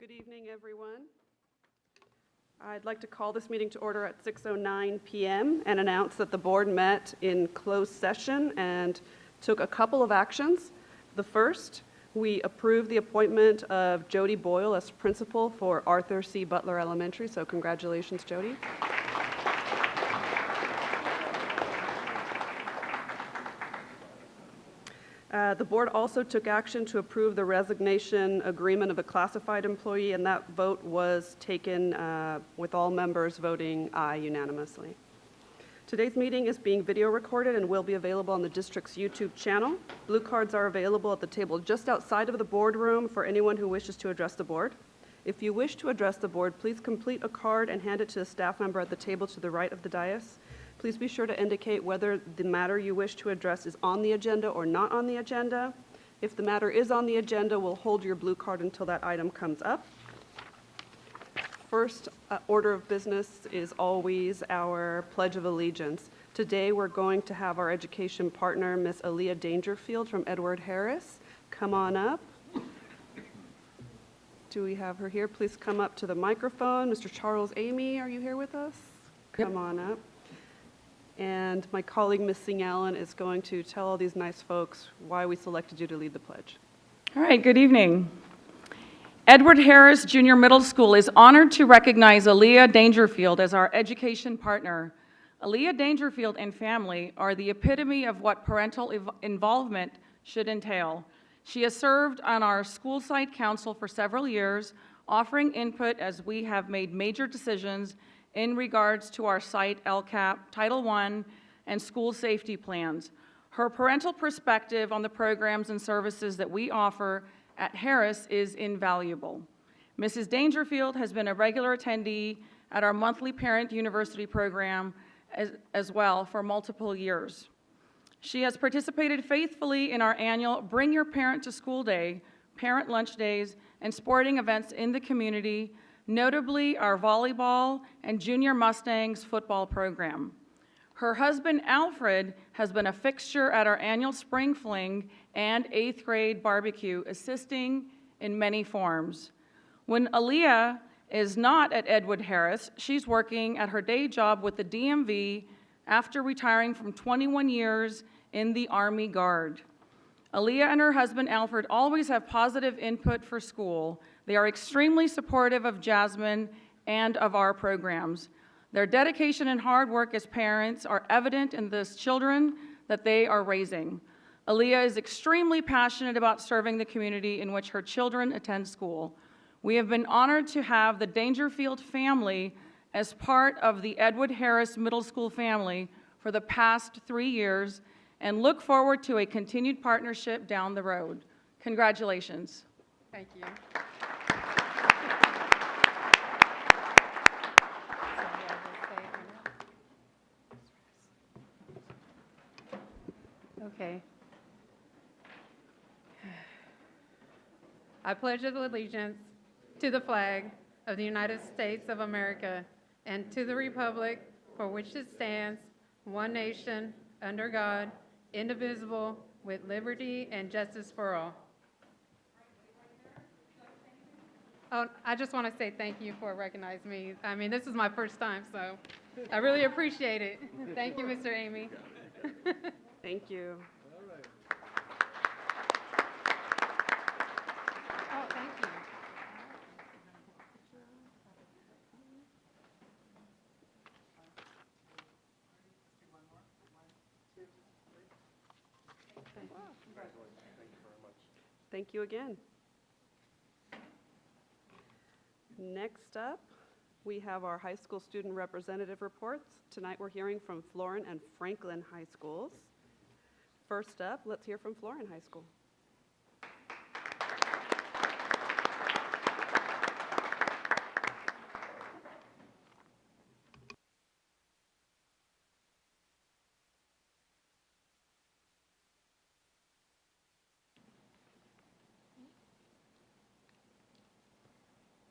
Good evening, everyone. I'd like to call this meeting to order at 6:09 p.m. and announce that the board met in closed session and took a couple of actions. The first, we approved the appointment of Jody Boyle as principal for Arthur C. Butler Elementary, so congratulations, Jody. The board also took action to approve the resignation agreement of a classified employee, and that vote was taken with all members voting aye unanimously. Today's meeting is being video recorded and will be available on the district's YouTube channel. Blue cards are available at the table just outside of the boardroom for anyone who wishes to address the board. If you wish to address the board, please complete a card and hand it to a staff member at the table to the right of the dais. Please be sure to indicate whether the matter you wish to address is on the agenda or not on the agenda. If the matter is on the agenda, we'll hold your blue card until that item comes up. First order of business is always our Pledge of Allegiance. Today we're going to have our education partner, Miss Aaliyah Dangerfield from Edward Harris, come on up. Do we have her here? Please come up to the microphone. Mr. Charles Amy, are you here with us? Come on up. And my colleague, Ms. Sing Allen, is going to tell all these nice folks why we selected you to lead the pledge. All right, good evening. Edward Harris Junior Middle School is honored to recognize Aaliyah Dangerfield as our education partner. Aaliyah Dangerfield and family are the epitome of what parental involvement should entail. She has served on our school site council for several years, offering input as we have made major decisions in regards to our site LCAP, Title I, and school safety plans. Her parental perspective on the programs and services that we offer at Harris is invaluable. Mrs. Dangerfield has been a regular attendee at our monthly Parent University program as well for multiple years. She has participated faithfully in our annual Bring Your Parent to School Day, parent lunch days, and sporting events in the community, notably our volleyball and Junior Mustangs football program. Her husband, Alfred, has been a fixture at our annual spring fling and 8th grade barbecue, assisting in many forms. When Aaliyah is not at Edward Harris, she's working at her day job with the DMV after retiring from 21 years in the Army Guard. Aaliyah and her husband, Alfred, always have positive input for school. They are extremely supportive of Jasmine and of our programs. Their dedication and hard work as parents are evident in the children that they are raising. Aaliyah is extremely passionate about serving the community in which her children attend school. We have been honored to have the Dangerfield family as part of the Edward Harris Middle School family for the past 3 years and look forward to a continued partnership down the road. Congratulations. Thank you. Okay. I pledge allegiance to the flag of the United States of America and to the republic for which it stands, one nation, under God, indivisible, with liberty and justice for all. Oh, I just want to say thank you for recognizing me. I mean, this is my first time, so I really appreciate it. Thank you, Mr. Amy. Thank you. Oh, thank you. Thank you again. Next up, we have our high school student representative reports. Tonight we're hearing from Florin and Franklin High Schools. First up, let's hear from Florin High School.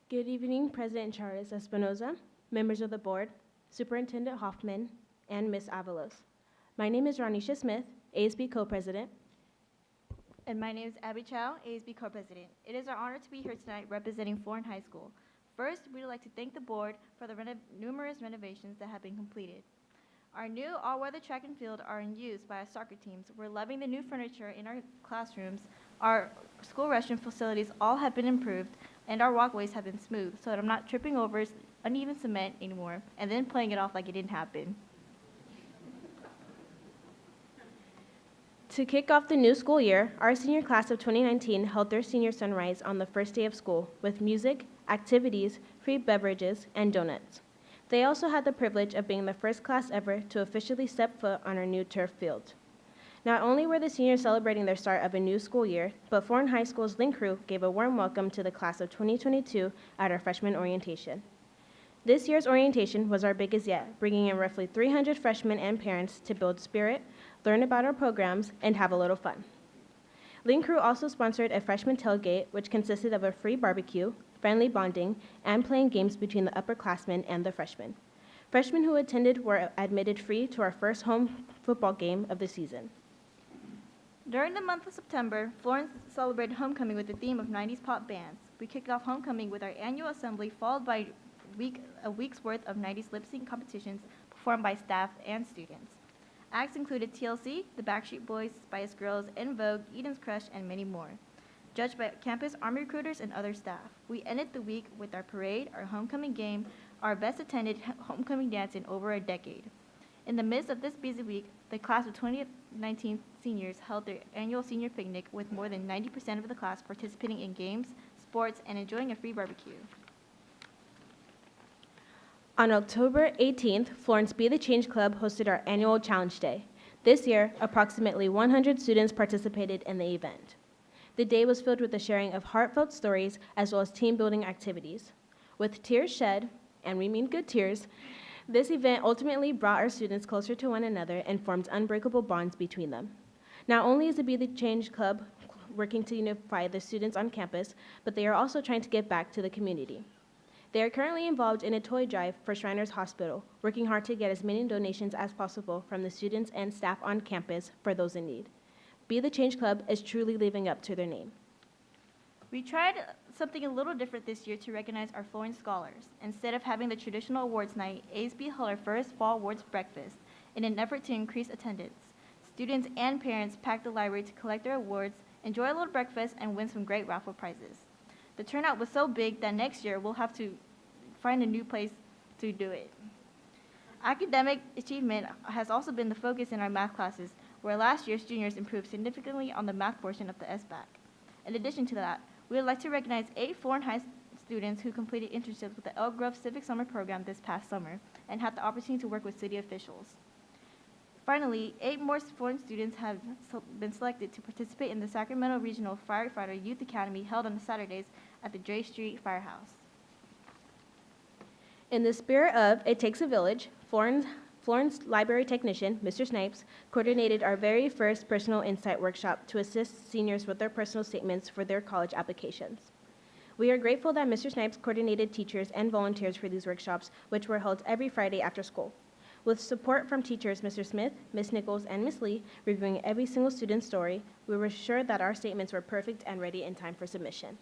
Good evening, President Charles Espinoza, members of the board, Superintendent Hoffman, and Ms. Avalos. My name is Ronisha Smith, ASB co-president. And my name is Abby Chow, ASB Co-President. It is our honor to be here tonight representing Florin High School. First, we would like to thank the board for the numerous renovations that have been completed. Our new all-weather track and field are in use by our soccer teams. We're loving the new furniture in our classrooms. Our school restroom facilities all have been improved, and our walkways have been smooth, so that I'm not tripping over uneven cement anymore and then playing it off like it didn't happen. To kick off the new school year, our senior class of 2019 held their senior sunrise on the first day of school with music, activities, free beverages, and donuts. They also had the privilege of being the first class ever to officially step foot on our new turf field. Not only were the seniors celebrating their start of a new school year, but Florin High School's Link Crew gave a warm welcome to the class of 2022 at our freshman orientation. This year's orientation was our biggest yet, bringing in roughly 300 freshmen and parents to build spirit, learn about our programs, and have a little fun. Link Crew also sponsored a freshman tailgate, which consisted of a free barbecue, friendly bonding, and playing games between the upperclassmen and the freshmen. Freshmen who attended were admitted free to our first home football game of the season. During the month of September, Florin celebrated homecoming with the theme of 90s pop bands. We kicked off homecoming with our annual assembly, followed by a week's worth of 90s lip sync competitions performed by staff and students. Acts included TLC, the Backstreet Boys, Spice Girls, En Vogue, Eden's Crush, and many more, judged by campus Army recruiters and other staff. We ended the week with our parade, our homecoming game, our best attended homecoming dance in over a decade. In the midst of this busy week, the class of 2019 seniors held their annual senior picnic with more than 90% of the class participating in games, sports, and enjoying a free barbecue. On October 18th, Florin's Be the Change Club hosted our annual Challenge Day. This year, approximately 100 students participated in the event. The day was filled with the sharing of heartfelt stories as well as team-building activities. With tears shed, and we mean good tears, this event ultimately brought our students closer to one another and formed unbreakable bonds between them. Not only is the Be the Change Club working to unify the students on campus, but they are also trying to give back to the community. They are currently involved in a toy drive for Shriners Hospital, working hard to get as many donations as possible from the students and staff on campus for those in need. Be the Change Club is truly living up to their name. We tried something a little different this year to recognize our Florin scholars. Instead of having the traditional awards night, ASB held our first fall awards breakfast in an effort to increase attendance. Students and parents packed the library to collect their awards, enjoy a little breakfast, and win some great raffle prizes. The turnout was so big that next year we'll have to find a new place to do it. Academic achievement has also been the focus in our math classes, where last year's juniors improved significantly on the math portion of the SBAC. In addition to that, we would like to recognize 8 Florin High students who completed internships with the Elk Grove Civic Summer Program this past summer and had the opportunity to work with city officials. Finally, 8 more Florin students have been selected to participate in the Sacramento Regional Firefighter Youth Academy held on Saturdays at the Dre Street Firehouse. In the spirit of It Takes a Village, Florin's library technician, Mr. Snipes, coordinated our very first personal insight workshop to assist seniors with their personal statements for their college applications. We are grateful that Mr. Snipes coordinated teachers and volunteers for these workshops, which were held every Friday after school. With support from teachers Mr. Smith, Ms. Nichols, and Ms. Lee, reviewing every single student's story, we were sure that our statements were perfect and ready in time for submission.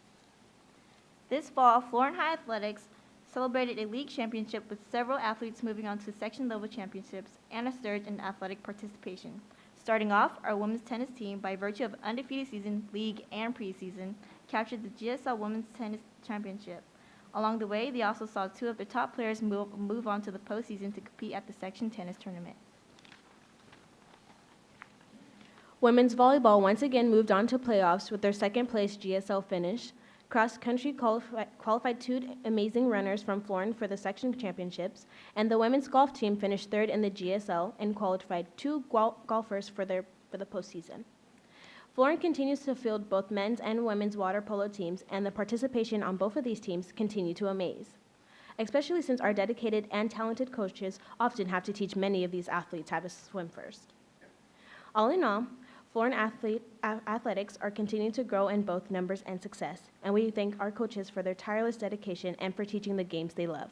This fall, Florin High Athletics celebrated a league championship with several athletes moving on to section-level championships and a surge in athletic participation. Starting off, our women's tennis team, by virtue of undefeated season, league, and preseason, captured the GSL Women's Tennis Championship. Along the way, they also saw 2 of their top players move on to the postseason to compete at the section tennis tournament. Women's volleyball once again moved on to playoffs with their second-place GSL finish. Cross-country qualified 2 amazing runners from Florin for the section championships, and the women's golf team finished 3rd in the GSL and qualified 2 golfers for the postseason. Florin continues to field both men's and women's water polo teams, and the participation on both of these teams continue to amaze, especially since our dedicated and talented coaches often have to teach many of these athletes how to swim first. All in all, Florin athletics are continuing to grow in both numbers and success, and we thank our coaches for their tireless dedication and for teaching the games they love.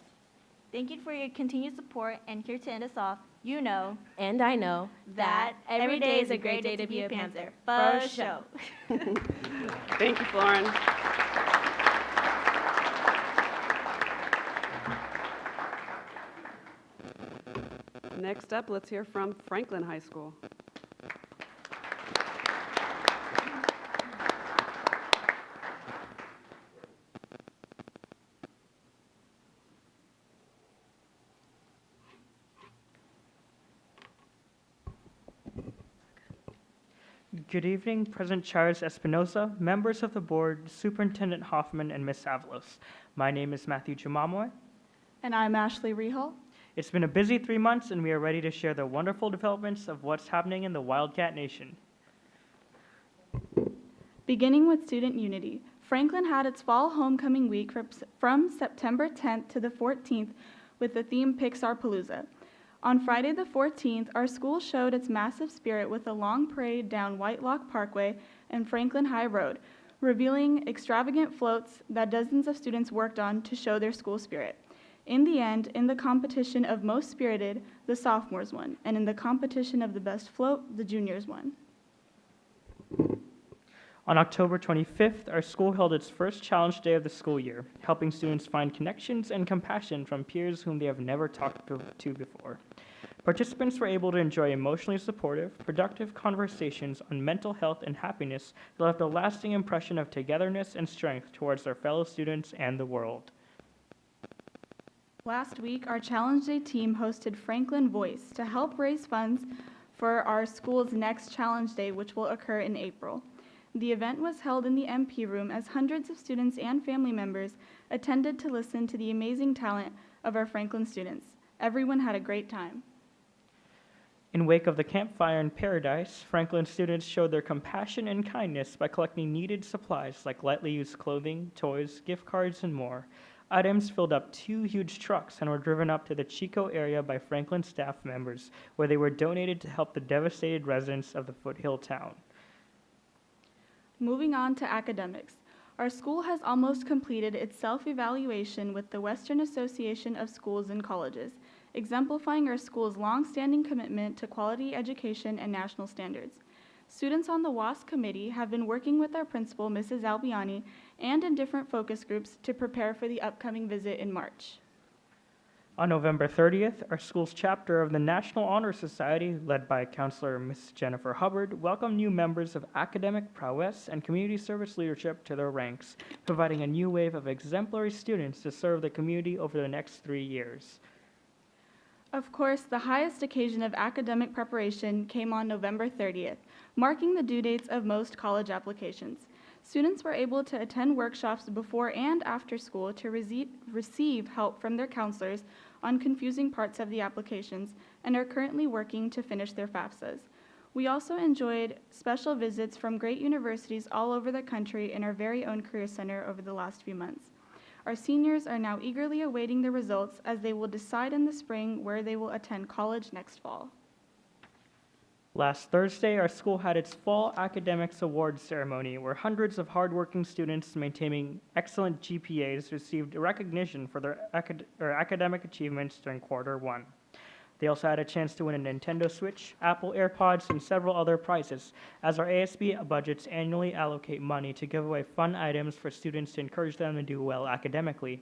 Thank you for your continued support, and here to end us off, You know And I know that every day is a great day to be a Panther. For show. Thank you, Florin. Next up, let's hear from Franklin High School. Good evening, President Charles Espinosa, members of the board, Superintendent Hoffman, and Ms. Avalos. My name is Matthew Jamamoy. And I'm Ashley Rehal. It's been a busy 3 months, and we are ready to share the wonderful developments of what's happening in the Wildcat Nation. Beginning with student unity, Franklin had its fall homecoming week from September 10th to the 14th with the theme Pixarpalooza. On Friday the 14th, our school showed its massive spirit with a long parade down Whitelock Parkway and Franklin High Road, revealing extravagant floats that dozens of students worked on to show their school spirit. In the end, in the competition of most spirited, the sophomores won, and in the competition of the best float, the juniors won. On October 25th, our school held its first challenge day of the school year, helping students find connections and compassion from peers whom they have never talked to before. Participants were able to enjoy emotionally supportive, productive conversations on mental health and happiness that left a lasting impression of togetherness and strength towards their fellow students and the world. Last week, our Challenge Day team hosted Franklin Voice to help raise funds for our school's next Challenge Day, which will occur in April. The event was held in the MP room as hundreds of students and family members attended to listen to the amazing talent of our Franklin students. Everyone had a great time. In wake of the campfire in Paradise, Franklin students showed their compassion and kindness by collecting needed supplies like lightly used clothing, toys, gift cards, and more. Items filled up 2 huge trucks and were driven up to the Chico area by Franklin staff members, where they were donated to help the devastated residents of the foothill town. Moving on to academics. Our school has almost completed its self-evaluation with the Western Association of Schools and Colleges, exemplifying our school's long-standing commitment to quality education and national standards. Students on the WASC committee have been working with our principal, Mrs. Albiani, and in different focus groups to prepare for the upcoming visit in March. On November 30th, our school's chapter of the National Honor Society, led by Counselor Ms. Jennifer Hubbard, welcomed new members of academic prowess and community service leadership to their ranks, providing a new wave of exemplary students to serve the community over the next 3 years. Of course, the highest occasion of academic preparation came on November 30th, marking the due dates of most college applications. Students were able to attend workshops before and after school to receive help from their counselors on confusing parts of the applications and are currently working to finish their FAFSAs. We also enjoyed special visits from great universities all over the country in our very own Career Center over the last few months. Our seniors are now eagerly awaiting the results as they will decide in the spring where they will attend college next fall. Last Thursday, our school had its Fall Academics Awards ceremony, where hundreds of hardworking students maintaining excellent GPAs received recognition for their academic achievements during Q1. They also had a chance to win a Nintendo Switch, Apple AirPods, and several other prizes, as our ASB budgets annually allocate money to give away fun items for students to encourage them to do well academically.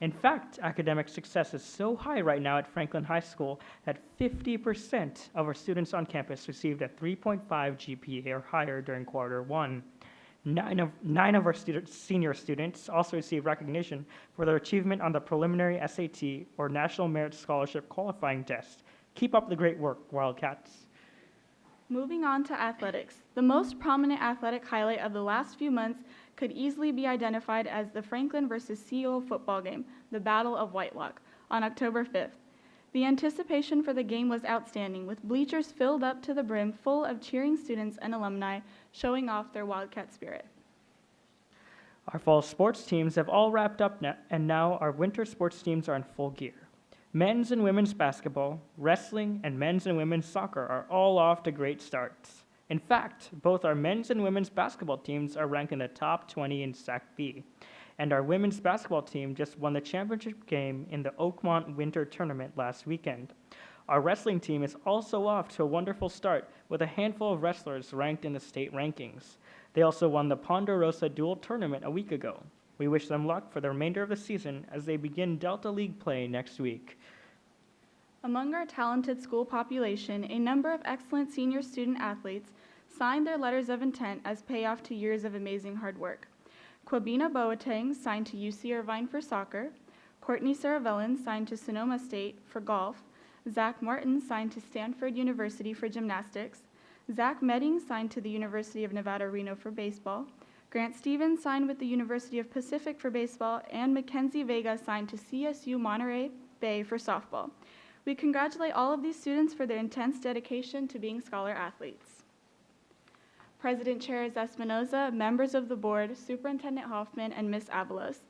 In fact, academic success is so high right now at Franklin High School that 50% of our students on campus received a 3.5 GPA or higher during Q1. Nine of our senior students also received recognition for their achievement on the preliminary SAT or National Merit Scholarship qualifying test. Keep up the great work, Wildcats. Moving on to athletics, the most prominent athletic highlight of the last few months could easily be identified as the Franklin versus CO football game, the Battle of Whitelock, on October 5th. The anticipation for the game was outstanding, with bleachers filled up to the brim full of cheering students and alumni showing off their Wildcat spirit. Our fall sports teams have all wrapped up now, and now our winter sports teams are in full gear. Men's and women's basketball, wrestling, and men's and women's soccer are all off to great starts. In fact, both our men's and women's basketball teams are ranked in the top 20 in SAC B, and our women's basketball team just won the championship game in the Oakmont Winter Tournament last weekend. Our wrestling team is also off to a wonderful start with a handful of wrestlers ranked in the state rankings. They also won the Ponderosa Dual Tournament a week ago. We wish them luck for the remainder of the season as they begin Delta League play next week. Among our talented school population, a number of excellent senior student athletes signed their letters of intent as payoff to years of amazing hard work. Kwabena Boateng signed to UC Irvine for soccer. Courtney Saravellan signed to Sonoma State for golf. Zach Martin signed to Stanford University for gymnastics. Zach Medding signed to the University of Nevada, Reno for baseball. Grant Stevens signed with the University of Pacific for baseball, and Mackenzie Vega signed to CSU Monterey Bay for softball. We congratulate all of these students for their intense dedication to being scholar athletes. President Chair Espinoza, members of the board, Superintendent Hoffman, and Ms. Avalos,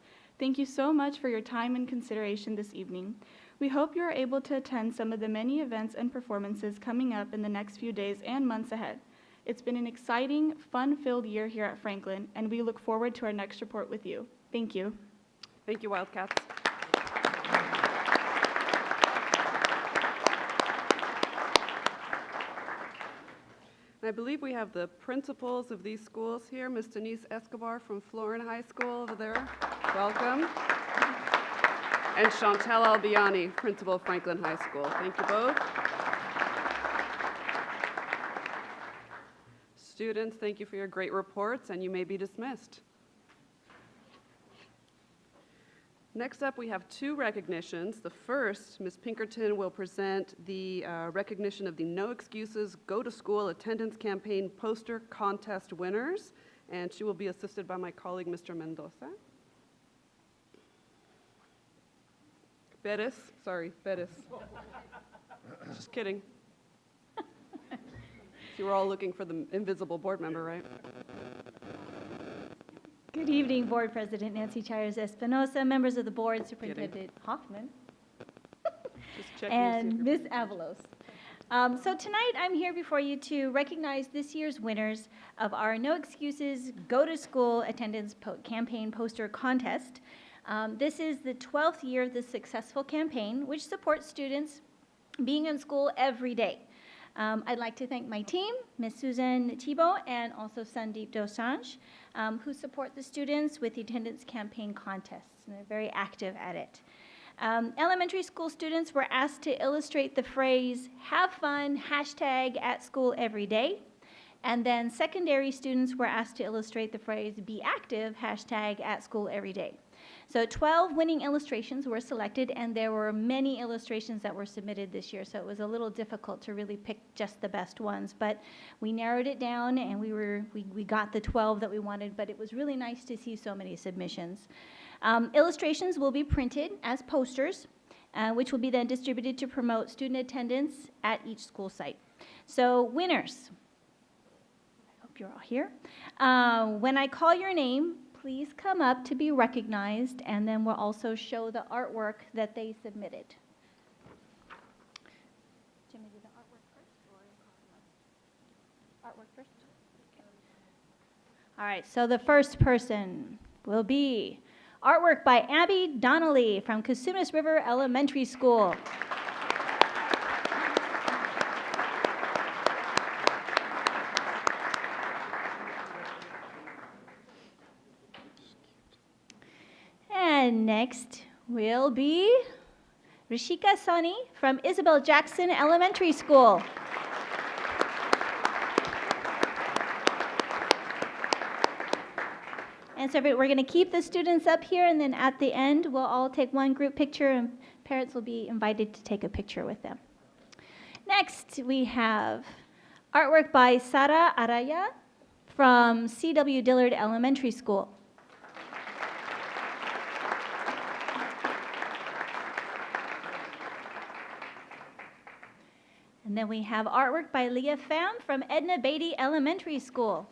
thank you so much for your time and consideration this evening. We hope you are able to attend some of the many events and performances coming up in the next few days and months ahead. It's been an exciting, fun-filled year here at Franklin, and we look forward to our next report with you. Thank you. Thank you, Wildcats. I believe we have the principals of these schools here. Ms. Denise Escobar from Florin High School over there. Welcome. And Chantel Albiani, principal of Franklin High School. Thank you both. Students, thank you for your great reports, and you may be dismissed. Next up, we have two recognitions. The first, Ms. Pinkerton will present the recognition of the No Excuses Go to School Attendance Campaign poster contest winners, and she will be assisted by my colleague, Mr. Mendoza. Bettis. Just kidding. You were all looking for the invisible board member, right? Good evening, Board President Nancy Chires Espinosa, members of the board, Superintendent Hoffman, Just checking and Ms. Avalos. So tonight I'm here before you to recognize this year's winners of our No Excuses Go to School Attendance Campaign Poster Contest. This is the 12th year of this successful campaign, which supports students being in school every day. I'd like to thank my team, Ms. Susan Thibault and also Sandeep Dosanjh, who support the students with the attendance campaign contests, and they're very active at it. Elementary school students were asked to illustrate the phrase, "Have fun, #@school_every_day." And then secondary students were asked to illustrate the phrase, "Be active, #@school_every_day." So 12 winning illustrations were selected, and there were many illustrations that were submitted this year, so it was a little difficult to really pick just the best ones. But we narrowed it down, and we got the 12 that we wanted, but it was really nice to see so many submissions. Illustrations will be printed as posters, which will be then distributed to promote student attendance at each school site. So winners, I hope you're all here. When I call your name, please come up to be recognized, and then we'll also show the artwork that they submitted. Jimmy, do the artwork first, or artwork first? Okay. All right, so the first person will be artwork by Abby Donnelly from Cosumnes River Elementary School. And next will be Rishika Soni from Isabel Jackson Elementary School. And so we're going to keep the students up here, and then at the end, we'll all take one group picture, and parents will be invited to take a picture with them. Next, we have artwork by Sara Araya from C.W. Dillard Elementary School. And then we have artwork by Leah Pham from Edna Beatty Elementary School.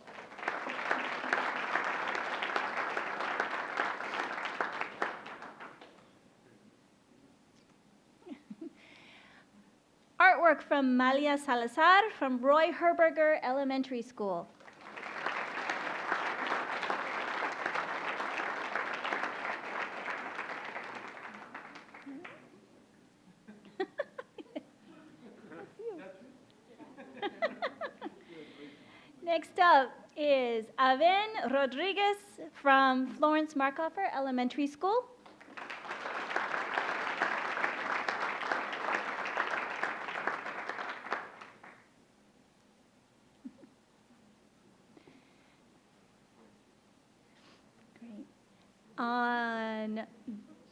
Artwork from Malia Salazar from Roy Herberger Elementary School. Next up is Aven Rodriguez from Florence Markhofer Elementary School. Great. On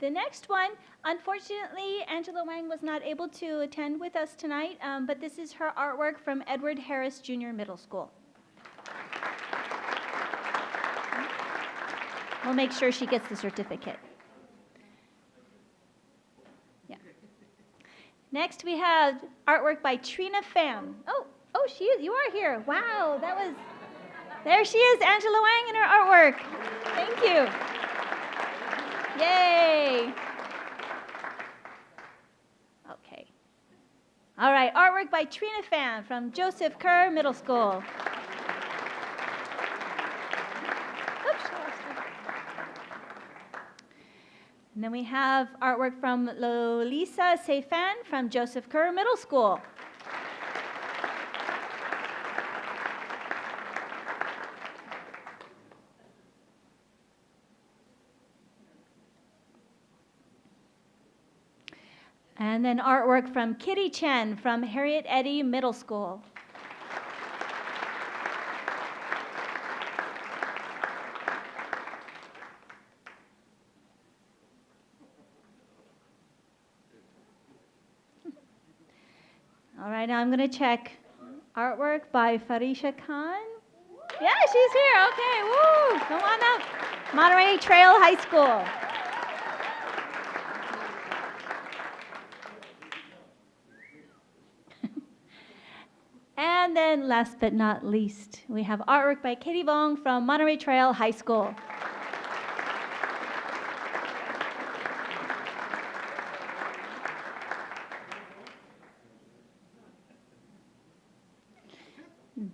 the next one, unfortunately, Angela Wang was not able to attend with us tonight, but this is her artwork from Edward Harris Junior Middle School. We'll make sure she gets the certificate. Yeah. Next, we have artwork by Trina Pham. Oh, you are here. Wow, there she is, Angela Wang in her artwork. Thank you. Yay. Okay. All right, artwork by Trina Pham from Joseph Kerr Middle School. And then we have artwork from Lolisa Seifan from Joseph Kerr Middle School. And then artwork from Kitty Chen from Harriet Eddy Middle School. All right, now I'm going to check artwork by Farisha Khan. Yeah, she's here. Okay, woo! Come on up. Monterey Trail High School. And then last but not least, we have artwork by Katie Vong from Monterey Trail High School.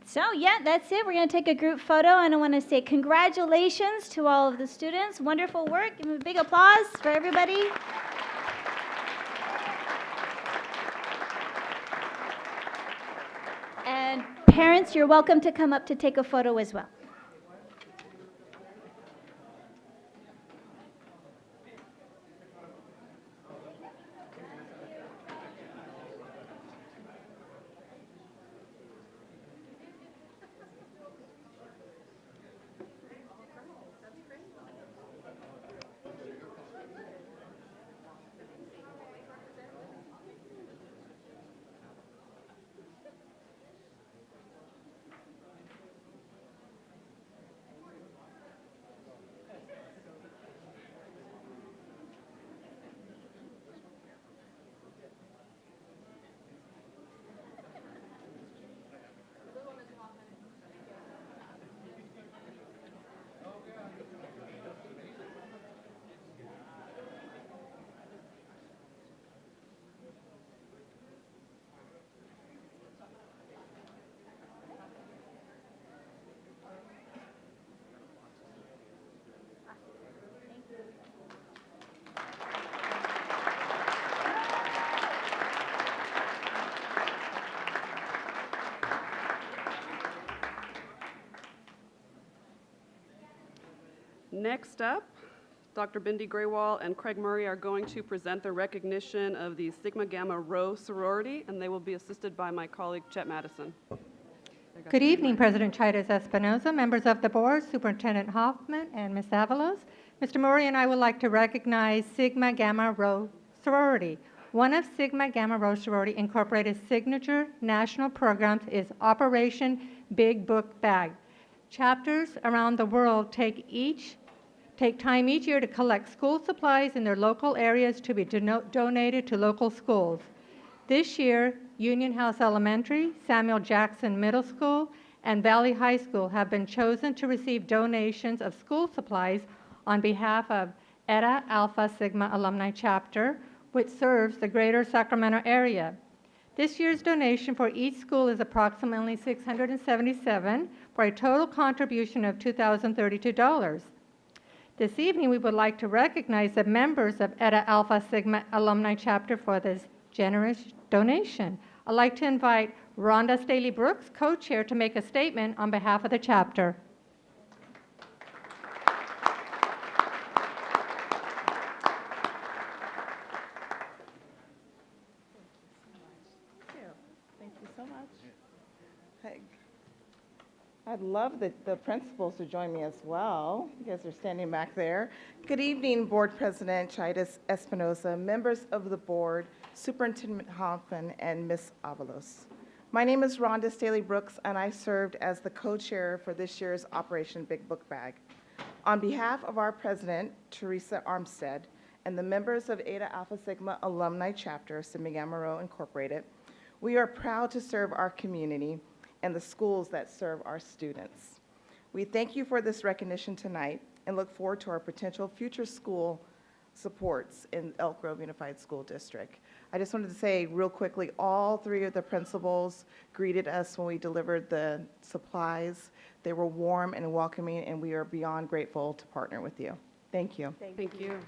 So yeah, that's it. We're going to take a group photo, and I want to say congratulations to all of the students. Wonderful work. Give them a big applause for everybody. And parents, you're welcome to come up to take a photo as well. Next up, Dr. Bindi Graywall and Craig Murray are going to present the recognition of the Sigma Gamma Rho sorority, and they will be assisted by my colleague Chet Madison. Good evening, President Chaides Espinoza, members of the board, Superintendent Hoffman, and Ms. Avalos. Mr. Murray and I would like to recognize Sigma Gamma Rho sorority. One of Sigma Gamma Rho sorority Incorporated's signature national programs is Operation Big Book Bag. Chapters around the world take time each year to collect school supplies in their local areas to be donated to local schools. This year, Union House Elementary, Samuel Jackson Middle School, and Valley High School have been chosen to receive donations of school supplies on behalf of Eta Alpha Sigma Alumni Chapter, which serves the greater Sacramento area. This year's donation for each school is approximately $677 for a total contribution of $2,032. This evening, we would like to recognize the members of Eta Alpha Sigma Alumni Chapter for this generous donation. I'd like to invite Rhonda Staley Brooks, co-chair, to make a statement on behalf of the chapter. Thank you so much. Hey, I'd love the principals to join me as well. You guys are standing back there. Good evening, Board President Chaitis Espinoza, members of the board, Superintendent Hoffman, and Ms. Avalos. My name is Rhonda Staley Brooks, and I served as the co-chair for this year's Operation Big Book Bag. On behalf of our president, Teresa Armstead, and the members of Eta Alpha Sigma Alumni Chapter, Sigma Gamma Rho Incorporated, we are proud to serve our community and the schools that serve our students. We thank you for this recognition tonight and look forward to our potential future school supports in Elk Grove Unified School District. I just wanted to say real quickly, all three of the principals greeted us when we delivered the supplies. They were warm and welcoming, and we are beyond grateful to partner with you. Thank you. Thank you.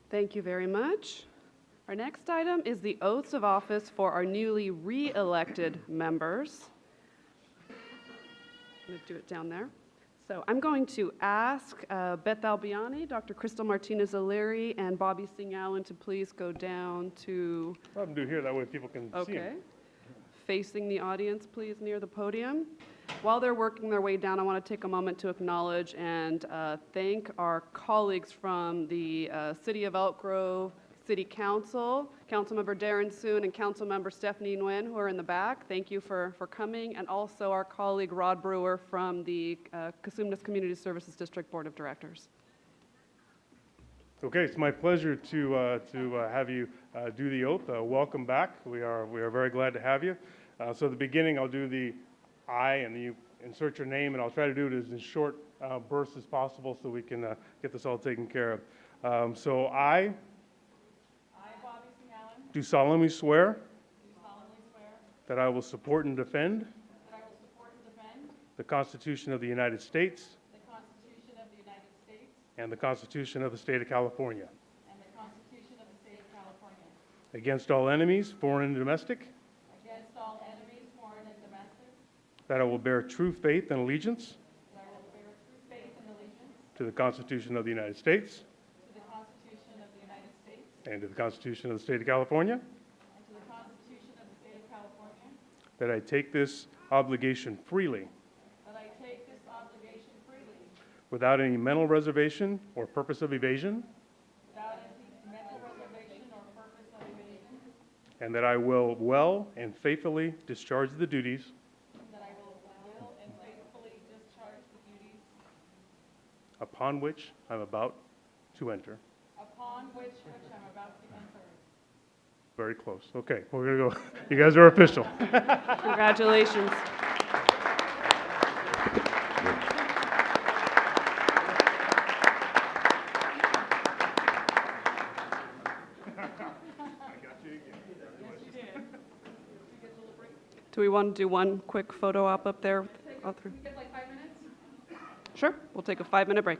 Thank you very much. Our next item is the oaths of office for our newly re-elected members. I'm going to do it down there. So I'm going to ask Beth Albiani, Dr. Crystal Martinez-O'Leary, and Bobby Singh Allen to please go down to... Let them do here, that way people can see Okay. them. Facing the audience, please, near the podium. While they're working their way down, I want to take a moment to acknowledge and thank our colleagues from the City of Elk Grove City Council, Councilmember Darren Soon and Councilmember Stephanie Nguyen, who are in the back. Thank you for coming, and also our colleague Rod Brewer from the Cosumnes Community Services District Board of Directors. Okay, it's my pleasure to have you do the oath. Welcome back. We are very glad to have you. So at the beginning, I'll do the I, and then you insert your name, and I'll try to do it as in short bursts as possible so we can get this all taken care of. So I, Bobby Singh Allen, do solemnly swear do solemnly swear that I will support and defend that I will support and defend the Constitution of the United States the Constitution of the United States and the Constitution of the State of California and the Constitution of the State of California against all enemies, foreign and domestic, against all enemies, foreign and domestic, that I will bear true faith and allegiance that I will bear true faith and allegiance to the Constitution of the United States to the Constitution of the United States and to the Constitution of the State of California, and to the Constitution of the State of California, that I take this obligation freely that I take this obligation freely without any mental reservation or purpose of evasion, without any mental reservation or purpose of evasion, and that I will well and faithfully discharge the duties that I will and faithfully discharge the duties upon which I'm about to enter. upon which I'm about to enter. Very close. Okay, we're going to go. You guys are official. Congratulations. Do we want to do one quick photo op up there? All through? Like 5 minutes? Sure, we'll take a 5-minute break.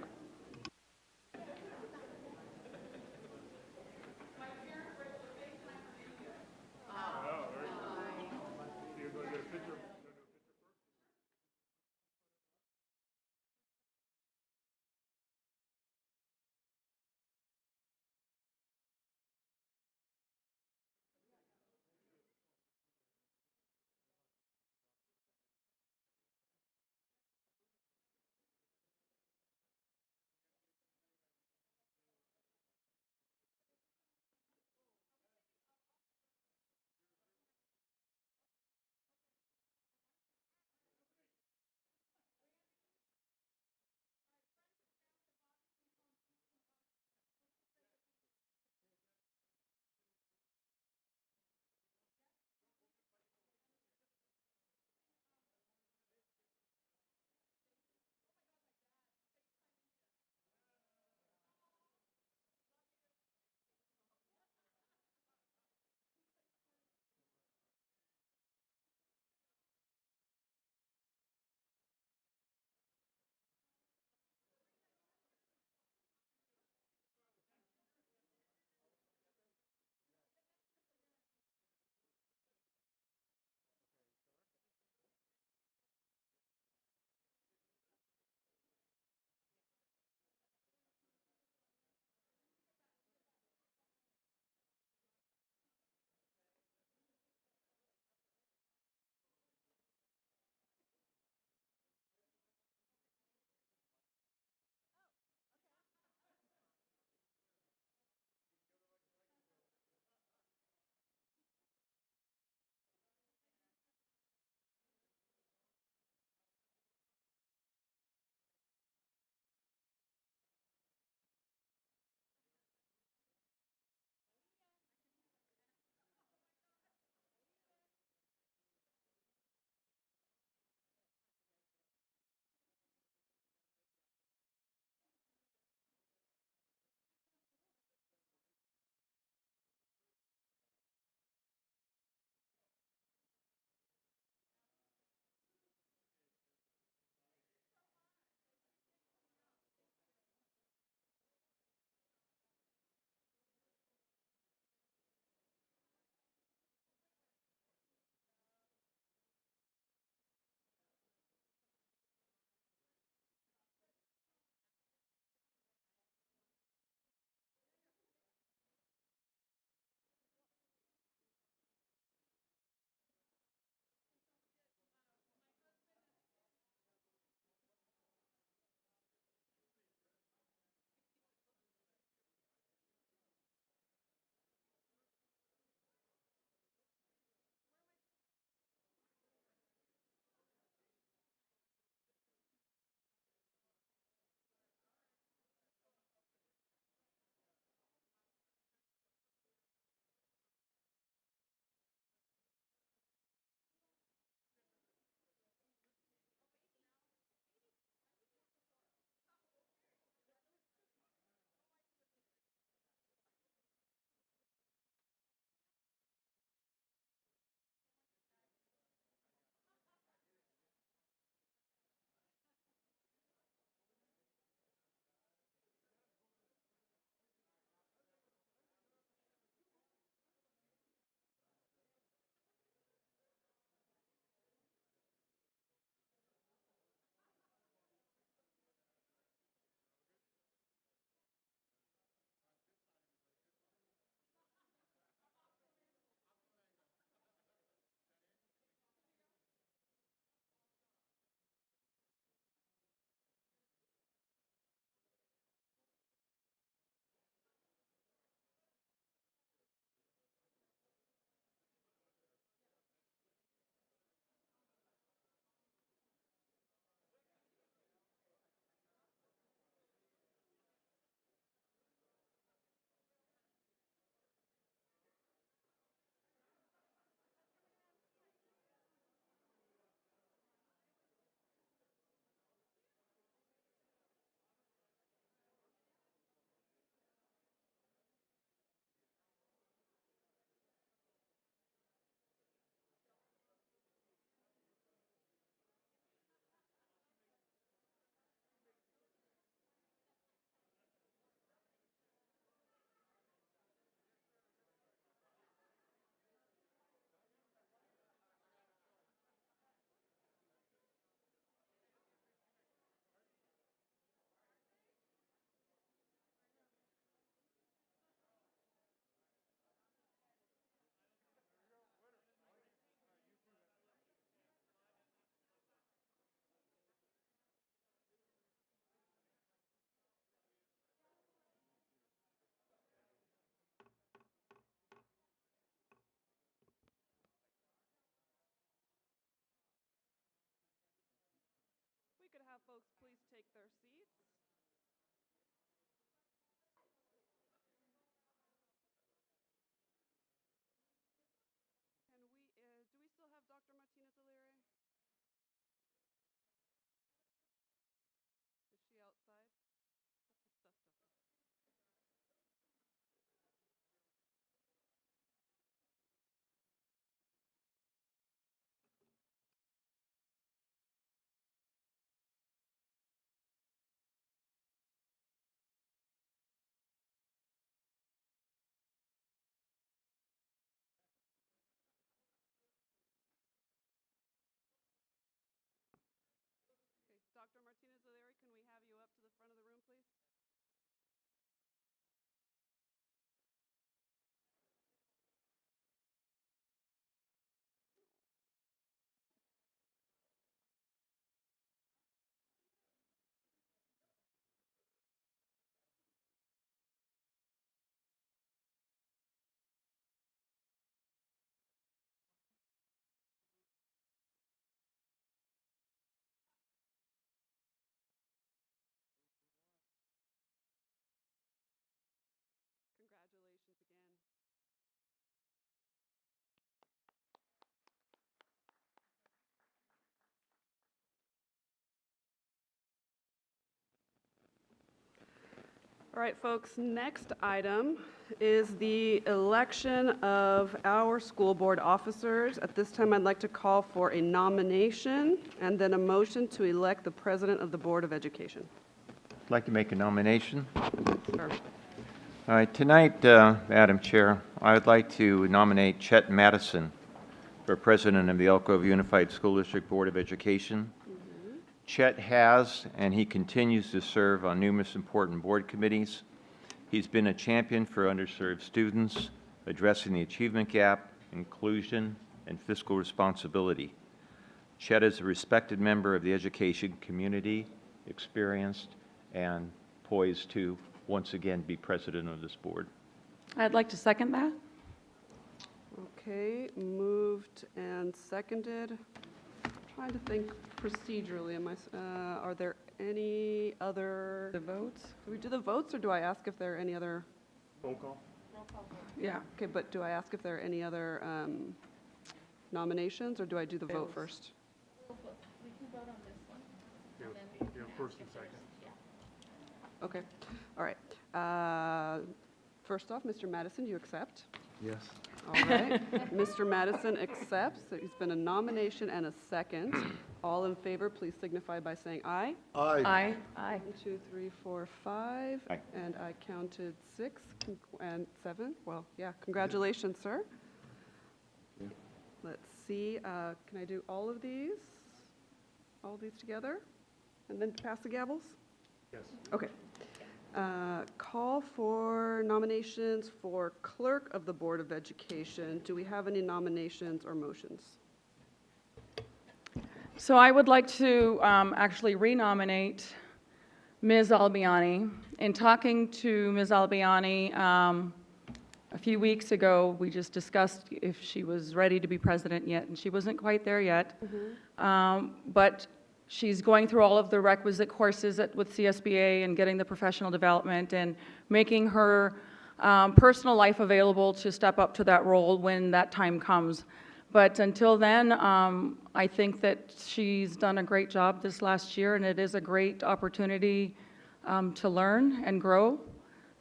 their seats. Do we still have Dr. Martinez-Alire? Is she outside? That's okay. Okay, Dr. Martinez-Alire, can we have you up to the front of the room, please? Congratulations again. All right, folks, next item is the election of our school board officers. At this time, I'd like to call for a nomination and then a motion to elect the president of the Board of Education. I'd like to make a nomination. Sure. All right, tonight, Madam Chair, I would like to nominate Chet Madison for president of the Elk Grove Unified School District Board of Education. Chet has and he continues to serve on numerous important board committees. He's been a champion for underserved students, addressing the achievement gap, inclusion, and fiscal responsibility. Chet is a respected member of the education community, experienced, and poised to once again be president of this board. I'd like to second that. Okay, moved and seconded. Trying to think procedurally, are there any other? The votes? Do we do the votes, or do I ask if there are any other? Roll call. Yeah. Okay, but do I ask if there are any other nominations, or do I do the vote first? We can vote on this one. Yeah, first and second. Okay, all right. First off, Mr. Madison, do you accept? Yes. All right. Mr. Madison accepts. There's been a nomination and a second. All in favor, please signify by saying aye. Aye. 1, 2, 3, 4, 5. Aye. And I counted 6 and 7. Well, yeah, congratulations, sir. Yeah. Let's see, can I do all of these? All of these together? And then pass the gavels? Yes. Okay. Call for nominations for clerk of the Board of Education. Do we have any nominations or motions? So I would like to actually renominate Ms. Albiani. In talking to Ms. Albiani a few weeks ago, we just discussed if she was ready to be president yet, and she wasn't quite there yet. But she's going through all of the requisite courses with CSBA and getting the professional development and making her personal life available to step up to that role when that time comes. But until then, I think that she's done a great job this last year, and it is a great opportunity to learn and grow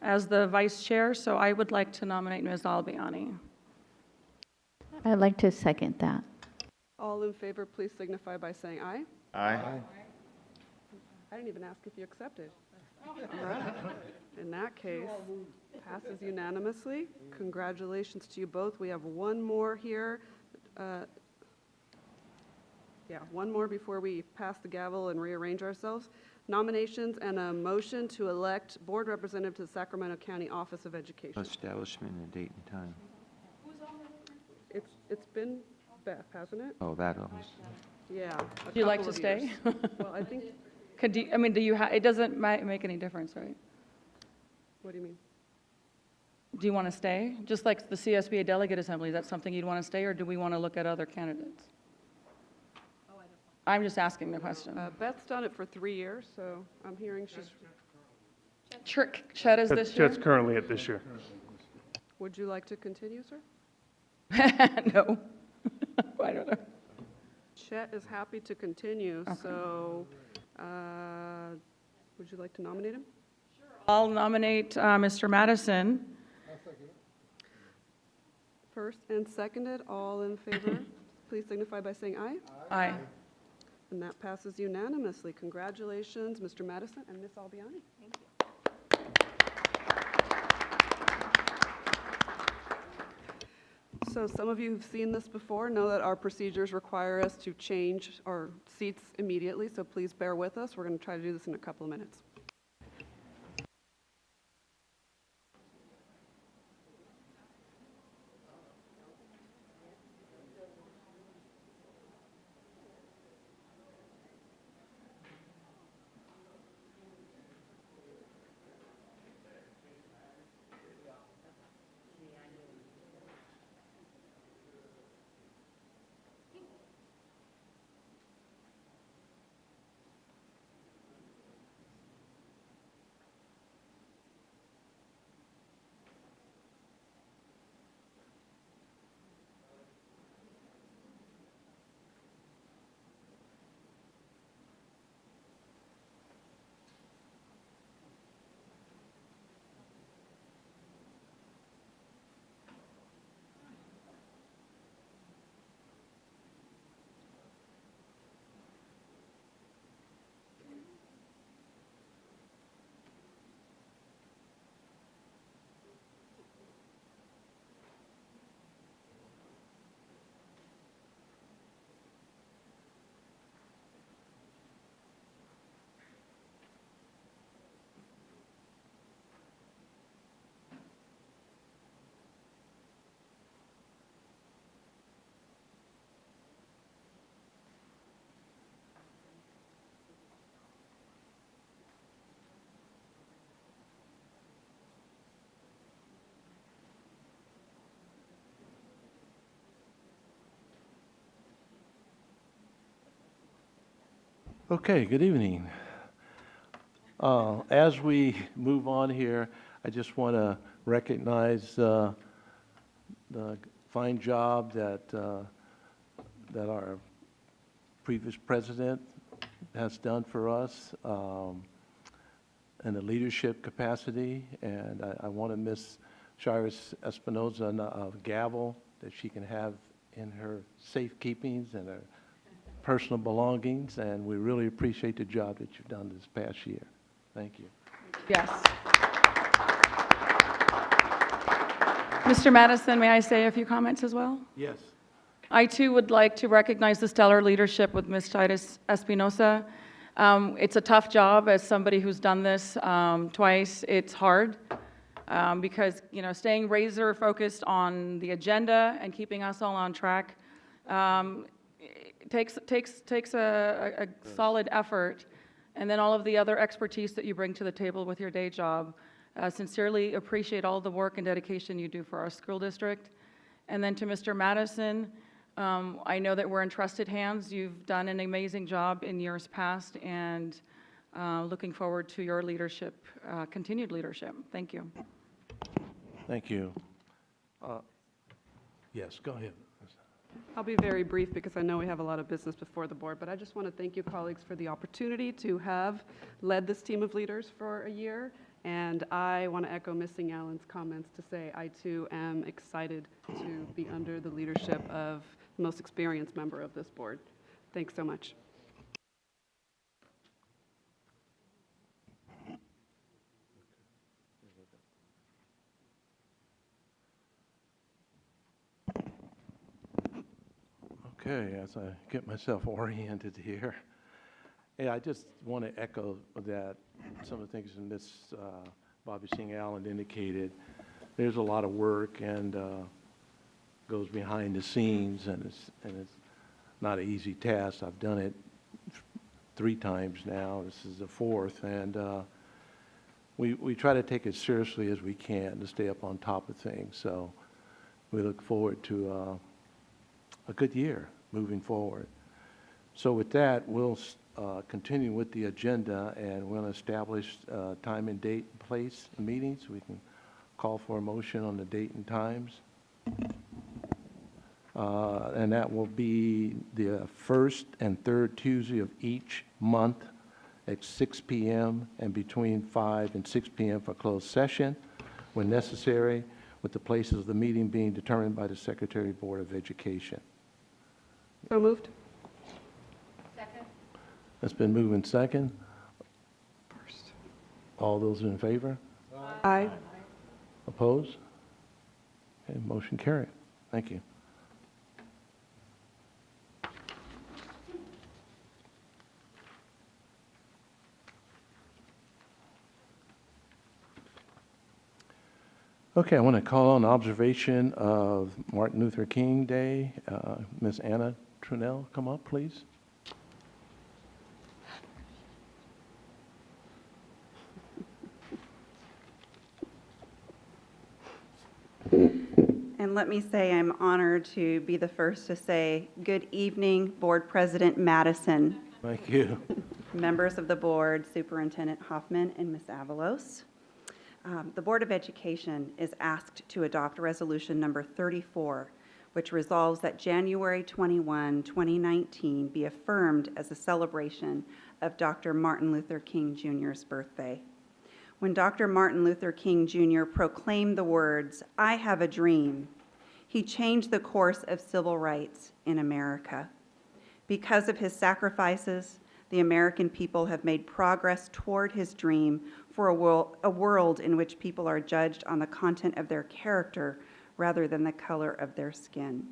as the vice chair. So I would like to nominate Ms. Albiani. I'd like to second that. All in favor, please signify by saying aye. Aye. I didn't even ask if you accepted. All right. In that case, passes unanimously. Congratulations to you both. We have one more here. One more before we pass the gavel and rearrange ourselves. Nominations and a motion to elect board representative to the Sacramento County Office of Education. Establishment and date and time. It's been Beth, hasn't it? Oh, that was. Yeah. Would you like to stay? Well, I think, It doesn't make any difference, right? what do you mean? Do you want to stay? Just like the CSBA delegate assembly, is that something you'd want to stay, or do we want to look at other candidates? I'm just asking the question. Beth's done it for 3 years, so I'm hearing she's, Chet is this year? Chet's currently at this year. would you like to continue, sir? No. I don't know. Chet is happy to continue, so would you like to nominate him? I'll nominate Mr. Madison. First and seconded, all in favor, please signify by saying aye. Aye. And that passes unanimously. Congratulations, Mr. Madison and Ms. Albiani. Thank you. So some of you who've seen this before know that our procedures require us to change our seats immediately, so please bear with us. We're going to try to do this in a couple of minutes. Okay, good evening. As we move on here, I just want to recognize the fine job that our previous president has done for us in the leadership capacity, and I want to miss Charis Espinoza a gavel that she can have in her safekeepings and her personal belongings, and we really appreciate the job that you've done this past year. Thank you. Yes. Mr. Madison, may I say a few comments as well? Yes. I too would like to recognize the stellar leadership with Ms. Charis Espinoza. It's a tough job as somebody who's done this twice. It's hard because, you know, staying razor focused on the agenda and keeping us all on track takes a solid effort, and then all of the other expertise that you bring to the table with your day job. Sincerely appreciate all the work and dedication you do for our school district. And then to Mr. Madison, I know that we're in trusted hands. You've done an amazing job in years past, and looking forward to your leadership, continued leadership. Thank you. Thank you. Yes, go ahead. I'll be very brief because I know we have a lot of business before the board, but I just want to thank you, colleagues, for the opportunity to have led this team of leaders for a year. And I want to echo Ms. Allen's comments to say I too am excited to be under the leadership of the most experienced member of this board. Thanks so much. Okay, as I get myself oriented here, yeah, I just want to echo that some of the things that Ms. Bobby Singh Allen indicated. There's a lot of work and goes behind the scenes, and it's not an easy task. I've done it 3 times now. This is the 4th, and we try to take it seriously as we can to stay up on top of things. So we look forward to a good year moving forward. So with that, we'll continue with the agenda, and we'll establish time and date and place the meetings. We can call for a motion on the date and times. And that will be the first and third Tuesday of each month at 6 p.m. and between 5 and 6 p.m. for closed session when necessary, with the places of the meeting being determined by the Secretary Board of Education. So moved. That's been moved and second. All those in favor? Aye. Opposed? Okay, motion carried. Thank you. Okay, I want to call on observation of Martin Luther King Day. Ms. Anna Trunell, come up, please. And let me say I'm honored to be the first to say good evening, Board President Madison, Thank you. members of the board, Superintendent Hoffman and Ms. Avalos. The Board of Education is asked to adopt Resolution Number 34, which resolves that January 21, 2019 be affirmed as a celebration of Dr. Martin Luther King Jr.'s birthday. When Dr. Martin Luther King Jr. proclaimed the words, "I have a dream," he changed the course of civil rights in America. Because of his sacrifices, the American people have made progress toward his dream for a world in which people are judged on the content of their character rather than the color of their skin.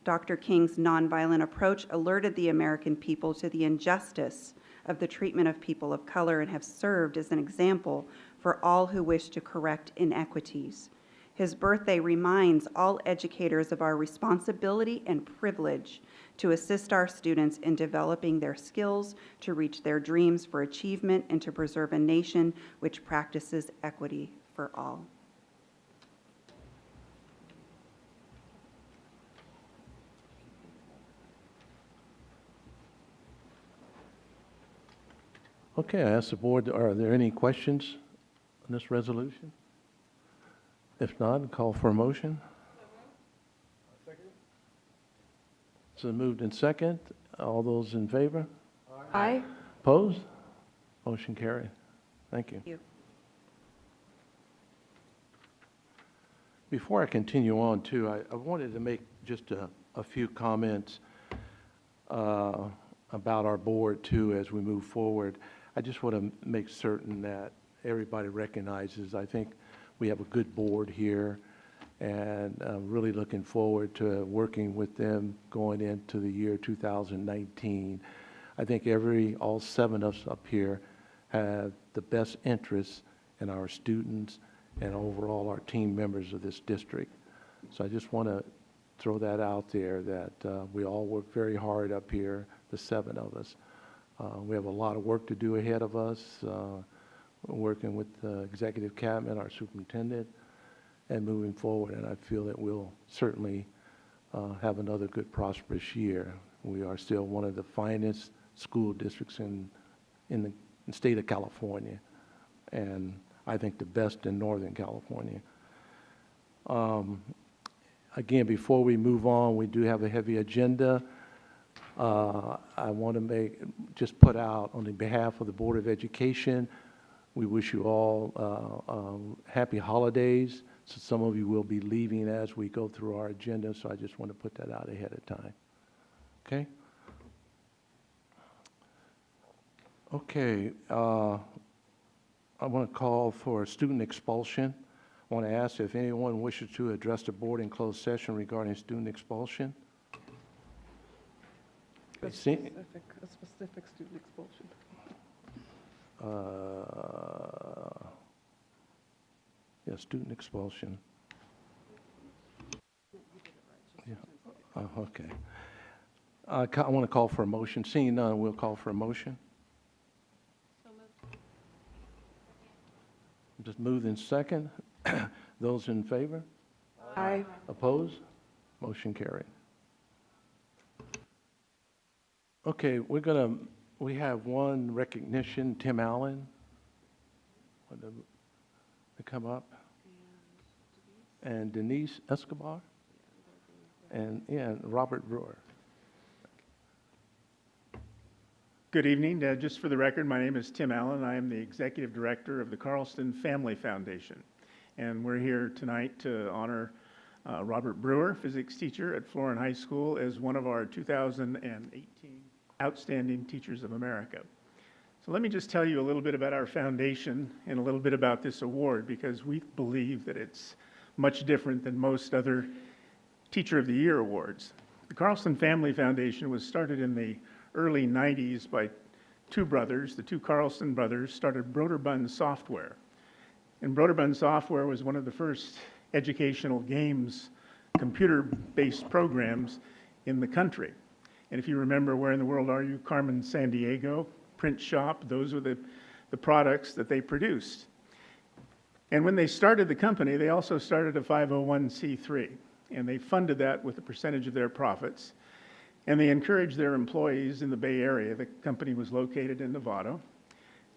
Dr. King's nonviolent approach alerted the American people to the injustice of the treatment of people of color and have served as an example for all who wish to correct inequities. His birthday reminds all educators of our responsibility and privilege to assist our students in developing their skills to reach their dreams for achievement and to preserve a nation which practices equity for all. Okay, I ask the board, are there any questions on this resolution? If not, call for a motion. So moved in second. All those in favor? Aye. Opposed? Motion carried. Thank you. Thank you. Before I continue on, too, I wanted to make just a few comments about our board, too, as we move forward. I just want to make certain that everybody recognizes, I think we have a good board here, and I'm really looking forward to working with them going into the year 2019. I think all 7 of us up here have the best interests in our students and overall our team members of this district. So I just want to throw that out there, that we all work very hard up here, the 7 of us. We have a lot of work to do ahead of us, working with the executive cabinet, our superintendent, and moving forward. And I feel that we'll certainly have another good, prosperous year. We are still one of the finest school districts in the state of California, and I think the best in Northern California. Again, before we move on, we do have a heavy agenda. I want to just put out on the behalf of the Board of Education, we wish you all happy holidays. So some of you will be leaving as we go through our agenda, so I just want to put that out ahead of time. Okay? Okay. I want to call for student expulsion. I want to ask if anyone wishes to address the board in closed session regarding student expulsion. A specific student expulsion. Yeah, student expulsion. Yeah. Okay. I want to call for a motion. Seeing none, we'll call for a motion. Just moved in second. Those in favor? Aye. Opposed? Motion carried. Okay, we have one recognition, Tim Allen. Want to come up? And Denise Escobar? And Robert Brewer. Good evening. Just for the record, my name is Tim Allen. I am the Executive Director of the Carlston Family Foundation. And we're here tonight to honor Robert Brewer, physics teacher at Florin High School, as one of our 2018 Outstanding Teachers of America. So let me just tell you a little bit about our foundation and a little bit about this award, because we believe that it's much different than most other Teacher of the Year awards. The Carlston Family Foundation was started in the early 90s by two brothers. The two Carlston brothers started Broderbund Software. And Broderbund Software was one of the first educational games, computer-based programs in the country. And if you remember Where in the World Are You, Carmen Sandiego, Print Shop, those were the products that they produced. And when they started the company, they also started a 501c3, and they funded that with a percentage of their profits. And they encouraged their employees in the Bay Area, the company was located in Nevada,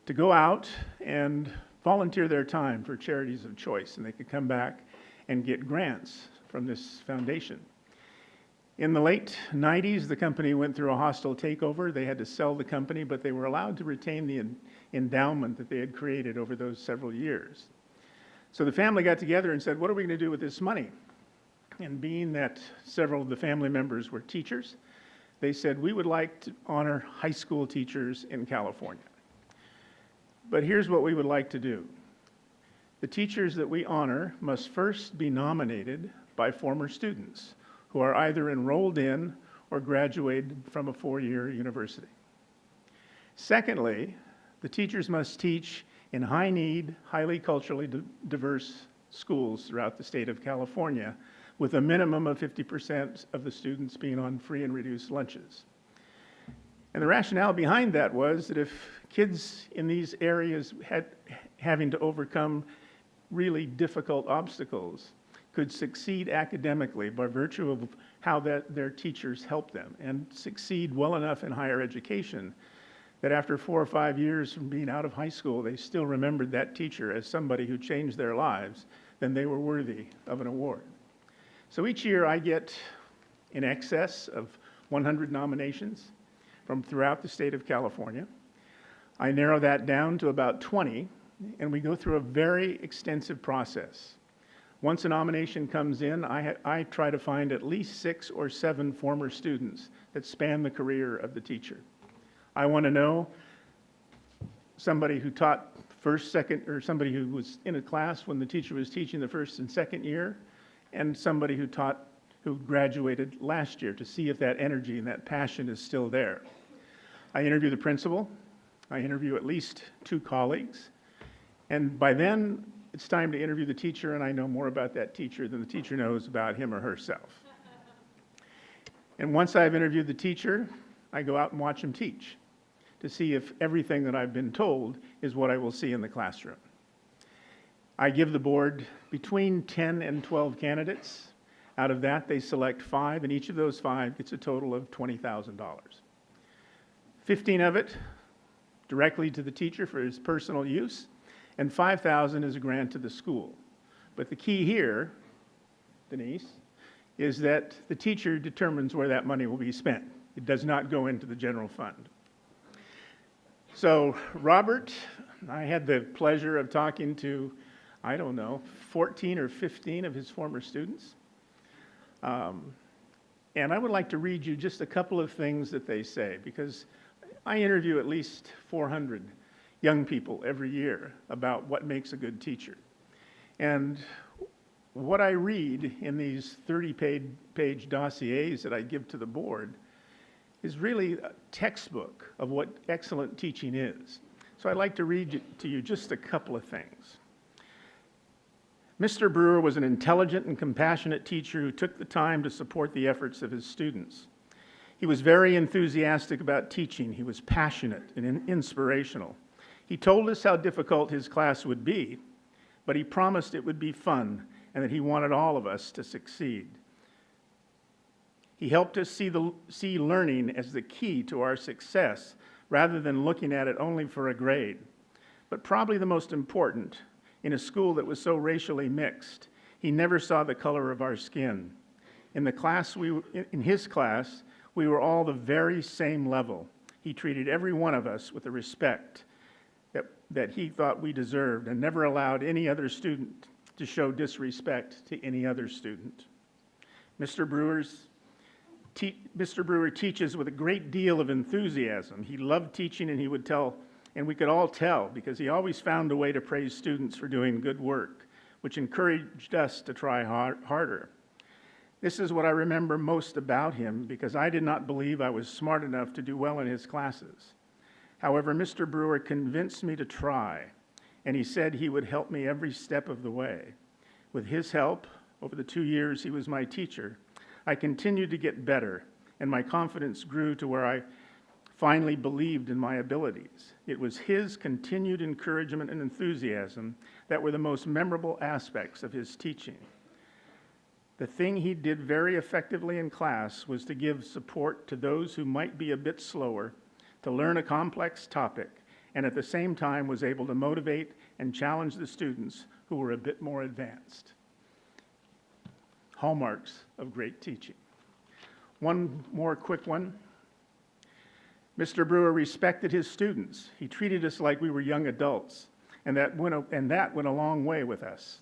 to go out and volunteer their time for charities of choice, and they could come back and get grants from this foundation. In the late 90s, the company went through a hostile takeover. They had to sell the company, but they were allowed to retain the endowment that they had created over those several years. So the family got together and said, what are we going to do with this money? And being that several of the family members were teachers, they said, we would like to honor high school teachers in California. But here's what we would like to do. The teachers that we honor must first be nominated by former students who are either enrolled in or graduated from a four-year university. Secondly, the teachers must teach in high-need, highly culturally diverse schools throughout the state of California, with a minimum of 50% of the students being on free and reduced lunches. And the rationale behind that was that if kids in these areas having to overcome really difficult obstacles could succeed academically by virtue of how their teachers helped them, and succeed well enough in higher education that after 4 or 5 years from being out of high school, they still remembered that teacher as somebody who changed their lives, then they were worthy of an award. So each year I get in excess of 100 nominations from throughout the state of California. I narrow that down to about 20, and we go through a very extensive process. Once a nomination comes in, I try to find at least 6 or 7 former students that span the career of the teacher. I want to know somebody who taught first, second, or somebody who was in a class when the teacher was teaching the first and second year, and somebody who graduated last year, to see if that energy and that passion is still there. I interview the principal. I interview at least 2 colleagues. And by then, it's time to interview the teacher, and I know more about that teacher than the teacher knows about him or herself. And once I've interviewed the teacher, I go out and watch him teach to see if everything that I've been told is what I will see in the classroom. I give the board between 10 and 12 candidates. Out of that, they select 5, and each of those 5 gets a total of $20,000. 15 of it directly to the teacher for his personal use, and $5,000 is a grant to the school. But the key here, Denise, is that the teacher determines where that money will be spent. It does not go into the general fund. So Robert, I had the pleasure of talking to, 14 or 15 of his former students. And I would like to read you just a couple of things that they say, because I interview at least 400 young people every year about what makes a good teacher. And what I read in these 30-page dossiers that I give to the board is really a textbook of what excellent teaching is. So I'd like to read to you just a couple of things. Mr. Brewer was an intelligent and compassionate teacher who took the time to support the efforts of his students. He was very enthusiastic about teaching. He was passionate and inspirational. He told us how difficult his class would be, but he promised it would be fun and that he wanted all of us to succeed. He helped us see learning as the key to our success rather than looking at it only for a grade. But probably the most important, in a school that was so racially mixed, he never saw the color of our skin. In his class, we were all the very same level. He treated every one of us with the respect that he thought we deserved and never allowed any other student to show disrespect to any other student. Mr. Brewer teaches with a great deal of enthusiasm. He loved teaching, and he would tell, and we could all tell, because he always found a way to praise students for doing good work, which encouraged us to try harder. This is what I remember most about him, because I did not believe I was smart enough to do well in his classes. However, Mr. Brewer convinced me to try, and he said he would help me every step of the way. With his help, over the 2 years he was my teacher, I continued to get better, and my confidence grew to where I finally believed in my abilities. It was his continued encouragement and enthusiasm that were the most memorable aspects of his teaching. The thing he did very effectively in class was to give support to those who might be a bit slower, to learn a complex topic, and at the same time was able to motivate and challenge the students who were a bit more advanced. Hallmarks of great teaching. One more quick one. Mr. Brewer respected his students. He treated us like we were young adults, and that went a long way with us.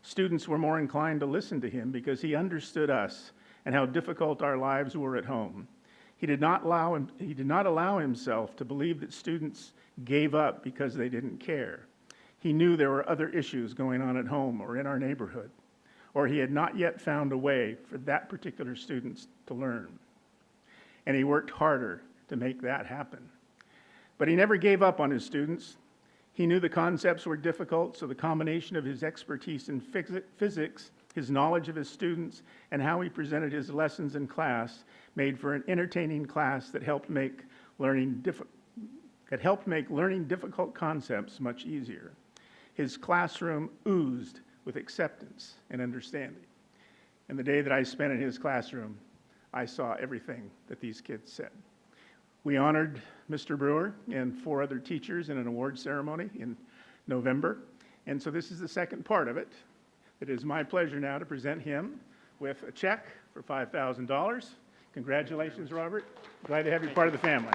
Students were more inclined to listen to him because he understood us and how difficult our lives were at home. He did not allow himself to believe that students gave up because they didn't care. He knew there were other issues going on at home or in our neighborhood, or he had not yet found a way for that particular student to learn. And he worked harder to make that happen. But he never gave up on his students. He knew the concepts were difficult, so the combination of his expertise in physics, his knowledge of his students, and how he presented his lessons in class made for an entertaining class that helped make learning difficult concepts much easier. His classroom oozed with acceptance and understanding. And the day that I spent in his classroom, I saw everything that these kids said. We honored Mr. Brewer and 4 other teachers in an award ceremony in November. And so this is the second part of it. It is my pleasure now to present him with a check for $5,000. Congratulations, Robert. Glad to have you part of the family.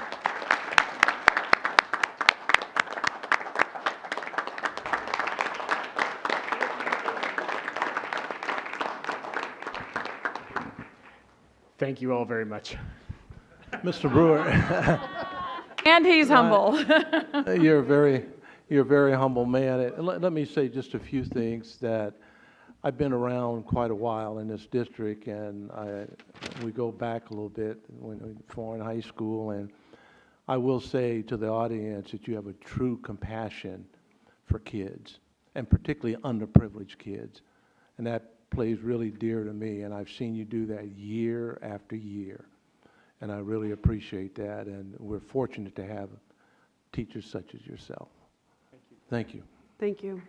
Thank you all very much. Mr. Brewer. And he's humble. You're a very humble man. Let me say just a few things that I've been around quite a while in this district, and we go back a little bit when we were in high school, and I will say to the audience that you have a true compassion for kids, and particularly underprivileged kids, and that plays really dear to me, and I've seen you do that year after year. And I really appreciate that, and we're fortunate to have teachers such as yourself. Thank you. Thank you.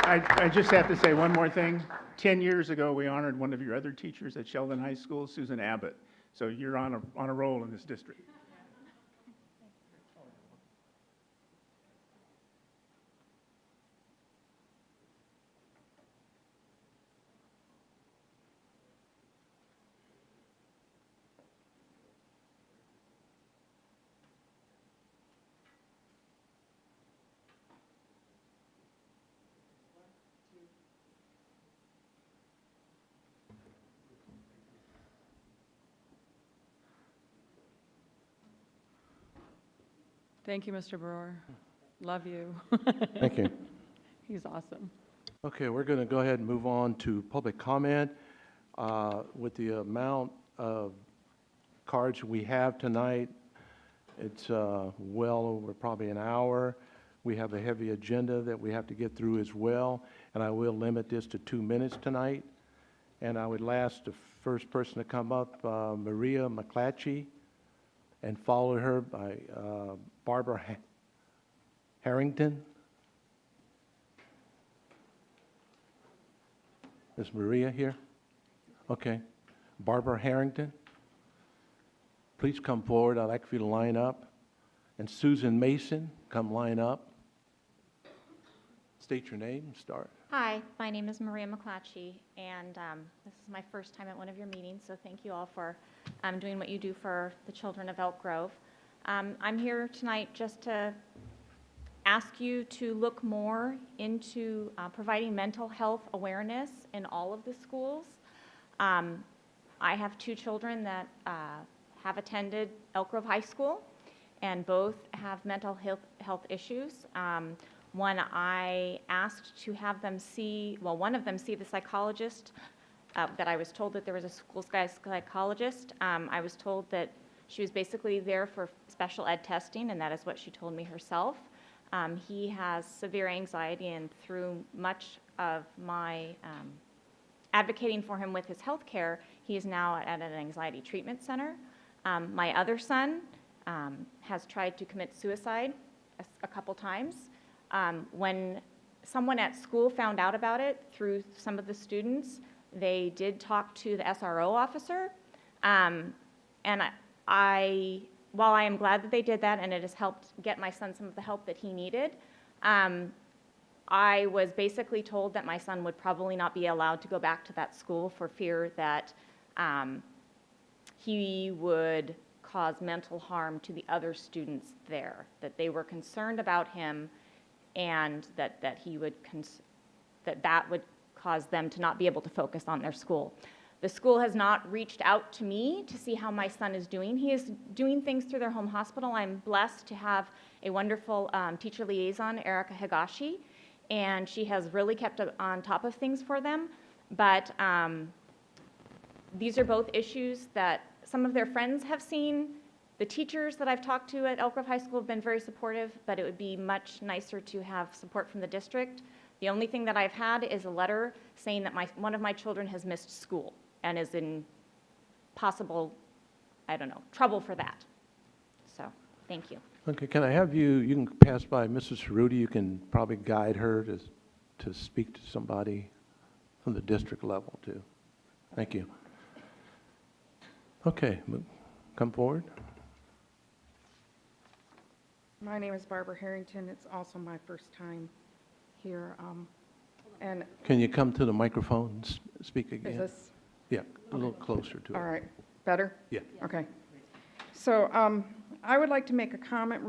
I just have to say one more thing. 10 years ago, we honored one of your other teachers at Sheldon High School, Susan Abbott. So you're on a roll in this district. Thank you, Mr. Brewer. Love you. Thank you. He's awesome. Okay, we're going to go ahead and move on to public comment. With the amount of cards we have tonight, it's well over probably an hour. We have a heavy agenda that we have to get through as well, and I will limit this to 2 minutes tonight. And I would ask the first person to come up, Maria McClatchy, and follow her by Barbara Harrington. Is Maria here? Okay. Barbara Harrington, please come forward. I'd like for you to line up. And Susan Mason, come line up. State your name and start. Hi, my name is Maria McClatchy, and this is my first time at one of your meetings, so thank you all for doing what you do for the children of Elk Grove. I'm here tonight just to ask you to look more into providing mental health awareness in all of the schools. I have two children that have attended Elk Grove High School, and both have mental health issues. One, I asked to have them see, well, one of them see the psychologist, that I was told that there was a school psychologist. I was told that she was basically there for special ed testing, and that is what she told me herself. He has severe anxiety, and through much of my advocating for him with his health care, he is now at an anxiety treatment center. My other son has tried to commit suicide a couple times. When someone at school found out about it through some of the students, they did talk to the SRO officer. And while I am glad that they did that and it has helped get my son some of the help that he needed, I was basically told that my son would probably not be allowed to go back to that school for fear that he would cause mental harm to the other students there, that they were concerned about him, and that would cause them to not be able to focus on their school. The school has not reached out to me to see how my son is doing. He is doing things through their home hospital. I'm blessed to have a wonderful teacher liaison, Erica Higashi, and she has really kept on top of things for them. But these are both issues that some of their friends have seen. The teachers that I've talked to at Elk Grove High School have been very supportive, but it would be much nicer to have support from the district. The only thing that I've had is a letter saying that one of my children has missed school and is in possible, trouble for that. So, thank you. Okay, can I have you can pass by Mrs. Sorority. You can probably guide her to speak to somebody from the district level, too. Thank you. Okay, come forward. My name is Barbara Harrington. It's also my first time here. And Can you come to the microphone and speak again? is this? Yeah, a little closer to it. All right. Better? Yeah. Okay. So I would like to make a comment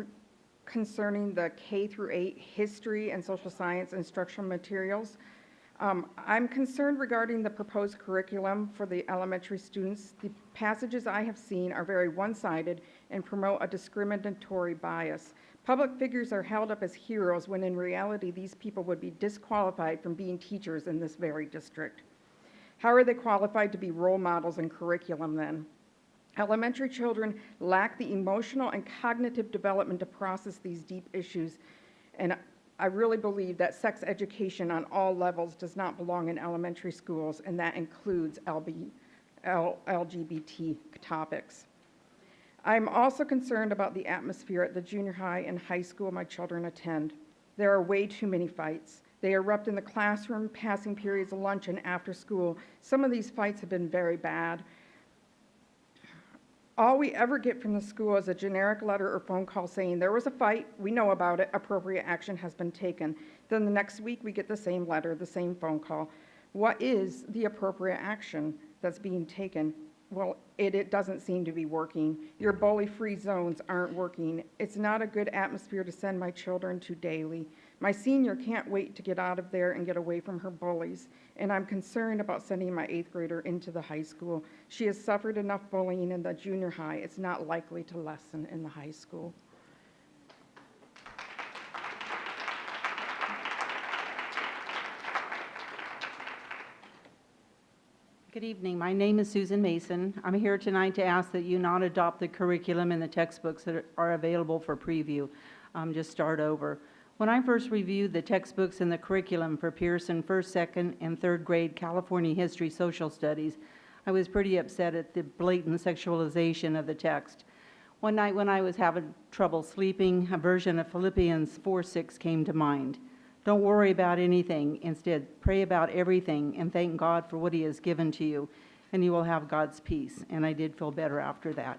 concerning the K through 8 history and social science instructional materials. I'm concerned regarding the proposed curriculum for the elementary students. The passages I have seen are very one-sided and promote a discriminatory bias. Public figures are held up as heroes when in reality these people would be disqualified from being teachers in this very district. How are they qualified to be role models in curriculum then? Elementary children lack the emotional and cognitive development to process these deep issues, and I really believe that sex education on all levels does not belong in elementary schools, and that includes LGBT topics. I'm also concerned about the atmosphere at the junior high and high school my children attend. There are way too many fights. They erupt in the classroom, passing periods of lunch, and after school. Some of these fights have been very bad. All we ever get from the school is a generic letter or phone call saying there was a fight, we know about it, appropriate action has been taken. Then the next week we get the same letter, the same phone call. What is the appropriate action that's being taken? Well, it doesn't seem to be working. Your bully-free zones aren't working. It's not a good atmosphere to send my children to daily. My senior can't wait to get out of there and get away from her bullies, and I'm concerned about sending my 8th grader into the high school. She has suffered enough bullying in the junior high. It's not likely to lessen in the high school. Good evening. My name is Susan Mason. I'm here tonight to ask that you not adopt the curriculum and the textbooks that are available for preview. Just start over. When I first reviewed the textbooks and the curriculum for Pearson 1st, 2nd, and 3rd grade California History Social Studies, I was pretty upset at the blatant sexualization of the text. One night when I was having trouble sleeping, a version of Philippians 4:6 came to mind. Don't worry about anything. Instead, pray about everything and thank God for what He has given to you. and you will have God's peace. And I did feel better after that.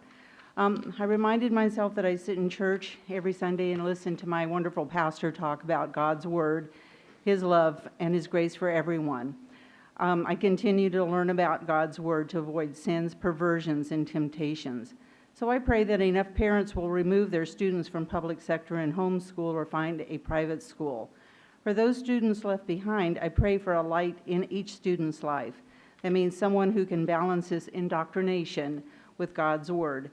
I reminded myself that I sit in church every Sunday and listen to my wonderful pastor talk about God's word, his love, and his grace for everyone. I continue to learn about God's word to avoid sins, perversions, and temptations. So I pray that enough parents will remove their students from public sector and homeschool or find a private school. For those students left behind, I pray for a light in each student's life. That means someone who can balance this indoctrination with God's word.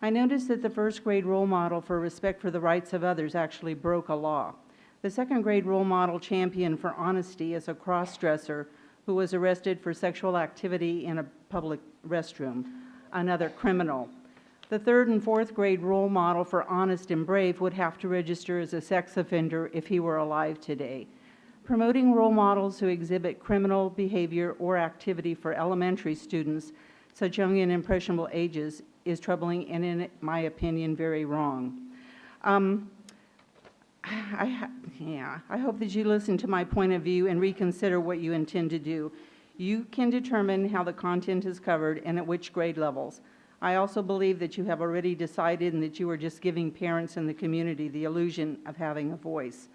I noticed that the first grade role model for respect for the rights of others actually broke a law. The second grade role model champion for honesty is a cross-dresser who was arrested for sexual activity in a public restroom, another criminal. The third and fourth grade role model for honest and brave would have to register as a sex offender if he were alive today. Promoting role models who exhibit criminal behavior or activity for elementary students, such young and impressionable ages, is troubling and, in my opinion, very wrong. I hope that you listen to my point of view and reconsider what you intend to do. You can determine how the content is covered and at which grade levels. I also believe that you have already decided and that you are just giving parents and the community the illusion of having a voice.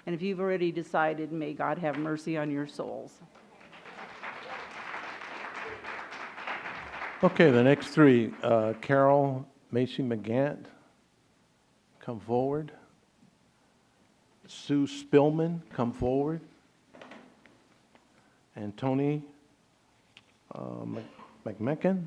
And if you've already decided, may God have mercy on your souls. Okay, the next three, Carol Macy McGant, come forward. Sue Spillman, come forward. And Tony McMecken.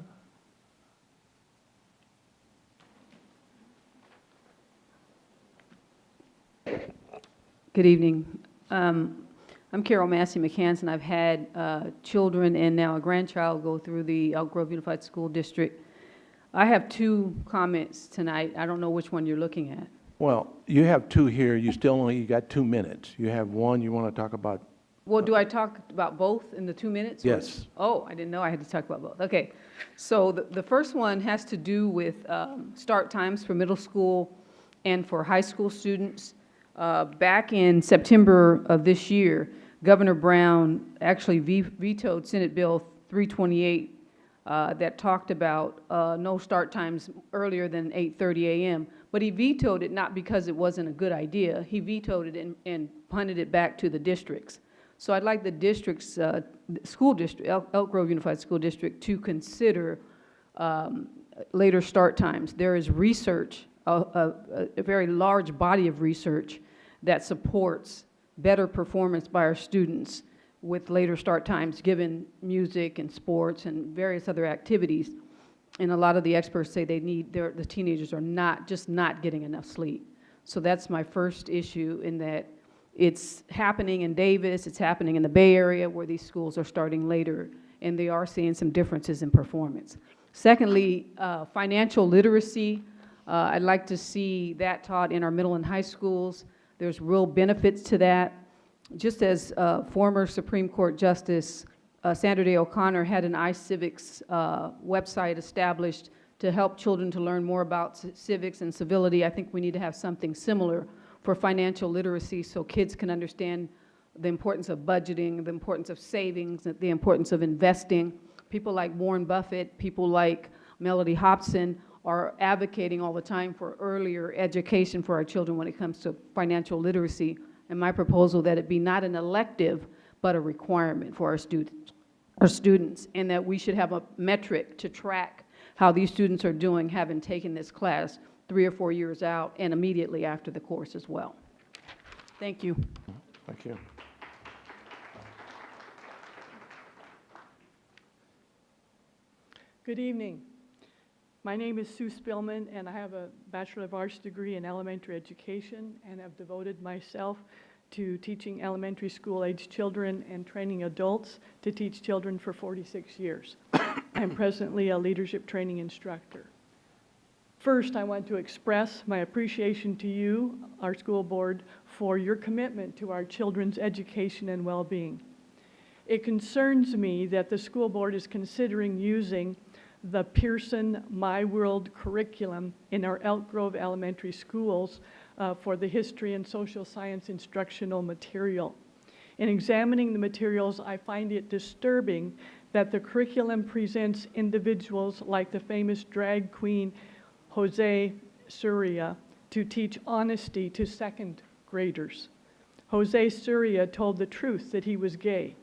Good evening. I'm Carol Massey McCanson. I've had children and now a grandchild go through the Elk Grove Unified School District. I have two comments tonight. I don't know which one you're looking at. Well, you have two here. You got 2 minutes. You have one you want to talk about. Well, do I talk about both in the 2 minutes? Yes. Oh, I didn't know I had to talk about both. Okay. So the first one has to do with start times for middle school and for high school students. Back in September of this year, Governor Brown actually vetoed Senate Bill 328 that talked about no start times earlier than 8:30 a.m. But he vetoed it not because it wasn't a good idea. He vetoed it and punted it back to the districts. So I'd like the district's school district, Elk Grove Unified School District, to consider later start times. There is research, a very large body of research that supports better performance by our students with later start times, given music and sports and various other activities. And a lot of the experts say the teenagers are not getting enough sleep. So that's my first issue, in that it's happening in Davis, it's happening in the Bay Area where these schools are starting later, and they are seeing some differences in performance. Secondly, financial literacy. I'd like to see that taught in our middle and high schools. There's real benefits to that. Just as former Supreme Court Justice Sandra Day O'Connor had an iCivics website established to help children to learn more about civics and civility, I think we need to have something similar for financial literacy so kids can understand the importance of budgeting, the importance of savings, the importance of investing. People like Warren Buffett, people like Melody Hobson are advocating all the time for earlier education for our children when it comes to financial literacy. And my proposal that it be not an elective, but a requirement for our students, and that we should have a metric to track how these students are doing, having taken this class 3 or 4 years out and immediately after the course as well. Thank you. Thank you. Good evening. My name is Sue Spillman, and I have a Bachelor of Arts degree in elementary education, and have devoted myself to teaching elementary school-age children and training adults to teach children for 46 years. I'm presently a leadership training instructor. First, I want to express my appreciation to you, our school board, for your commitment to our children's education and well-being. It concerns me that the school board is considering using the Pearson My World curriculum in our Elk Grove elementary schools for the history and social science instructional material. In examining the materials, I find it disturbing that the curriculum presents individuals like the famous drag queen Jose Surya to teach honesty to second graders. Jose Surya told the truth that he was gay.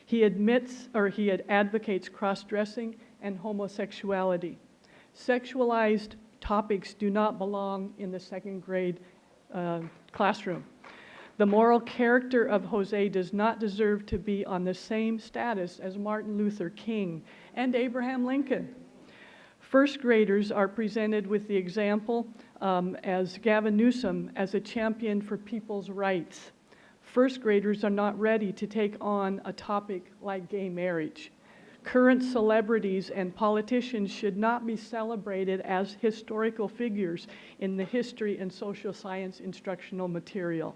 He advocates cross-dressing and homosexuality. Sexualized topics do not belong in the second grade classroom. The moral character of Jose does not deserve to be on the same status as Martin Luther King and Abraham Lincoln. First graders are presented with the example as Gavin Newsom as a champion for people's rights. First graders are not ready to take on a topic like gay marriage. Current celebrities and politicians should not be celebrated as historical figures in the history and social science instructional material.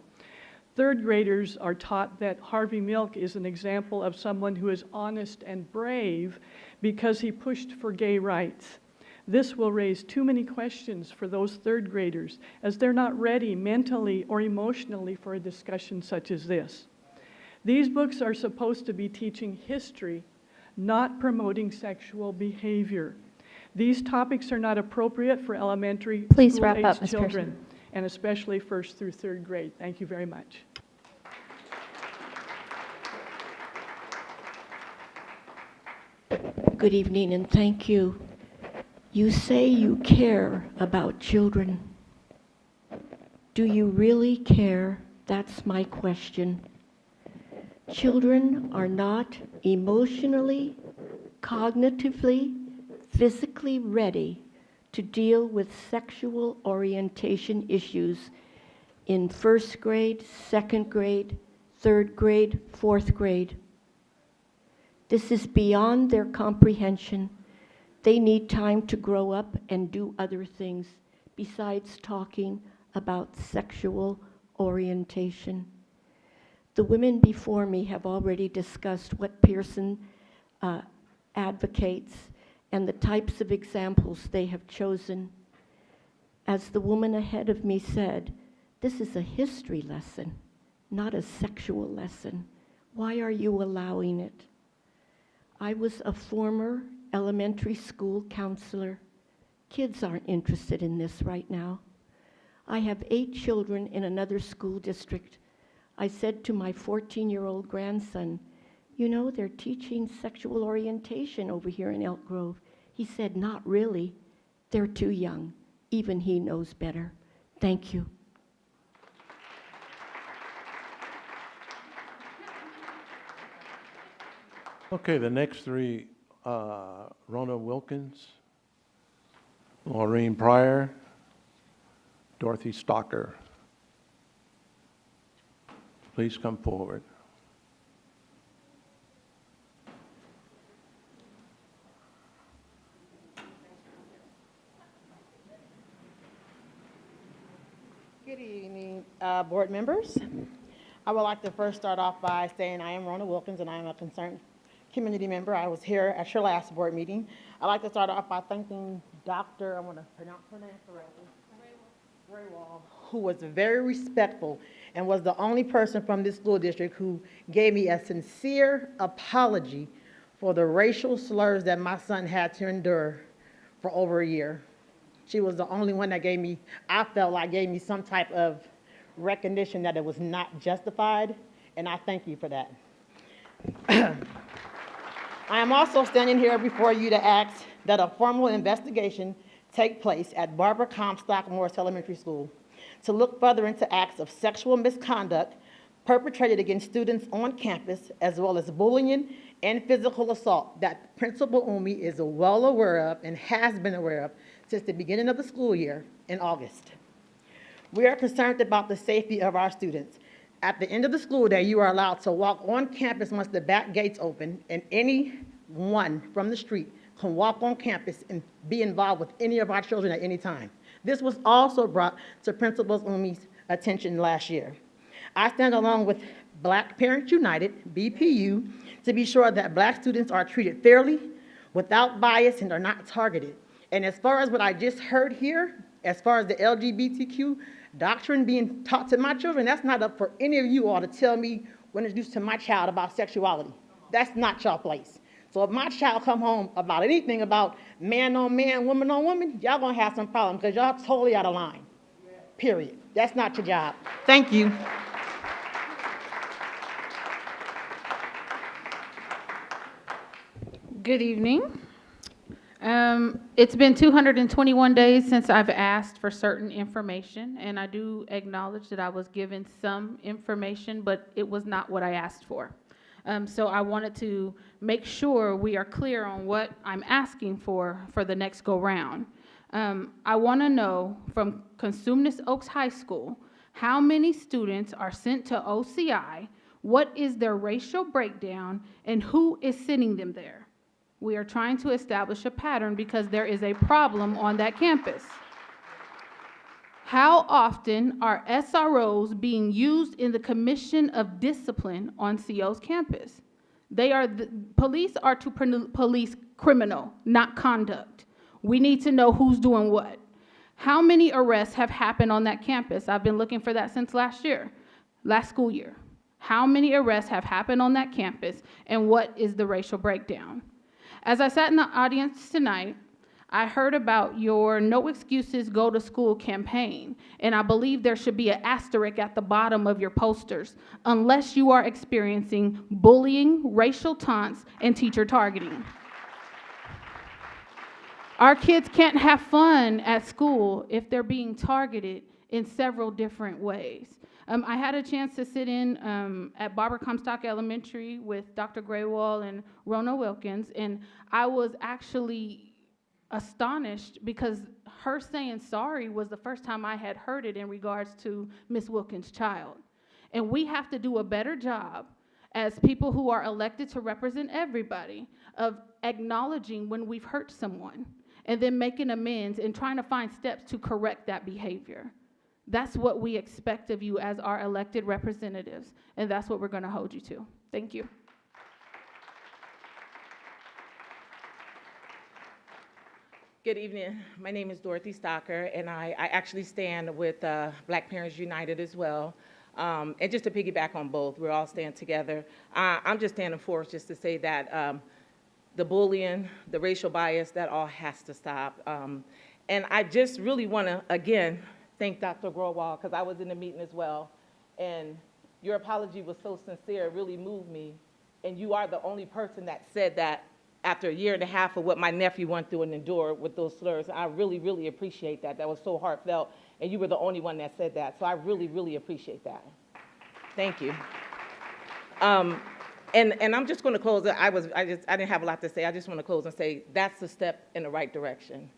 Third graders are taught that Harvey Milk is an example of someone who is honest and brave because he pushed for gay rights. This will raise too many questions for those third graders, as they're not ready mentally or emotionally for a discussion such as this. These books are supposed to be teaching history, not promoting sexual behavior. These topics are not appropriate for elementary school-aged children, and especially first through third grade. Thank you very much. Good evening and thank you. You say you care about children. Do you really care? That's my question. Children are not emotionally, cognitively, physically ready to deal with sexual orientation issues in first grade, second grade, third grade, fourth grade. This is beyond their comprehension. They need time to grow up and do other things besides talking about sexual orientation. The women before me have already discussed what Pearson advocates and the types of examples they have chosen. As the woman ahead of me said, this is a history lesson, not a sexual lesson. Why are you allowing it? I was a former elementary school counselor. Kids aren't interested in this right now. I have 8 children in another school district. I said to my 14-year-old grandson, you know, they're teaching sexual orientation over here in Elk Grove. He said, not really. They're too young. Even he knows better. Thank you. Okay, the next 3, Rona Wilkins, Maureen Pryor, Dorothy Stalker. Please come forward. Good evening, board members. I would like to first start off by saying I am Rona Wilkins and I am a concerned community member. I was here at your last board meeting. I'd like to start off by thanking Dr. I want to pronounce her name correctly, Graywall, who was very respectful and was the only person from this school district who gave me a sincere apology for the racial slurs that my son had to endure for over a year. She was the only one that gave me, I felt like gave me some type of recognition that it was not justified, and I thank you for that. I am also standing here before you to ask that a formal investigation take place at Barbara Comstock Morris Elementary School to look further into acts of sexual misconduct perpetrated against students on campus, as well as bullying and physical assault that Principal Umi is well aware of and has been aware of since the beginning of the school year in August. We are concerned about the safety of our students. At the end of the school day, you are allowed to walk on campus once the back gates open, and anyone from the street can walk on campus and be involved with any of our children at any time. This was also brought to Principal Umi's attention last year. I stand along with Black Parents United, BPU, to be sure that Black students are treated fairly, without bias, and are not targeted. And as far as what I just heard here, as far as the LGBTQ doctrine being taught to my children, that's not up for any of you all to tell me when introduced to my child about sexuality. That's not y'all place. So So if my child come home about anything about man on man, woman on woman, y'all gonna have some problems because y'all totally out of line. Period. That's not your job. Thank you. Good evening. It's been 221 days since I've asked for certain information, and I do acknowledge that I was given some information, but it was not what I asked for. So I wanted to make sure we are clear on what I'm asking for the next go-round. I want to know from Cosumnes Oaks High School, how many students are sent to OCI, what is their racial breakdown, and who is sending them there? We are trying to establish a pattern because there is a problem on that campus. How often are SROs being used in the commission of discipline on CO's campus? Police are to police criminal, not conduct. We need to know who's doing what. How many arrests have happened on that campus? I've been looking for that since last school year. How many arrests have happened on that campus, and what is the racial breakdown? As I sat in the audience tonight, I heard about your No Excuses Go to School campaign, and I believe there should be an asterisk at the bottom of your posters, unless you are experiencing bullying, racial taunts, and teacher targeting. Our kids can't have fun at school if they're being targeted in several different ways. I had a chance to sit in at Barbara Comstock Elementary with Dr. Graywall and Rona Wilkins, and I was actually astonished because her saying sorry was the first time I had heard it in regards to Miss Wilkins' child. And we have to do a better job as people who are elected to represent everybody of acknowledging when we've hurt someone and then making amends and trying to find steps to correct that behavior. That's what we expect of you as our elected representatives, and that's what we're going to hold you to. Thank you. Good evening. My name is Dorothy Stocker, and I actually stand with Black Parents United as well. And just to piggyback on both, we're all stand together. I'm just standing for just to say that the bullying, the racial bias, that all has to stop. And I just really want to, again, thank Dr. Growal, because I was in the meeting as well. And your apology was so sincere, it really moved me. And you are the only person that said that after a year and a half of what my nephew went through and endured with those slurs. I really, really appreciate that. That was so heartfelt, and you were the only one that said that. So I really, really appreciate that. Thank you. And I'm just going to close. I didn't have a lot to say. I just want to close and say that's a step in the right direction.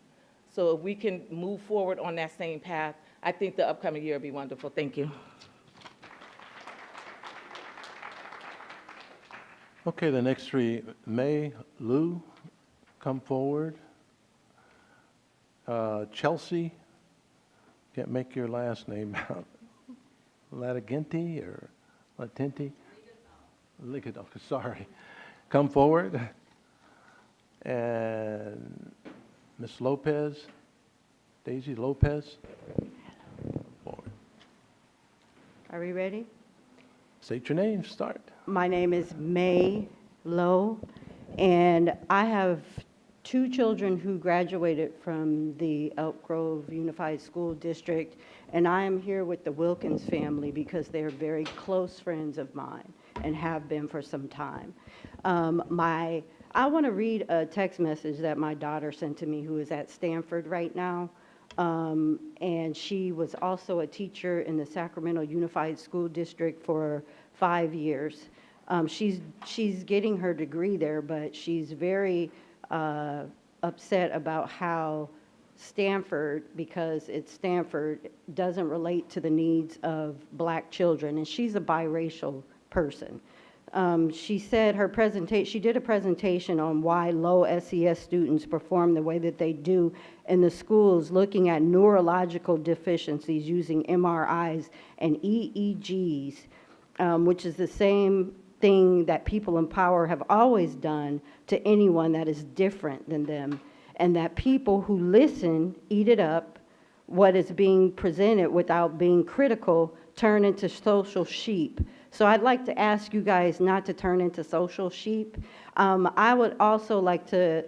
So if we can move forward on that same path, I think the upcoming year will be wonderful. Thank you. Okay, the next three, May, Lou, come forward. Chelsea, can't make your last name out. Latiginti or Latinti? Ligadov, sorry. Come forward. And Ms. Lopez, Daisy Lopez. Forward. Are we ready? State your name, start. My name is May Lowe, and I have two children who graduated from the Elk Grove Unified School District, and I am here with the Wilkins family because they're very close friends of mine and have been for some time. I want to read a text message that my daughter sent to me, who is at Stanford right now, and she was also a teacher in the Sacramento Unified School District for 5 years. She's getting her degree there, but she's very upset about how Stanford, because it's Stanford, doesn't relate to the needs of Black children, and she's a biracial person. She said she did a presentation on why low SES students perform the way that they do in the schools, looking at neurological deficiencies using MRIs and EEGs, which is the same thing that people in power have always done to anyone that is different than them, and that people who listen eat it up. What is being presented without being critical turn into social sheep. So I'd like to ask you guys not to turn into social sheep. I would also like to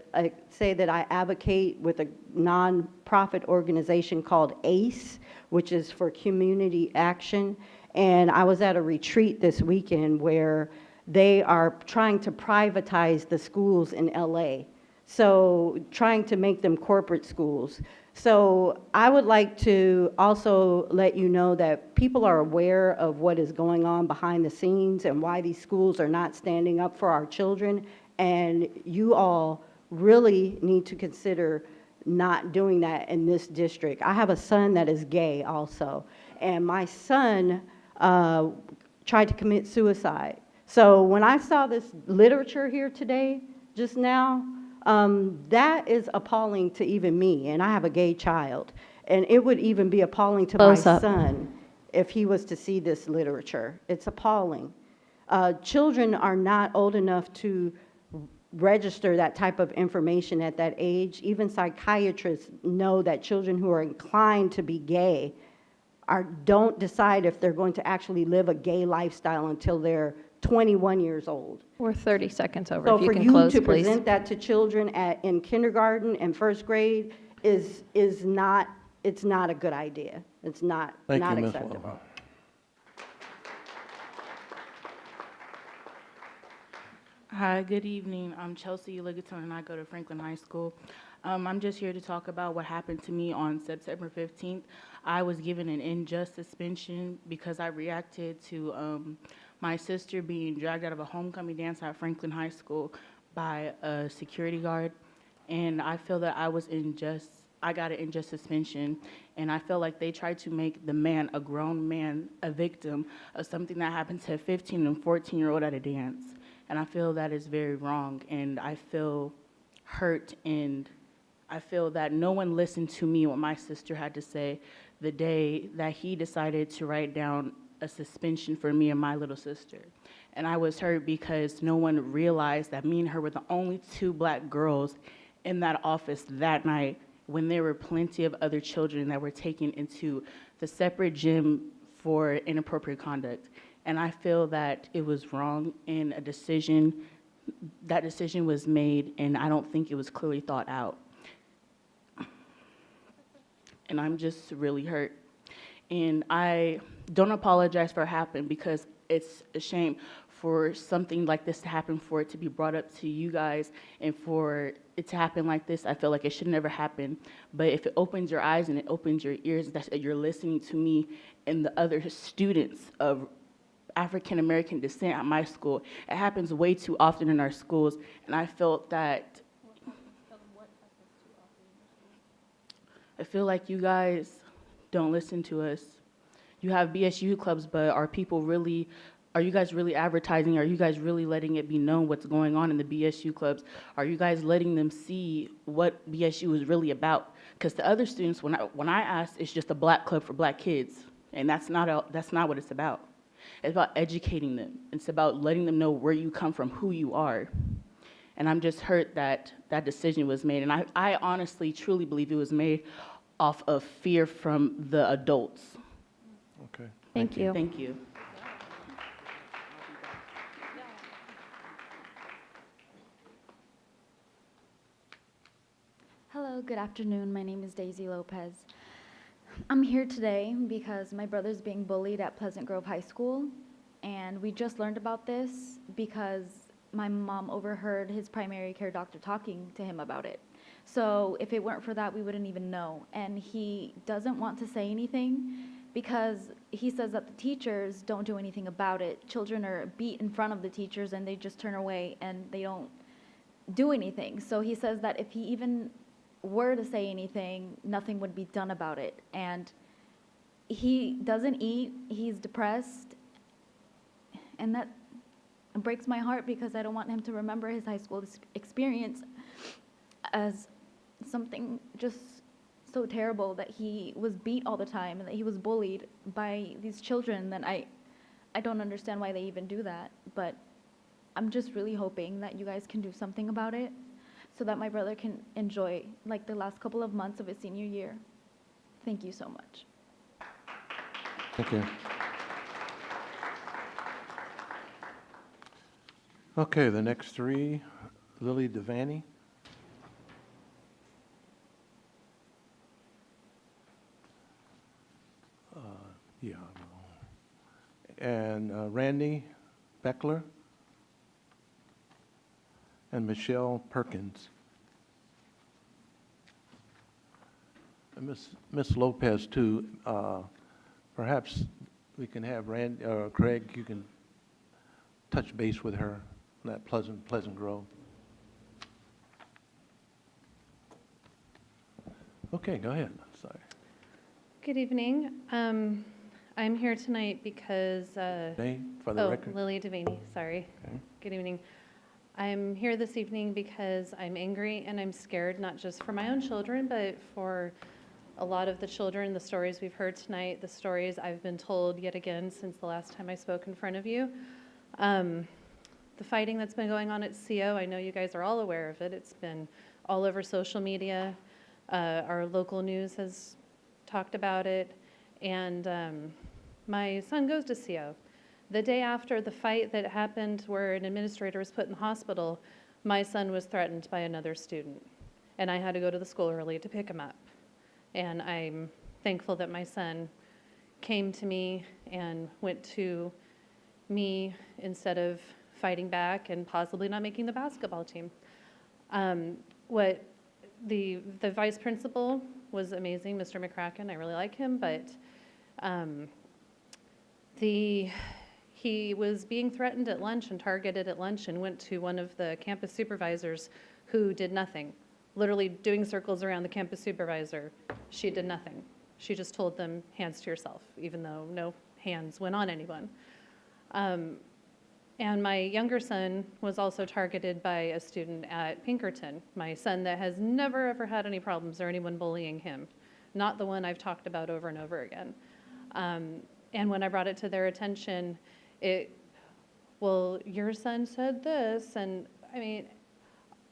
say that I advocate with a nonprofit organization called ACE, which is for community action. And I was at a retreat this weekend where they are trying to privatize the schools in LA. So trying to make them corporate schools. So I would like to also let you know that people are aware of what is going on behind the scenes and why these schools are not standing up for our children. And you all really need to consider not doing that in this district. I have a son that is gay also, and my son tried to commit suicide. So when I saw this literature here today, just now, that is appalling to even me, and I have a gay child. And it would even be appalling to my son if he was to see this literature. It's appalling. Children are not old enough to register that type of information at that age. Even psychiatrists know that children who are inclined to be gay don't decide if they're going to actually live a gay lifestyle until they're 21 years old. We're 30 seconds over. So If you for can you close, to please. present that to children in kindergarten and first grade is not, it's not a good idea. It's not Thank you, Ms. acceptable. Wilmer. Hi, good evening. I'm Chelsea Ligaton, and I go to Franklin High School. I'm just here to talk about what happened to me on September 15th. I was given an unjust suspension because I reacted to my sister being dragged out of a homecoming dance at Franklin High School by a security guard. And I feel that I got an unjust suspension, and I feel like they tried to make the man, a grown man, a victim of something that happened to a 15 and 14-year-old at a dance. And I feel that is very wrong, and I feel hurt, and I feel that no one listened to me, what my sister had to say the day that he decided to write down a suspension for me and my little sister. And I was hurt because no one realized that me and her were the only two black girls in that office that night, when there were plenty of other children that were taken into the separate gym for inappropriate conduct. And I feel that it was wrong, and that decision was made, and I don't think it was clearly thought out. And I'm just really hurt. And I don't apologize for what happened, because it's a shame for something like this to happen, for it to be brought up to you guys, and for it to happen like this. I feel like it should never happen. But if it opens your eyes and it opens your ears, that you're listening to me and the other students of African American descent at my school. It happens way too often in our schools, and I felt that I feel like you guys don't listen to us. You have BSU clubs, but are you guys really advertising? Are you guys really letting it be known what's going on in the BSU clubs? Are you guys letting them see what BSU is really about? Because the other students, when I asked, it's just a black club for black kids, and that's not what it's about. It's about educating them. It's about letting them know where you come from, who you are. And I'm just hurt that that decision was made. And I honestly, truly believe it was made off of fear from the adults. Okay. Thank you. Thank you. Hello, good afternoon. My name is Daisy Lopez. I'm here today because my brother's being bullied at Pleasant Grove High School, and we just learned about this because my mom overheard his primary care doctor talking to him about it. So if it weren't for that, we wouldn't even know. And he doesn't want to say anything because he says that the teachers don't do anything about it. Children are beat in front of the teachers and they just turn away and they don't do anything. So he says that if he even were to say anything, nothing would be done about it. And he doesn't eat, he's depressed, and that breaks my heart because I don't want him to remember his high school experience as something just so terrible, that he was beat all the time and that he was bullied by these children. That I don't understand why they even do that, but I'm just really hoping that you guys can do something about it so that my brother can enjoy like the last couple of months of his senior year. Thank you so much. Thank you. Okay, the next three, Lily Devaney. Yeah. And Randy Bechtel. And Michelle Perkins. And Miss Lopez too. Perhaps we can have Craig, you can touch base with her in that Pleasant Grove. Okay, go ahead. Sorry. Good evening. I'm here tonight because Name for the record. Lily Devaney, sorry. Okay. Good evening. I'm here this evening because I'm angry and I'm scared, not just for my own children, but for a lot of the children, the stories we've heard tonight, the stories I've been told yet again since the last time I spoke in front of you. The fighting that's been going on at CO, I know you guys are all aware of it. It's been all over social media. Our local news has talked about it. And my son goes to CO. The day after the fight that happened where an administrator was put in the hospital, my son was threatened by another student. And I had to go to the school early to pick him up. And I'm thankful that my son came to me and went to me instead of fighting back and possibly not making the basketball team. What the vice principal was amazing, Mr. McCracken. I really like him, but he was being threatened at lunch and targeted at lunch and went to one of the campus supervisors who did nothing, literally doing circles around the campus supervisor. She did nothing. She just told them, hands to yourself, even though no hands went on anyone. And my younger son was also targeted by a student at Pinkerton, my son that has never ever had any problems or anyone bullying him, not the one I've talked about over and over again. And when I brought it to their attention, well, your son said this, and I mean,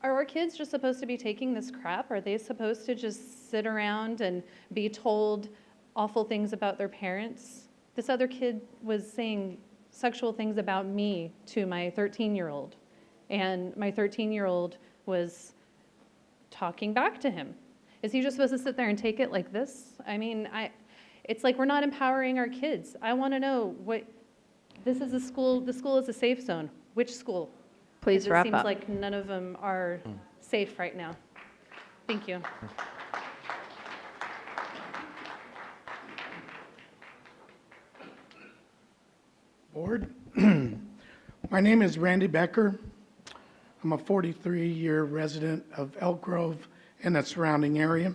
are our kids just supposed to be taking this crap? Are they supposed to just sit around and be told awful things about their parents? This other kid was saying sexual things about me to my 13-year-old, and my 13-year-old was talking back to him. Is he just supposed to sit there and take it like this? I mean, it's like we're not empowering our kids. I want to know this is a school, the school is a safe zone. Which school? Please wrap up. It seems like none of them are safe right now. Thank you. Board, my name is Randy Becker. I'm a 43-year resident of Elk Grove and the surrounding area.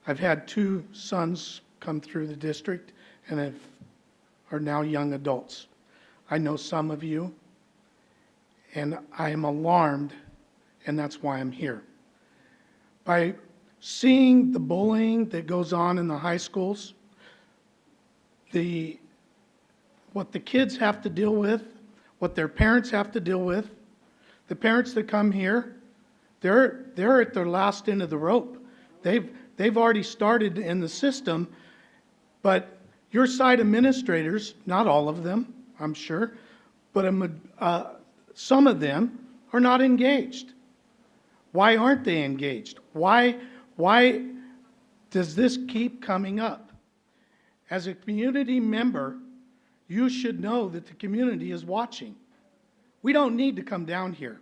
I've had 2 sons come through the district and are now young adults. I know some of you, and I am alarmed, and that's why I'm here. By seeing the bullying that goes on in the high schools, what the kids have to deal with, what their parents have to deal with, the parents that come here, they're at their last end of the rope. They've already started in the system, but your site administrators, not all of them, I'm sure, but some of them are not engaged. Why aren't they engaged? Why does this keep coming up? As a community member, you should know that the community is watching. We don't need to come down here.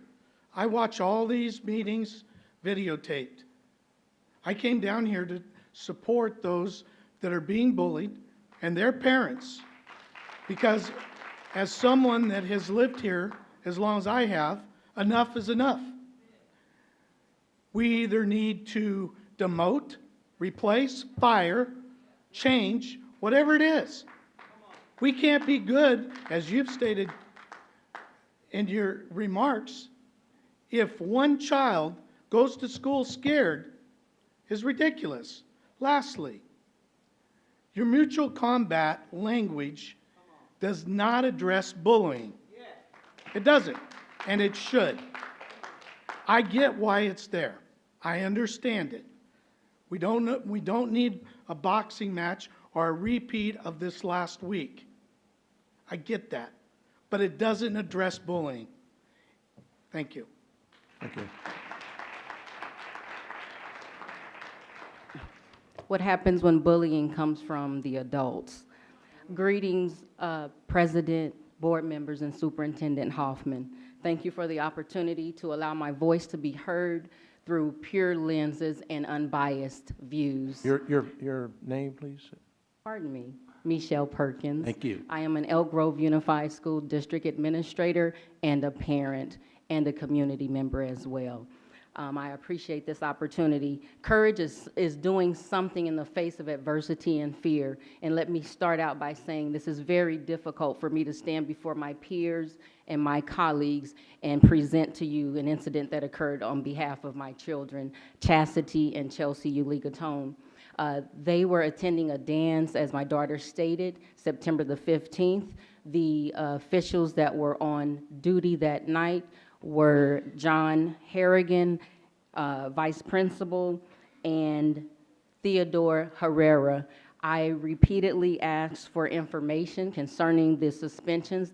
I watch all these meetings videotaped. I came down here to support those that are being bullied and their parents, because as someone that has lived here as long as I have, enough is enough. We either need to demote, replace, fire, change, whatever it is. We can't be good, as you've stated in your remarks, if one child goes to school scared is ridiculous. Lastly, your mutual combat language does not address bullying. It doesn't, and it should. I get why it's there. I understand it. We don't need a boxing match or a repeat of this last week. I get that. But it doesn't address bullying. Thank you. Thank you. What happens when bullying comes from the adults? Greetings, President, board members, and Superintendent Hoffman. Thank you for the opportunity to allow my voice to be heard through pure lenses and unbiased views. Your name, please? Pardon me, Michelle Perkins. Thank you. I am an Elk Grove Unified School District Administrator and a parent and a community member as well. I appreciate this opportunity. Courage is doing something in the face of adversity and fear. And let me start out by saying this is very difficult for me to stand before my peers and my colleagues and present to you an incident that occurred on behalf of my children, Chastity and Chelsea Uligatone. They were attending a dance, as my daughter stated, September the 15th. The officials that were on duty that night were John Harrigan, Vice Principal, and Theodore Herrera. I repeatedly asked for information concerning the suspensions.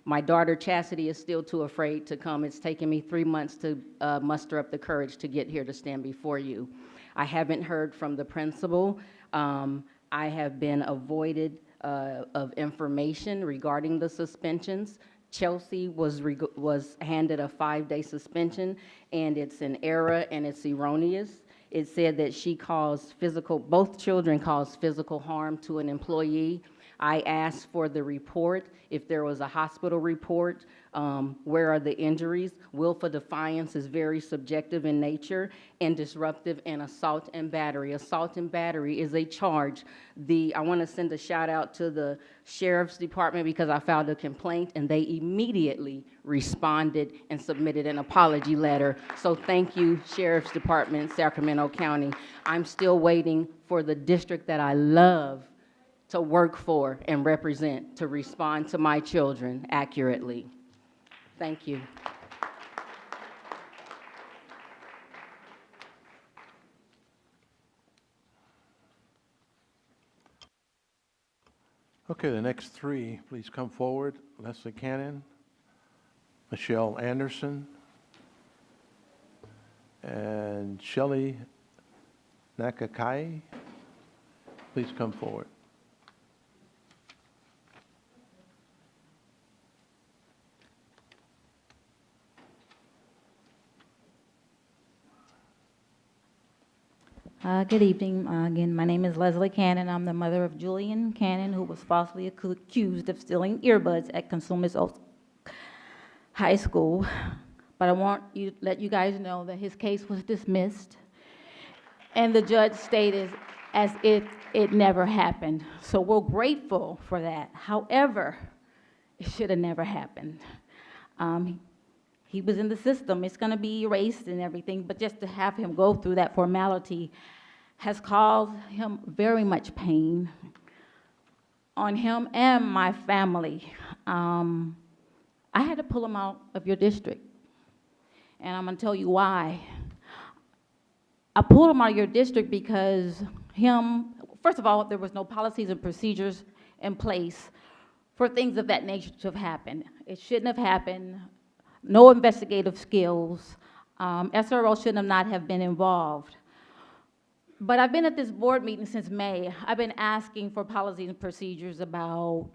My daughter Chastity is still too afraid to come. It's taken me 3 months to muster up the courage to get here to stand before you. I haven't heard from the principal. I have been avoided of information regarding the suspensions. Chelsea was handed a 5-day suspension, and it's an error and it's erroneous. It said that both children caused physical harm to an employee. I asked for the report, if there was a hospital report, where are the injuries? Willful defiance is very subjective in nature, and disruptive and assault and battery. Assault and battery is a charge. I want to send a shout out to the Sheriff's Department because I filed a complaint and they immediately responded and submitted an apology letter. So thank you, Sheriff's Department, Sacramento County. I'm still waiting for the district that I love to work for and represent to respond to my children accurately. Thank you. Okay, the next three, please come forward. Leslie Cannon, Michelle Anderson, and Shelley Nakakai. Please come forward. Good evening. Again, my name is Leslie Cannon. I'm the mother of Julian Cannon, who was falsely accused of stealing earbuds at Consumers High School. But I want to let you guys know that his case was dismissed, and the judge stated as if it never happened. So we're grateful for that. However, it should have never happened. He was in the system. It's going to be erased and everything, but just to have him go through that formality has caused him very much pain on him and my family. I had to pull him out of your district, and I'm going to tell you why. I pulled him out of your district because first of all, there was no policies and procedures in place for things of that nature to have happened. It shouldn't have happened. No investigative skills. SRO shouldn't have been involved. But I've been at this board meeting since May. I've been asking for policies and procedures about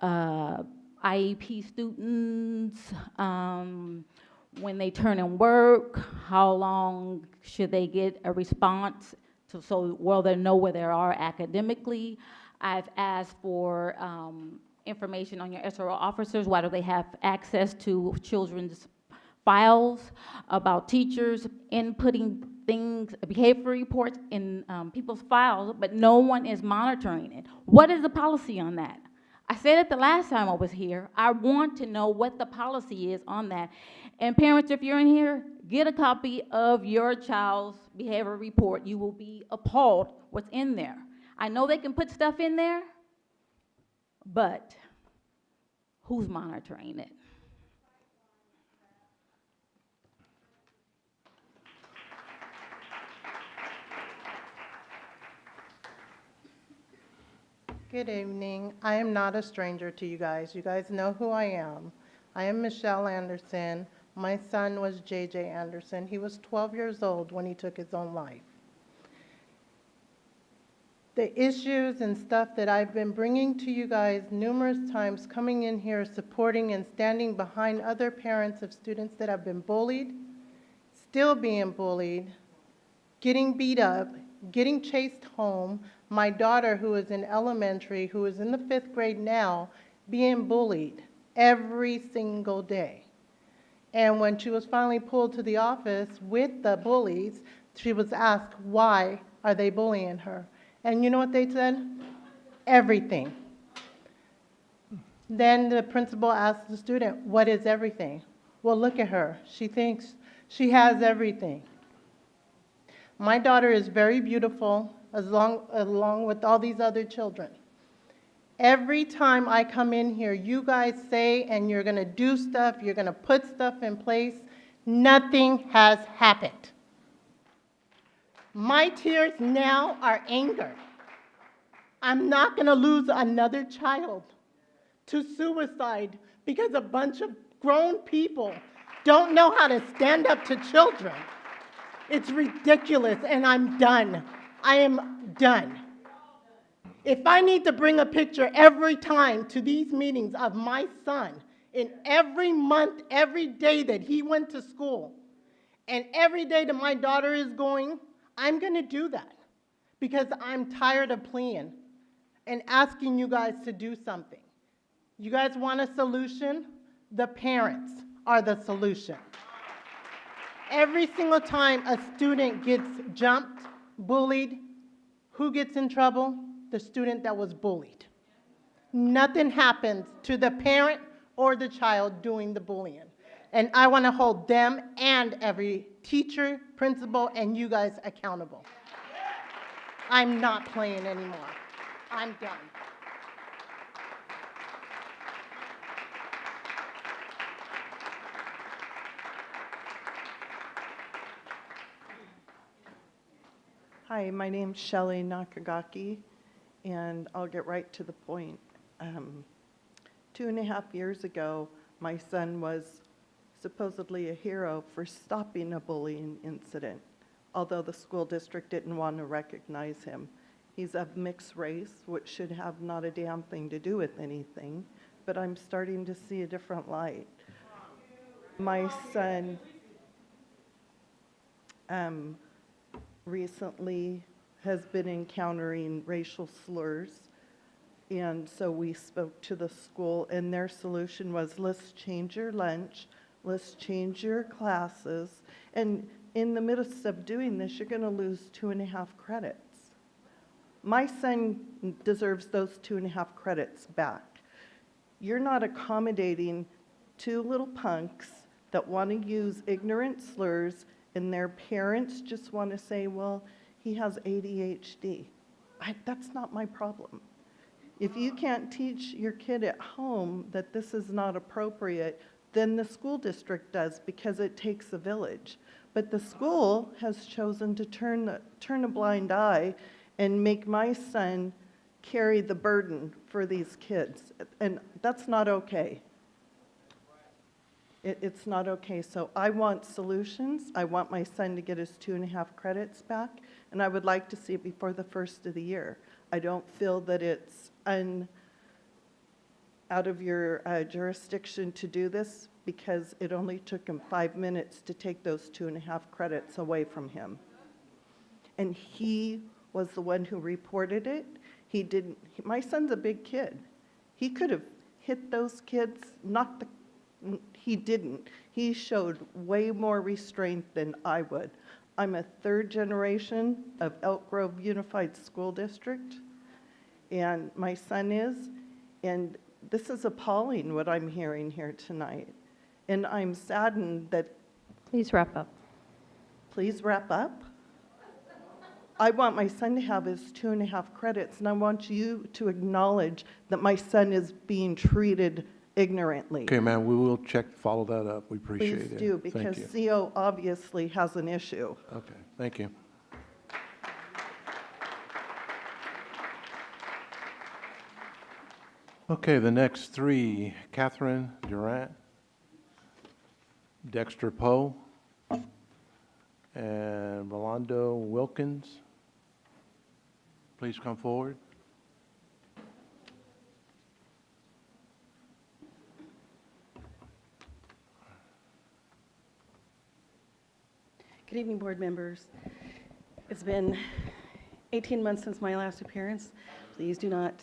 IEP students, when they turn in work, how long should they get a response so well they know where they are academically. I've asked for information on your SRO officers. Why do they have access to children's files about teachers inputting things, behavior reports in people's files, but no one is monitoring it? What is the policy on that? I said it the last time I was here. I want to know what the policy is on that. And parents, if you're in here, get a copy of your child's behavior report. You will be appalled what's in there. I know they can put stuff in there, but who's monitoring it? Good evening. I am not a stranger to you guys. You guys know who I am. I am Michelle Anderson, My son was J.J. Anderson. He was 12 years old when he took his own life. The issues and stuff that I've been bringing to you guys numerous times, coming in here, supporting and standing behind other parents of students that have been bullied, still being bullied, getting beat up, getting chased home, my daughter who is in elementary, who is in the 5th grade now, being bullied every single day. And when she was finally pulled to the office with the bullies, she was asked, why are they bullying her? And you know what they said? Everything. Then the principal asked the student, what is everything? Well, look at her. She thinks she has everything. My daughter is very beautiful, along with all these other children. Every time I come in here, you guys say, and you're going to do stuff, you're going to put stuff in place. Nothing has happened. My tears now are anger. I'm not going to lose another child to suicide because a bunch of grown people don't know how to stand up to children. It's ridiculous, and I'm done. I am done. If I need to bring a picture every time to these meetings of my son, in every month, every day that he went to school, and every day that my daughter is going, I'm going to do that because I'm tired of pleading and asking you guys to do something. You guys want a solution? The parents are the solution. Every single time a student gets jumped, bullied, who gets in trouble? The student that was bullied. Nothing happens to the parent or the child doing the bullying. And I want to hold them and every teacher, principal, and you guys accountable. I'm not playing anymore. I'm done. Hi, my name's Shelley Nakagaki, and I'll get right to the point. 2.5 years ago, my son was supposedly a hero for stopping a bullying incident, although the school district didn't want to recognize him. He's of mixed race, which should have not a damn thing to do with anything, but I'm starting to see a different light. My son recently has been encountering racial slurs, and so we spoke to the school, and their solution was, let's change your lunch, let's change your classes, and in the midst of doing this, you're going to lose 2.5 credits. My son deserves those 2.5 credits back. You're not accommodating two little punks that want to use ignorant slurs, and their parents just want to say, well, he has ADHD. That's not my problem. If you can't teach your kid at home that this is not appropriate, then the school district does, because it takes a village. But the school has chosen to turn a blind eye and make my son carry the burden for these kids. And that's not okay. It's not okay. So I want solutions. I want my son to get his 2.5 credits back, and I would like to see it before the first of the year. I don't feel that it's out of your jurisdiction to do this, because it only took him 5 minutes to take those 2.5 credits away from him. And he was the one who reported it. He didn't. My son's a big kid. He could have hit those kids, he didn't. He showed way more restraint than I would. I'm a 3rd generation of Elk Grove Unified School District, and my son is, and this is appalling what I'm hearing here tonight. And I'm saddened that... Please wrap up. Please wrap up? I want my son to have his 2.5 credits, and I want you to acknowledge that my son is being treated ignorantly. Okay, ma'am, we will follow that up. We appreciate it. Please do, because CO obviously has an issue. Okay, thank you. Okay, the next 3, Catherine Durant. Dexter Poe, and Rolando Wilkins. Please come forward. Good evening, board members. It's been 18 months since my last appearance. Please do not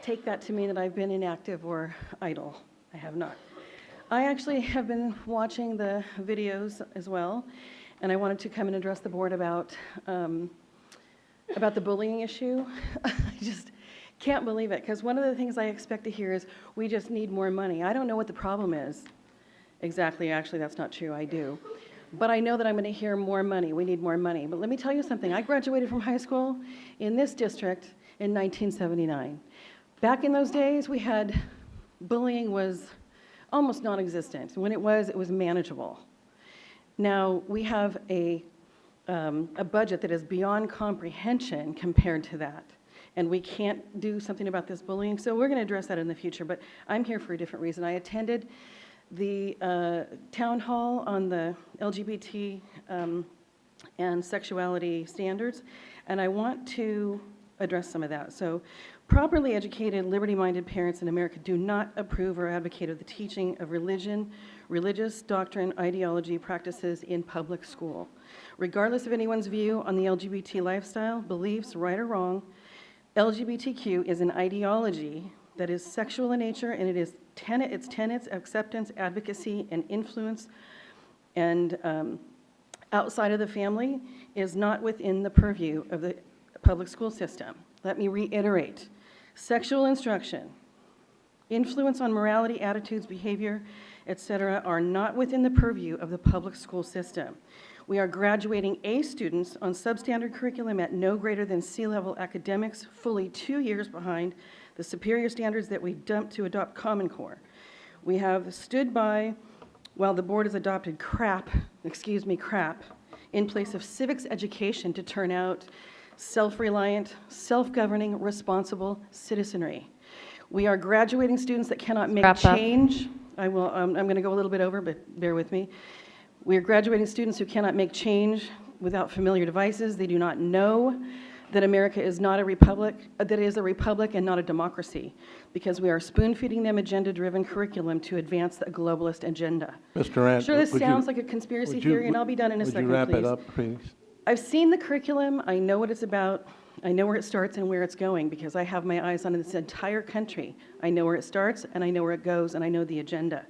take that to mean that I've been inactive or idle. I have not. I actually have been watching the videos as well, and I wanted to come and address the board about the bullying issue. I just can't believe it, because one of the things I expect to hear is, we just need more money. I don't know what the problem is exactly. Actually, that's not true. I do. But I know that I'm going to hear more money. We need more money. But let me tell you something. I graduated from high school in this district in 1979. Back in those days, we had bullying was almost non-existent. When it was manageable. Now, we have a budget that is beyond comprehension compared to that. And we can't do something about this bullying. So we're going to address that in the future. But I'm here for a different reason. I attended the town hall on the LGBT and sexuality standards, and I want to address some of that. So, properly educated, liberty-minded parents in America do not approve or advocate of the teaching of religion, religious doctrine, ideology, practices in public school. Regardless of anyone's view on the LGBT lifestyle, beliefs, right or wrong, LGBTQ is an ideology that is sexual in nature, and its tenets, acceptance, advocacy, and influence, and outside of the family is not within the purview of the public school system. Let me reiterate. Sexual instruction, influence on morality, attitudes, behavior, etc., are not within the purview of the public school system. We are graduating A students on substandard curriculum at no greater than C-level academics, fully 2 years behind the superior standards that we dumped to adopt Common Core. We have stood by while the board has adopted crap, in place of civics education to turn out self-reliant, self-governing, responsible citizenry. We are graduating students that cannot make change. I'm going to go a little bit over, but bear with me. We are graduating students who cannot make change without familiar devices. They do not know that America is not a republic, that it is a republic and not a democracy, because we are spoon-feeding them agenda-driven curriculum to advance the globalist agenda. Ms. Durant, Sure, this sounds like a conspiracy theory, and I'll be done in a second, please. Would you wrap it up, please? I've seen the curriculum. I know what it's about. I know where it starts and where it's going, because I have my eyes on this entire country. I know where it starts, and I know where it goes, and I know the agenda.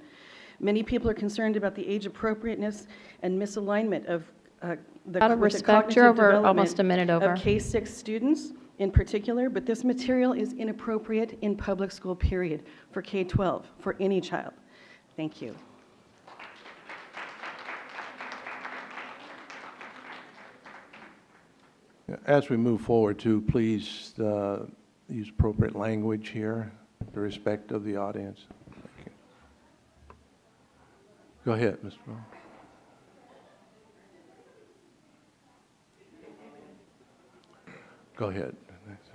Many people are concerned about the age appropriateness and misalignment of Out of respect, you're over almost a minute over. Of K-6 students in particular, but this material is inappropriate in public school, period, for K-12, for any child. Thank you. As we move forward, too, please use appropriate language here, the respect of the audience. Thank you. Go ahead, Mr. Brown. Go ahead.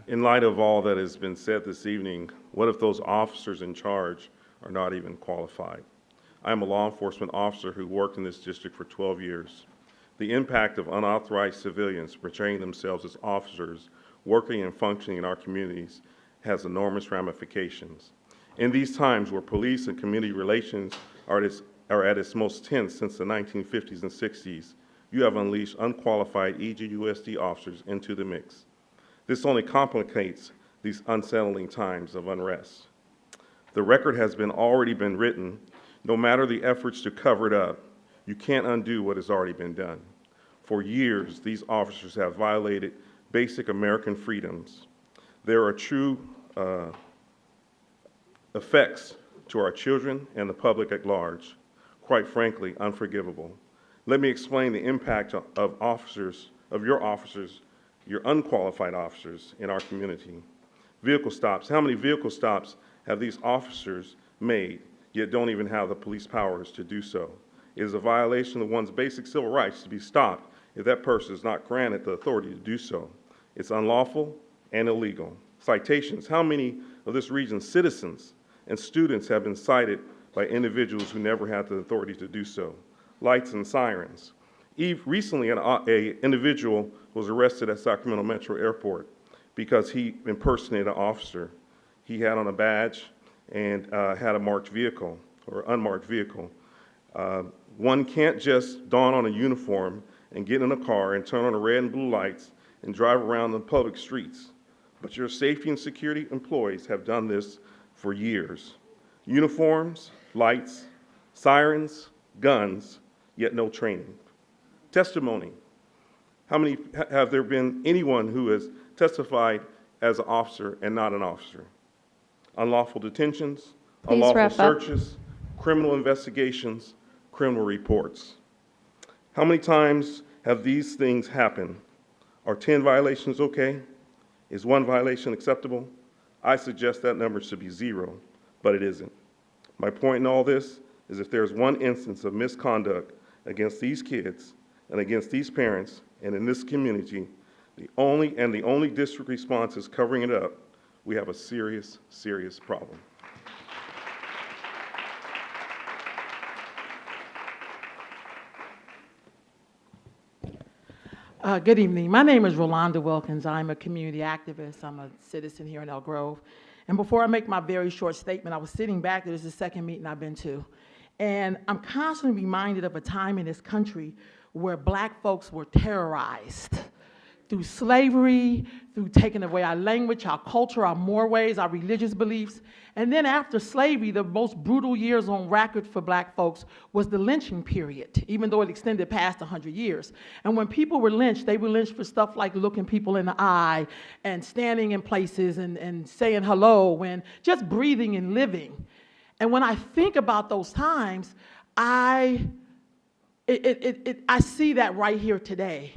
In light of all that has been said this evening, what if those officers in charge are not even qualified? I am a law enforcement officer who worked in this district for 12 years. The impact of unauthorized civilians portraying themselves as officers working and functioning in our communities has enormous ramifications. In these times where police and community relations are at its most tense since the 1950s and 60s, you have unleashed unqualified EGUSD officers into the mix. This only complicates these unsettling times of unrest. The record has already been written. No matter the efforts to cover it up, you can't undo what has already been done. For years, these officers have violated basic American freedoms. There are true effects to our children and the public at large, quite frankly, unforgivable. Let me explain the impact of your unqualified officers in our community. Vehicle stops. How many vehicle stops have these officers made, yet don't even have the police powers to do so? It is a violation of one's basic civil rights to be stopped if that person is not granted the authority to do so. It's unlawful and illegal. Citations. How many of this region's citizens and students have been cited by individuals who never had the authority to do so? lights, and sirens. Recently, an individual was arrested at Sacramento Metro Airport because he impersonated an officer. He had on a badge and had a marked vehicle or unmarked vehicle. One can't just don on a uniform and get in a car and turn on the red and blue lights and drive around the public streets. But your safety and security employees have done this for years. Uniforms, lights, sirens, guns, yet no training. Testimony. How many have there been anyone who has testified as an officer and not an officer? Unlawful detentions, Please unlawful wrap up. searches, criminal investigations, criminal reports. How many times have these things happened? Are 10 violations okay? Is 1 violation acceptable? I suggest that number should be 0, but it isn't. My point in all this is if there's one instance of misconduct against these kids and against these parents and in this community, the only district response is covering it up, we have a serious, serious problem. Good evening. My name is Rolanda Wilkins. I'm a community activist. I'm a citizen here in Elk Grove. And before I make my very short statement, I was sitting back. This is the second meeting I've been to. And I'm constantly reminded of a time in this country where black folks were terrorized through slavery, through taking away our language, our culture, our mores, our religious beliefs. And then after slavery, the most brutal years on record for black folks was the lynching period, even though it extended past 100 years. And when people were lynched, they were lynched for stuff like looking people in the eye and standing in places and saying hello and just breathing and living. And when I think about those times, I see that right here today.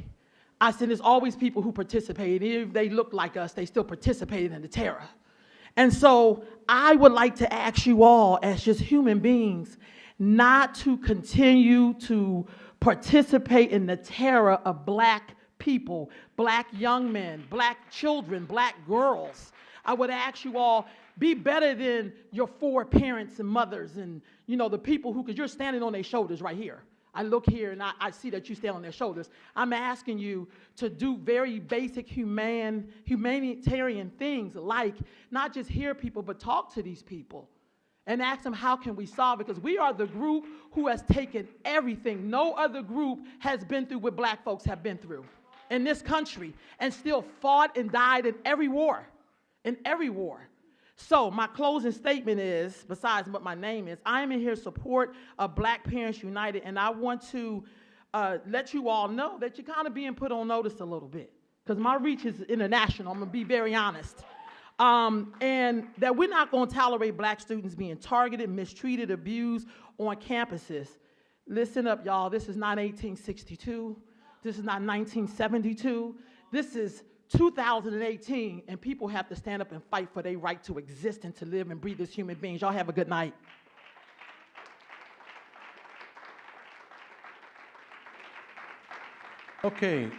I said there's always people who participate. If they look like us, they still participated in the terror. And so I would like to ask you all, as just human beings, not to continue to participate in the terror of black people, black young men, black children, black girls. I would ask you all, be better than your 4 parents and mothers and, the people who, because you're standing on their shoulders right here. I look here and I see that you stand on their shoulders. I'm asking you to do very basic humanitarian things like not just hear people, but talk to these people and ask them how can we solve it, because we are the group who has taken everything. No other group has been through what black folks have been through in this country and still fought and died in every war, So my closing statement is, besides what my name is, I am in here in support of Black Parents United, and I want to let you all know that you're kind of being put on notice a little bit, because my reach is international. I'm going to be very honest. And that we're not going to tolerate black students being targeted, mistreated, abused on campuses. Listen up, y'all. This is not 1862. This is not 1972. This is 2018, and people have to stand up and fight for their right to exist and to live and breathe as human beings. Y'all have a good night. Okay, I'd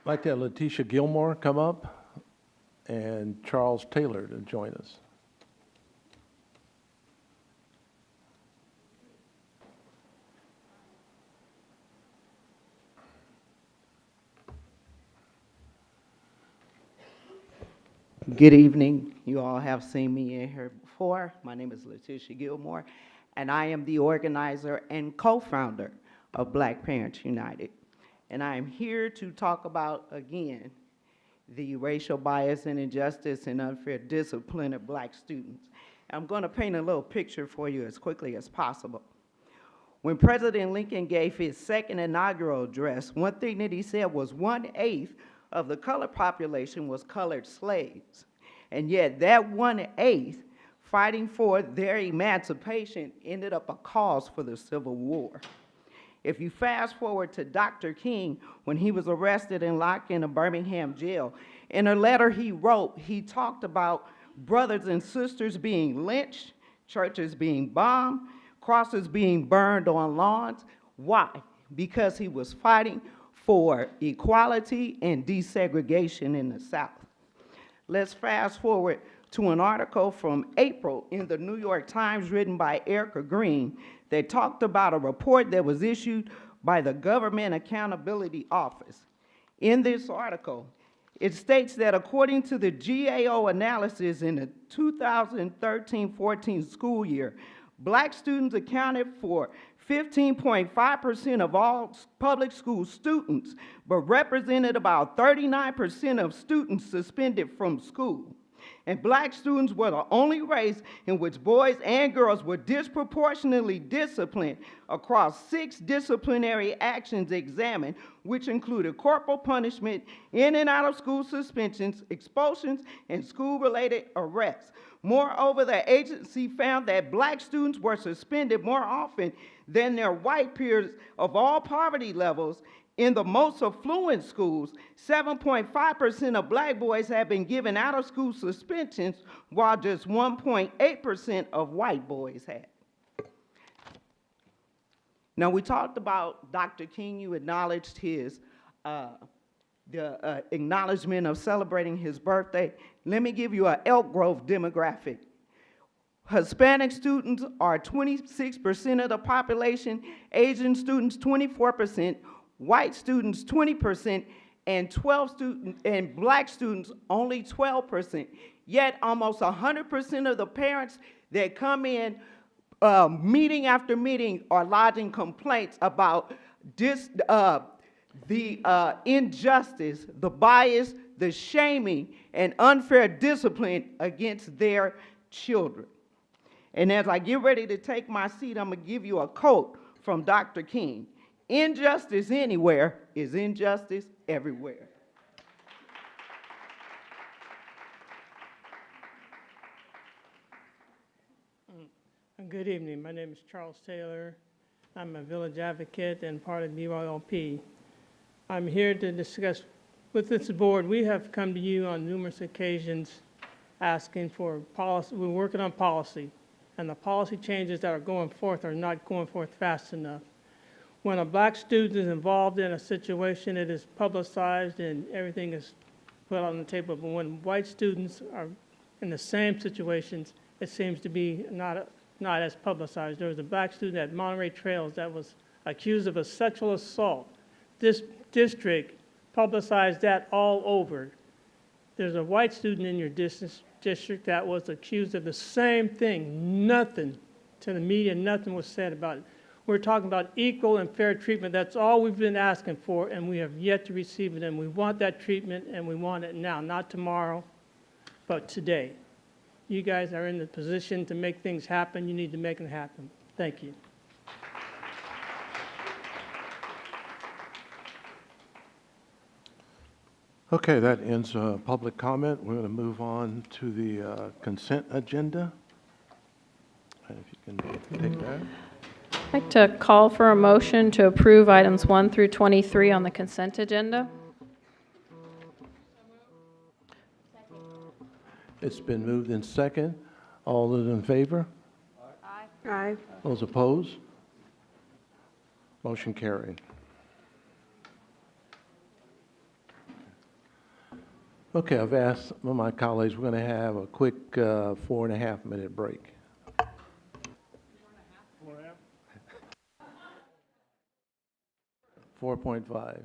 like to have Letitia Gilmore come up and Charles Taylor to join us. Good evening. You all have seen me in here before. My name is Letitia Gilmore, and I am the organizer and co-founder of Black Parents United. And I am here to talk about, again, the racial bias and injustice and unfair discipline of black students. I'm going to paint a little picture for you as quickly as possible. When President Lincoln gave his second inaugural address, one thing that he said was 1/8 of the colored population was colored slaves. And yet that 1/8 fighting for their emancipation ended up a cause for the Civil War. If you fast forward to Dr. King, when he was arrested and locked in a Birmingham jail, in a letter he wrote, he talked about brothers and sisters being lynched, churches being bombed, crosses being burned on lawns. Why? Because he was fighting for equality and desegregation in the South. Let's fast forward to an article from April in the New York Times written by Erica Green that talked about a report that was issued by the Government Accountability Office. In this article, it states that according to the GAO analysis in the 2013-14 school year, Black students accounted for 15.5% of all public school students, but represented about 39% of students suspended from school. And Black students were the only race in which boys and girls were disproportionately disciplined across 6 disciplinary actions examined, which included corporal punishment, in and out of school suspensions, expulsions, and school-related arrests. Moreover, the agency found that Black students were suspended more often than their white peers of all poverty levels. In the most affluent schools, 7.5% of Black boys have been given out-of-school suspensions, while just 1.8% of white boys have. Now, we talked about Dr. King. You acknowledged his acknowledgement of celebrating his birthday. Let me give you an Elk Grove demographic. Hispanic students are 26% of the population, Asian students 24%, white students 20%, and Black students only 12%. Yet almost 100% of the parents that come in meeting after meeting are lodging complaints about the injustice, the bias, the shaming, and unfair discipline against their children. And as I get ready to take my seat, I'm going to give you a quote from Dr. King. Injustice anywhere is injustice everywhere. Good evening. My name is Charles Taylor. I'm a village advocate and part of BYOP. I'm here to discuss with this board. We have come to you on numerous occasions asking for policy. We're working on policy, and the policy changes that are going forth are not going forth fast enough. When a Black student is involved in a situation, it is publicized and everything is put on the table. But when white students are in the same situations, it seems to be not as publicized. There was a Black student at Monterey Trails that was accused of a sexual assault. This district publicized that all over. There's a white student in your district that was accused of the same thing. Nothing to the media, nothing was said about it. We're talking about equal and fair treatment. That's all we've been asking for, and we have yet to receive it. And we want that treatment, and we want it now, not tomorrow, but today. You guys are in the position to make things happen. You need to make them happen. Thank you. Okay, that ends public comment. We're going to move on to the consent agenda. And if you can take that. I'd like to call for a motion to approve items 1 through 23 on the consent agenda. It's been moved in second. All those in favor? Aye. Aye. Those opposed? Motion carried. Okay, I've asked some of my colleagues, we're going to have a quick 4.5-minute break. 4.5.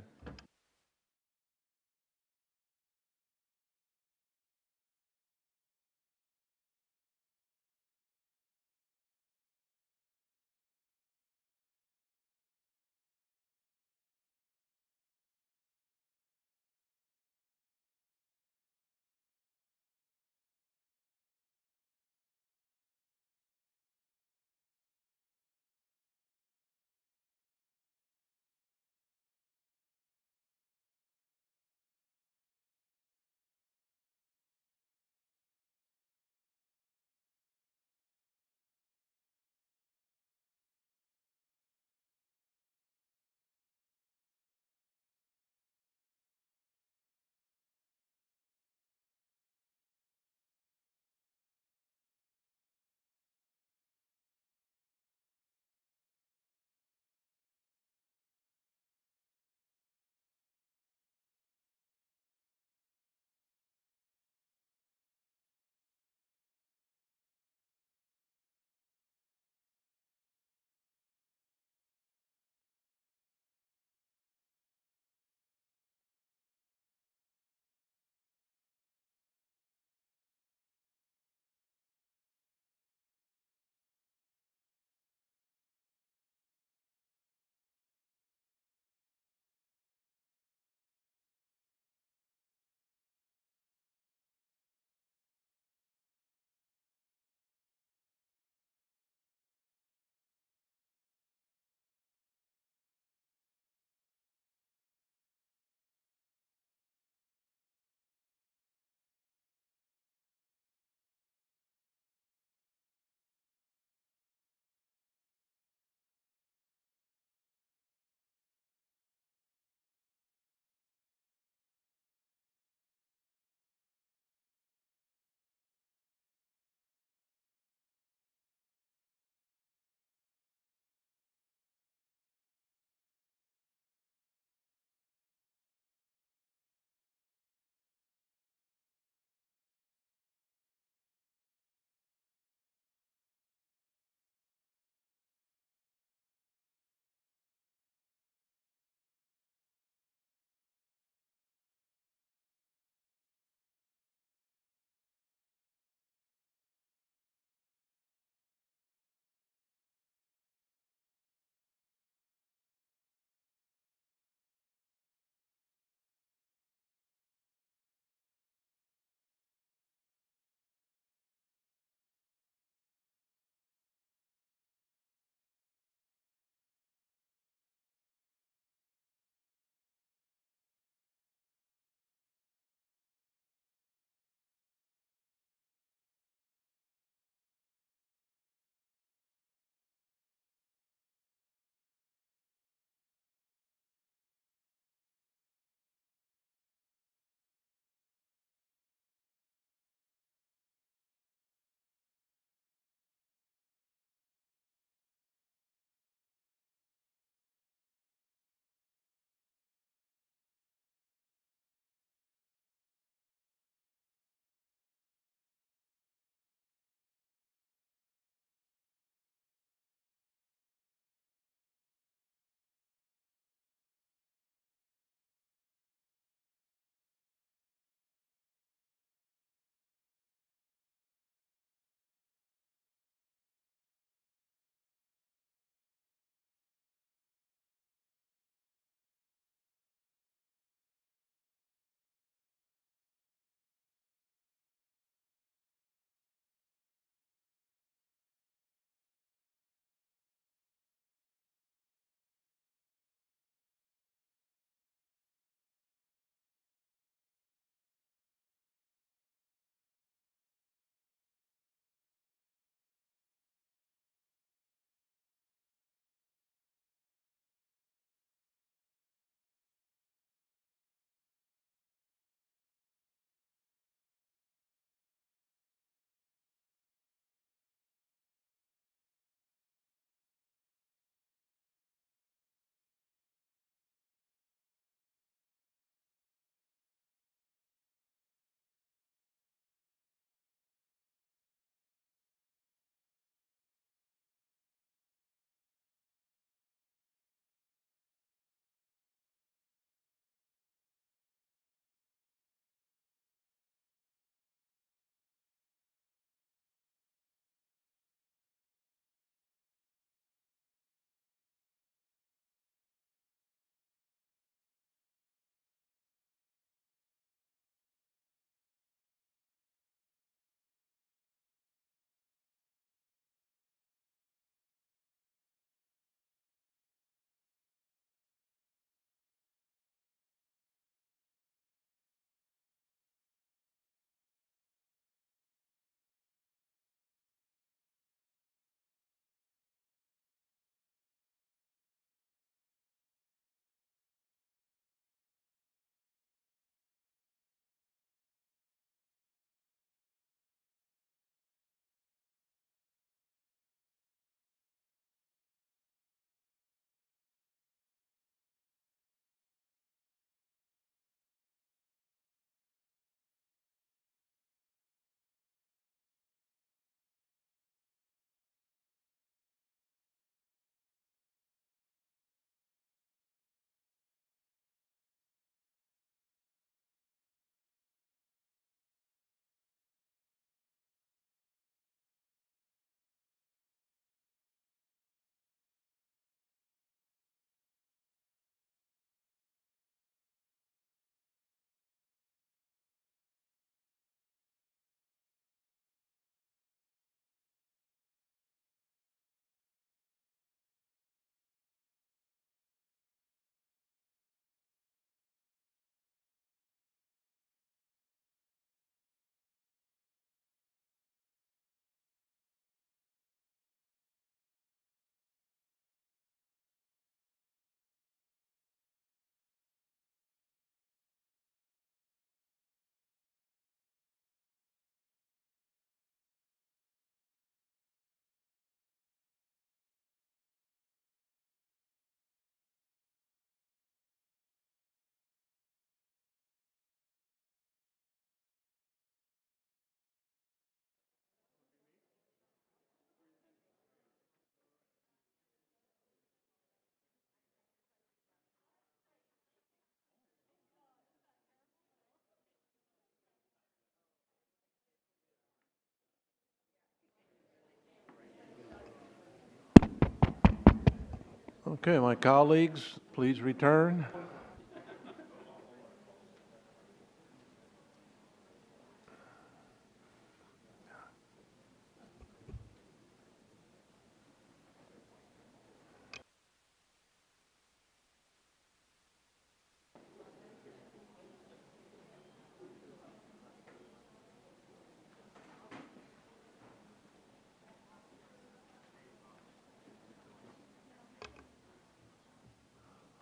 Okay, my colleagues, please return.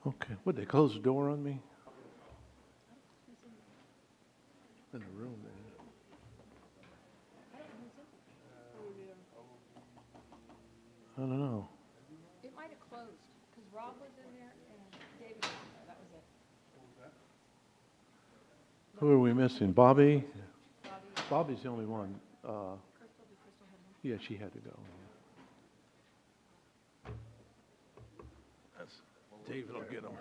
Okay, would they close the door on me? In the room there. I don't know. It might have closed, because Rob was in there and David was in there, that was it. Who are we missing? Bobby? Bobby's the only one. Yeah, she had to go. That's, David will get them.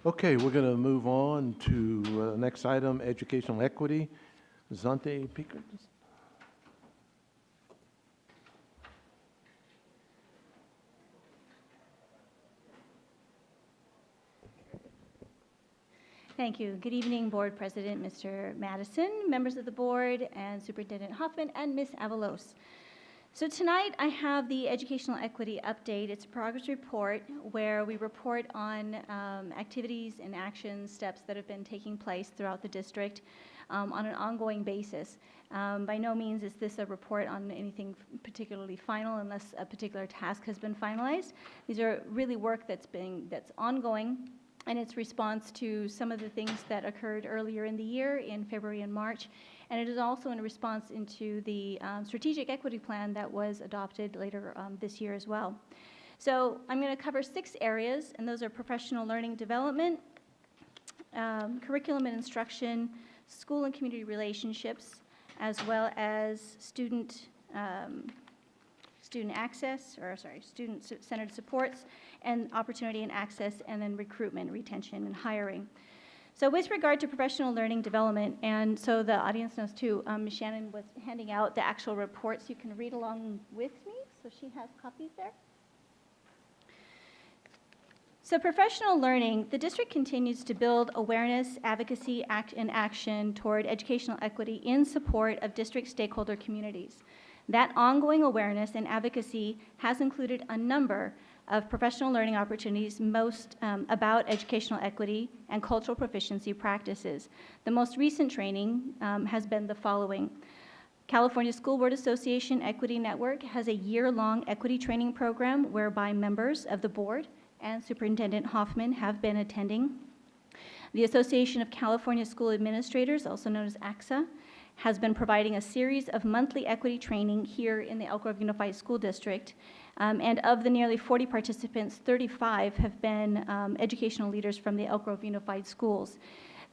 Okay, we're going to move on to next item, educational equity. Zante Pickard. Thank you. Good evening, Board President Mr. Madison, members of the board, and Superintendent Hoffman, and Ms. Avalos. So tonight I have the educational equity update. It's a progress report where we report on activities and action steps that have been taking place throughout the district on an ongoing basis. By no means is this a report on anything particularly final unless a particular task has been finalized. These are really work that's ongoing, and its response to some of the things that occurred earlier in the year in February and March. And it is also in response into the strategic equity plan that was adopted later this year as well. So I'm going to cover 6 areas, and those are professional learning development, curriculum and instruction, school and community relationships, as well as student student-centered supports, and opportunity and access, and then recruitment, retention, and hiring. So with regard to professional learning development, and so the audience knows too, Ms. Shannon was handing out the actual reports. You can read along with me, so she has copies there. So professional learning, the district continues to build awareness, advocacy, and action toward educational equity in support of district stakeholder communities. That ongoing awareness and advocacy has included a number of professional learning opportunities, most about educational equity and cultural proficiency practices. The most recent training has been the following. California School Board Association Equity Network has a year-long equity training program whereby members of the board and Superintendent Hoffman have been attending. The Association of California School Administrators, also known as ACSA, has been providing a series of monthly equity training here in the Elk Grove Unified School District. And of the nearly 40 participants, 35 have been educational leaders from the Elk Grove Unified Schools.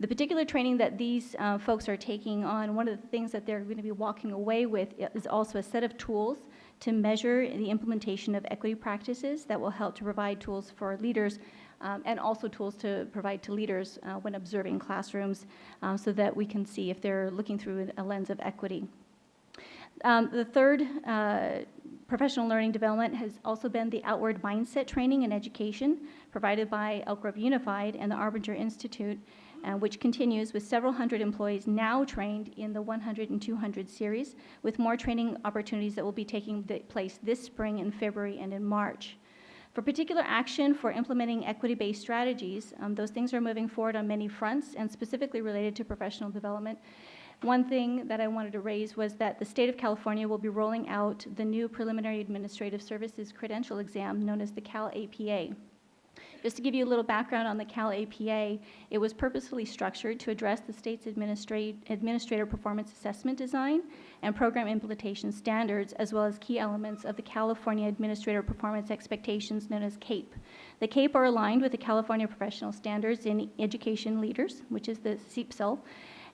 The particular training that these folks are taking on, one of the things that they're going to be walking away with is also a set of tools to measure the implementation of equity practices that will help to provide tools for leaders and also tools to provide to leaders when observing classrooms so that we can see if they're looking through a lens of equity. The third professional learning development has also been the outward mindset training and education provided by Elk Grove Unified and the Arbinger Institute, which continues with several hundred employees now trained in the 100 and 200 series, with more training opportunities that will be taking place this spring in February and in March. For particular action for implementing equity-based strategies, those things are moving forward on many fronts and specifically related to professional development. One thing that I wanted to raise was that the state of California will be rolling out the new preliminary administrative services credential exam known as the Cal APA. Just to give you a little background on the Cal APA, it was purposefully structured to address the state's administrator performance assessment design and program implementation standards, as well as key elements of the California Administrator Performance Expectations known as CAPE. The CAPE are aligned with the California Professional Standards in Education Leaders, which is the CEPSL,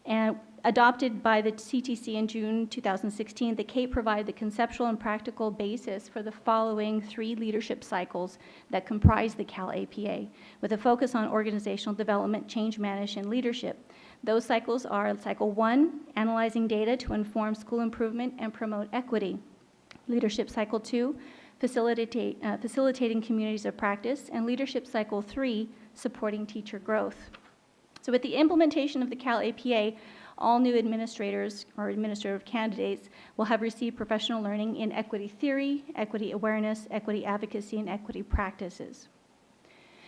and adopted by the CTC in June 2016, the CAPE provided the conceptual and practical basis for the following 3 leadership cycles that comprise the Cal APA, with a focus on organizational development, change management, and leadership. Those cycles are Cycle 1, analyzing data to inform school improvement and promote equity. Leadership Cycle 2, facilitating communities of practice, and Leadership Cycle 3, supporting teacher growth. So with the implementation of the Cal APA, all new administrators or administrative candidates will have received professional learning in equity theory, equity awareness, equity advocacy, and equity practices.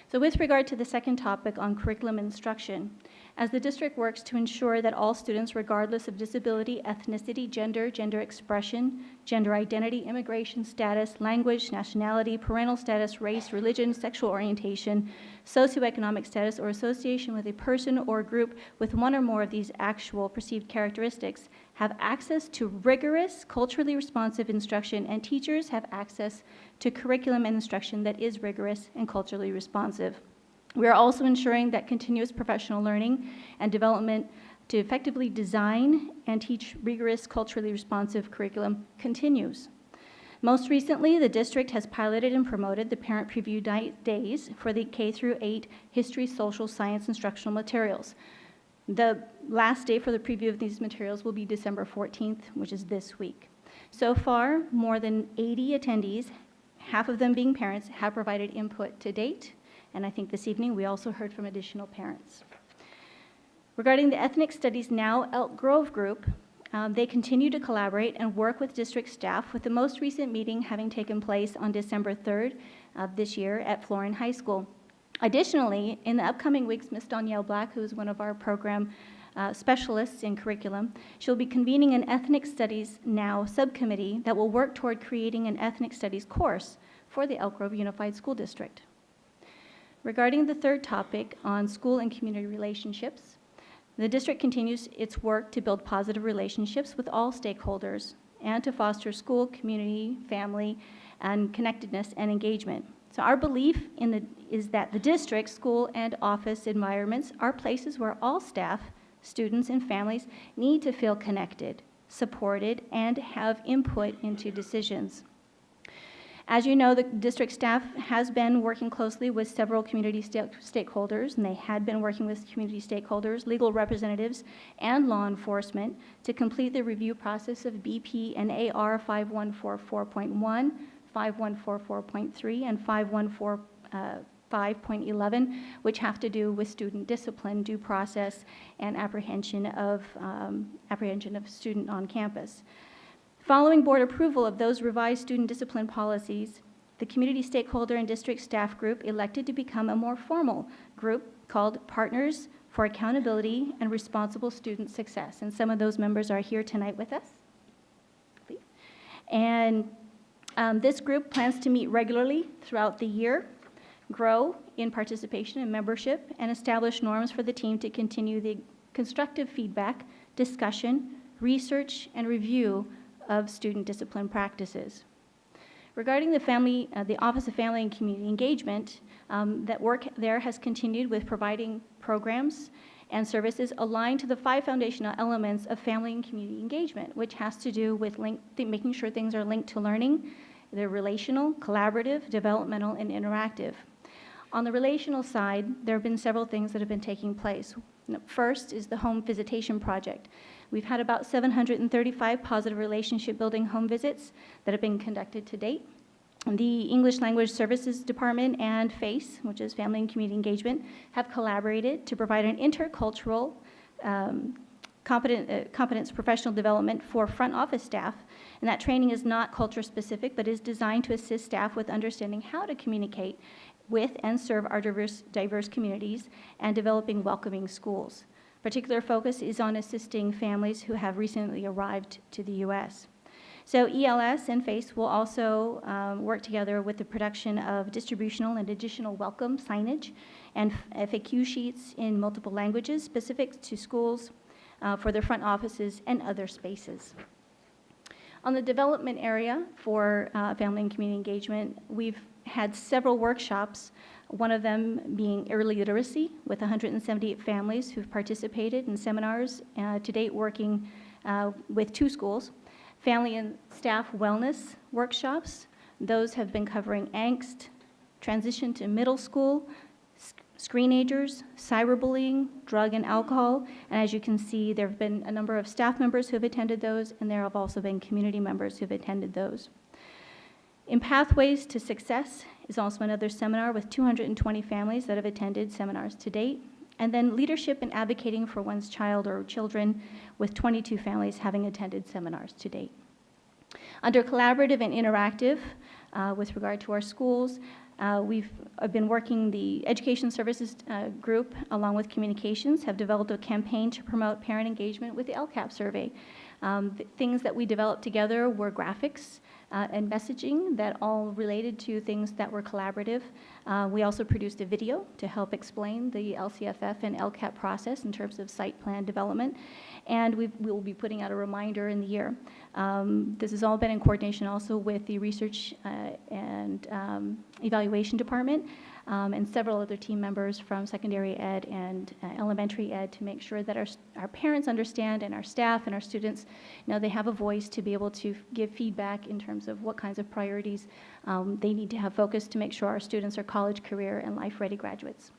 So with regard to the second topic on curriculum instruction, as the district works to ensure that all students, regardless of disability, ethnicity, gender, gender expression, gender identity, immigration status, language, nationality, parental status, race, religion, sexual orientation, socioeconomic status, or association with a person or group with one or more of these actual perceived characteristics, have access to rigorous, culturally responsive instruction, and teachers have access to curriculum and instruction that is rigorous and culturally responsive. We are also ensuring that continuous professional learning and development to effectively design and teach rigorous, culturally responsive curriculum continues. Most recently, the district has piloted and promoted the parent preview days for the K-8 history, social science instructional materials. The last day for the preview of these materials will be December 14th, which is this week. So far, more than 80 attendees, half of them being parents, have provided input to date. And I think this evening we also heard from additional parents. Regarding the Ethnic Studies Now Elk Grove group, they continue to collaborate and work with district staff, with the most recent meeting having taken place on December 3rd of this year at Florin High School. Additionally, in the upcoming weeks, Ms. Danielle Black, who is one of our program specialists in curriculum, she'll be convening an Ethnic Studies Now subcommittee that will work toward creating an Ethnic Studies course for the Elk Grove Unified School District. Regarding the third topic on school and community relationships, the district continues its work to build positive relationships with all stakeholders and to foster school, community, family, and connectedness and engagement. So our belief is that the district, school, and office environments are places where all staff, students, and families need to feel connected, supported, and have input into decisions. As you know, the district staff has been working closely with several community stakeholders, and they had been working with community stakeholders, legal representatives, and law enforcement to complete the review process of BP and AR 5144.1, 5144.3, and 5145.11, which have to do with student discipline, due process, and apprehension of student on campus. Following board approval of those revised student discipline policies, the community stakeholder and district staff group elected to become a more formal group called Partners for Accountability and Responsible Student Success. And some of those members are here tonight with us. And this group plans to meet regularly throughout the year, grow in participation and membership, and establish norms for the team to continue the constructive feedback, discussion, research, and review of student discipline practices. Regarding the Office of Family and Community Engagement, that work there has continued with providing programs and services aligned to the 5 foundational elements of family and community engagement, which has to do with making sure things are linked to learning. They're relational, collaborative, developmental, and interactive. On the relational side, there have been several things that have been taking place. First is the Home Visitation Project. We've had about 735 positive relationship building home visits that have been conducted to date. The English Language Services Department and FACE, which is Family and Community Engagement, have collaborated to provide an intercultural competence professional development for front office staff. And that training is not culture specific, but is designed to assist staff with understanding how to communicate with and serve our diverse communities and developing welcoming schools. Particular focus is on assisting families who have recently arrived to the U.S. So ELS and FACE will also work together with the production of distributional and additional welcome signage and FAQ sheets in multiple languages specific to schools for their front offices and other spaces. On the development area for family and community engagement, we've had several workshops, one of them being early literacy with 178 families who've participated in seminars to date, working with 2 schools. Family and staff wellness workshops, those have been covering angst, transition to middle school, screenagers, cyberbullying, drug and alcohol, and as you can see, there have been a number of staff members who have attended those, and there have also been community members who have attended those. In Pathways to Success is also another seminar with 220 families that have attended seminars to date. And then Leadership in Advocating for One's Child or Children with 22 families having attended seminars to date. Under Collaborative and Interactive, with regard to our schools, we've been working, the Education Services group, along with Communications, have developed a campaign to promote parent engagement with the LCAP survey. Things that we developed together were graphics and messaging that all related to things that were collaborative. We also produced a video to help explain the LCFF and LCAP process in terms of site plan development, and we will be putting out a reminder in the year. This has all been in coordination also with the Research and Evaluation Department and several other team members from secondary ed and elementary ed to make sure that our parents understand and our staff and our students know they have a voice to be able to give feedback in terms of what kinds of priorities they need to have focused to make sure our students are college, career, and life-ready graduates.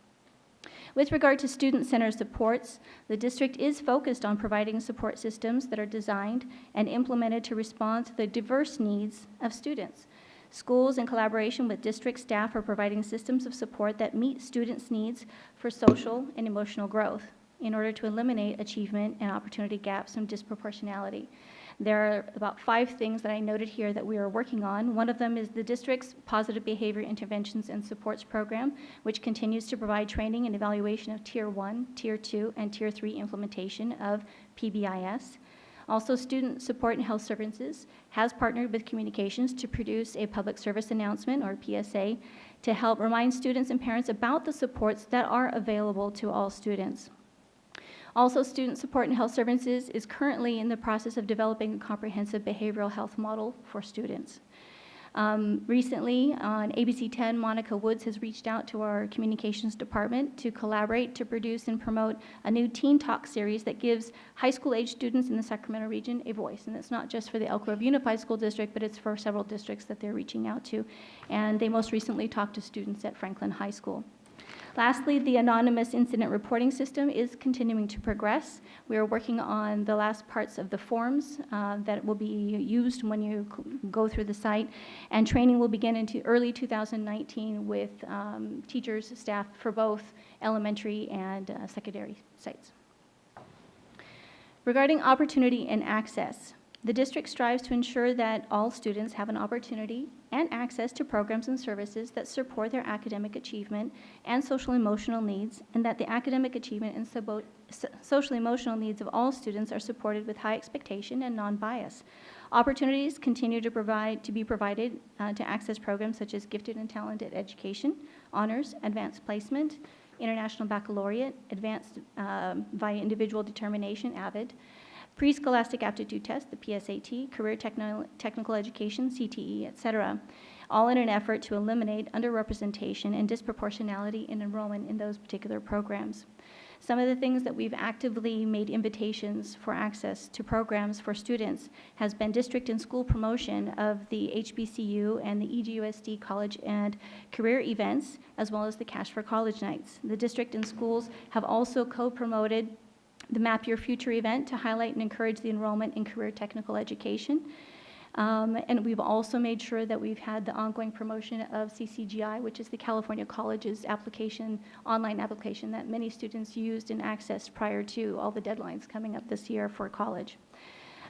With regard to student-centered supports, the district is focused on providing support systems that are designed and implemented to respond to the diverse needs of students. Schools, in collaboration with district staff, are providing systems of support that meet students' needs for social and emotional growth in order to eliminate achievement and opportunity gaps and disproportionality. There are about 5 things that I noted here that we are working on. One of them is the district's Positive Behavior Interventions and Supports Program, which continues to provide training and evaluation of Tier 1, Tier 2, and Tier 3 implementation of PBIS. Also, Student Support and Health Services has partnered with Communications to produce a public service announcement, or PSA, to help remind students and parents about the supports that are available to all students. Also, Student Support and Health Services is currently in the process of developing a comprehensive behavioral health model for students. Recently, on ABC 10, Monica Woods has reached out to our communications department to collaborate to produce and promote a new Teen Talk series that gives high school age students in the Sacramento region a voice. And it's not just for the Elk Grove Unified School District, but it's for several districts that they're reaching out to. And they most recently talked to students at Franklin High School. Lastly, the anonymous incident reporting system is continuing to progress. We are working on the last parts of the forms that will be used when you go through the site, and training will begin into early 2019 with teachers, staff for both elementary and secondary sites. Regarding opportunity and access, the district strives to ensure that all students have an opportunity and access to programs and services that support their academic achievement and social-emotional needs, and that the academic achievement and social-emotional needs of all students are supported with high expectation and non-bias. Opportunities continue to be provided to access programs such as Gifted and Talented Education, Honors, Advanced Placement, International Baccalaureate, Advanced via Individual Determination, AVID, Pre-Scholastic Aptitude Test, the PSAT, Career Technical Education, CTE, etc., all in an effort to eliminate underrepresentation and disproportionality in enrollment in those particular programs. Some of the things that we've actively made invitations for access to programs for students has been district and school promotion of the HBCU and the EGUSD college and career events, as well as the Cash for College nights. The district and schools have also co-promoted the Map Your Future event to highlight and encourage the enrollment in career technical education. And we've also made sure that we've had the ongoing promotion of CCGI, which is the California Colleges application, online application that many students used and accessed prior to all the deadlines coming up this year for college.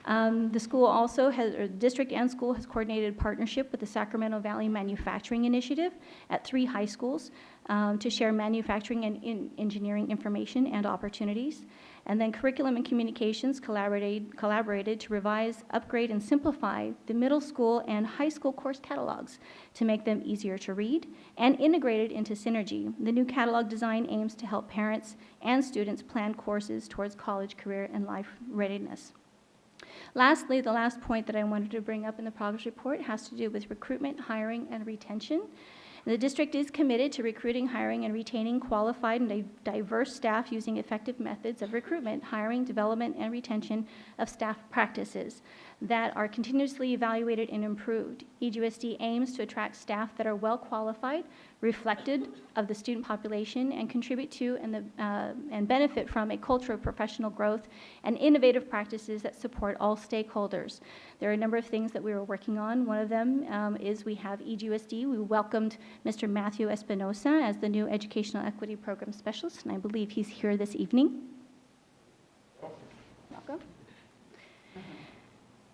The school also has, or district and school has coordinated partnership with the Sacramento Valley Manufacturing Initiative at 3 high schools to share manufacturing and engineering information and opportunities. And then Curriculum and Communications collaborated to revise, upgrade, and simplify the middle school and high school course catalogs to make them easier to read and integrated into Synergy. The new catalog design aims to help parents and students plan courses towards college, career, and life readiness. Lastly, the last point that I wanted to bring up in the progress report has to do with recruitment, hiring, and retention. The district is committed to recruiting, hiring, and retaining qualified and diverse staff using effective methods of recruitment, hiring, development, and retention of staff practices. that are continuously evaluated and improved. EGUSD aims to attract staff that are well qualified, reflected of the student population, and contribute to and benefit from a culture of professional growth and innovative practices that support all stakeholders. There are a number of things that we are working on. One of them is we have EGUSD. We welcomed Mr. Matthew Espinosa as the new Educational Equity Program Specialist, and I believe he's here this evening. Welcome.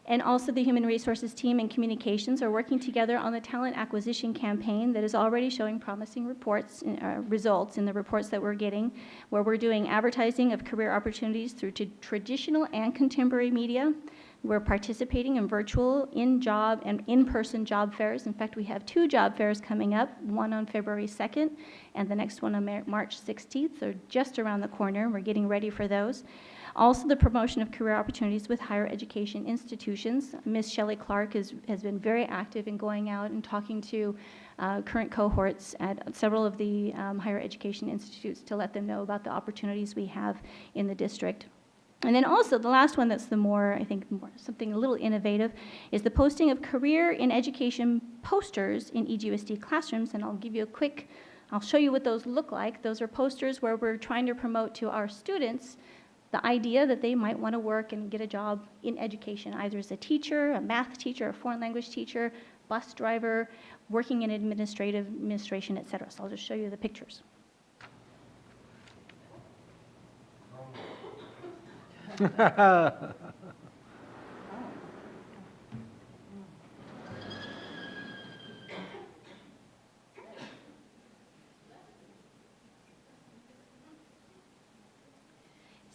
And also the Human Resources team and communications are working together on the talent acquisition campaign that is already showing promising results in the reports that we're getting, where we're doing advertising of career opportunities through traditional and contemporary media. We're participating in virtual, in-job, and in-person job fairs. In fact, we have 2 job fairs coming up, one on February 2nd and the next one on March 16th. They're just around the corner, and we're getting ready for those. Also, the promotion of career opportunities with higher education institutions. Ms. Shelley Clark has been very active in going out and talking to current cohorts at several of the higher education institutes to let them know about the opportunities we have in the district. And then also, the last one that's something a little innovative is the posting of career in education posters in EGUSD classrooms, and I'll show you what those look like. Those are posters where we're trying to promote to our students the idea that they might want to work and get a job in education, either as a teacher, a math teacher, a foreign language teacher, bus driver, working in administration, et cetera. So I'll just show you the pictures.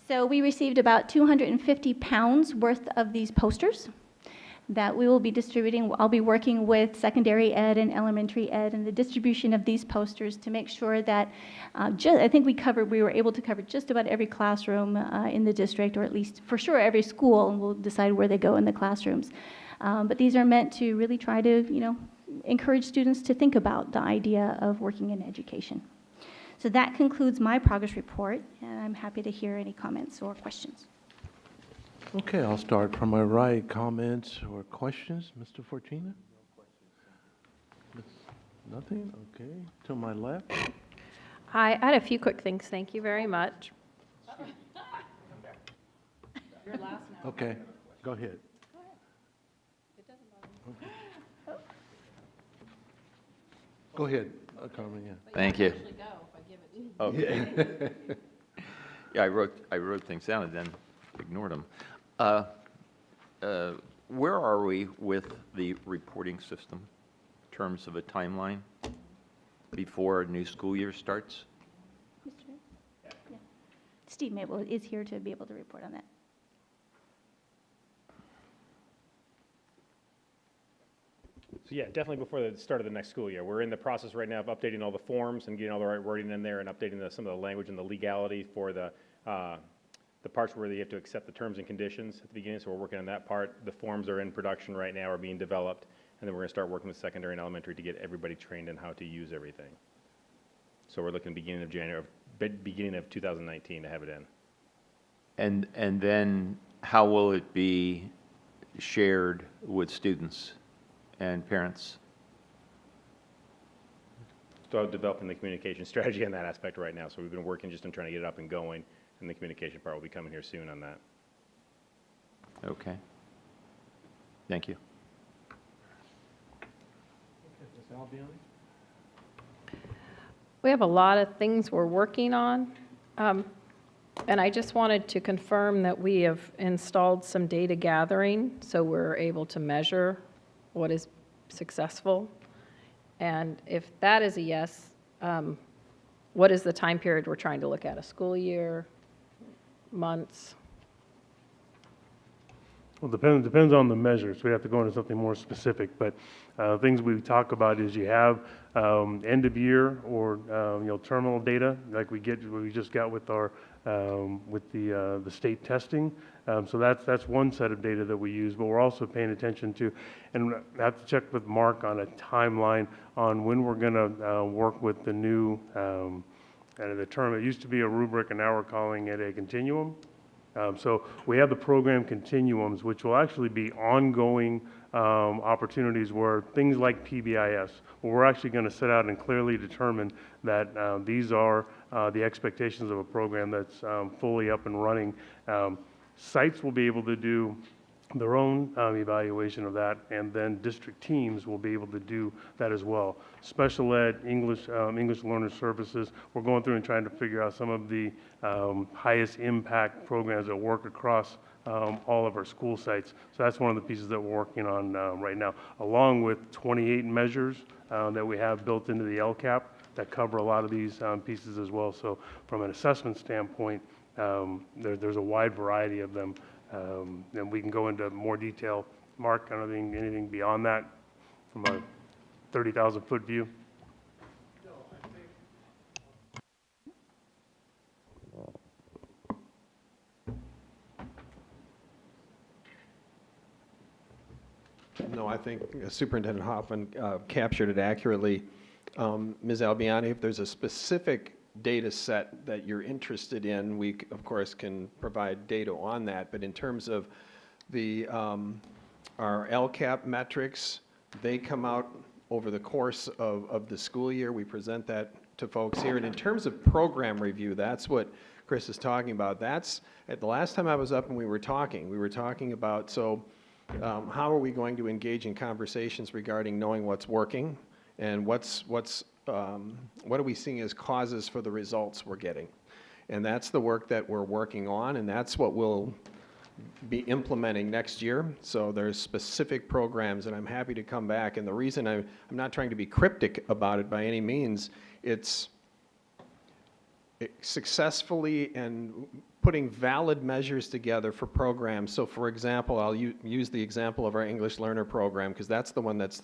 So we received about 250 pounds worth of these posters that we will be distributing. I'll be working with secondary ed and elementary ed in the distribution of these posters to make sure that I think we were able to cover just about every classroom in the district, or at least for sure every school, and we'll decide where they go in the classrooms. But these are meant to really try to, encourage students to think about the idea of working in education. So that concludes my progress report, and I'm happy to hear any comments or questions. Okay, I'll start from my right. Comments or questions, Mr. Fortuna? Nothing? Okay. To my left? I had a few quick things. Thank you very much. Okay, go ahead. Go ahead, Carmen, yeah. Thank you. Okay. Yeah, I wrote things down and then ignored them. Where are we with the reporting system in terms of a timeline before a new school year starts? Yeah. Steve Mabel is here to be able to report on that. So yeah, definitely before the start of the next school year. We're in the process right now of updating all the forms and getting all the right wording in there and updating some of the language and the legality for the parts where they have to accept the terms and conditions at the beginning. So we're working on that part. The forms are in production right now, are being developed, and then we're going to start working with secondary and elementary to get everybody trained in how to use everything. So we're looking beginning of 2019 to have it in. And then how will it be shared with students and parents? So developing the communication strategy on that aspect right now. So we've been working just on trying to get it up and going, and the communication part will be coming here soon on that. Okay. Thank you. We have a lot of things we're working on. And I just wanted to confirm that we have installed some data gathering so we're able to measure what is successful. And if that is a yes, what is the time period we're trying to look at? A school year, months? Well, depends on the measures. We have to go into something more specific, but things we talk about is you have end of year or terminal data like we just got with our with the state testing. So that's one set of data that we use, but we're also paying attention to, and I have to check with Mark on a timeline on when we're going to work with the new the term. It used to be a rubric, and now we're calling it a continuum. So we have the program continuums, which will actually be ongoing opportunities where things like PBIS, where we're actually going to set out and clearly determine that these are the expectations of a program that's fully up and running. Sites will be able to do their own evaluation of that, and then district teams will be able to do that as well. Special ed, English learner services, we're going through and trying to figure out some of the highest impact programs that work across all of our school sites. So that's one of the pieces that we're working on right now, along with 28 measures that we have built into the LCAP that cover a lot of these pieces as well. So from an assessment standpoint, there's a wide variety of them. And we can go into more detail. Mark, I don't think anything beyond that from a 30,000-foot view? No, I think Superintendent Hoffman captured it accurately. Ms. Albiani, if there's a specific data set that you're interested in, we, of course, can provide data on that. But in terms of the our LCAP metrics, they come out over the course of the school year. We present that to folks here. And in terms of program review, that's what Chris is talking about. That's, at the last time I was up and we were talking about, so how are we going to engage in conversations regarding knowing what's working and what are we seeing as causes for the results we're getting? And that's the work that we're working on, and that's what we'll be implementing next year. So there's specific programs, and I'm happy to come back. And the reason I'm not trying to be cryptic about it by any means, it's successfully and putting valid measures together for programs. So for example, I'll use the example of our English learner program, because that's the one that's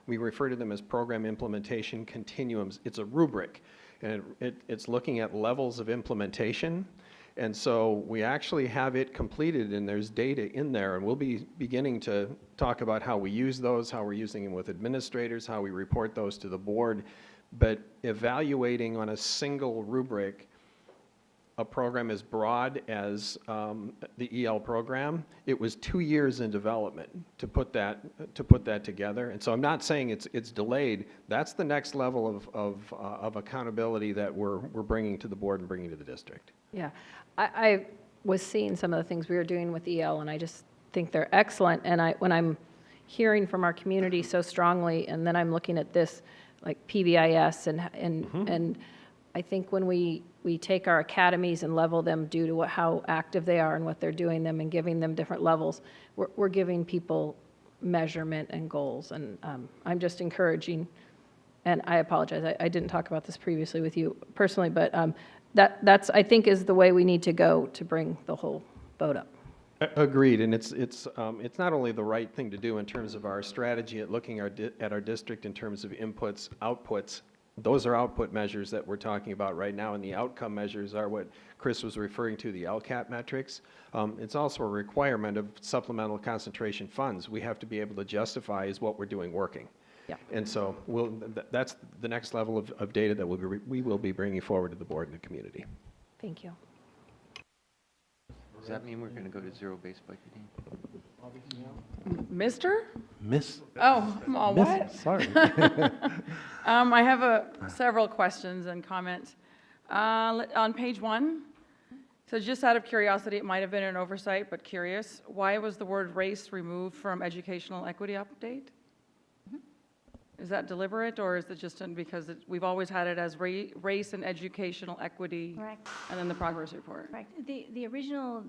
we refer to them as program implementation continuums. It's a rubric, and it's looking at levels of implementation. And so we actually have it completed, and there's data in there, and we'll be beginning to talk about how we use those, how we're using them with administrators, how we report those to the board. But evaluating on a single rubric a program as broad as the EL program, it was 2 years in development to put that together. And so I'm not saying it's delayed. That's the next level of accountability that we're bringing to the board and bringing to the district. Yeah, I was seeing some of the things we were doing with EL, and I just think they're excellent. And when I'm hearing from our community so strongly, and then I'm looking at this like PBIS, and I think when we take our academies and level them due to how active they are and what they're doing them and giving them different levels, we're giving people measurement and goals. And I'm just encouraging, and I apologize, I didn't talk about this previously with you personally, but that's, I think, is the way we need to go to bring the whole boat up. Agreed, and it's not only the right thing to do in terms of our strategy at looking at our district in terms of inputs, outputs. Those are output measures that we're talking about right now, and the outcome measures are what Chris was referring to, the LCAP metrics. It's also a requirement of supplemental concentration funds. We have to be able to justify is what we're doing working. Yeah. And so that's the next level of data that we will be bringing forward to the board and the community. Thank you. Does that mean we're going to go to zero-based budgeting? Mr.? Miss. Oh, what? Sorry. I have several questions and comments. On page 1, so just out of curiosity, it might have been an oversight, but curious, why was the word race removed from educational equity update? Is that deliberate, or is it just because we've always had it as race and educational equity? Correct. And then the progress report? Correct. The original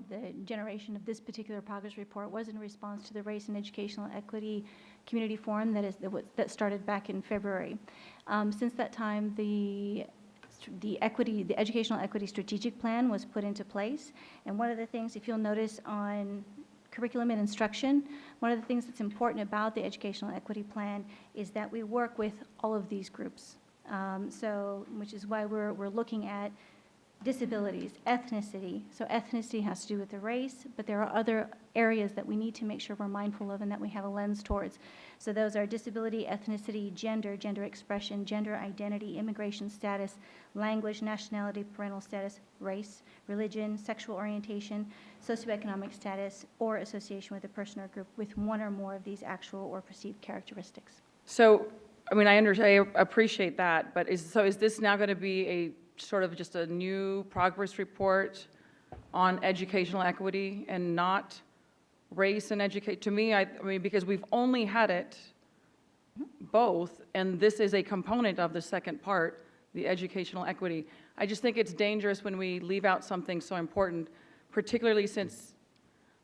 generation of this particular progress report was in response to the Race and Educational Equity Community Forum that started back in February. Since that time, the Educational Equity Strategic Plan was put into place. And one of the things, if you'll notice on curriculum and instruction, one of the things that's important about the Educational Equity Plan is that we work with all of these groups. Which is why we're looking at disabilities, ethnicity. So ethnicity has to do with the race, but there are other areas that we need to make sure we're mindful of and that we have a lens towards. So those are disability, ethnicity, gender, gender expression, gender identity, immigration status, language, nationality, parental status, race, religion, sexual orientation, socioeconomic status, or association with a person or group with one or more of these actual or perceived characteristics. So, I mean, I appreciate that, but is this now going to be a sort of just a new progress report on educational equity and not race and educate? To me, I mean, because we've only had it both, and this is a component of the second part, the educational equity. I just think it's dangerous when we leave out something so important, particularly since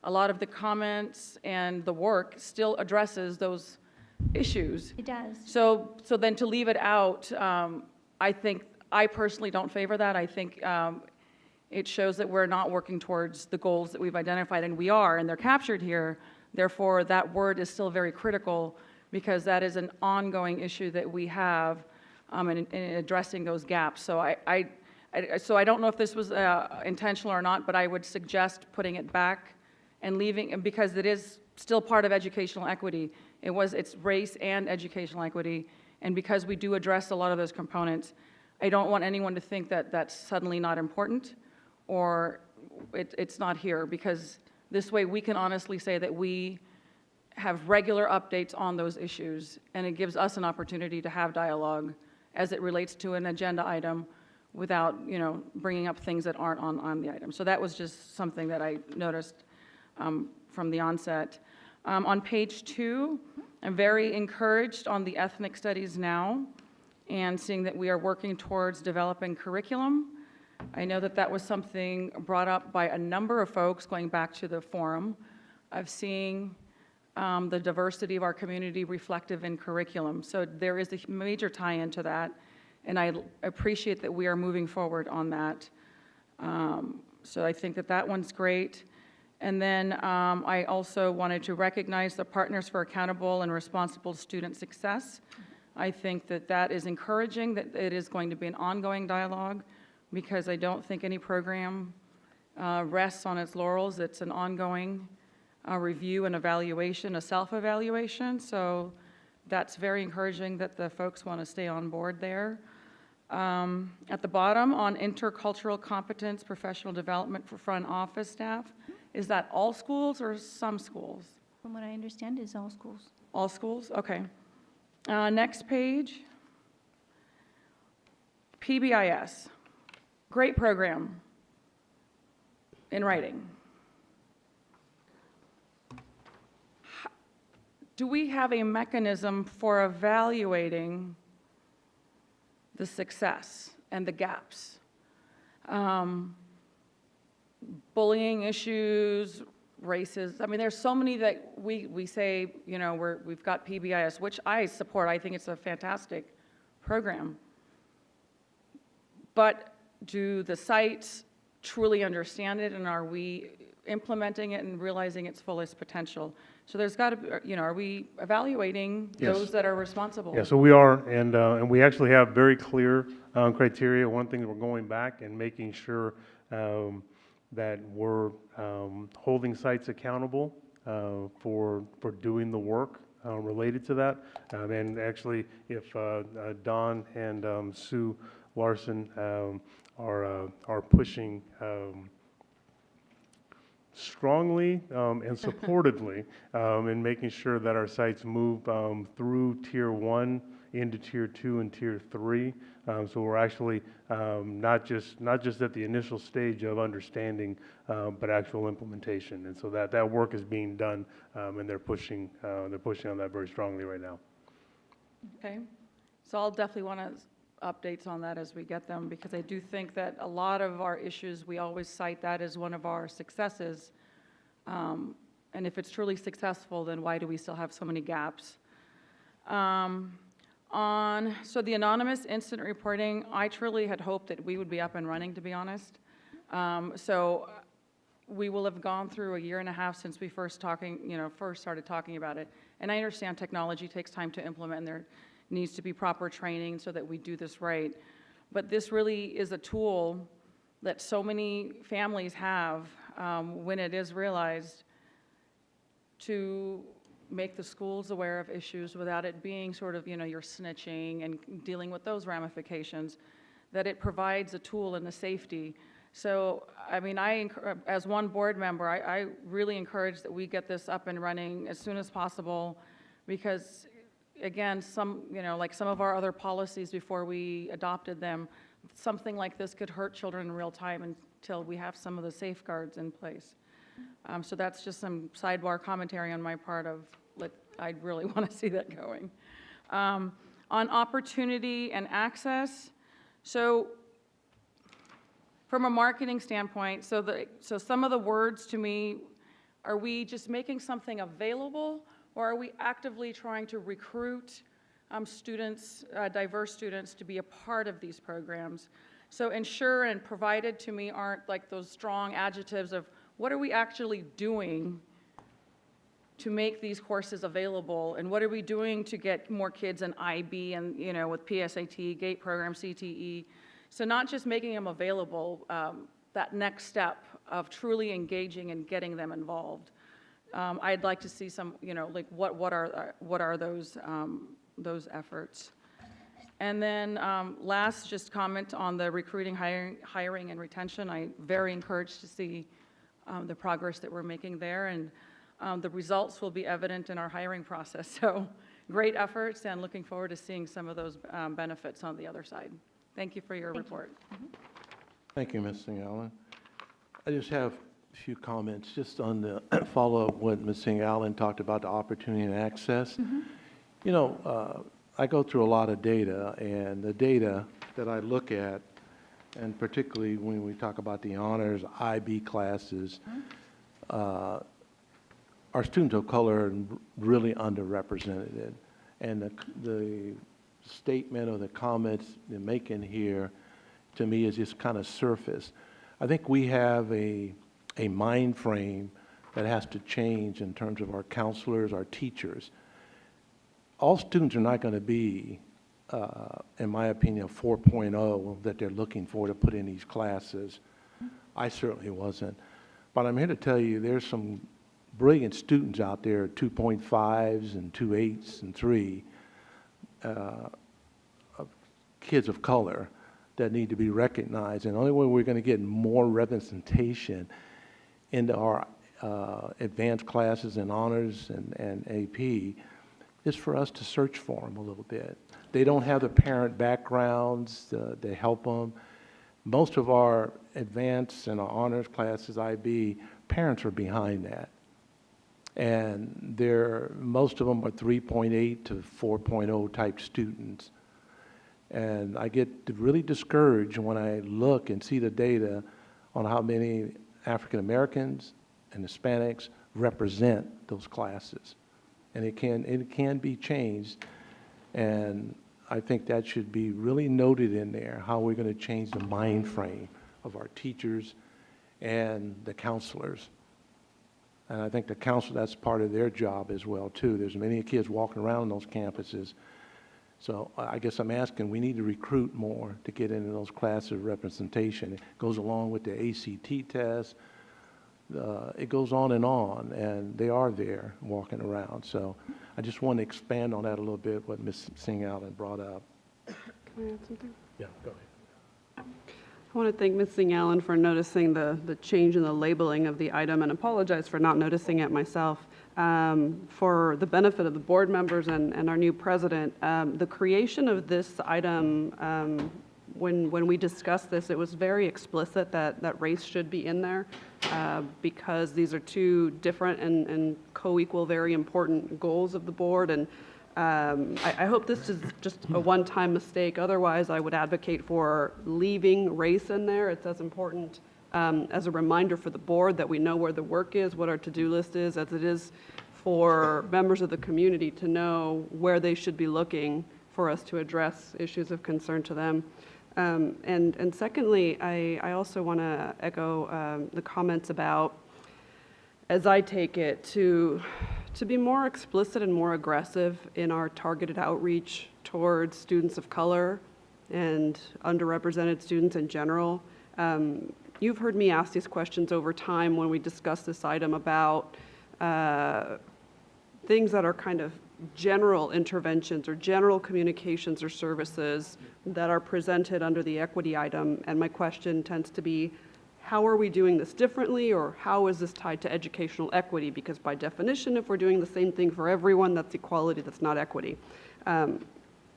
a lot of the comments and the work still addresses those issues. It does. So then to leave it out, I think, I personally don't favor that. I think it shows that we're not working towards the goals that we've identified, and we are, and they're captured here. Therefore, that word is still very critical because that is an ongoing issue that we have in addressing those gaps. So I don't know if this was intentional or not, but I would suggest putting it back and leaving, because it is still part of educational equity. It's race and educational equity, and because we do address a lot of those components, I don't want anyone to think that that's suddenly not important or it's not here, because this way we can honestly say that we have regular updates on those issues, and it gives us an opportunity to have dialogue as it relates to an agenda item without, bringing up things that aren't on the item. So that was just something that I noticed from the onset. On page 2, I'm very encouraged on the ethnic studies now, and seeing that we are working towards developing curriculum. I know that that was something brought up by a number of folks going back to the forum of seeing the diversity of our community reflective in curriculum. So there is a major tie-in to that, and I appreciate that we are moving forward on that. So I think that that one's great. And then I also wanted to recognize the Partners for Accountable and Responsible Student Success. I think that that is encouraging, that it is going to be an ongoing dialogue, because I don't think any program rests on its laurels. It's an ongoing review and evaluation, a self-evaluation. So that's very encouraging that the folks want to stay on board there. At the bottom, on intercultural competence, professional development for front office staff, is that all schools or some schools? From what I understand, is all schools. All schools? Okay. Next page, PBIS, great program in writing. Do we have a mechanism for evaluating the success and the gaps? Bullying issues, races. I mean, there's so many that we say, we've got PBIS, which I support. I think it's a fantastic program. But do the sites truly understand it, and are we implementing it and realizing its fullest potential? So there's got to be, are we evaluating those that are responsible? Yeah, so we are, and we actually have very clear criteria. One thing, we're going back and making sure that we're holding sites accountable for doing the work related to that. And actually, if Don and Sue Larson are pushing strongly and supportively in making sure that our sites move through Tier 1 into Tier 2 and Tier 3. So we're actually not just at the initial stage of understanding, but actual implementation. And so that work is being done, and they're pushing on that very strongly right now. Okay. So I'll definitely want updates on that as we get them, because I do think that a lot of our issues, we always cite that as one of our successes. And if it's truly successful, then why do we still have so many gaps? So the anonymous incident reporting, I truly had hoped that we would be up and running, to be honest. So we will have gone through a year and a half since we first started talking about it. And I understand technology takes time to implement, and there needs to be proper training so that we do this right. But this really is a tool that so many families have when it is realized, to make the schools aware of issues without it being sort of, you're snitching and dealing with those ramifications, that it provides a tool and a safety. So, I mean, as one board member, I really encourage that we get this up and running as soon as possible, because again, like some of our other policies before we adopted them, something like this could hurt children in real time until we have some of the safeguards in place. So that's just some sidebar commentary on my part of, I'd really want to see that going. On opportunity and access, so from a marketing standpoint, so some of the words to me, are we just making something available, or are we actively trying to recruit students, diverse students, to be a part of these programs? So ensure and provided to me aren't like those strong adjectives of what are we actually doing to make these courses available, and what are we doing to get more kids in IB and, with PSAT, GATE program, CTE. So not just making them available, that next step of truly engaging and getting them involved. I'd like to see some, like what are those efforts. And then last, just comment on the recruiting, hiring and retention. I'm very encouraged to see the progress that we're making there, and the results will be evident in our hiring process. So great efforts, and looking forward to seeing some of those benefits on the other side. Thank you for your report. Thank you, Ms. Singh Allen. I just have a few comments just on the follow-up what Ms. Singh Allen talked about, the opportunity and access. I go through a lot of data, and the data that I look at, and particularly when we talk about the honors IB classes, our students of color are really underrepresented. And the statement or the comments they're making here, to me, is just kind of surface. I think we have a mind frame that has to change in terms of our counselors, our teachers. All students are not going to be, in my opinion, 4.0 that they're looking for to put in these classes. I certainly wasn't. But I'm here to tell you there's some brilliant students out there, 2.5s and 2.8s and 3, kids of color that need to be recognized. And the only way we're going to get more representation into our advanced classes and honors and AP is for us to search for them a little bit. They don't have the parent backgrounds to help them. Most of our advanced and our honors classes, IB, parents are behind that. And most of them are 3.8 to 4.0 type students. And I get really discouraged when I look and see the data on how many African Americans and Hispanics represent those classes. And it can be changed, and I think that should be really noted in there, how we're going to change the mind frame of our teachers and the counselors. And I think the counselor, that's part of their job as well, too. There's many kids walking around those campuses. So I guess I'm asking, we need to recruit more to get into those classes of representation. It goes along with the ACT test. It goes on, and they are there walking around. So I just want to expand on that a little bit, what Ms. Singh Allen brought up. Can I add something? Yeah, go ahead. I want to thank Ms. Singh Allen for noticing the change in the labeling of the item, and apologize for not noticing it myself. For the benefit of the board members and our new president, the creation of this item, when we discussed this, it was very explicit that race should be in there, because these are two different and co-equal, very important goals of the board. And I hope this is just a one-time mistake. Otherwise, I would advocate for leaving race in there. It's as important as a reminder for the board that we know where the work is, what our to-do list is, as it is for members of the community to know where they should be looking for us to address issues of concern to them. And secondly, I also want to echo the comments about, as I take it, to be more explicit and more aggressive in our targeted outreach towards students of color and underrepresented students in general. You've heard me ask these questions over time when we discuss this item about things that are kind of general interventions or general communications or services that are presented under the equity item. And my question tends to be, how are we doing this differently, or how is this tied to educational equity? Because by definition, if we're doing the same thing for everyone, that's equality, that's not equity.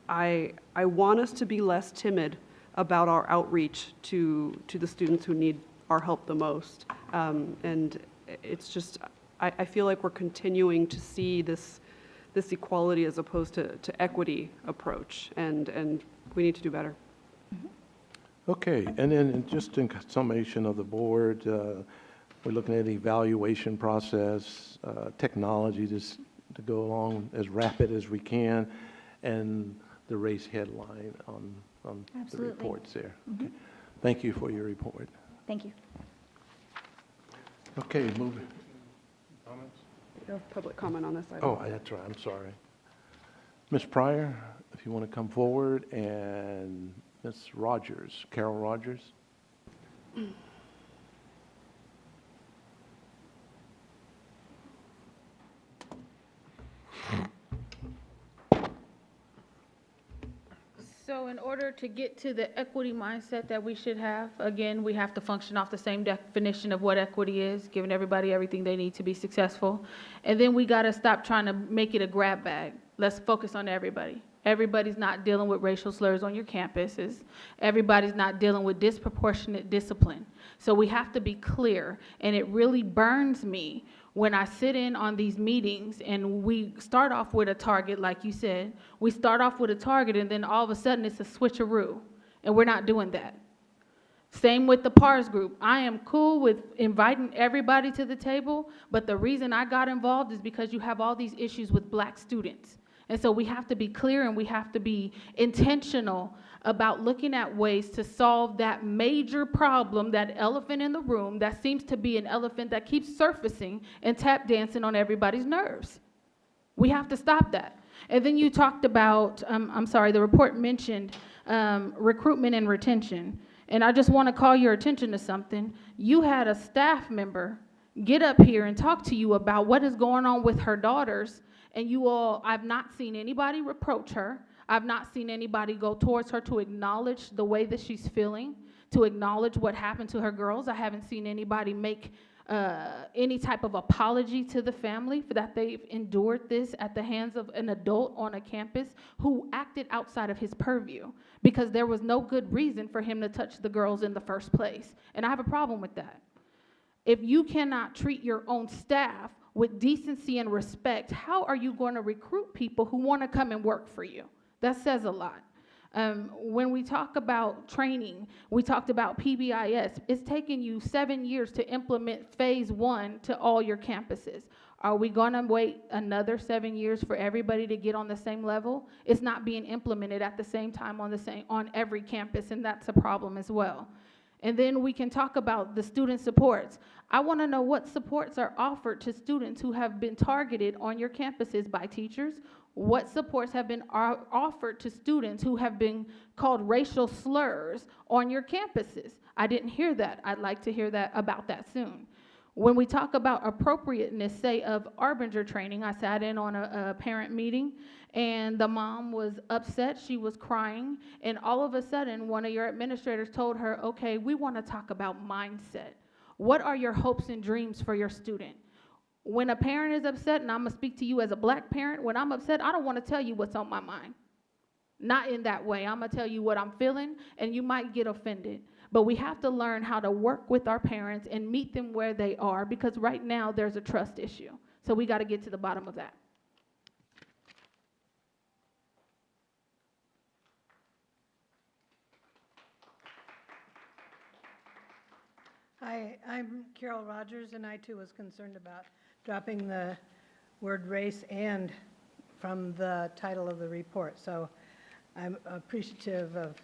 I want us to be less timid about our outreach to the students who need our help the most. And it's just, I feel like we're continuing to see this equality as opposed to equity approach, and we need to do better. Okay, and then just in summation of the board, we're looking at the evaluation process, technology to go along as rapid as we can, and the race headline on the Absolutely. reports there. Okay. Thank you for your report. Thank you. Okay, moving. We have public comment on this item. Oh, that's right, I'm sorry. Ms. Pryor, if you want to come forward, and Ms. Rogers, Carol Rogers. So in order to get to the equity mindset that we should have, again, we have to function off the same definition of what equity is, giving everybody everything they need to be successful. And then we got to stop trying to make it a grab bag. Let's focus on everybody. Everybody's not dealing with racial slurs on your campuses. Everybody's not dealing with disproportionate discipline. So we have to be clear, and it really burns me when I sit in on these meetings and we start off with a target, like you said. We start off with a target, and then all of a sudden it's a switcheroo, and we're not doing that. Same with the PARS group. I am cool with inviting everybody to the table, but the reason I got involved is because you have all these issues with black students. And so we have to be clear, and we have to be intentional about looking at ways to solve that major problem, that elephant in the room that seems to be an elephant that keeps surfacing and tap dancing on everybody's nerves. We have to stop that. And then you talked about, the report mentioned recruitment and retention. And I just want to call your attention to something. You had a staff member get up here and talk to you about what is going on with her daughters. And you all, I've not seen anybody reproach her. I've not seen anybody go towards her to acknowledge the way that she's feeling, to acknowledge what happened to her girls. I haven't seen anybody make any type of apology to the family for that they've endured this at the hands of an adult on a campus who acted outside of his purview, because there was no good reason for him to touch the girls in the first place. And I have a problem with that. If you cannot treat your own staff with decency and respect, how are you going to recruit people who want to come and work for you? That says a lot. When we talk about training, we talked about PBIS. It's taken you 7 years to implement phase 1 to all your campuses. Are we going to wait another 7 years for everybody to get on the same level? It's not being implemented at the same time on every campus, and that's a problem as well. And then we can talk about the student supports. I want to know what supports are offered to students who have been targeted on your campuses by teachers. What supports have been offered to students who have been called racial slurs on your campuses? I didn't hear that. I'd like to hear about that soon. When we talk about appropriateness, say, of Arbinger training, I sat in on a parent meeting, and the mom was upset. She was crying, and all of a sudden, one of your administrators told her, okay, we want to talk about mindset. What are your hopes and dreams for your student? When a parent is upset, and I'm going to speak to you as a black parent, when I'm upset, I don't want to tell you what's on my mind. Not in that way. I'm going to tell you what I'm feeling, and you might get offended. But we have to learn how to work with our parents and meet them where they are, because right now there's a trust issue. So we got to get to the bottom of that. Hi, I'm Carol Rogers, and I too was concerned about dropping the word race and from the title of the report. So I'm appreciative of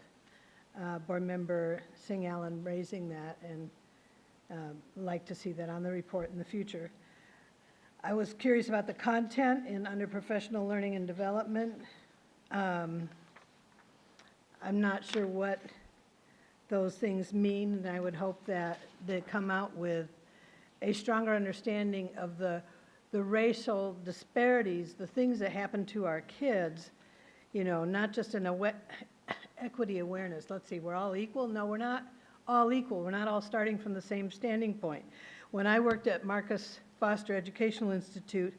Board Member Singh Allen raising that, and like to see that on the report in the future. I was curious about the content in under professional learning and development. I'm not sure what those things mean, and I would hope that they come out with a stronger understanding of the racial disparities, the things that happen to our kids, you know, not just an equity awareness. Let's see, we're all equal? No, we're not all equal. We're not all starting from the same standing point. When I worked at Marcus Foster Educational Institute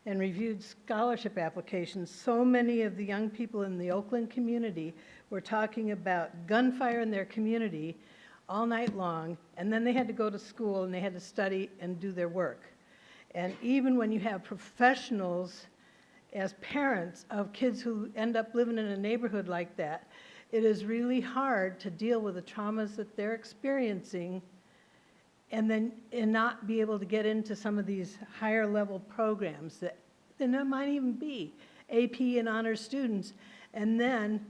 and reviewed scholarship applications, so many of the young people in the Oakland community were talking about gunfire in their community all night long, and then they had to go to school and they had to study and do their work. And even when you have professionals as parents of kids who end up living in a neighborhood like that, it is really hard to deal with the traumas that they're experiencing and not be able to get into some of these higher level programs that might even be AP and honors students, and then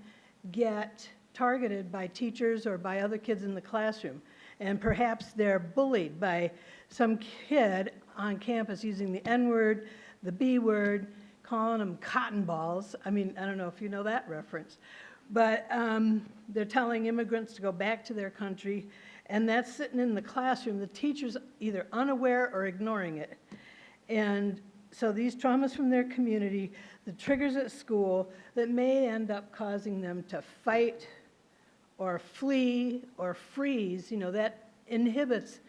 get targeted by teachers or by other kids in the classroom. And perhaps they're bullied by some kid on campus using the N-word, the B-word, calling them cotton balls. I mean, I don't know if you know that reference. But they're telling immigrants to go back to their country, and that's sitting in the classroom. The teacher's either unaware or ignoring it. And so these traumas from their community, the triggers at school that may end up causing them to fight or flee or freeze, you know, that inhibits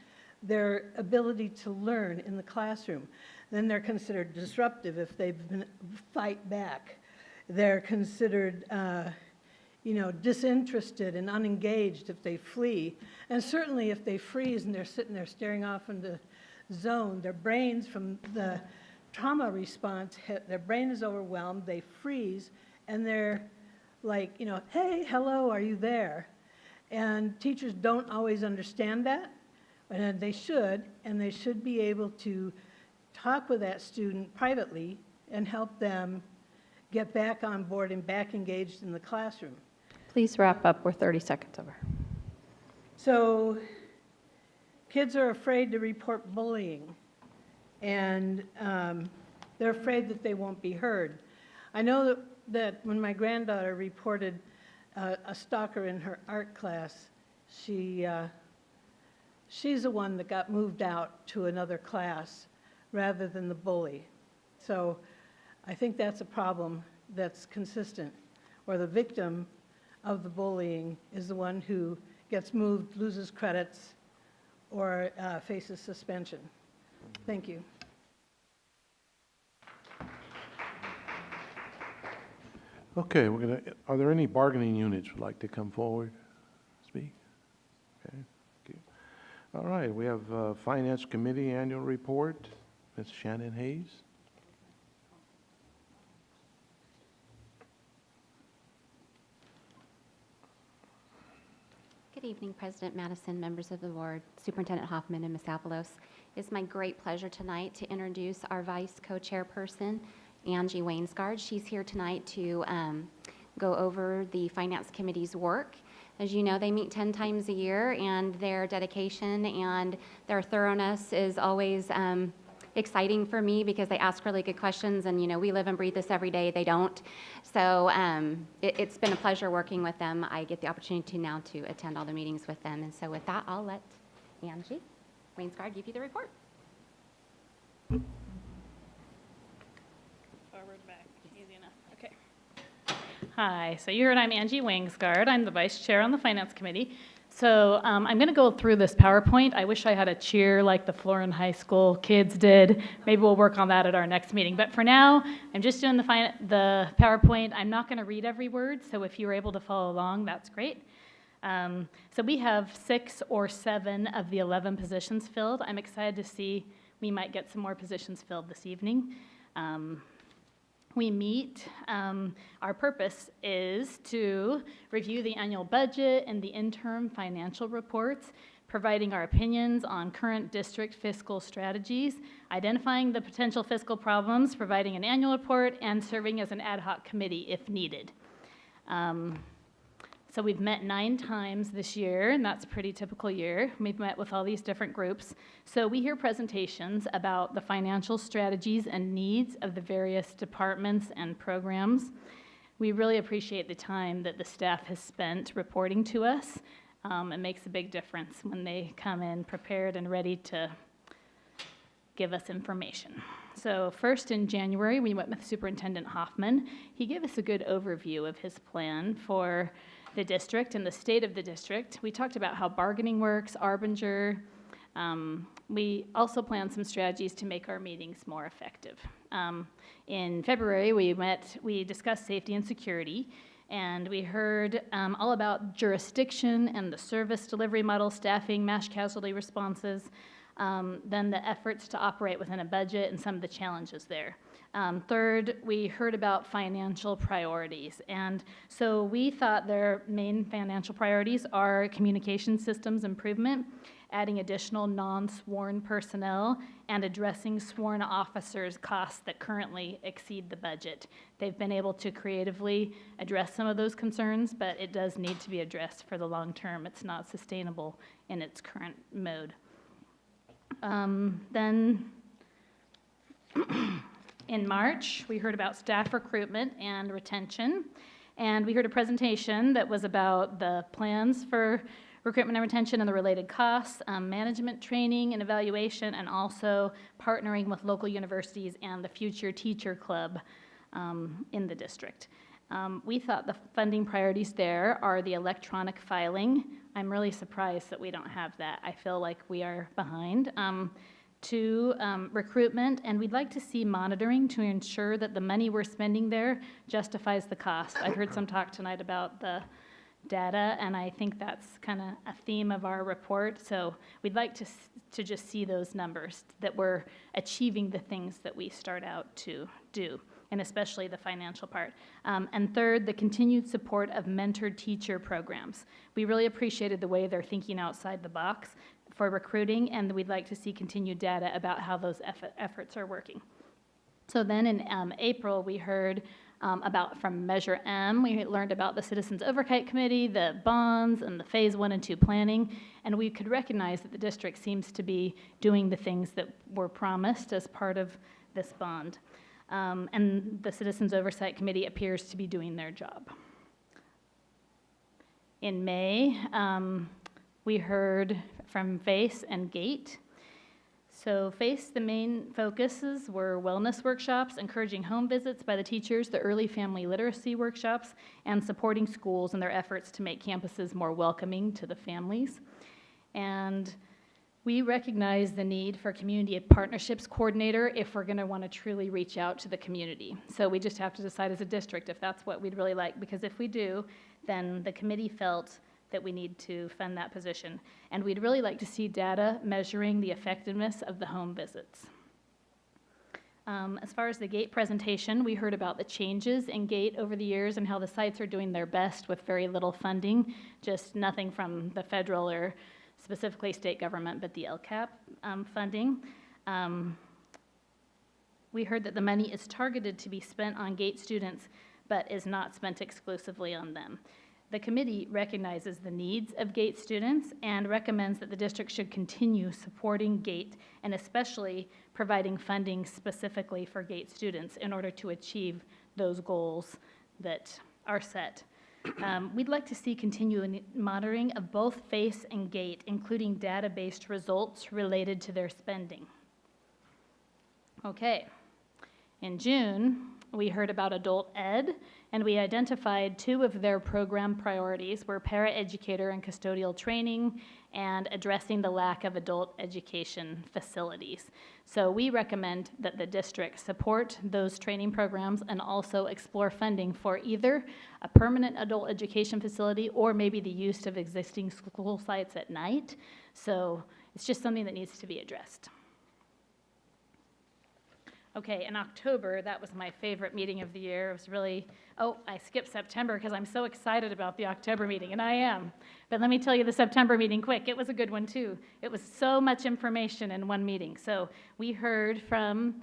their ability to learn in the classroom. Then they're considered disruptive if they fight back. They're considered you know, disinterested and unengaged if they flee. And certainly if they freeze and they're sitting there staring off in the zone, their brains from the trauma response, their brain is overwhelmed, they freeze, and they're like, you know, hey, hello, are you there? And teachers don't always understand that, and they should be able to talk with that student privately and help them get back on board and back engaged in the classroom. Please wrap up. We're 30 seconds over. So kids are afraid to report bullying, and they're afraid that they won't be heard. I know that when my granddaughter reported a stalker in her art class, she's the one that got moved out to another class rather than the bully. So I think that's a problem that's consistent, or the victim of the bullying is the one who gets moved, loses credits, or faces suspension. Thank you. Okay, are there any bargaining units who'd like to come forward, speak? Okay, thank you. All right, we have Finance Committee Annual Report. Ms. Shannon Hayes. Good evening, President Madison, members of the board, Superintendent Hoffman, and Ms. Avalos. It's my great pleasure tonight to introduce our Vice Co-Chairperson, Angie Wainsgard. She's here tonight to go over the Finance Committee's work. As you know, they meet 10 times a year, and their dedication and their thoroughness is always exciting for me because they ask really good questions, and you know, we live and breathe this every day. They don't. So it's been a pleasure working with them. I get the opportunity now to attend all the meetings with them, and so with that, I'll let Angie Wainsgard give you the report. Forward, back, easy enough. Okay. Hi, so you heard I'm Angie Wainsgard. I'm the Vice Chair on the Finance Committee. So I'm going to go through this PowerPoint. I wish I had a cheer like the Florin High School kids did. Maybe we'll work on that at our next meeting. But for now, I'm just doing the PowerPoint. I'm not going to read every word, so if you were able to follow along, that's great. So we have 6 or 7 of the 11 positions filled. I'm excited to see we might get some more positions filled this evening. We meet, our purpose is to review the annual budget and the interim financial reports, providing our opinions on current district fiscal strategies, identifying the potential fiscal problems, providing an annual report, and serving as an ad hoc committee if needed. So we've met 9 times this year, and that's a pretty typical year. We've met with all these different groups. So we hear presentations about the financial strategies and needs of the various departments and programs. We really appreciate the time that the staff has spent reporting to us. It makes a big difference when they come in prepared and ready to give us information. So first in January, we went with Superintendent Hoffman. He gave us a good overview of his plan for the district and the state of the district. We talked about how bargaining works, Arbinger. We also planned some strategies to make our meetings more effective. In February, we discussed safety and security, and we heard all about jurisdiction and the service delivery model, staffing, mass casualty responses, then the efforts to operate within a budget and some of the challenges there. Third, we heard about financial priorities. And so we thought their main financial priorities are communication systems improvement, adding additional non-sworn personnel, and addressing sworn officers' costs that currently exceed the budget. They've been able to creatively address some of those concerns, but it does need to be addressed for the long term. It's not sustainable in its current mode. Then in March, we heard about staff recruitment and retention, and we heard a presentation that was about the plans for recruitment and retention and the related costs, management training and evaluation, and also partnering with local universities and the Future Teacher Club in the district. We thought the funding priorities there are the electronic filing. I'm really surprised that we don't have that. I feel like we are behind. To recruitment, and we'd like to see monitoring to ensure that the money we're spending there justifies the cost. I heard some talk tonight about the data, and I think that's kind of a theme of our report. So we'd like to just see those numbers, that we're achieving the things that we start out to do, and especially the financial part. And third, the continued support of mentored teacher programs. We really appreciated the way they're thinking outside the box for recruiting, and we'd like to see continued data about how those efforts are working. So then in April, we heard from Measure M, we learned about the Citizens Oversight Committee, the bonds, and the Phase 1 and 2 planning, and we could recognize that the district seems to be doing the things that were promised as part of this bond. And the Citizens Oversight Committee appears to be doing their job. In May, we heard from FACE and GATE. So FACE, the main focuses were wellness workshops, encouraging home visits by the teachers, the early family literacy workshops, and supporting schools in their efforts to make campuses more welcoming to the families. And we recognize the need for a community partnerships coordinator if we're going to want to truly reach out to the community. So we just have to decide as a district if that's what we'd really like, because if we do, then the committee felt that we need to fund that position. And we'd really like to see data measuring the effectiveness of the home visits. As far as the GATE presentation, we heard about the changes in GATE over the years and how the sites are doing their best with very little funding, just nothing from the federal or specifically state government, but the LCAP funding. We heard that the money is targeted to be spent on GATE students, but is not spent exclusively on them. The committee recognizes the needs of GATE students and recommends that the district should continue supporting GATE and especially providing funding specifically for GATE students in order to achieve those goals that are set. We'd like to see continuing monitoring of both FACE and GATE, including data-based results related to their spending. Okay. In June, we heard about adult ed, and we identified 2 of their program priorities were paraeducator and custodial training and addressing the lack of adult education facilities. So we recommend that the district support those training programs and also explore funding for either a permanent adult education facility or maybe the use of existing school sites at night. So it's just something that needs to be addressed. Okay, in October, that was my favorite meeting of the year. It was really, I skipped September because I'm so excited about the October meeting, and I am. But let me tell you the September meeting quick. It was a good one, too. It was so much information in one meeting. So we heard from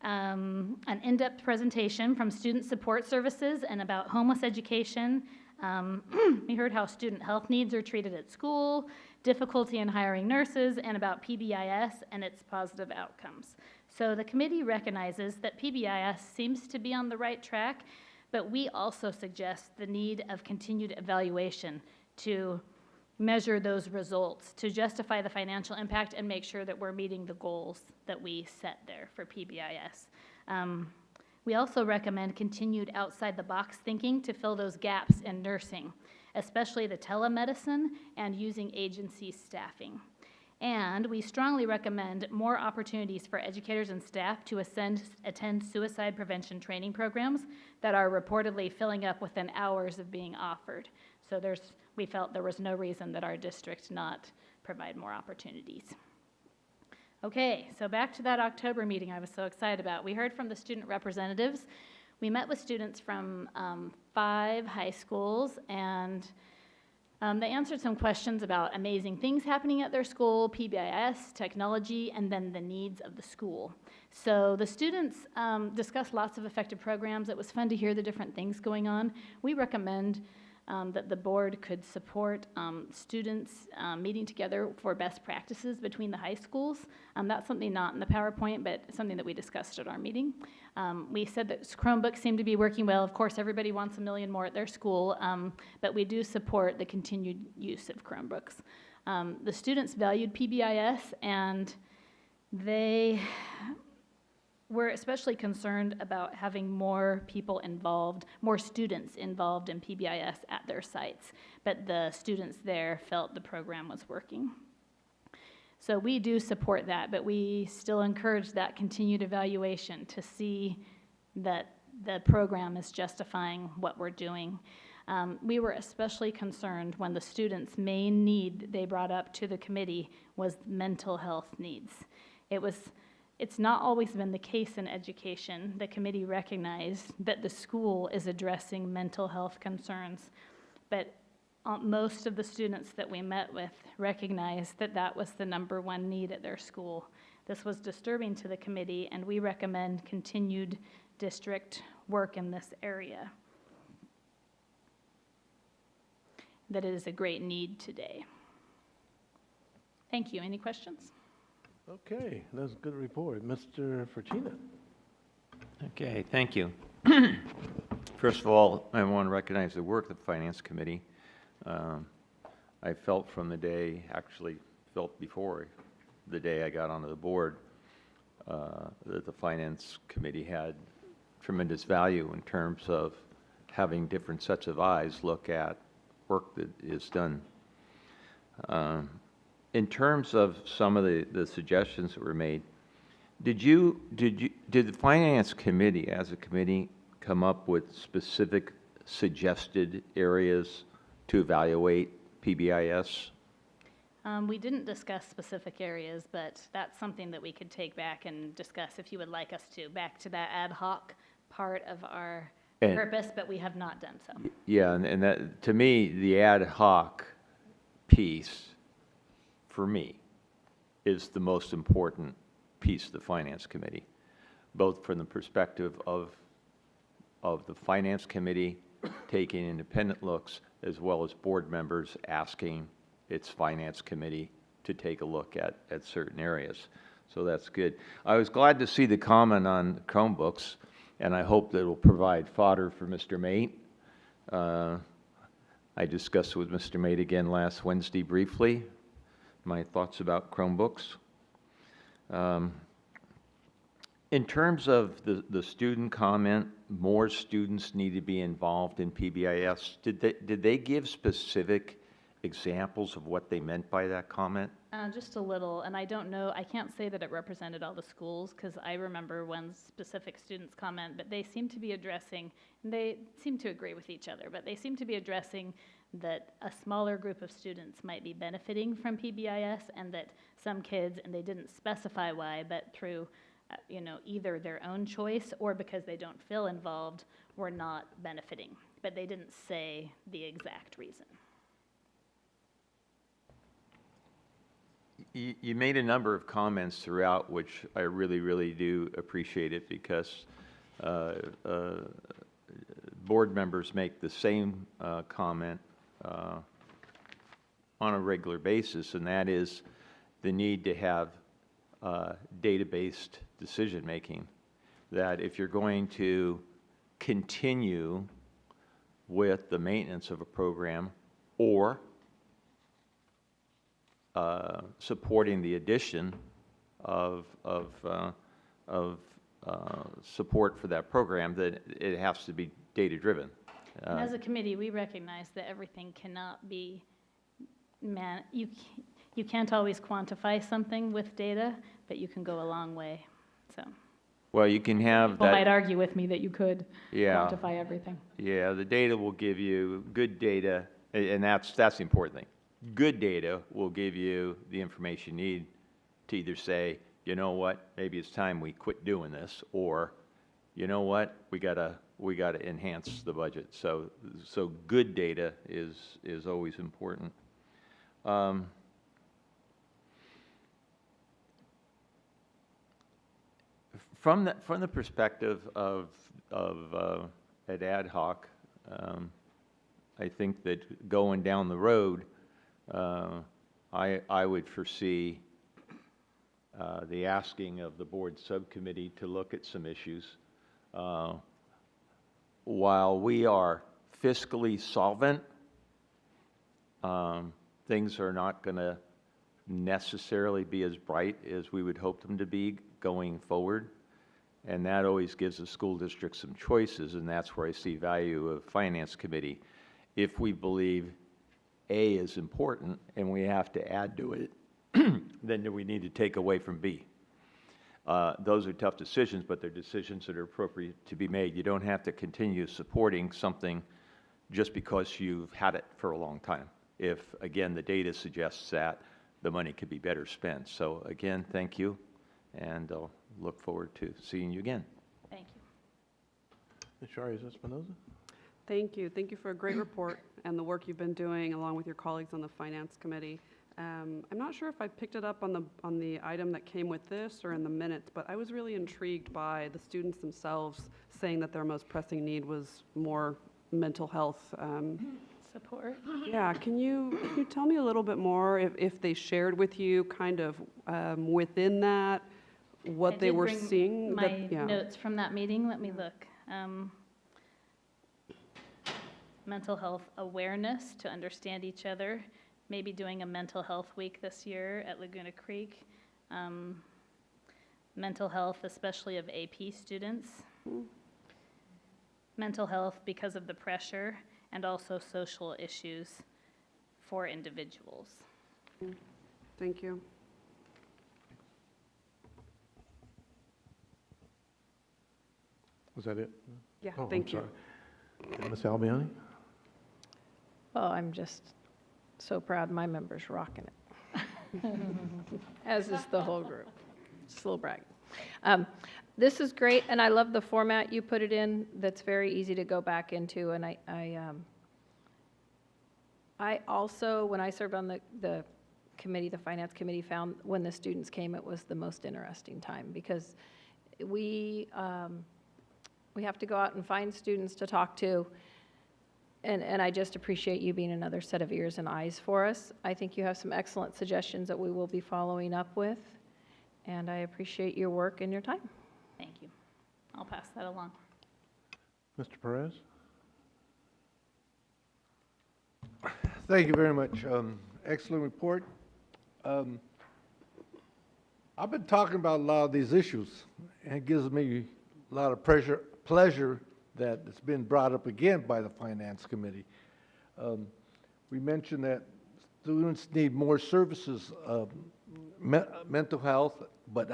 an in-depth presentation from Student Support Services and about homeless education. We heard how student health needs are treated at school, difficulty in hiring nurses, and about PBIS and its positive outcomes. So the committee recognizes that PBIS seems to be on the right track, but we also suggest the need of continued evaluation to measure those results to justify the financial impact and make sure that we're meeting the goals that we set there for PBIS. We also recommend continued outside-the-box thinking to fill those gaps in nursing, especially the telemedicine and using agency staffing. And we strongly recommend more opportunities for educators and staff to attend suicide prevention training programs that are reportedly filling up within hours of being offered. So we felt there was no reason that our district not provide more opportunities. Okay, so back to that October meeting I was so excited about. We heard from the student representatives. We met with students from 5 high schools, and they answered some questions about amazing things happening at their school, PBIS, technology, and then the needs of the school. So the students discussed lots of effective programs. It was fun to hear the different things going on. We recommend that the board could support students meeting together for best practices between the high schools. That's something not in the PowerPoint, but something that we discussed at our meeting. We said that Chromebooks seem to be working well. Of course, everybody wants 1 million more at their school, but we do support the continued use of Chromebooks. The students valued PBIS, and they we're especially concerned about having more people involved, more students involved in PBIS at their sites, but the students there felt the program was working. So we do support that, but we still encourage that continued evaluation to see that the program is justifying what we're doing. We were especially concerned when the students' main need they brought up to the committee was mental health needs. It's not always been the case in education. The committee recognized that the school is addressing mental health concerns, but most of the students that we met with recognized that that was the #1 need at their school. This was disturbing to the committee, and we recommend continued district work in this area. That it is a great need today. Thank you. Any questions? Okay, that's a good report. Mr. Fortuna. Okay, thank you. First of all, I want to recognize the work of the Finance Committee. I felt from the day, actually felt before the day I got onto the board, that the Finance Committee had tremendous value in terms of having different sets of eyes look at work that is done. In terms of some of the suggestions that were made, did the Finance Committee, as a committee, come up with specific suggested areas to evaluate PBIS? We didn't discuss specific areas, but that's something that we could take back and discuss if you would like us to, back to that ad hoc part of our purpose, but we have not done so. Yeah, and that, to me, the ad hoc piece, for me, is the most important piece of the Finance Committee, both from the perspective of the Finance Committee taking independent looks, as well as board members asking its Finance Committee to take a look at certain areas. So that's good. I was glad to see the comment on Chromebooks, and I hope that it will provide fodder for Mr. Mate. I discussed with Mr. Mate again last Wednesday briefly my thoughts about Chromebooks. In terms of the student comment, more students need to be involved in PBIS. Did they give specific examples of what they meant by that comment? Just a little, and I don't know, I can't say that it represented all the schools, because I remember one specific student's comment, but they seem to be addressing, and they seem to agree with each other, but they seem to be addressing that a smaller group of students might be benefiting from PBIS, and that some kids, and they didn't specify why, but through either their own choice or because they don't feel involved, were not benefiting. But they didn't say the exact reason. You made a number of comments throughout, which I really, really do appreciate it, because board members make the same comment on a regular basis, and that is the need to have data-based decision-making. That if you're going to continue with the maintenance of a program, or supporting the addition of support for that program, that it has to be data-driven. And as a committee, we recognize that everything cannot be, you can't always quantify something with data, but you can go a long way, so. Well, you can have People that. might argue with me that you could Yeah. quantify everything. Yeah, the data will give you good data, and that's the important thing. Good data will give you the information you need to either say, you know what, maybe it's time we quit doing this, or, you know what, we gotta enhance the budget. So good data is always important. From the perspective of at ad hoc, I think that going down the road, I would foresee the asking of the board subcommittee to look at some issues. While we are fiscally solvent, things are not going to necessarily be as bright as we would hope them to be going forward. And that always gives the school district some choices, and that's where I see value of finance committee. If we believe A is important and we have to add to it, then we need to take away from B. Those are tough decisions, but they're decisions that are appropriate to be made. You don't have to continue supporting something just because you've had it for a long time. If, again, the data suggests that the money could be better spent. So again, thank you, and I'll look forward to seeing you again. Thank you. Ms. Shari Espinoza? Thank you. Thank you for a great report and the work you've been doing along with your colleagues on the Finance Committee. I'm not sure if I picked it up on the item that came with this or in the minutes, but I was really intrigued by the students themselves saying that their most pressing need was more mental health support. Yeah, can you tell me a little bit more if they shared with you kind of within that what they were seeing? My notes from that meeting, let me look. Mental health awareness, to understand each other, maybe doing a mental health week this year at Laguna Creek. Mental health, especially of AP students. Mental health because of the pressure, and also social issues for individuals. Thank you. Was that it? Yeah, Oh, thank you. Sorry. Ms. Albiani? Well, I'm just so proud my members rocking it, as is the whole group. Just a little brag. This is great, and I love the format you put it in. That's very easy to go back into, and I also, when I served on the committee, the Finance Committee, found when the students came, it was the most interesting time, because we have to go out and find students to talk to, and I just appreciate you being another set of ears and eyes for us. I think you have some excellent suggestions that we will be following up with, and I appreciate your work and your time. Thank you. I'll pass that along. Mr. Perez? Thank you very much. Excellent report. I've been talking about a lot of these issues, and it gives me a lot of pleasure that it's been brought up again by the Finance Committee. We mentioned that students need more services of mental health, but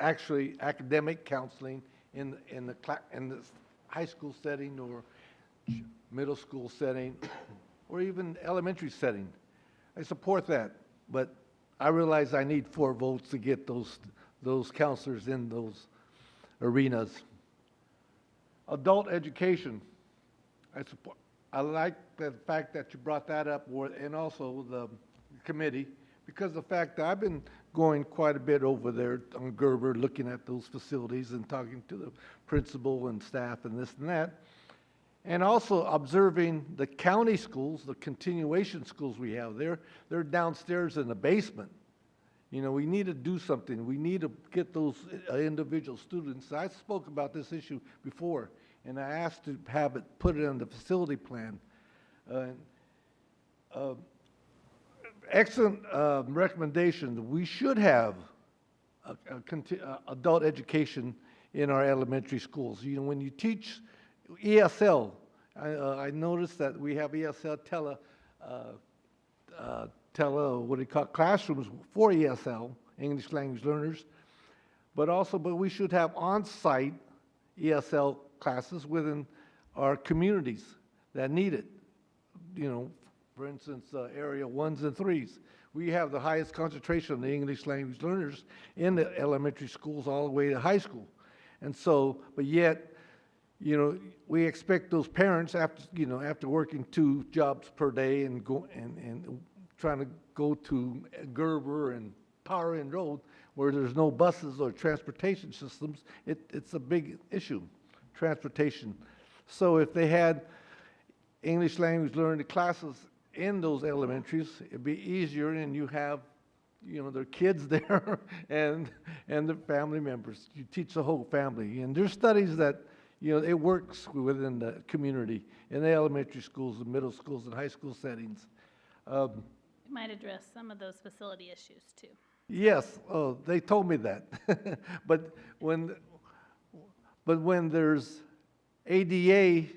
actually academic counseling in the high school setting or middle school setting or even elementary setting. I support that, but I realize I need 4 votes to get those counselors in those arenas. Adult education, I like the fact that you brought that up, and also the committee, because the fact that I've been going quite a bit over there on Gerber, looking at those facilities and talking to the principal and staff and this and that, and also observing the county schools, the continuation schools we have there. They're downstairs in the basement. You know, we need to do something. We need to get those individual students. I spoke about this issue before, and I asked to have it put it in the facility plan. excellent recommendation. We should have adult education in our elementary schools. You know, when you teach ESL, I noticed that we have ESL what do you call it, classrooms for ESL, English language learners, but we should have on-site ESL classes within our communities that need it. You know, for instance, area 1s and 3s. We have the highest concentration of the English language learners in the elementary schools all the way to high school. And so, but yet, you know, we expect those parents after working 2 jobs per day and trying to go to Gerber and Power Inn Road where there's no buses or transportation systems, it's a big issue, transportation. So if they had English language learning classes in those elementaries, it'd be easier, and you have, you know, their kids there and the family members. You teach the whole family. And there's studies that, you know, it works within the community in the elementary schools, the middle schools, and high school settings. It might address some of those facility issues too. Yes, oh, they told me that. But when there's ADA,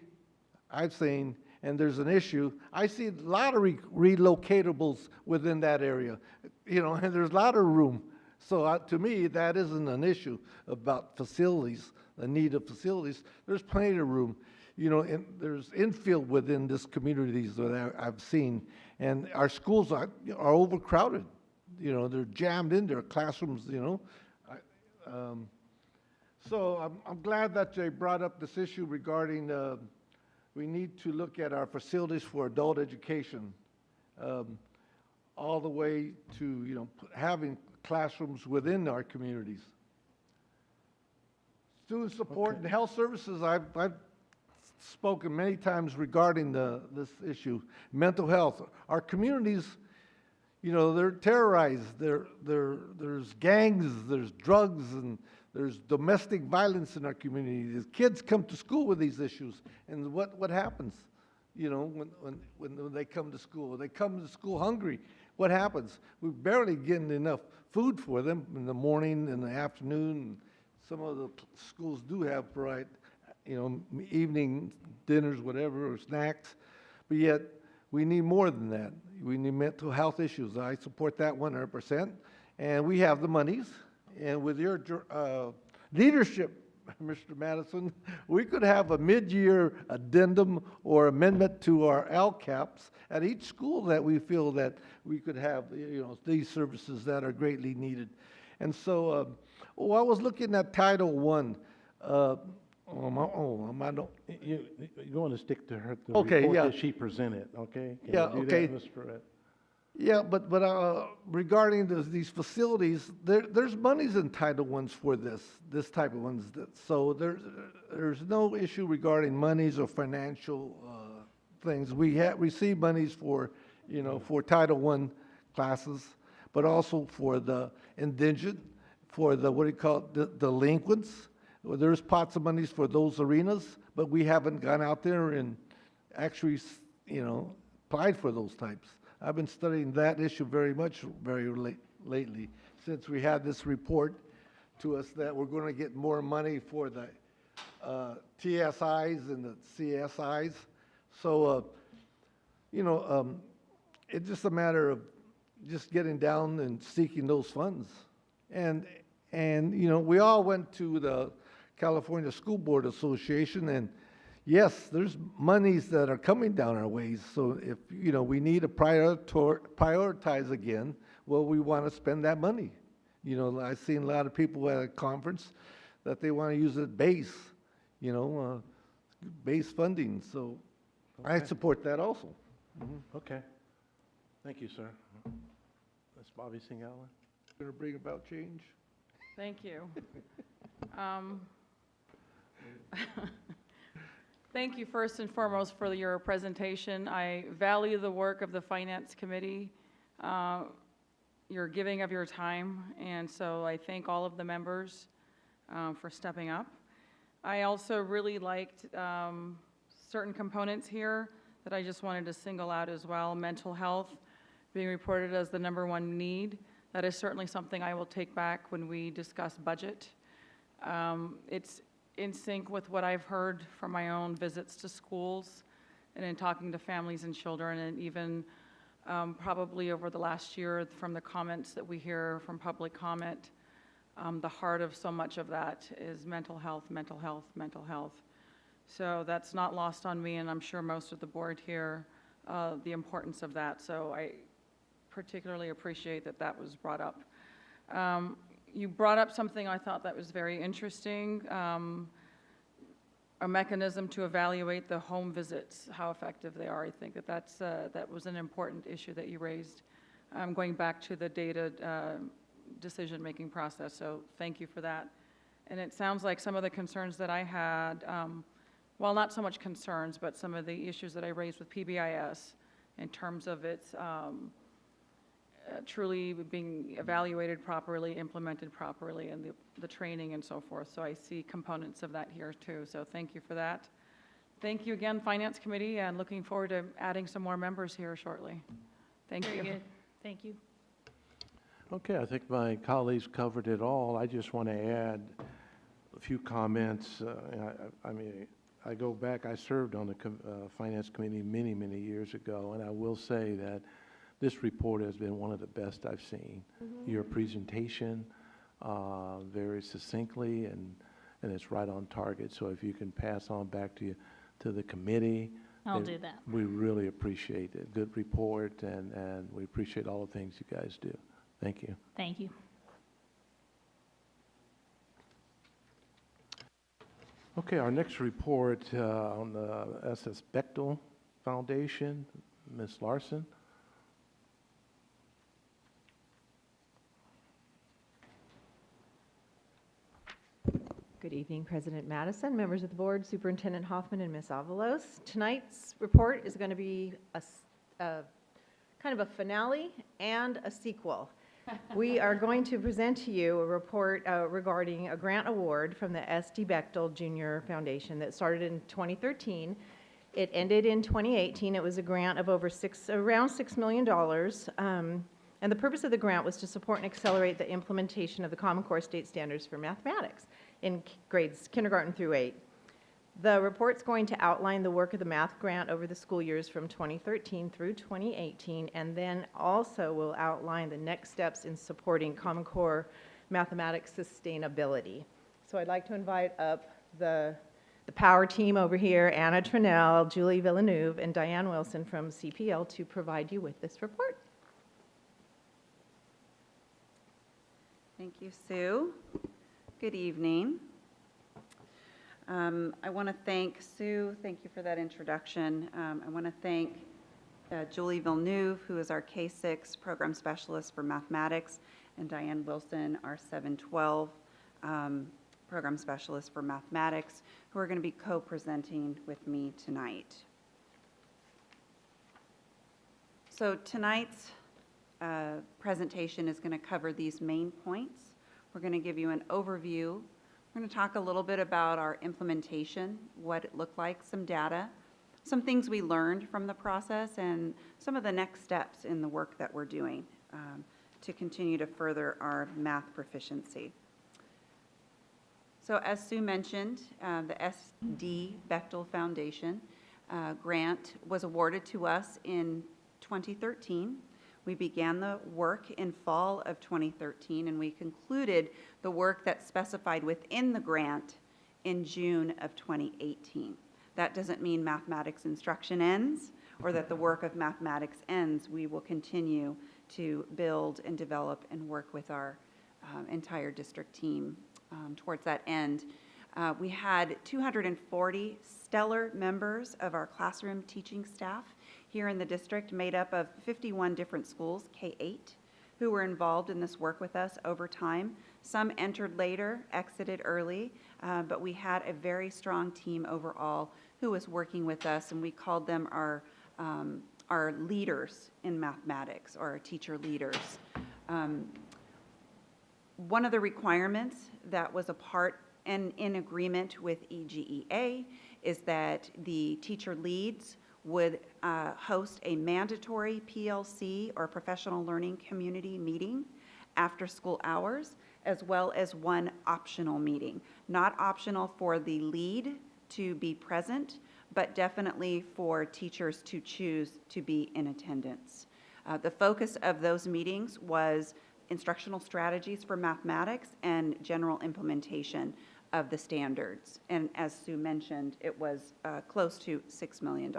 I've seen, and there's an issue, I see a lot of relocatables within that area, you know, and there's a lot of room. So to me, that isn't an issue about facilities, the need of facilities. There's plenty of room, you know, and there's infield within this communities that I've seen, and our schools are overcrowded. You know, they're jammed in their classrooms, you know. So I'm glad that they brought up this issue regarding we need to look at our facilities for adult education, all the way to, you know, having classrooms within our communities. Student support and health services, I've spoken many times regarding this issue. Mental health, our communities, you know, they're terrorized. There's gangs, there's drugs, and there's domestic violence in our community. The kids come to school with these issues, and what happens? You know, when they come to school, they come to school hungry. What happens? We're barely getting enough food for them in the morning and the afternoon. Some of the schools do have variety, you know, evening dinners, whatever, or snacks, but yet we need more than that. We need mental health issues. I support that 100%, and we have the monies. And with your leadership, Mr. Madison, we could have a mid-year addendum or amendment to our LCAPs at each school that we feel that we could have, you know, these services that are greatly needed. And so, I was looking at Title I. You want to stick to her, the okay, report yeah. that she presented, okay? Can Yeah, you do okay. that, Ms. Perrette? Yeah, but regarding these facilities, there's monies in Title I's for this type of ones. So there's no issue regarding monies or financial things. We receive monies for, you know, for Title I classes, but also for the indigent, for the, what do you call it, the delinquents. There's pots of monies for those arenas, but we haven't gone out there and actually, you know, applied for those types. I've been studying that issue very lately, since we had this report to us that we're going to get more money for the TSIs and the CSIs. So, you know, it's just a matter of just getting down and seeking those funds. And you know, we all went to the California School Board Association, and yes, there's monies that are coming down our ways. So if, you know, we need to prioritize again, well, we want to spend that money. You know, I've seen a lot of people at a conference that they want to use it base, you know, base funding. So I support that also. Mm-hmm. Okay. Thank you, sir. Ms. Bobby Singh Allen. Going to bring about change. Thank you. Thank you first and foremost for your presentation. I value the work of the Finance Committee, your giving of your time, and so I thank all of the members for stepping up. I also really liked certain components here that I just wanted to single out as well. Mental health, being reported as the #1 need. That is certainly something I will take back when we discuss budget. It's in sync with what I've heard from my own visits to schools and in talking to families and children, and even probably over the last year from the comments that we hear from public comment. The heart of so much of that is mental health, mental health, mental health. So that's not lost on me, and I'm sure most of the board here, the importance of that. So I particularly appreciate that that was brought up. You brought up something I thought that was very interesting, a mechanism to evaluate the home visits, how effective they are. I think that that was an important issue that you raised, going back to the data decision-making process, so thank you for that. And it sounds like some of the concerns that I had, well, not so much concerns, but some of the issues that I raised with PBIS in terms of its truly being evaluated properly, implemented properly, and the training and so forth. So I see components of that here too, so thank you for that. Thank you again, Finance Committee, and looking forward to adding some more members here shortly. Thank you. Very good. Thank you. Okay, I think my colleagues covered it all. I just want to add a few comments. I mean, I go back, I served on the Finance Committee many, many years ago, and I will say that this report has been one of the best I've seen. Your presentation, very succinctly, and it's right on target. So if you can pass on back to the committee. I'll do that. We really appreciate it. Good report, and we appreciate all the things you guys do. Thank you. Thank you. Okay, our next report on the SS Bechtel Foundation, Ms. Larson. Good evening, President Madison, members of the board, Superintendent Hoffman, and Ms. Avalos. Tonight's report is going to be a kind of a finale and a sequel. We are going to present to you a report regarding a grant award from the S.D. Bechtel Jr. Foundation that started in 2013. It ended in 2018. It was a grant of around $6 million. And the purpose of the grant was to support and accelerate the implementation of the Common Core state standards for mathematics in grades kindergarten through 8. The report's going to outline the work of the math grant over the school years from 2013 through 2018, and then also will outline the next steps in supporting Common Core mathematics sustainability. So I'd like to invite up the power team over here, Anna Trinnell, Julie Villeneuve, and Diane Wilson from CPL to provide you with this report. Thank you, Sue. Good evening. I want to thank Sue. Thank you for that introduction. I want to thank Julie Villeneuve, who is our K-6 program specialist for mathematics, and Diane Wilson, our 712 program specialist for mathematics, who are going to be co-presenting with me tonight. So tonight's presentation is going to cover these main points. We're going to give you an overview. We're going to talk a little bit about our implementation, what it looked like, some data, some things we learned from the process, and some of the next steps in the work that we're doing to continue to further our math proficiency. So as Sue mentioned, the S.D. Bechtel Foundation grant was awarded to us in 2013. We began the work in fall of 2013, and we concluded the work that's specified within the grant in June of 2018. That doesn't mean mathematics instruction ends or that the work of mathematics ends. We will continue to build and develop and work with our entire district team towards that end. We had 240 stellar members of our classroom teaching staff here in the district, made up of 51 different schools, K-8, who were involved in this work with us over time. Some entered later, exited early, but we had a very strong team overall who was working with us, and we called them our leaders in mathematics, or our teacher leaders. One of the requirements that was a part and in agreement with EGEA is that the teacher leads would host a mandatory PLC or professional learning community meeting after school hours, as well as one optional meeting. Not optional for the lead to be present, but definitely for teachers to choose to be in attendance. The focus of those meetings was instructional strategies for mathematics and general implementation of the standards. And as Sue mentioned, it was close to $6 million.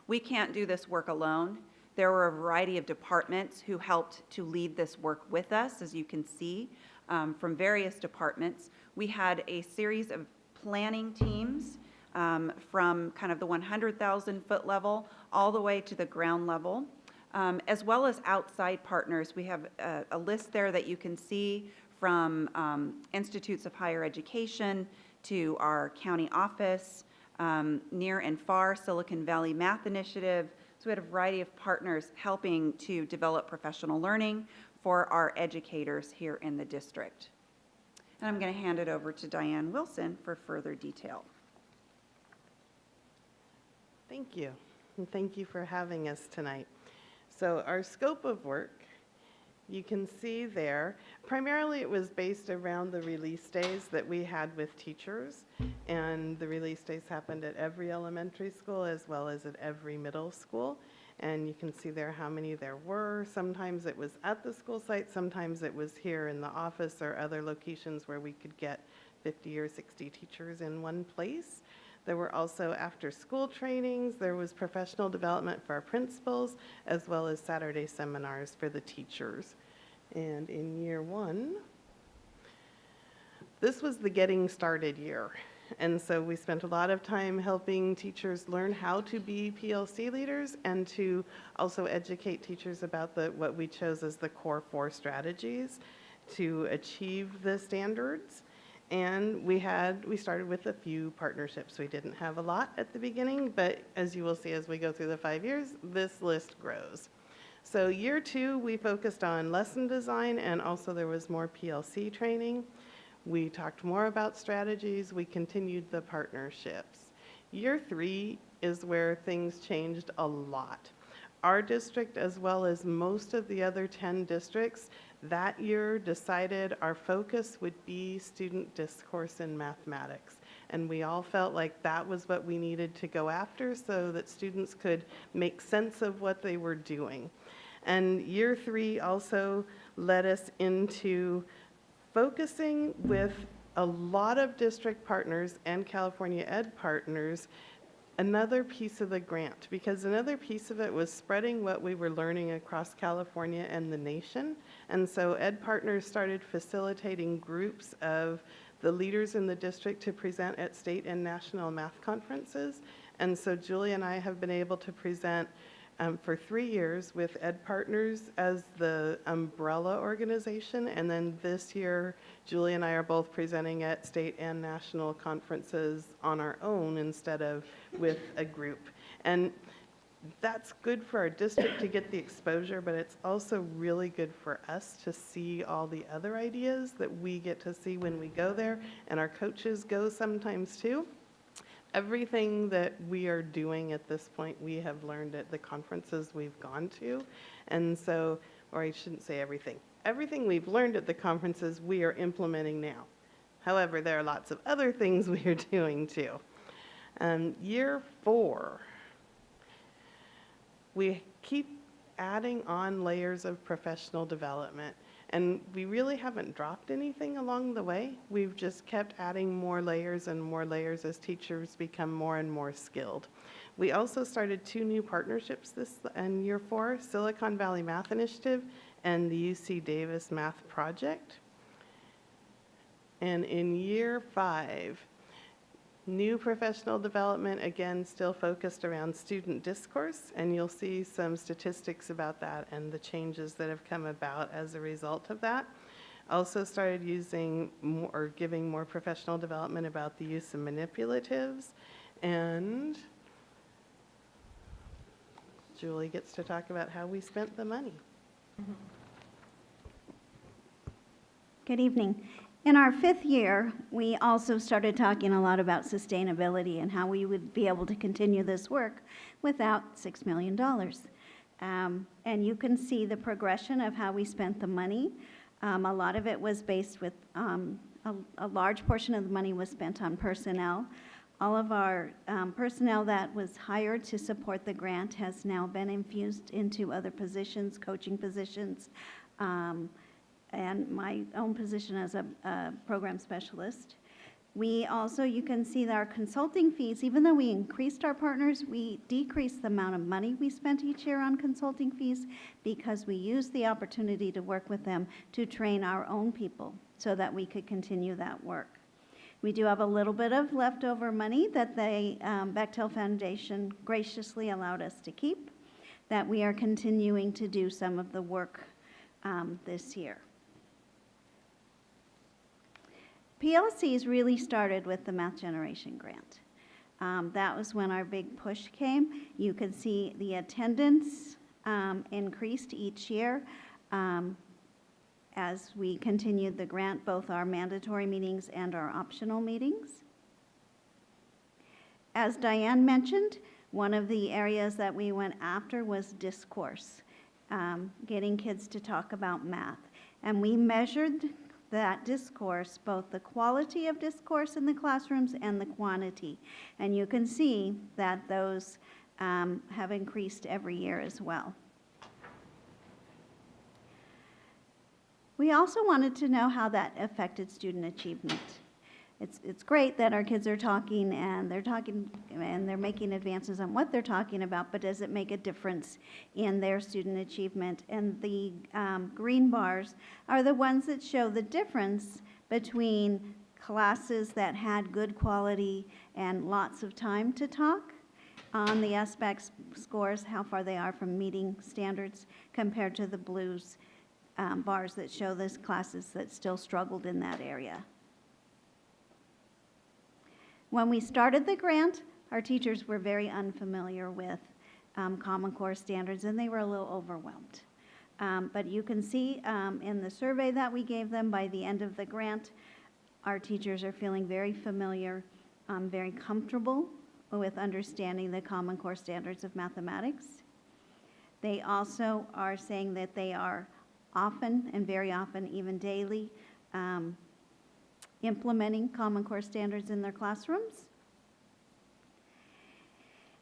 We can't do this work alone. There were a variety of departments who helped to lead this work with us, as you can see, from various departments. We had a series of planning teams from kind of the 100,000-foot level all the way to the ground level, as well as outside partners. We have a list there that you can see from institutes of higher education to our county office, near and far, Silicon Valley Math Initiative. So we had a variety of partners helping to develop professional learning for our educators here in the district. And I'm going to hand it over to Diane Wilson for further detail. Thank you, and thank you for having us tonight. So our scope of work, you can see there, primarily it was based around the release days that we had with teachers, and the release days happened at every elementary school as well as at every middle school. And you can see there how many there were. Sometimes it was at the school site, sometimes it was here in the office or other locations where we could get 50 or 60 teachers in one place. There were also after-school trainings. There was professional development for our principals, as well as Saturday seminars for the teachers. And in year one, this was the getting started year. And so we spent a lot of time helping teachers learn how to be PLC leaders and to also educate teachers about what we chose as the core 4 strategies to achieve the standards. And we started with a few partnerships. We didn't have a lot at the beginning, but as you will see as we go through the 5 years, this list grows. So year 2, we focused on lesson design, and also there was more PLC training. We talked more about strategies. We continued the partnerships. Year 3 is where things changed a lot. Our district, as well as most of the other 10 districts, that year decided our focus would be student discourse in mathematics. And we all felt like that was what we needed to go after so that students could make sense of what they were doing. And year 3 also led us into focusing with a lot of district partners and California Ed partners another piece of the grant, because another piece of it was spreading what we were learning across California and the nation. And so Ed Partners started facilitating groups of the leaders in the district to present at state and national math conferences. And so Julie and I have been able to present for 3 years with Ed Partners as the umbrella organization. And then this year, Julie and I are both presenting at state and national conferences on our own instead of with a group. And that's good for our district to get the exposure, but it's also really good for us to see all the other ideas that we get to see when we go there, and our coaches go sometimes too. Everything that we are doing at this point, we have learned at the conferences we've gone to. And so, or I shouldn't say everything. Everything we've learned at the conferences, we are implementing now. However, there are lots of other things we are doing too. Year 4, we keep adding on layers of professional development. And we really haven't dropped anything along the way. We've just kept adding more layers and more layers as teachers become more and more skilled. We also started 2 new partnerships in year 4, Silicon Valley Math Initiative and the UC Davis Math Project. And in year 5, new professional development, again, still focused around student discourse, and you'll see some statistics about that and the changes that have come about as a result of that. Also started using more, or giving more professional development about the use of manipulatives, and Julie gets to talk about how we spent the money. Good evening. In our 5th year, we also started talking a lot about sustainability and how we would be able to continue this work without $6 million. And you can see the progression of how we spent the money. A lot of it was based with, a large portion of the money was spent on personnel. All of our personnel that was hired to support the grant has now been infused into other positions, coaching positions, and my own position as a program specialist. We also, you can see that our consulting fees, even though we increased our partners, we decreased the amount of money we spent each year on consulting fees because we used the opportunity to work with them to train our own people so that we could continue that work. We do have a little bit of leftover money that the Bechtel Foundation graciously allowed us to keep, that we are continuing to do some of the work this year. PLCs really started with the Math Generation Grant. That was when our big push came. You can see the attendance increased each year as we continued the grant, both our mandatory meetings and our optional meetings. As Diane mentioned, one of the areas that we went after was discourse, getting kids to talk about math. And we measured that discourse, both the quality of discourse in the classrooms and the quantity. And you can see that those have increased every year as well. We also wanted to know how that affected student achievement. It's great that our kids are talking and they're making advances on what they're talking about, but does it make a difference in their student achievement? And the green bars are the ones that show the difference between classes that had good quality and lots of time to talk on the SBAC scores, how far they are from meeting standards, compared to the blues bars that show those classes that still struggled in that area. When we started the grant, our teachers were very unfamiliar with Common Core standards, and they were a little overwhelmed. But you can see in the survey that we gave them by the end of the grant, our teachers are feeling very familiar, very comfortable with understanding the Common Core standards of mathematics. They also are saying that they are often, and very often, even daily, implementing Common Core standards in their classrooms.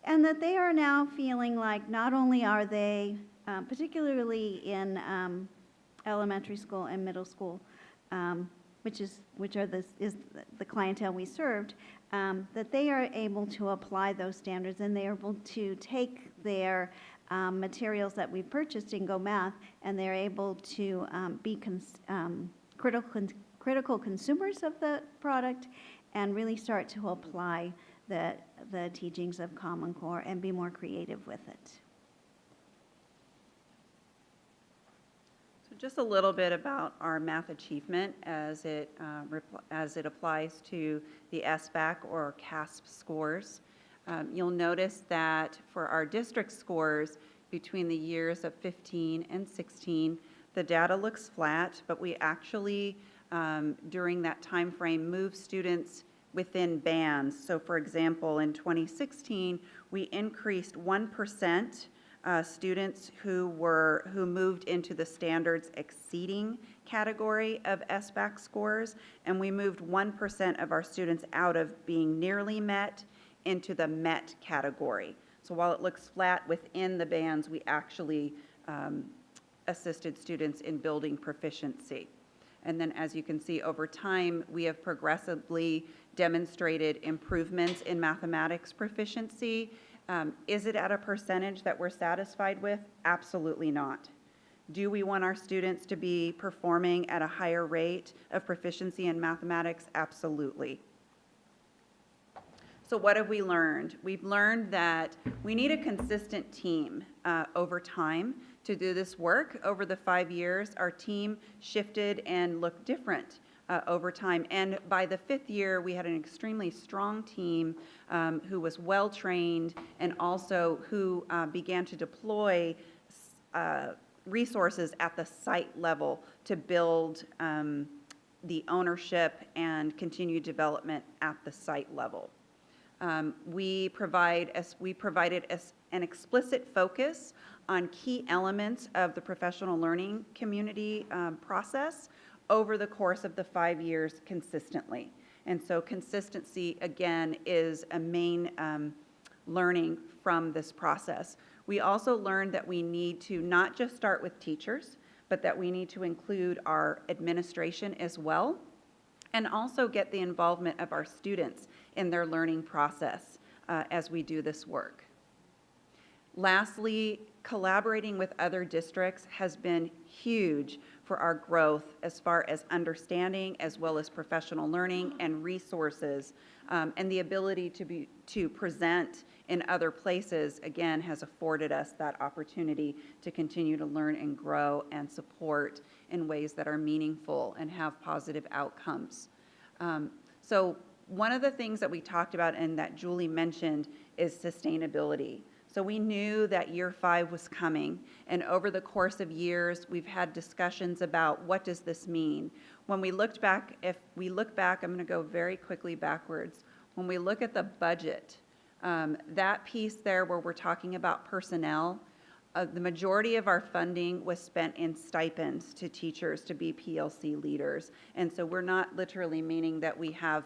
And that they are now feeling like not only are they, particularly in elementary school and middle school, which is the clientele we served, that they are able to apply those standards and they are able to take their materials that we purchased in Go Math, and they're able to be critical consumers of the product and really start to apply the teachings of Common Core and be more creative with it. So just a little bit about our math achievement as it applies to the SBAC or CASP scores. You'll notice that for our district scores between the years of 15 and 16, the data looks flat, but we actually during that time frame move students within bands. So for example, in 2016, we increased 1% students who moved into the standards exceeding category of SBAC scores, and we moved 1% of our students out of being nearly met into the met category. So while it looks flat within the bands, we actually assisted students in building proficiency. And then as you can see over time, we have progressively demonstrated improvements in mathematics proficiency. Is it at a percentage that we're satisfied with? Absolutely not. Do we want our students to be performing at a higher rate of proficiency in mathematics? Absolutely. So what have we learned? We've learned that we need a consistent team over time to do this work. Over the 5 years, our team shifted and looked different over time. And by the 5th year, we had an extremely strong team who was well-trained and also who began to deploy resources at the site level to build the ownership and continued development at the site level. We provided an explicit focus on key elements of the professional learning community process over the course of the 5 years consistently. And so consistency, again, is a main learning from this process. We also learned that we need to not just start with teachers, but that we need to include our administration as well, and also get the involvement of our students in their learning process as we do this work. Lastly, collaborating with other districts has been huge for our growth as far as understanding as well as professional learning and resources, and the ability to present in other places, again, has afforded us that opportunity to continue to learn and grow and support in ways that are meaningful and have positive outcomes. So one of the things that we talked about and that Julie mentioned is sustainability. So we knew that year 5 was coming, and over the course of years, we've had discussions about what does this mean. When we looked back, if we look back, I'm going to go very quickly backwards. When we look at the budget, that piece there where we're talking about personnel, the majority of our funding was spent in stipends to teachers to be PLC leaders. And so we're not literally meaning that we have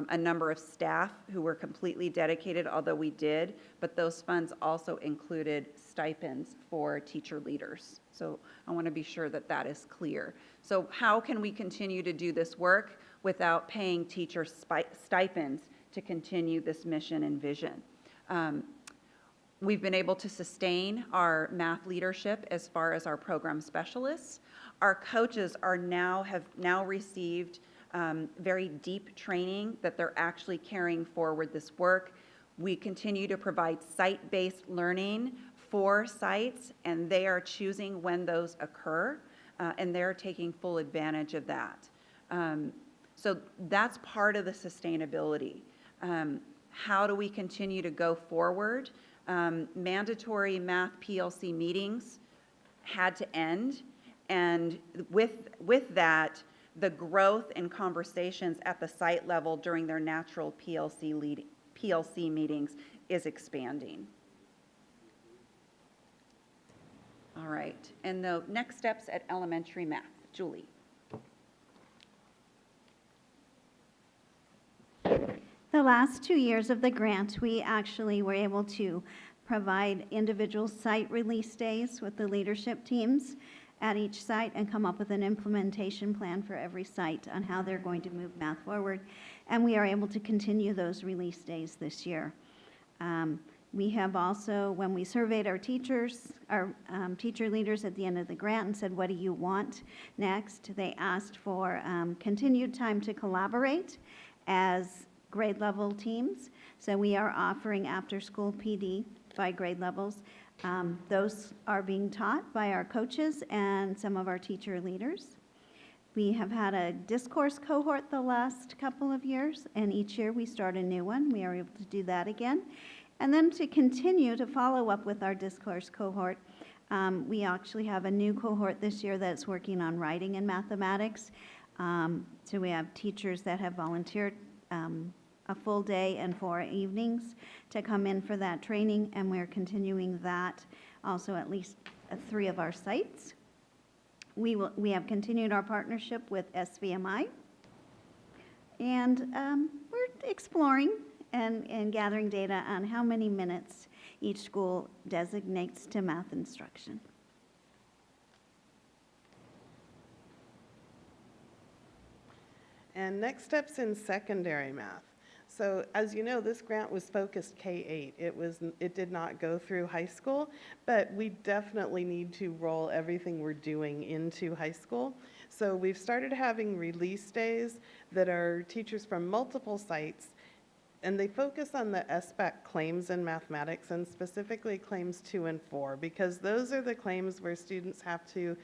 a number of staff who were completely dedicated, although we did, but those funds also included stipends for teacher leaders. So I want to be sure that that is clear. So how can we continue to do this work without paying teachers stipends to continue this mission and vision? We've been able to sustain our math leadership as far as our program specialists. Our coaches have now received very deep training that they're actually carrying forward this work. We continue to provide site-based learning for sites, and they are choosing when those occur, and they're taking full advantage of that. So that's part of the sustainability. How do we continue to go forward? Mandatory math PLC meetings had to end, and with that, the growth in conversations at the site level during their natural PLC meetings is expanding. All right, and the next steps at elementary math. Julie. The last 2 years of the grant, we actually were able to provide individual site release days with the leadership teams at each site and come up with an implementation plan for every site on how they're going to move math forward. And we are able to continue those release days this year. We have also, when we surveyed our teachers, our teacher leaders at the end of the grant and said, what do you want next? They asked for continued time to collaborate as grade level teams. So we are offering after school PD by grade levels. Those are being taught by our coaches and some of our teacher leaders. We have had a discourse cohort the last couple of years, and each year we start a new one. We are able to do that again. And then to continue to follow up with our discourse cohort, we actually have a new cohort this year that's working on writing and mathematics. So we have teachers that have volunteered a full day and 4 evenings to come in for that training, and we're continuing that also at least at 3 of our sites. We have continued our partnership with SVMI, and we're exploring and gathering data on how many minutes each school designates to math instruction. And next steps in secondary math. So as you know, this grant was focused K-8. It did not go through high school, but we definitely need to roll everything we're doing into high school. So we've started having release days that are teachers from multiple sites, and they focus on the SBAC claims in mathematics, and specifically claims 2 and 4, because those are the claims where students have to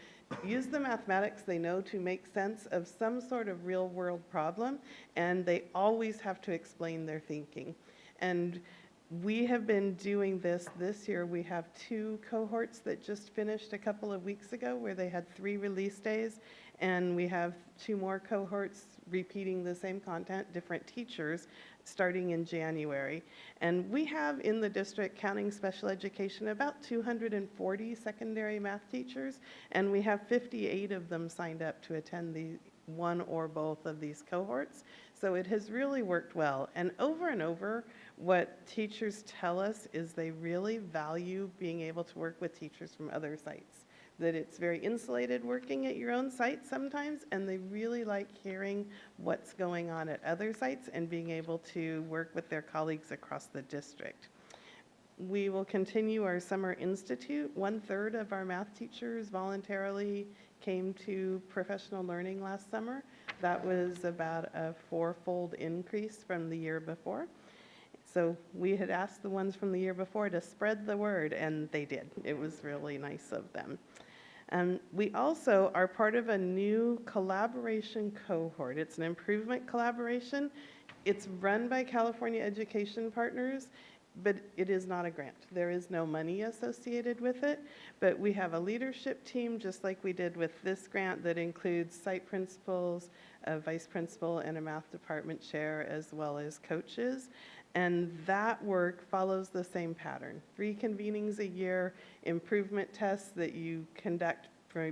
use the mathematics they know to make sense of some sort of real world problem, and they always have to explain their thinking. And We have been doing this year. We have 2 cohorts that just finished a couple of weeks ago where they had 3 release days, and we have 2 more cohorts repeating the same content, different teachers, starting in January. And we have in the district, counting special education, about 240 secondary math teachers, and we have 58 of them signed up to attend the one or both of these cohorts. So it has really worked well. And over, what teachers tell us is they really value being able to work with teachers from other sites, that it's very insulated working at your own site sometimes, and they really like hearing what's going on at other sites and being able to work with their colleagues across the district. We will continue our Summer Institute. 1/3 of our math teachers voluntarily came to professional learning last summer. That was about a 4-fold increase from the year before. So we had asked the ones from the year before to spread the word, and they did. It was really nice of them. We also are part of a new collaboration cohort. It's an improvement collaboration. It's run by California Education Partners, but it is not a grant. There is no money associated with it, but we have a leadership team, just like we did with this grant, that includes site principals, a vice principal, and a math department chair, as well as coaches. And that work follows the same pattern. 3 convenings a year, improvement tests that you conduct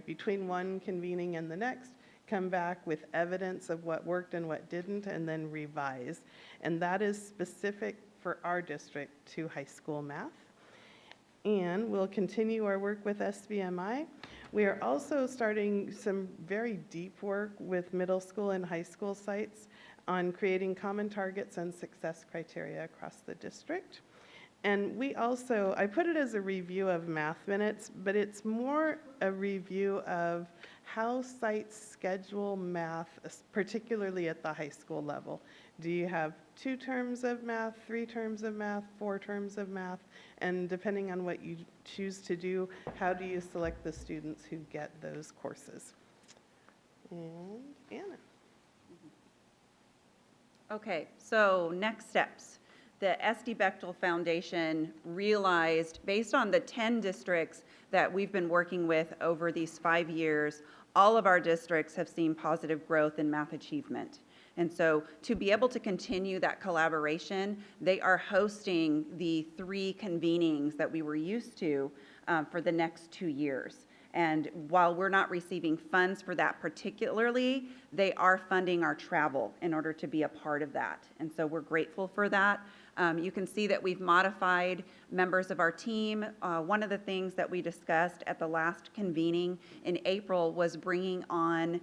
between one convening and the next, come back with evidence of what worked and what didn't, and then revise. And that is specific for our district to high school math. And we'll continue our work with SBMI. We are also starting some very deep work with middle school and high school sites on creating common targets and success criteria across the district. And we also, I put it as a review of math minutes, but it's more a review of how sites schedule math, particularly at the high school level. Do you have 2 terms of math, 3 terms of math, 4 terms of math? And depending on what you choose to do, how do you select the students who get those courses? And Anna. Okay, so next steps. The SD Bechtel Foundation realized, based on the 10 districts that we've been working with over these 5 years, all of our districts have seen positive growth in math achievement. And so to be able to continue that collaboration, they are hosting the 3 convenings that we were used to for the next 2 years. And while we're not receiving funds for that particularly, they are funding our travel in order to be a part of that. And so we're grateful for that. You can see that we've modified members of our team. One of the things that we discussed at the last convening in April was bringing on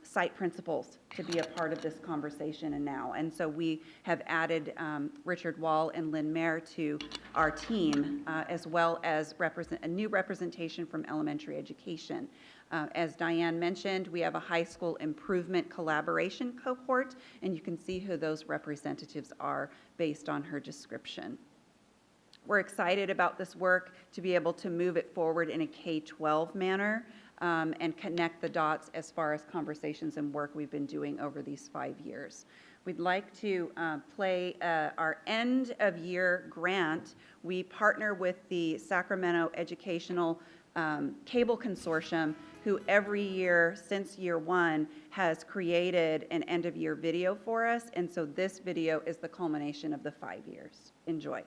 site principals to be a part of this conversation and so we have added Richard Wall and Lynn Mayer to our team, as well as a new representation from elementary education. As Diane mentioned, we have a high school improvement collaboration cohort, and you can see who those representatives are based on her description. We're excited about this work to be able to move it forward in a K-12 manner and connect the dots as far as conversations and work we've been doing over these 5 years. We'd like to play our end of year grant. We partner with the Sacramento Educational Cable Consortium, who every year since year 1 has created an end of year video for us. And so this video is the culmination of the 5 years. Enjoy.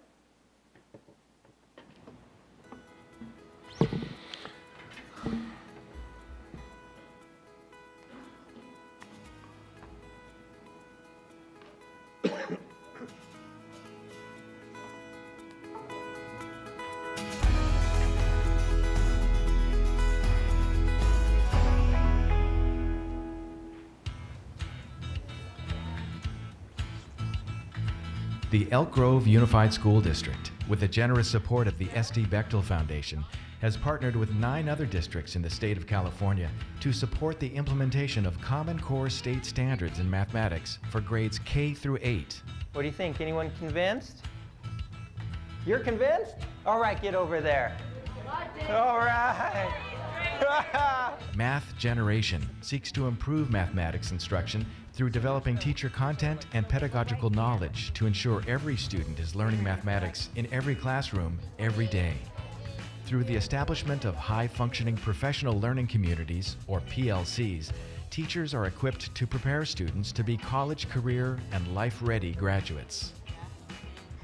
The Elk Grove Unified School District, with the generous support of the SD Bechtel Foundation, has partnered with 9 other districts in the state of California to support the implementation of Common Core state standards in mathematics for grades K through 8. What do you think? Anyone convinced? You're convinced? All right, get over there. All right. Math Generation seeks to improve mathematics instruction through developing teacher content and pedagogical knowledge to ensure every student is learning mathematics in every classroom, every day. Through the establishment of high-functioning professional learning communities, or PLCs, teachers are equipped to prepare students to be college, career, and life-ready graduates.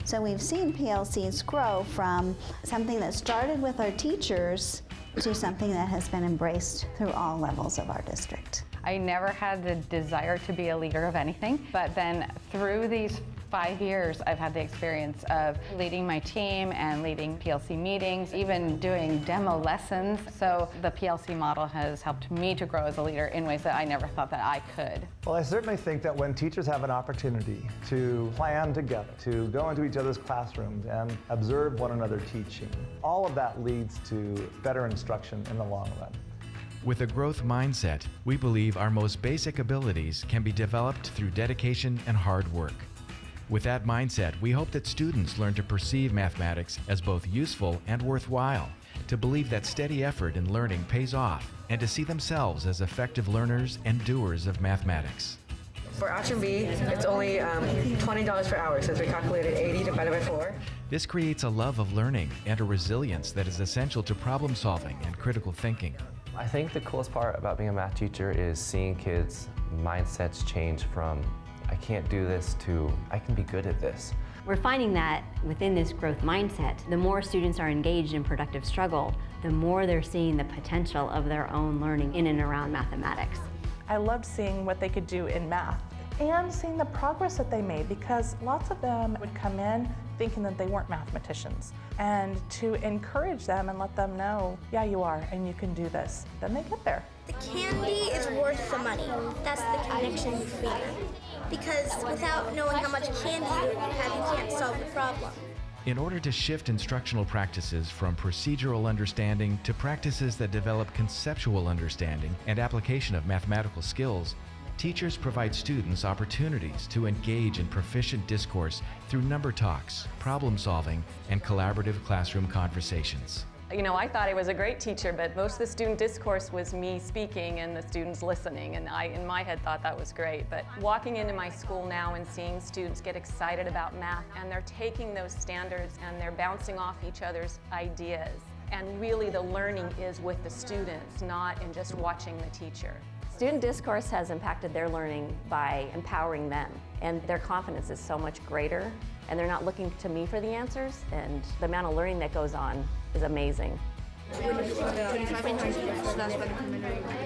So we've seen PLCs grow from something that started with our teachers to something that has been embraced through all levels of our district. I never had the desire to be a leader of anything, but then through these 5 years, I've had the experience of leading my team and leading PLC meetings, even doing demo lessons. So the PLC model has helped me to grow as a leader in ways that I never thought that I could. Well, I certainly think that when teachers have an opportunity to plan together, to go into each other's classrooms and observe one another teaching, all of that leads to better instruction in the long run. With a growth mindset, we believe our most basic abilities can be developed through dedication and hard work. With that mindset, we hope that students learn to perceive mathematics as both useful and worthwhile, to believe that steady effort in learning pays off, and to see themselves as effective learners and doers of mathematics. For option B, it's only $20 per hour since we calculated 80 divided by 4. This creates a love of learning and a resilience that is essential to problem solving and critical thinking. I think the coolest part about being a math teacher is seeing kids' mindsets change from I can't do this to I can be good at this. We're finding that within this growth mindset, the more students are engaged in productive struggle, the more they're seeing the potential of their own learning in and around mathematics. I loved seeing what they could do in math and seeing the progress that they made, because lots of them would come in thinking that they weren't mathematicians. And to encourage them and let them know, yeah, you are, and you can do this, then they get there. The candy is worth the money. That's the connection between them. Because without knowing how much candy you have, you can't solve the problem. In order to shift instructional practices from procedural understanding to practices that develop conceptual understanding and application of mathematical skills, teachers provide students opportunities to engage in proficient discourse through number talks, problem solving, and collaborative classroom conversations. You know, I thought I was a great teacher, but most of the student discourse was me speaking and the students listening, and I, in my head, thought that was great. But walking into my school now and seeing students get excited about math, and they're taking those standards and they're bouncing off each other's ideas, and really the learning is with the students, not in just watching the teacher. Student discourse has impacted their learning by empowering them, and their confidence is so much greater, and they're not looking to me for the answers, and the amount of learning that goes on is amazing.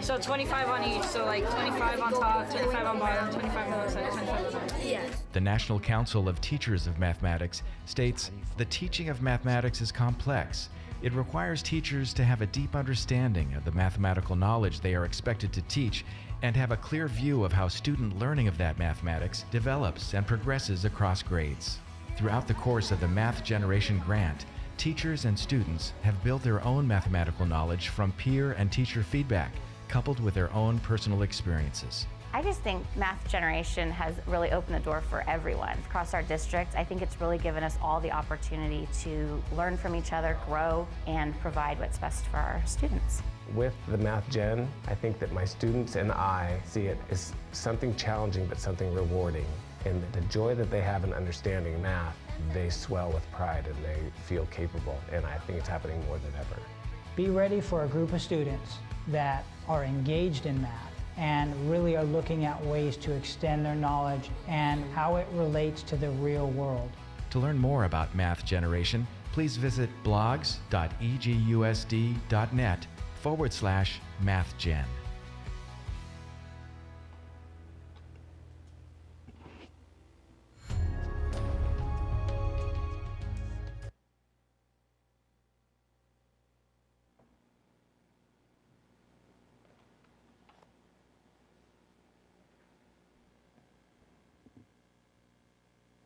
So 25 on each, so like 25 on top, 25 on bottom, 25 on the side, 25 on the Yeah. The National Council of Teachers of Mathematics states, "The teaching of mathematics is complex. It requires teachers to have a deep understanding of the mathematical knowledge they are expected to teach and have a clear view of how student learning of that mathematics develops and progresses across grades." Throughout the course of the Math Generation Grant, teachers and students have built their own mathematical knowledge from peer and teacher feedback, coupled with their own personal experiences. I just think Math Generation has really opened the door for everyone across our district. I think it's really given us all the opportunity to learn from each other, grow, and provide what's best for our students. With the Math Gen, I think that my students and I see it as something challenging but something rewarding. And the joy that they have in understanding math, they swell with pride and they feel capable. And I think it's happening more than ever. Be ready for a group of students that are engaged in math and really are looking at ways to extend their knowledge and how it relates to the real world. To learn more about Math Generation, please visit blogs.egusd.net/mathgen.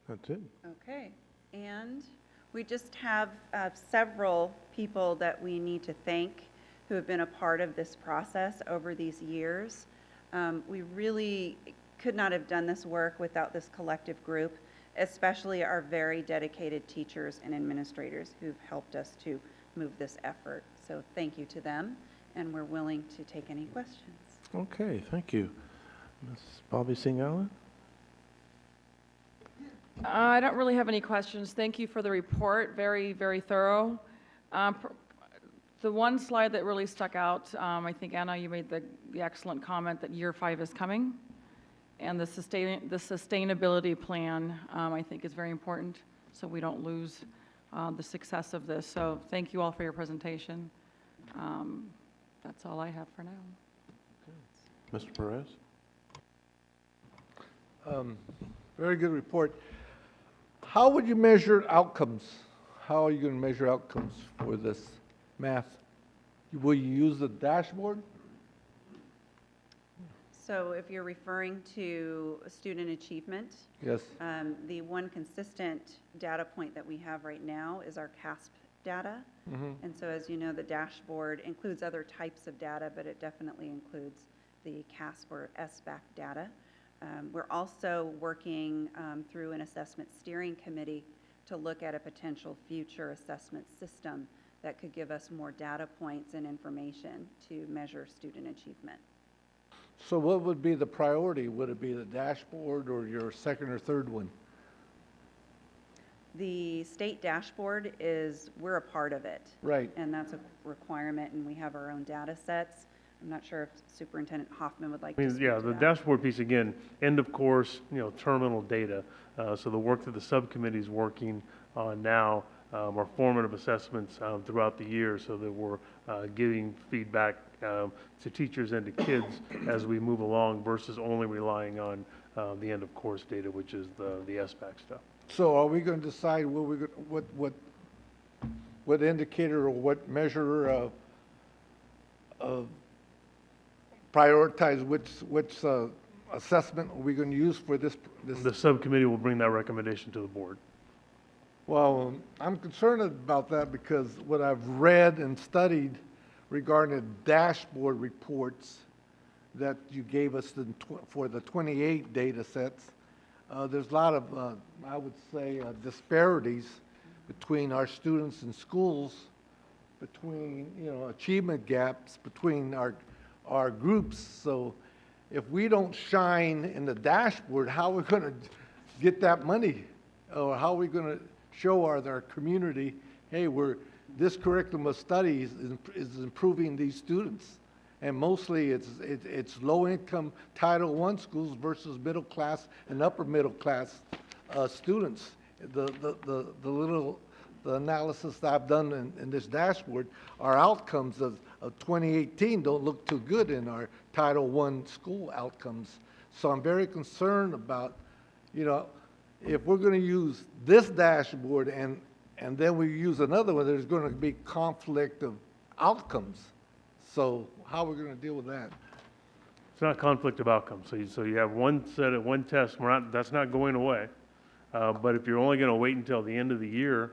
That's it. Okay, and we just have several people that we need to thank who have been a part of this process over these years. We really could not have done this work without this collective group, especially our very dedicated teachers and administrators who've helped us to move this effort. So thank you to them. and we're willing to take any questions. Okay, thank you. Ms. Bobby Singh Allen? I don't really have any questions. Thank you for the report. Very, very thorough. The one slide that really stuck out, I think, Anna, you made the excellent comment that year 5 is coming. And the sustainability plan, I think, is very important, so we don't lose the success of this. So thank you all for your presentation. That's all I have for now. Mr. Perez? Very good report. How would you measure outcomes? How are you going to measure outcomes for this math? Will you use the dashboard? So if you're referring to student achievement, Yes. The one consistent data point that we have right now is our CASP data. And so as you know, the dashboard includes other types of data, but it definitely includes the CASP or SBAC data. We're also working through an assessment steering committee to look at a potential future assessment system that could give us more data points and information to measure student achievement. So what would be the priority? Would it be the dashboard or your second or third one? The state dashboard we're a part of it. Right. And that's a requirement, and we have our own data sets. I'm not sure if Superintendent Hoffman would like to speak Yeah, to the that. dashboard piece, again, end of course, terminal data. So the work that the subcommittee is working on now are formative assessments throughout the year so that we're giving feedback to teachers and to kids as we move along versus only relying on the end of course data, which is the SBAC stuff. So are we going to decide what indicator or what measure prioritize which assessment are we going to use for this? The subcommittee will bring that recommendation to the board. Well, I'm concerned about that because what I've read and studied regarding the dashboard reports that you gave us for the 28 data sets, there's a lot of, I would say, disparities between our students and schools, between, achievement gaps between our groups. So if we don't shine in the dashboard, how are we going to get that money? Or how are we going to show our community, hey, this curriculum of studies is improving these students? And mostly it's low-income Title I schools versus middle class and upper middle class students. The analysis that I've done in this dashboard, our outcomes of 2018 don't look too good in our Title I school outcomes. So I'm very concerned about, if we're going to use this dashboard and then we use another one, there's going to be conflict of outcomes. So how are we going to deal with that? It's not conflict of outcomes. So you have one test. That's not going away. But if you're only going to wait until the end of the year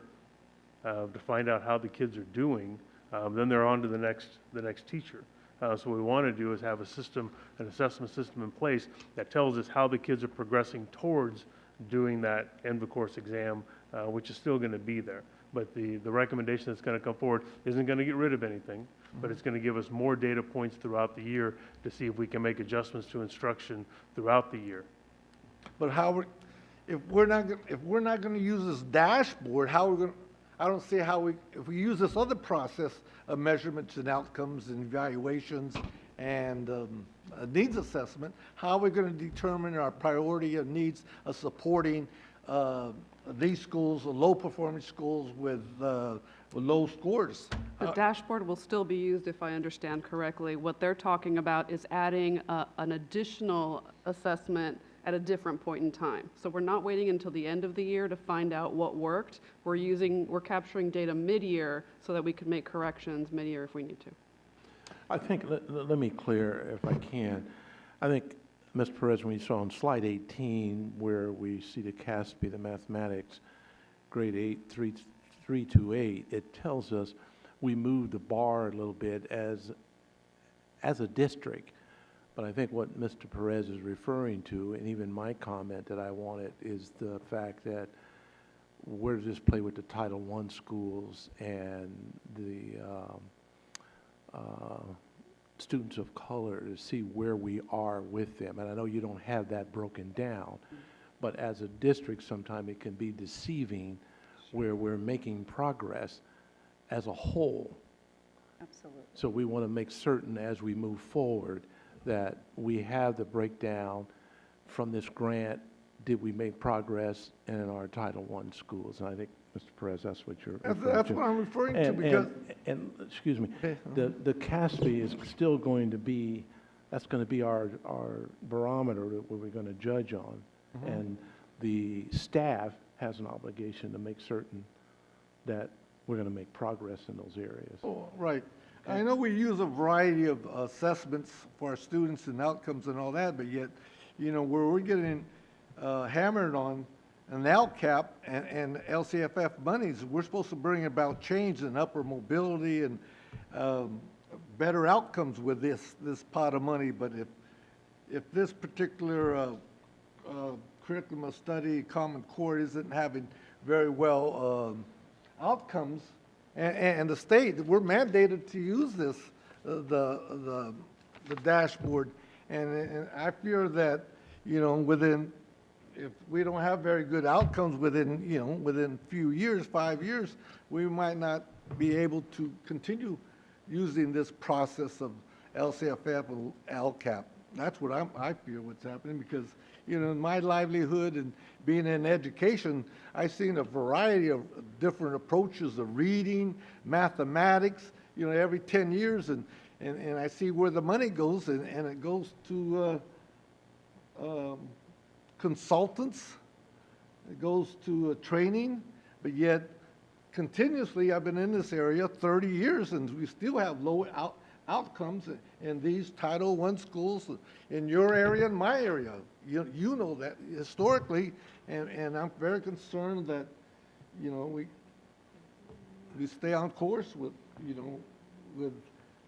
to find out how the kids are doing, then they're on to the next teacher. So what we want to do is have an assessment system in place that tells us how the kids are progressing towards doing that end of course exam, which is still going to be there. But the recommendation that's going to come forward isn't going to get rid of anything, but it's going to give us more data points throughout the year to see if we can make adjustments to instruction throughout the year. But if we're not going to use this dashboard, how are we going to? I don't see how if we use this other process of measurements and outcomes and evaluations and needs assessment, how are we going to determine our priority of needs of supporting these schools, low-performing schools with low scores? The dashboard will still be used, if I understand correctly. What they're talking about is adding an additional assessment at a different point in time. So we're not waiting until the end of the year to find out what worked. We're capturing data mid-year so that we can make corrections mid-year if we need to. I think, let me clear if I can. I think, Ms. Perez, when you saw on slide 18 where we see the CASP, the mathematics, grade 8, 3 to 8, it tells us we moved the bar a little bit as a district. But I think what Mr. Perez is referring to, and even my comment that I wanted, is the fact that where does this play with the Title I schools and the students of color to see where we are with them. And I know you don't have that broken down, but as a district, sometimes it can be deceiving where we're making progress as a whole. Absolutely. So we want to make certain as we move forward that we have the breakdown from this grant. Did we make progress in our Title I schools? And I think, Mr. Perez, that's what you're referring to. That's what I'm referring to, because... And excuse me, the CASB is still going to be, that's going to be our barometer that we're going to judge on. And the staff has an obligation to make certain that we're going to make progress in those areas. Oh, right. I know we use a variety of assessments for our students and outcomes and all that, but yet, you know, where we're getting hammered on an LCAP and LCFF monies, we're supposed to bring about change in upper mobility and better outcomes with this pot of money. But if this particular curriculum of study, Common Core, isn't having very well outcomes, and the state, we're mandated to use this, the dashboard, and I fear that, you know, if we don't have very good outcomes within a few years, 5 years, we might not be able to continue using this process of LCFF and LCAP. That's what I fear what's happening, because, you know, in my livelihood and being in education, I've seen a variety of different approaches of reading, mathematics, you know, every 10 years, and I see where the money goes, and it goes to consultants, it goes to training, but yet continuously, I've been in this area 30 years, and we still have low outcomes in these Title I schools in your area and my area. You know that historically, and I'm very concerned that, you know, we stay on course with, you know, with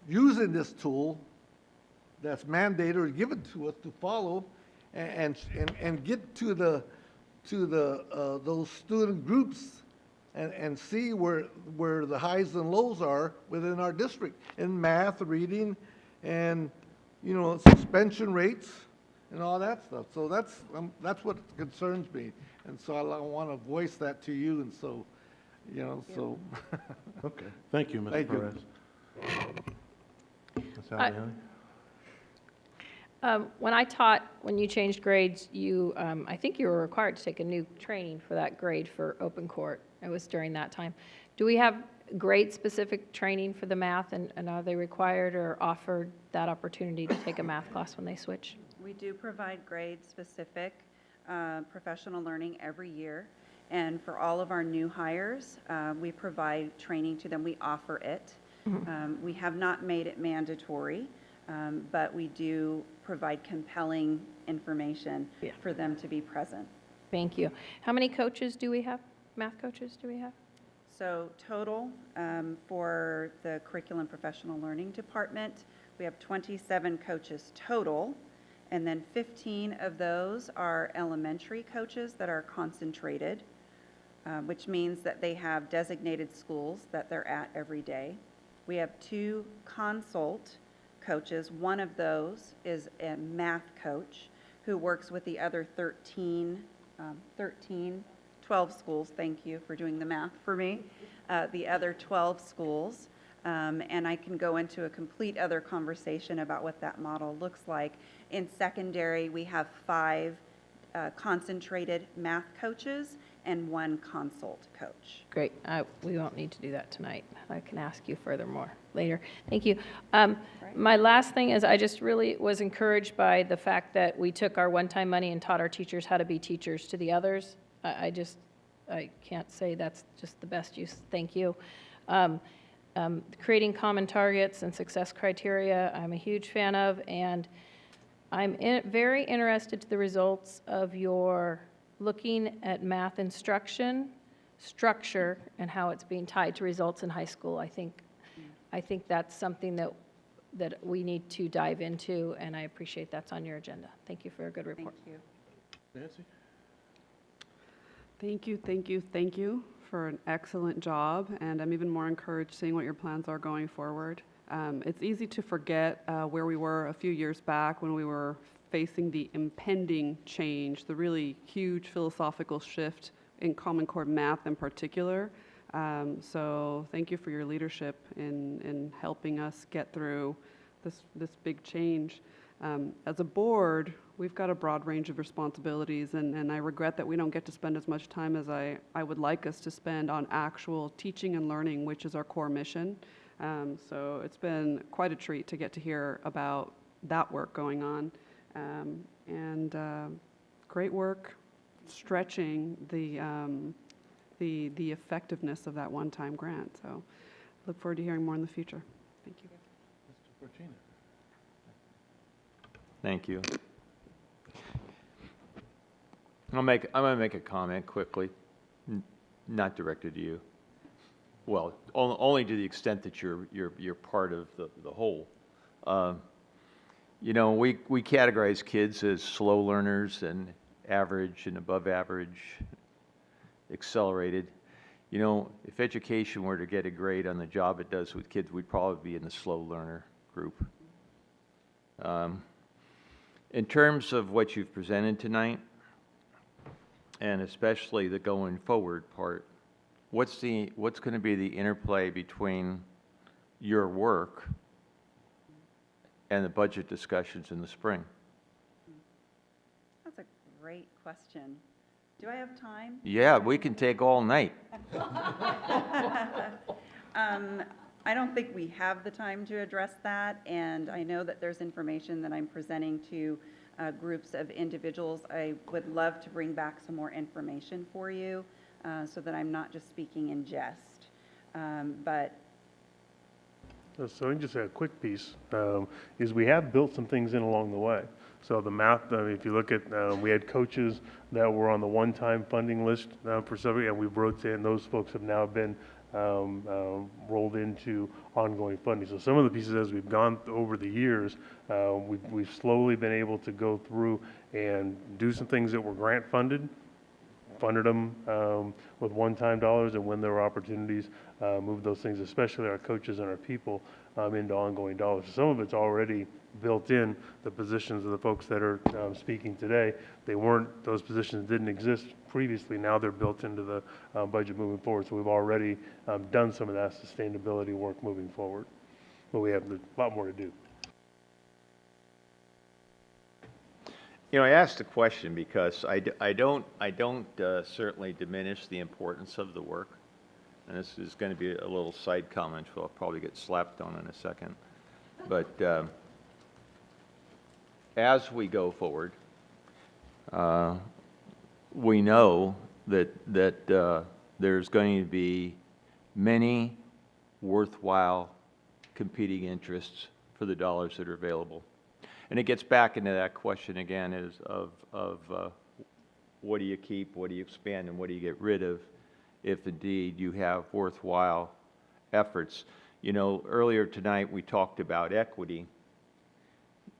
using this tool that's mandated or given to us to follow, and get to those student groups and see where the highs and lows are within our district in math, reading, and, you know, suspension rates and all that stuff. So that's what concerns me, and so I want to voice that to you, and so, you know, so. Okay, thank you, Mr. Thank you. Perez. Ms. Aliani? When I taught, when you changed grades, I think you were required to take a new training for that grade for open court. It was during that time. Do we have grade-specific training for the math, and are they required or offered that opportunity to take a math class when they switch? We do provide grade-specific professional learning every year, and for all of our new hires, we provide training to them. We offer it. We have not made it mandatory, but we do provide compelling information for them to be present. Thank you. How many coaches do we have? Math coaches do we have? So total for the Curriculum Professional Learning Department, we have 27 coaches total, and then 15 of those are elementary coaches that are concentrated, which means that they have designated schools that they're at every day. We have 2 consult coaches. One of those is a math coach who works with the other 12 schools. Thank you for doing the math for me. The other 12 schools. And I can go into a complete other conversation about what that model looks like. In secondary, we have 5 concentrated math coaches and 1 consult coach. Great. We won't need to do that tonight. I can ask you furthermore later. Thank you. My last thing is I just really was encouraged by the fact that we took our one-time money and taught our teachers how to be teachers to the others. I can't say that's just the best use. Thank you. Creating common targets and success criteria, I'm a huge fan of, and I'm very interested to the results of your looking at math instruction, structure, and how it's being tied to results in high school. I think that's something that we need to dive into, and I appreciate that's on your agenda. Thank you for a good report. Thank you. Nancy? Thank you for an excellent job, and I'm even more encouraged seeing what your plans are going forward. It's easy to forget where we were a few years back when we were facing the impending change, the really huge philosophical shift in Common Core math in particular. So thank you for your leadership in helping us get through this big change. As a board, we've got a broad range of responsibilities, and I regret that we don't get to spend as much time as I would like us to spend on actual teaching and learning, which is our core mission. So it's been quite a treat to get to hear about that work going on. Great work stretching the effectiveness of that one-time grant. So look forward to hearing more in the future. Thank you. Mr. Porcina. Thank you. I'm going to make a comment quickly, not directed to you. Well, only to the extent that you're part of the whole. You know, we categorize kids as slow learners and average and above average, accelerated. You know, if education were to get a grade on the job it does with kids, we'd probably be in the slow learner group. In terms of what you've presented tonight, and especially the going forward part, what's going to be the interplay between your work and the budget discussions in the spring? That's a great question. Do I have time? Yeah, we can take all night. I don't think we have the time to address that, and I know that there's information that I'm presenting to groups of individuals. I would love to bring back some more information for you so that I'm not just speaking in jest. But So I can just add a quick piece, is we have built some things in along the way. So the math, if you look at, we had coaches that were on the one-time funding list for several, and we wrote in, those folks have now been rolled into ongoing funding. So some of the pieces, as we've gone over the years, we've slowly been able to go through and do some things that were grant funded them with one-time dollars, and when there were opportunities, move those things, especially our coaches and our people, into ongoing dollars. So some of it's already built in. The positions of the folks that are speaking today, those positions didn't exist previously. Now they're built into the budget moving forward. So we've already done some of that sustainability work moving forward, but we have a lot more to do. You know, I asked the question because I don't certainly diminish the importance of the work, and this is going to be a little side comment, so I'll probably get slapped on in a second. But as we go forward, we know that there's going to be many worthwhile competing interests for the dollars that are available. And it gets back into that question again is of what do you keep, what do you expand, and what do you get rid of if indeed you have worthwhile efforts. You know, earlier tonight we talked about equity,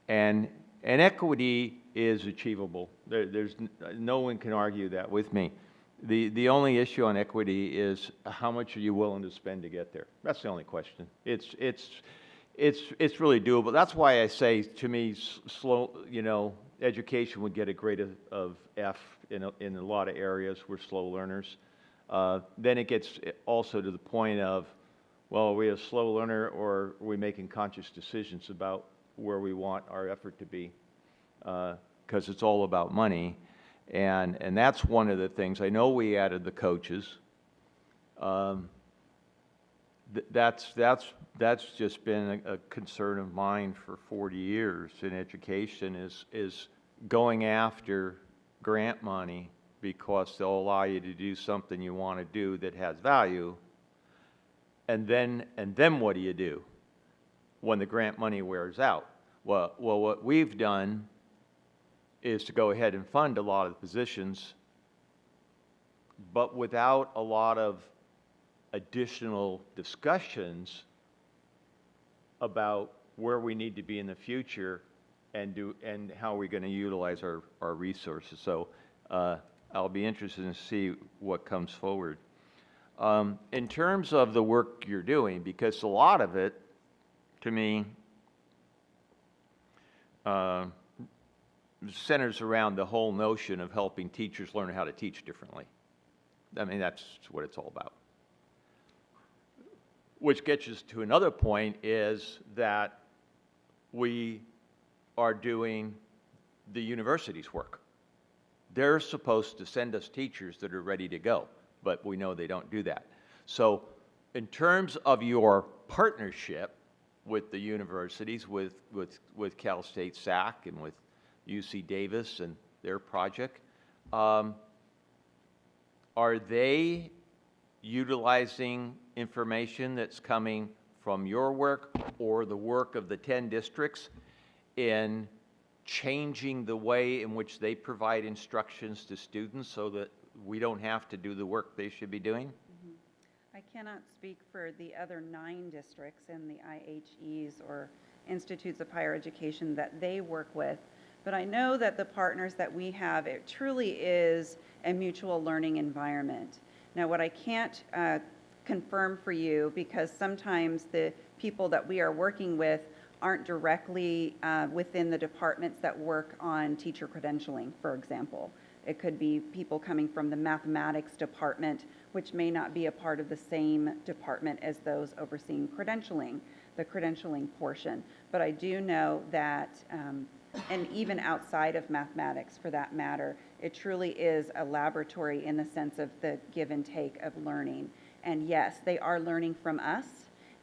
and equity is achievable. There's no one can argue that with me. The only issue on equity is how much are you willing to spend to get there? That's the only question. It's really doable. That's why I say, to me, education would get a grade of F in a lot of areas. We're slow learners. Then it gets also to the point of, well, are we a slow learner, or are we making conscious decisions about where we want our effort to be? Because it's all about money. And that's one of the things. I know we added the coaches. That's just been a concern of mine for 40 years in education is going after grant money because they'll allow you to do something you want to do that has value. And then what do you do when the grant money wears out? Well, what we've done is to go ahead and fund a lot of the positions, but without a lot of additional discussions about where we need to be in the future and how we're going to utilize our resources. So I'll be interested to see what comes forward. In terms of the work you're doing, because a lot of it, to me, centers around the whole notion of helping teachers learn how to teach differently. I mean, that's what it's all about. Which gets us to another point, is that we are doing the university's work. They're supposed to send us teachers that are ready to go, but we know they don't do that. So in terms of your partnership with the universities, with Cal State SAC and with UC Davis and their project, are they utilizing information that's coming from your work or the work of the 10 districts in changing the way in which they provide instructions to students so that we don't have to do the work they should be doing? I cannot speak for the other 9 districts and the IHEs or institutes of higher education that they work with, but I know that the partners that we have, it truly is a mutual learning environment. Now, what I can't confirm for you, because sometimes the people that we are working with aren't directly within the departments that work on teacher credentialing, for example. It could be people coming from the mathematics department, which may not be a part of the same department as those overseeing credentialing, the credentialing portion. But I do know that, and even outside of mathematics for that matter, it truly is a laboratory in the sense of the give and take of learning. And yes, they are learning from us,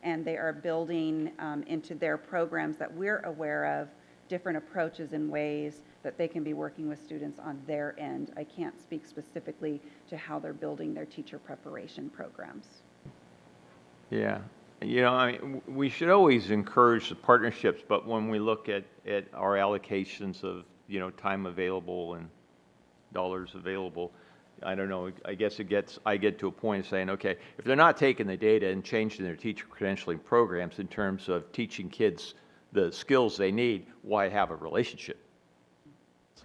and they are building into their programs that we're aware of different approaches and ways that they can be working with students on their end. I can't speak specifically to how they're building their teacher preparation programs. Yeah. You know, I mean, we should always encourage the partnerships, but when we look at our allocations of, you know, time available and dollars available, I don't know, I guess I get to a point of saying, okay, if they're not taking the data and changing their teacher credentialing programs in terms of teaching kids the skills they need, why have a relationship? It's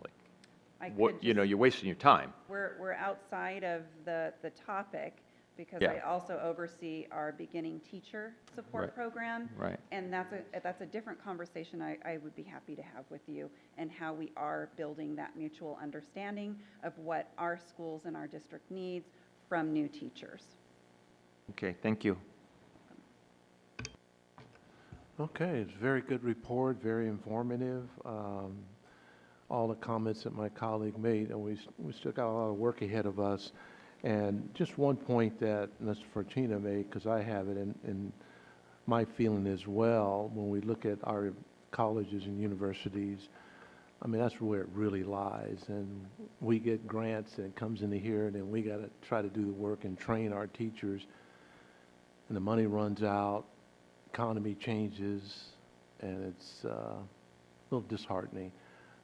like, what, you know, you're wasting your time. We're outside of the topic, because Yeah. I also oversee our beginning teacher support program. Right. And that's a different conversation I would be happy to have with you, and how we are building that mutual understanding of what our schools and our district needs from new teachers. Okay, thank you. Okay, it's a very good report, very informative. All the comments that my colleague made, and we still got a lot of work ahead of us. And just one point that Mr. Fortuna made, because I have it in my feeling as well, when we look at our colleges and universities, I mean, that's where it really lies. And we get grants and it comes into here, and then we got to try to do the work and train our teachers. And the money runs out, economy changes, and it's a little disheartening.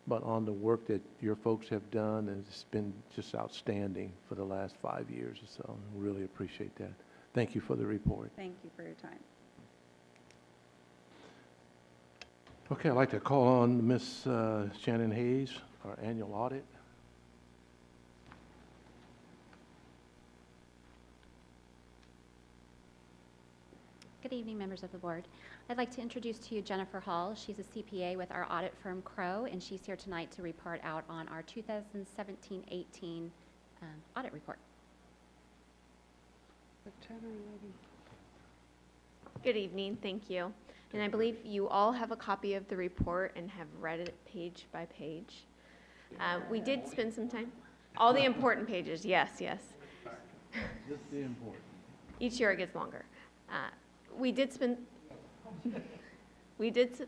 But on the work that your folks have done, and it's been just outstanding for the last 5 years or so. Really appreciate that. Thank you for the report. Thank you for your time. Okay, I'd like to call on Ms. Shannon Hayes, our annual audit. Good evening, members of the board. I'd like to introduce to you Jennifer Hall. She's a CPA with our audit firm Crow, and she's here tonight to report out on our 2017-18 audit report. Good evening, thank you. And I believe you all have a copy of the report and have read it page by page. We did spend some time, all the important pages, yes. Just the important. Each year it gets longer. We did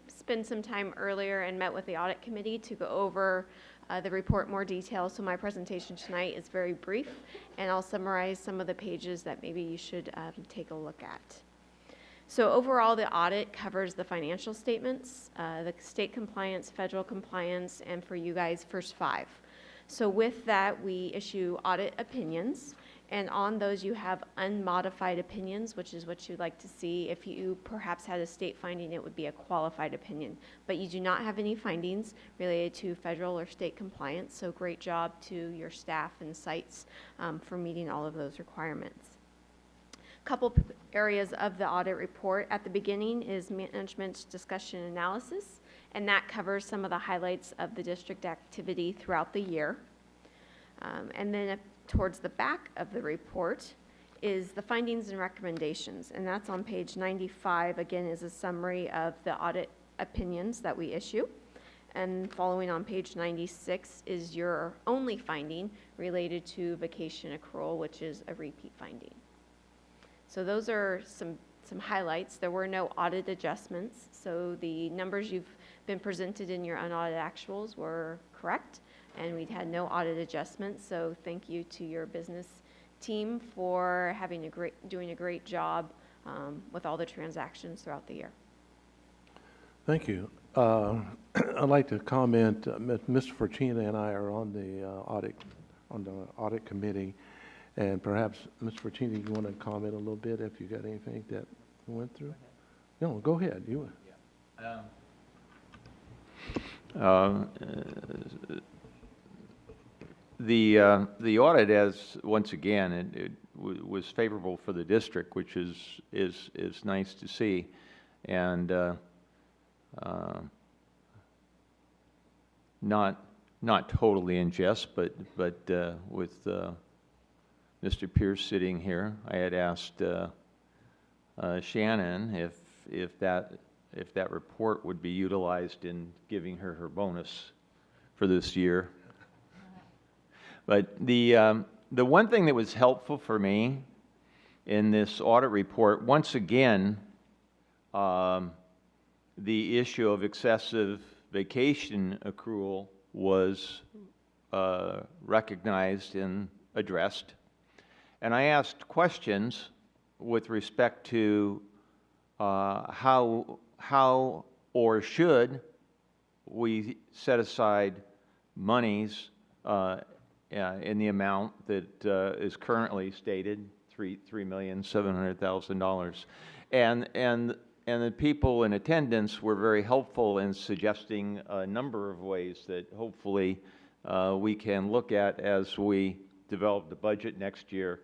spend some time earlier and met with the audit committee to go over the report in more detail. So my presentation tonight is very brief, and I'll summarize some of the pages that maybe you should take a look at. So overall, the audit covers the financial statements, the state compliance, federal compliance, and for you guys, first 5. So with that, we issue audit opinions. And on those, you have unmodified opinions, which is what you'd like to see. If you perhaps had a state finding, it would be a qualified opinion. But you do not have any findings related to federal or state compliance, so great job to your staff and sites for meeting all of those requirements. Couple areas of the audit report. At the beginning is management discussion analysis, and that covers some of the highlights of the district activity throughout the year. And then towards the back of the report is the findings and recommendations, and that's on page 95, again, is a summary of the audit opinions that we issue. And following on page 96 is your only finding related to vacation accrual, which is a repeat finding. So those are some highlights. There were no audit adjustments, so the numbers you've been presented in your unaudited actuals were correct, and we had no audit adjustments, so thank you to your business team for doing a great job with all the transactions throughout the year. Thank you. I'd like to comment, Mr. Fortuna and I are on the audit committee, and perhaps, Mr. Fortuna, you want to comment a little bit if you got anything that we went through? No, go ahead. You. The audit, as once again, it was favorable for the district, which is nice to see, and not totally in jest, but with Mr. Pierce sitting here, I had asked Shannon if that report would be utilized in giving her bonus for this year. But the one thing that was helpful for me in this audit report, once again, the issue of excessive vacation accrual was recognized and addressed. And I asked questions with respect to how or should we set aside monies in the amount that is currently stated, $3,700,000. And the people in attendance were very helpful in suggesting a number of ways that hopefully we can look at as we develop the budget next year,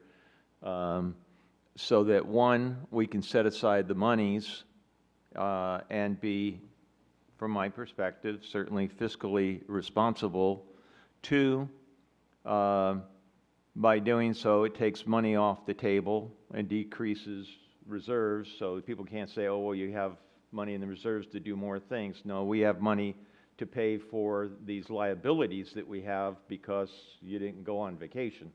so that one, we can set aside the monies and be, from my perspective, certainly fiscally responsible. Two, by doing so, it takes money off the table and decreases reserves, so people can't say, oh, well, you have money in the reserves to do more things. No, we have money to pay for these liabilities that we have because you didn't go on vacation.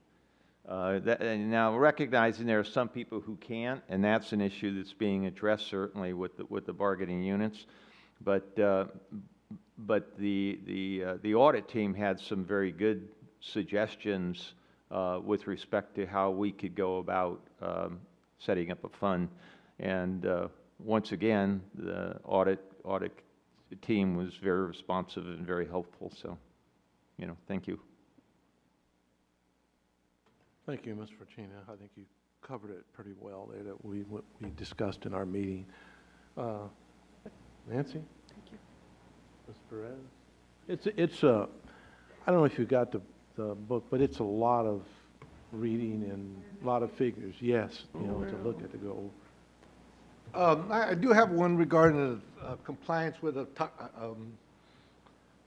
And now, recognizing there are some people who can't, and that's an issue that's being addressed certainly with the bargaining units, but the audit team had some very good suggestions with respect to how we could go about setting up a fund. And once again, the audit team was very responsive and very helpful. So, thank you. Thank you, Ms. Fortuna. I think you covered it pretty well there that we discussed in our meeting. Nancy? Thank you. Ms. Perez? It's I don't know if you got the book, but it's a lot of reading and a lot of figures. Yes, to look at, to go. I do have one regarding compliance with the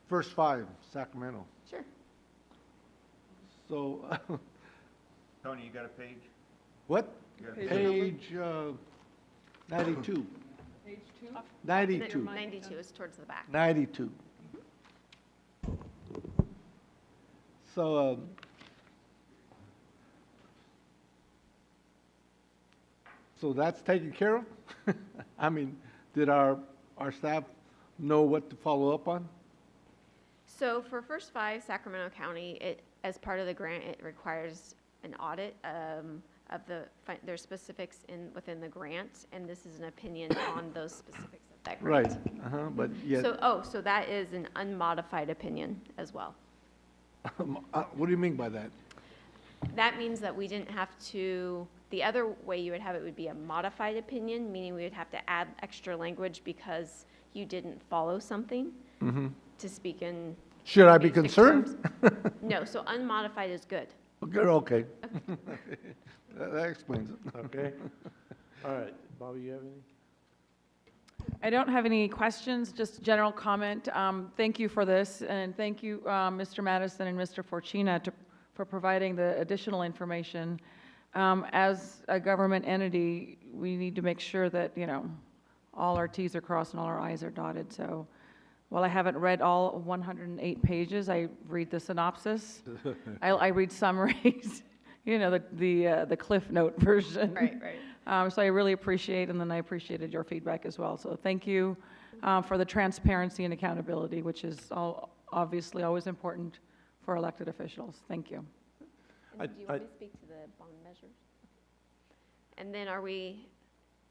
first 5, Sacramento. Sure. So, Tony, you got a page? what? Page 92. Page 2? 92. 92 is towards the back. 92. So, so that's taken care of? I mean, did our staff know what to follow up on? So for first 5, Sacramento County, as part of the grant, it requires an audit of their specifics within the grant, and this is an opinion on those specifics of that grant. Right. But yet. So that is an unmodified opinion as well. What do you mean by that? That means that we didn't have to. The other way you would have it would be a modified opinion, meaning we would have to add extra language because you didn't follow something. Mm-hmm. To speak in. Should I be concerned? No, so unmodified is good. Okay. That explains it. Okay? All right, Bobby, you have anything? I don't have any questions, just general comment. Thank you for this, and thank you, Mr. Madison and Mr. Forcina, for providing the additional information. As a government entity, we need to make sure that, all our Ts are crossed and all our Is are dotted. So while I haven't read all 108 pages, I read the synopsis. I read summaries, the Cliff Note version. Right. So I really appreciate, and then I appreciated your feedback as well. So thank you for the transparency and accountability, which is obviously always important for elected officials. Thank you. And do you want to speak to the bond measures? And then are we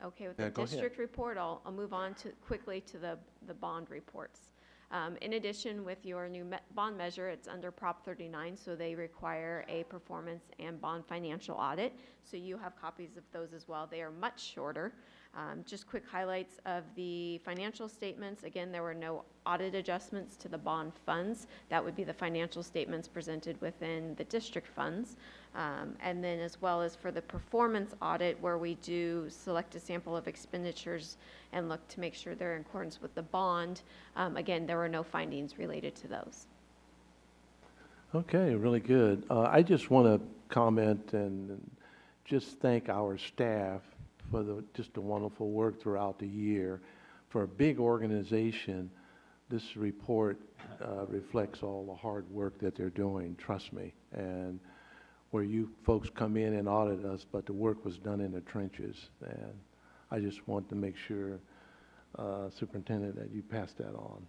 okay with the district report? I'll move on quickly to the bond reports. In addition, with your new bond measure, it's under Prop 39, so they require a performance and bond financial audit. So you have copies of those as well. They are much shorter. Just quick highlights of the financial statements. Again, there were no audit adjustments to the bond funds. That would be the financial statements presented within the district funds. And then as well as for the performance audit, where we do select a sample of expenditures and look to make sure they're in accordance with the bond. Again, there were no findings related to those. Okay, really good. I just want to comment and just thank our staff for just the wonderful work throughout the year. For a big organization, this report reflects all the hard work that they're doing, trust me. And where you folks come in and audit us, but the work was done in the trenches. And I just want to make sure, Superintendent, that you pass that on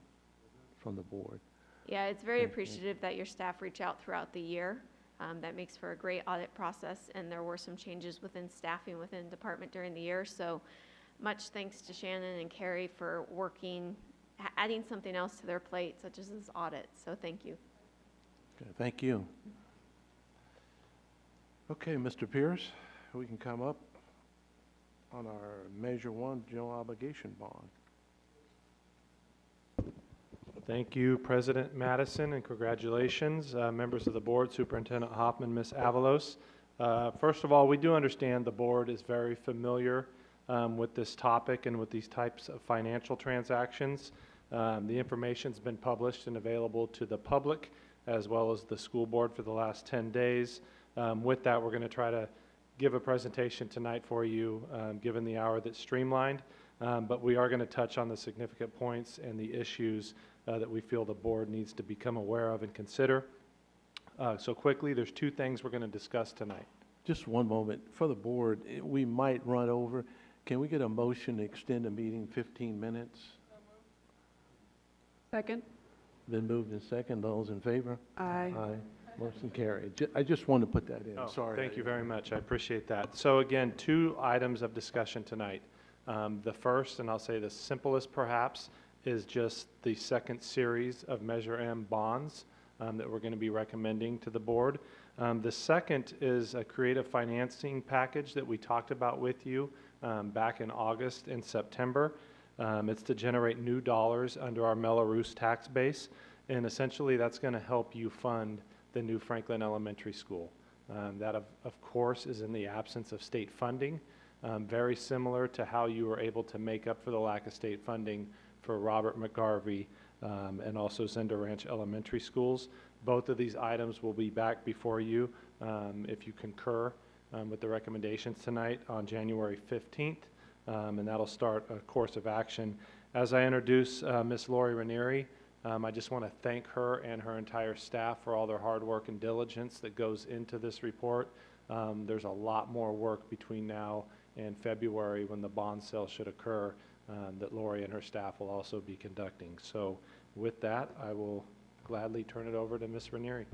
from the board. Yeah, it's very appreciative that your staff reach out throughout the year. That makes for a great audit process, and there were some changes within staffing within the department during the year. So much thanks to Shannon and Carrie for working, adding something else to their plate, such as this audit. So thank you. Okay, thank you. Okay, Mr. Pierce, we can come up on our Measure 1 general obligation bond. Thank you, President Madison, and congratulations, members of the board, Superintendent Hoffman, Ms. Avalos. First of all, we do understand the board is very familiar with this topic and with these types of financial transactions. The information's been published and available to the public as well as the school board for the last 10 days. With that, we're going to try to give a presentation tonight for you, given the hour that's streamlined, but we are going to touch on the significant points and the issues that we feel the board needs to become aware of and consider. So quickly, there's two things we're going to discuss tonight. Just one moment. For the board, we might run over. Can we get a motion to extend the meeting 15 minutes? Second. Been moved in second. Those in favor? Aye. Aye. Motion carried. I just wanted to put that in. Sorry. Thank you very much. I appreciate that. So again, two items of discussion tonight. The first, and I'll say the simplest perhaps, is just the second series of Measure M bonds that we're going to be recommending to the board. The second is a creative financing package that we talked about with you back in August and September. It's to generate new dollars under our Mello-Roos tax base, and essentially that's going to help you fund the new Franklin Elementary School. That, of course, is in the absence of state funding, very similar to how you were able to make up for the lack of state funding for Robert McGarvey and also Zender Ranch Elementary Schools. Both of these items will be back before you if you concur with the recommendations tonight on January 15th, and that'll start a course of action. As I introduce Ms. Lori Ranieri, I just want to thank her and her entire staff for all their hard work and diligence that goes into this report. There's a lot more work between now and February when the bond sale should occur that Lori and her staff will also be conducting. So with that, I will gladly turn it over to Ms. Ranieri.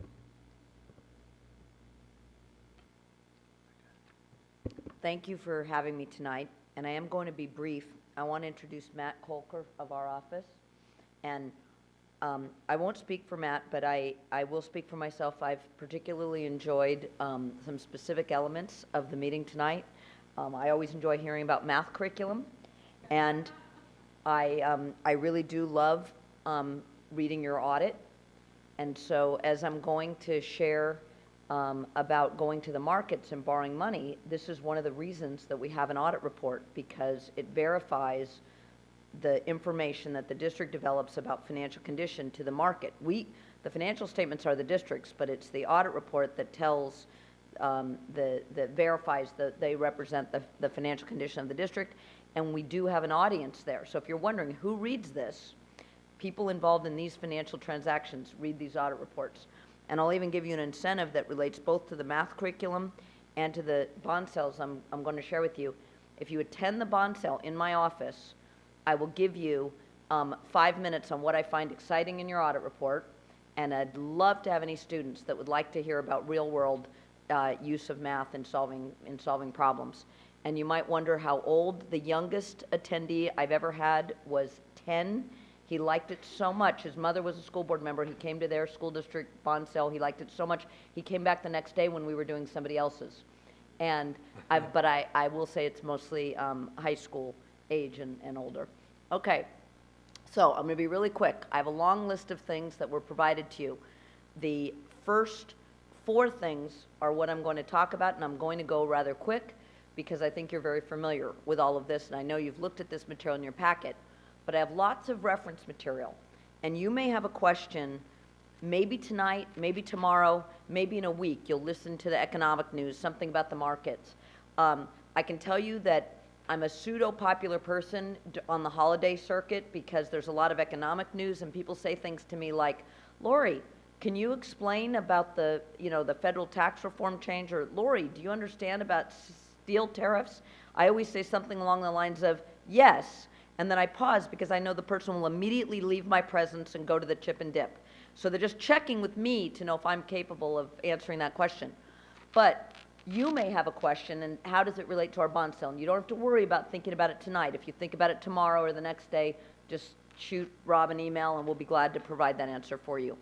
Thank you for having me tonight, and I am going to be brief. I want to introduce Matt Kolker of our office, and I won't speak for Matt, but I will speak for myself. I've particularly enjoyed some specific elements of the meeting tonight. I always enjoy hearing about math curriculum, and I really do love reading your audit. And so as I'm going to share about going to the markets and borrowing money, this is one of the reasons that we have an audit report, because it verifies the information that the district develops about financial condition to the market. The financial statements are the district's, but it's the audit report that tells, that verifies that they represent the financial condition of the district, and we do have an audience there. So if you're wondering who reads this, people involved in these financial transactions read these audit reports. And I'll even give you an incentive that relates both to the math curriculum and to the bond sales I'm going to share with you. If you attend the bond sale in my office, I will give you 5 minutes on what I find exciting in your audit report, and I'd love to have any students that would like to hear about real-world use of math in solving problems. And you might wonder how old. The youngest attendee I've ever had was 10. He liked it so much. His mother was a school board member. He came to their school district bond sale. He liked it so much. He came back the next day when we were doing somebody else's. And but I will say it's mostly high school age and older. Okay, so I'm going to be really quick. I have a long list of things that were provided to you. The first 4 things are what I'm going to talk about, and I'm going to go rather quick because I think you're very familiar with all of this, and I know you've looked at this material in your packet. But I have lots of reference material, and you may have a question, maybe tonight, maybe tomorrow, maybe in a week. You'll listen to the economic news, something about the markets. I can tell you that I'm a pseudo-popular person on the holiday circuit because there's a lot of economic news, and people say things to me like, Lori, can you explain about the federal tax reform change? Or, Lori, do you understand about steel tariffs? I always say something along the lines of, yes. And then I pause because I know the person will immediately leave my presence and go to the chip and dip. So they're just checking with me to know if I'm capable of answering that question. But you may have a question, and how does it relate to our bond sale? And you don't have to worry about thinking about it tonight. If you think about it tomorrow or the next day, just shoot Rob an email and we'll be glad to provide that answer for you.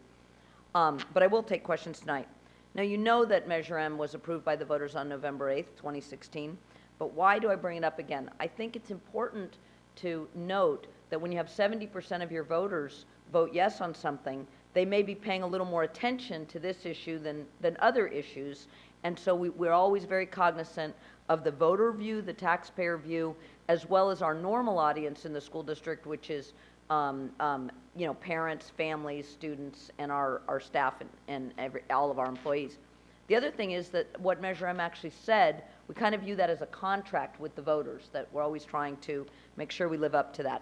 But I will take questions tonight. Now, you know that Measure M was approved by the voters on November 8th, 2016. But why do I bring it up again? I think it's important to note that when you have 70% of your voters vote yes on something, they may be paying a little more attention to this issue than other issues. And so we're always very cognizant of the voter view, the taxpayer view, as well as our normal audience in the school district, which is parents, families, students, and our staff and all of our employees. The other thing is that what Measure M actually said, we kind of view that as a contract with the voters, that we're always trying to make sure we live up to that.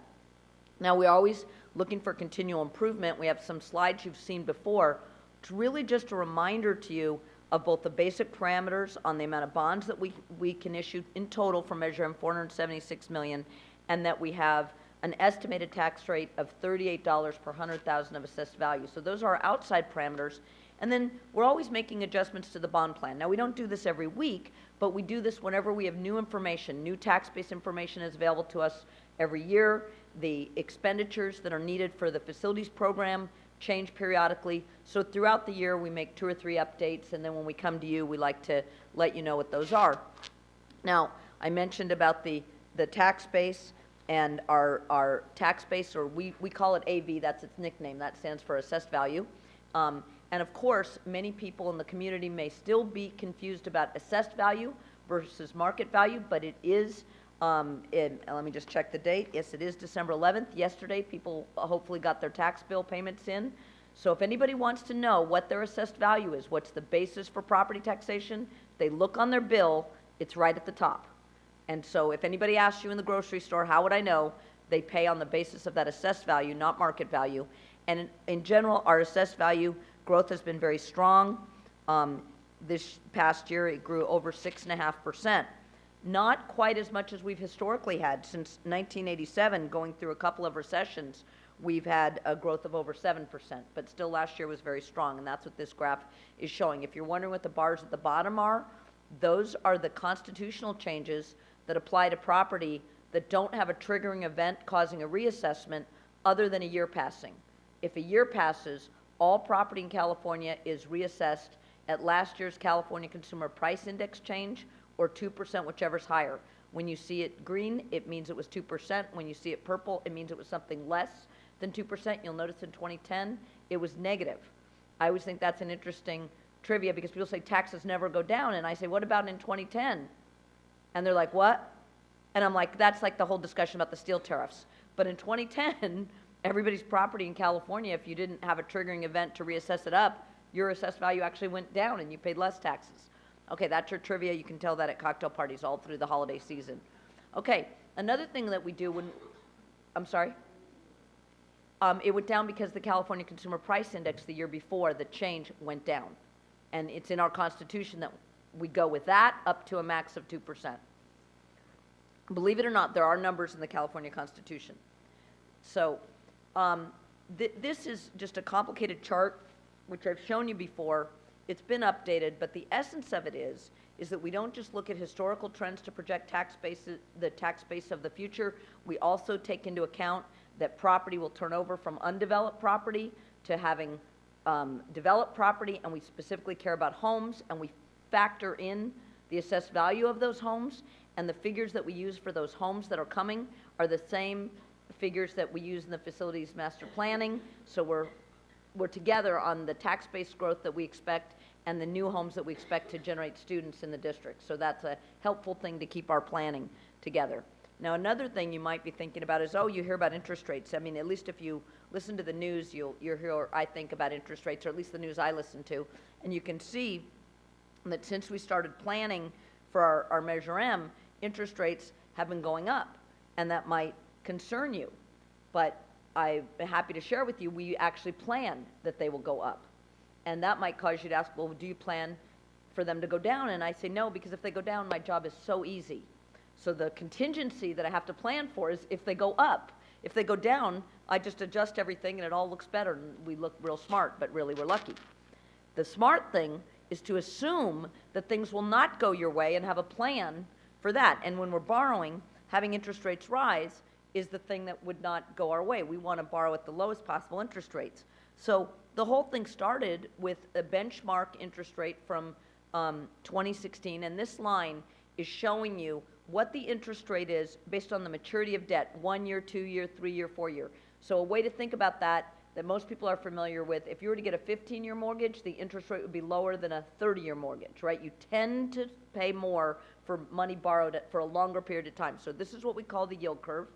Now, we're always looking for continual improvement. We have some slides you've seen before. It's really just a reminder to you of both the basic parameters on the amount of bonds that we can issue in total for Measure M, $476 million, and that we have an estimated tax rate of $38 per 100,000 of assessed value. So those are our outside parameters. And then we're always making adjustments to the bond plan. Now, we don't do this every week, but we do this whenever we have new information. New tax-based information is available to us every year. The expenditures that are needed for the facilities program change periodically. So throughout the year, we make 2 or 3 updates, and then when we come to you, we like to let you know what those are. Now, I mentioned about the tax base, and our tax base, or we call it AV, that's its nickname, that stands for assessed value. And of course, many people in the community may still be confused about assessed value versus market value, but it is, let me just check the date. Yes, it is December 11th. Yesterday, people hopefully got their tax bill payments in. So if anybody wants to know what their assessed value is, what's the basis for property taxation, they look on their bill, it's right at the top. And so if anybody asks you in the grocery store, how would I know? They pay on the basis of that assessed value, not market value. And in general, our assessed value growth has been very strong. This past year, it grew over 6.5%. Not quite as much as we've historically had. Since 1987, going through a couple of recessions, we've had a growth of over 7%, but still last year was very strong, and that's what this graph is showing. If you're wondering what the bars at the bottom are, those are the constitutional changes that apply to property that don't have a triggering event causing a reassessment other than a year passing. If a year passes, all property in California is reassessed at last year's California Consumer Price Index change, or 2%, whichever's higher. When you see it green, it means it was 2%. When you see it purple, it means it was something less than 2%. You'll notice in 2010, it was negative. I always think that's an interesting trivia because people say taxes never go down. And I say, what about in 2010? And they're like, what? And I'm like, that's like the whole discussion about the steel tariffs. But in 2010, everybody's property in California, if you didn't have a triggering event to reassess it up, your assessed value actually went down and you paid less taxes. Okay, that's your trivia. You can tell that at cocktail parties all through the holiday season. Okay, another thing that we do when, I'm sorry? It went down because the California Consumer Price Index the year before, the change went down. And it's in our Constitution that we go with that up to a max of 2%. Believe it or not, there are numbers in the California Constitution. So this is just a complicated chart, which I've shown you before. It's been updated, but the essence of it is that we don't just look at historical trends to project the tax base of the future. We also take into account that property will turn over from undeveloped property to having developed property, and we specifically care about homes, and we factor in the assessed value of those homes, and the figures that we use for those homes that are coming are the same figures that we use in the facilities master planning. So we're together on the tax-based growth that we expect and the new homes that we expect to generate students in the district. So that's a helpful thing to keep our planning together. Now, another thing you might be thinking about is, oh, you hear about interest rates. I mean, at least if you listen to the news, you'll hear, I think, about interest rates, or at least the news I listen to. And you can see that since we started planning for our Measure M, interest rates have been going up. And that might concern you. But I'm happy to share with you, we actually plan that they will go up. And that might cause you to ask, well, do you plan for them to go down? And I say no, because if they go down, my job is so easy. So the contingency that I have to plan for is if they go up. If they go down, I just adjust everything and it all looks better and we look real smart, but really we're lucky. The smart thing is to assume that things will not go your way and have a plan for that. And when we're borrowing, having interest rates rise is the thing that would not go our way. We want to borrow at the lowest possible interest rates. So the whole thing started with a benchmark interest rate from 2016, and this line is showing you what the interest rate is based on the maturity of debt, 1 year, 2 year, 3 year, 4 year. So a way to think about that most people are familiar with, if you were to get a 15-year mortgage, the interest rate would be lower than a 30-year mortgage, right? You tend to pay more for money borrowed for a longer period of time. So this is what we call the yield curve.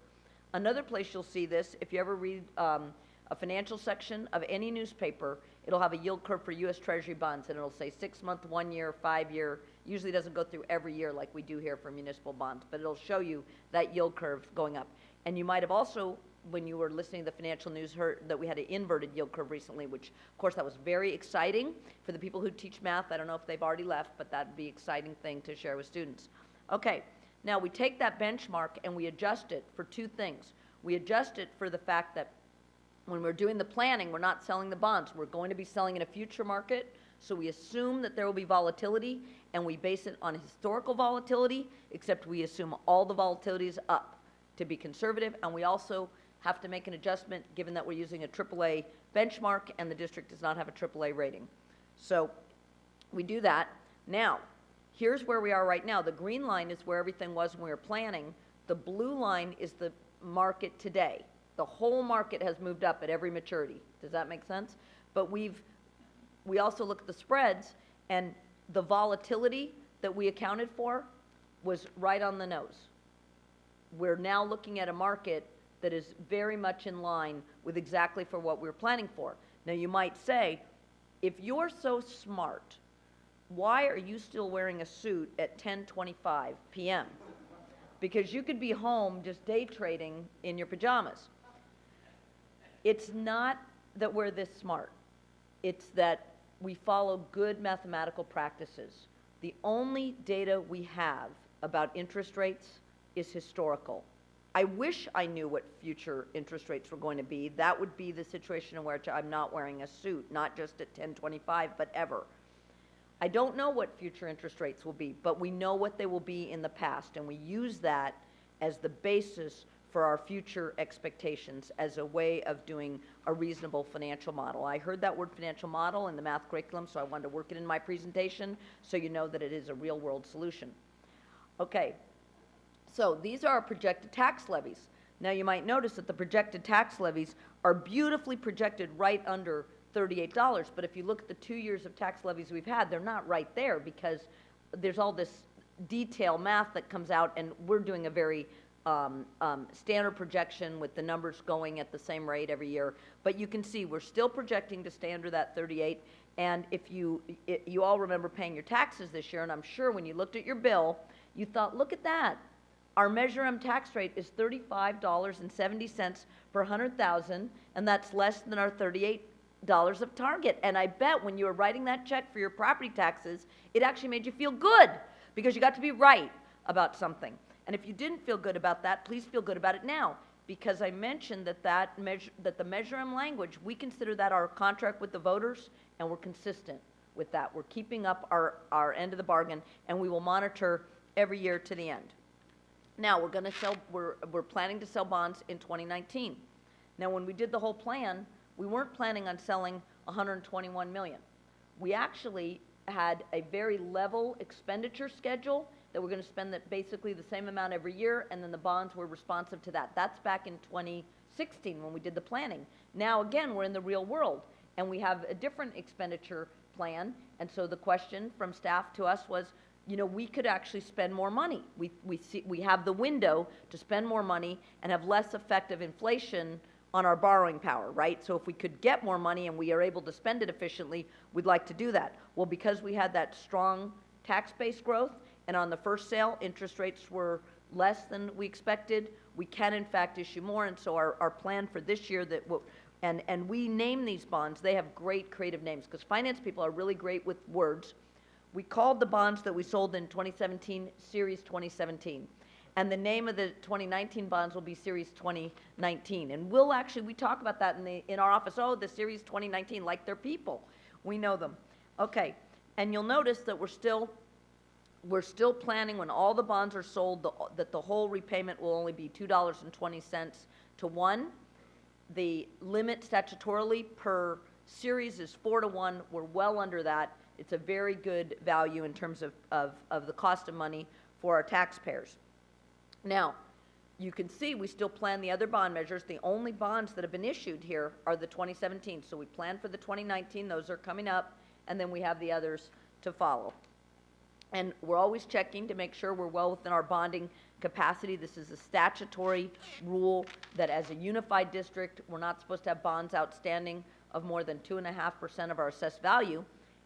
Another place you'll see this, if you ever read a financial section of any newspaper, it'll have a yield curve for U.S. Treasury bonds, and it'll say 6-month, 1 year, 5 year. Usually doesn't go through every year like we do here for municipal bonds, but it'll show you that yield curve going up. And you might have also, when you were listening to the financial news, heard that we had an inverted yield curve recently, which, of course, that was very exciting for the people who teach math. I don't know if they've already left, but that'd be an exciting thing to share with students. Okay, now we take that benchmark and we adjust it for two things. We adjust it for the fact that when we're doing the planning, we're not selling the bonds. We're going to be selling in a future market, so we assume that there will be volatility, and we base it on historical volatility, except we assume all the volatility is up to be conservative, and we also have to make an adjustment given that we're using a AAA benchmark and the district does not have a AAA rating. So we do that. Now, here's where we are right now. The green line is where everything was when we were planning. The blue line is the market today. The whole market has moved up at every maturity. Does that make sense? But we also look at the spreads, and the volatility that we accounted for was right on the nose. We're now looking at a market that is very much in line with exactly for what we were planning for. Now you might say, if you're so smart, why are you still wearing a suit at 10:25 p.m.? Because you could be home just day trading in your pajamas. It's not that we're this smart. It's that we follow good mathematical practices. The only data we have about interest rates is historical. I wish I knew what future interest rates were going to be. That would be the situation in which I'm not wearing a suit, not just at 10:25, but ever. I don't know what future interest rates will be, but we know what they will be in the past, and we use that as the basis for our future expectations as a way of doing a reasonable financial model. I heard that word financial model in the math curriculum, so I wanted to work it in my presentation so you know that it is a real-world solution. Okay, so these are our projected tax levies. Now you might notice that the projected tax levies are beautifully projected right under $38. But if you look at the 2 years of tax levies we've had, they're not right there because there's all this detail math that comes out, and we're doing a very standard projection with the numbers going at the same rate every year. But you can see we're still projecting to stay under that 38. And if you all remember paying your taxes this year, and I'm sure when you looked at your bill, you thought, look at that. Our Measure M tax rate is $35.70 per 100,000, and that's less than our $38 of target. And I bet when you were writing that check for your property taxes, it actually made you feel good because you got to be right about something. And if you didn't feel good about that, please feel good about it now, because I mentioned that the Measure M language, we consider that our contract with the voters, and we're consistent with that. We're keeping up our end of the bargain, and we will monitor every year to the end. Now, we're planning to sell bonds in 2019. Now, when we did the whole plan, we weren't planning on selling 121 million. We actually had a very level expenditure schedule that we're going to spend basically the same amount every year, and then the bonds were responsive to that. That's back in 2016 when we did the planning. Now, again, we're in the real world, and we have a different expenditure plan, and so the question from staff to us was, you know, we could actually spend more money. We have the window to spend more money and have less effective inflation on our borrowing power, right? So if we could get more money and we are able to spend it efficiently, we'd like to do that. Well, because we had that strong tax-based growth, and on the first sale, interest rates were less than we expected, we can in fact issue more. And so our plan for this year and we name these bonds, they have great creative names because finance people are really great with words. We called the bonds that we sold in 2017 Series 2017. And the name of the 2019 bonds will be Series 2019. And we talk about that in our office. Oh, the Series 2019, like they're people. We know them. Okay, and you'll notice that we're still planning when all the bonds are sold that the whole repayment will only be $2.20 to 1. The limit statutorily per series is 4 to 1. We're well under that. It's a very good value in terms of the cost of money for our taxpayers. Now, you can see we still plan the other bond measures. The only bonds that have been issued here are the 2017. So we plan for the 2019. Those are coming up. And then we have the others to follow. And we're always checking to make sure we're well within our bonding capacity. This is a statutory rule that as a unified district, we're not supposed to have bonds outstanding of more than 2.5% of our assessed value.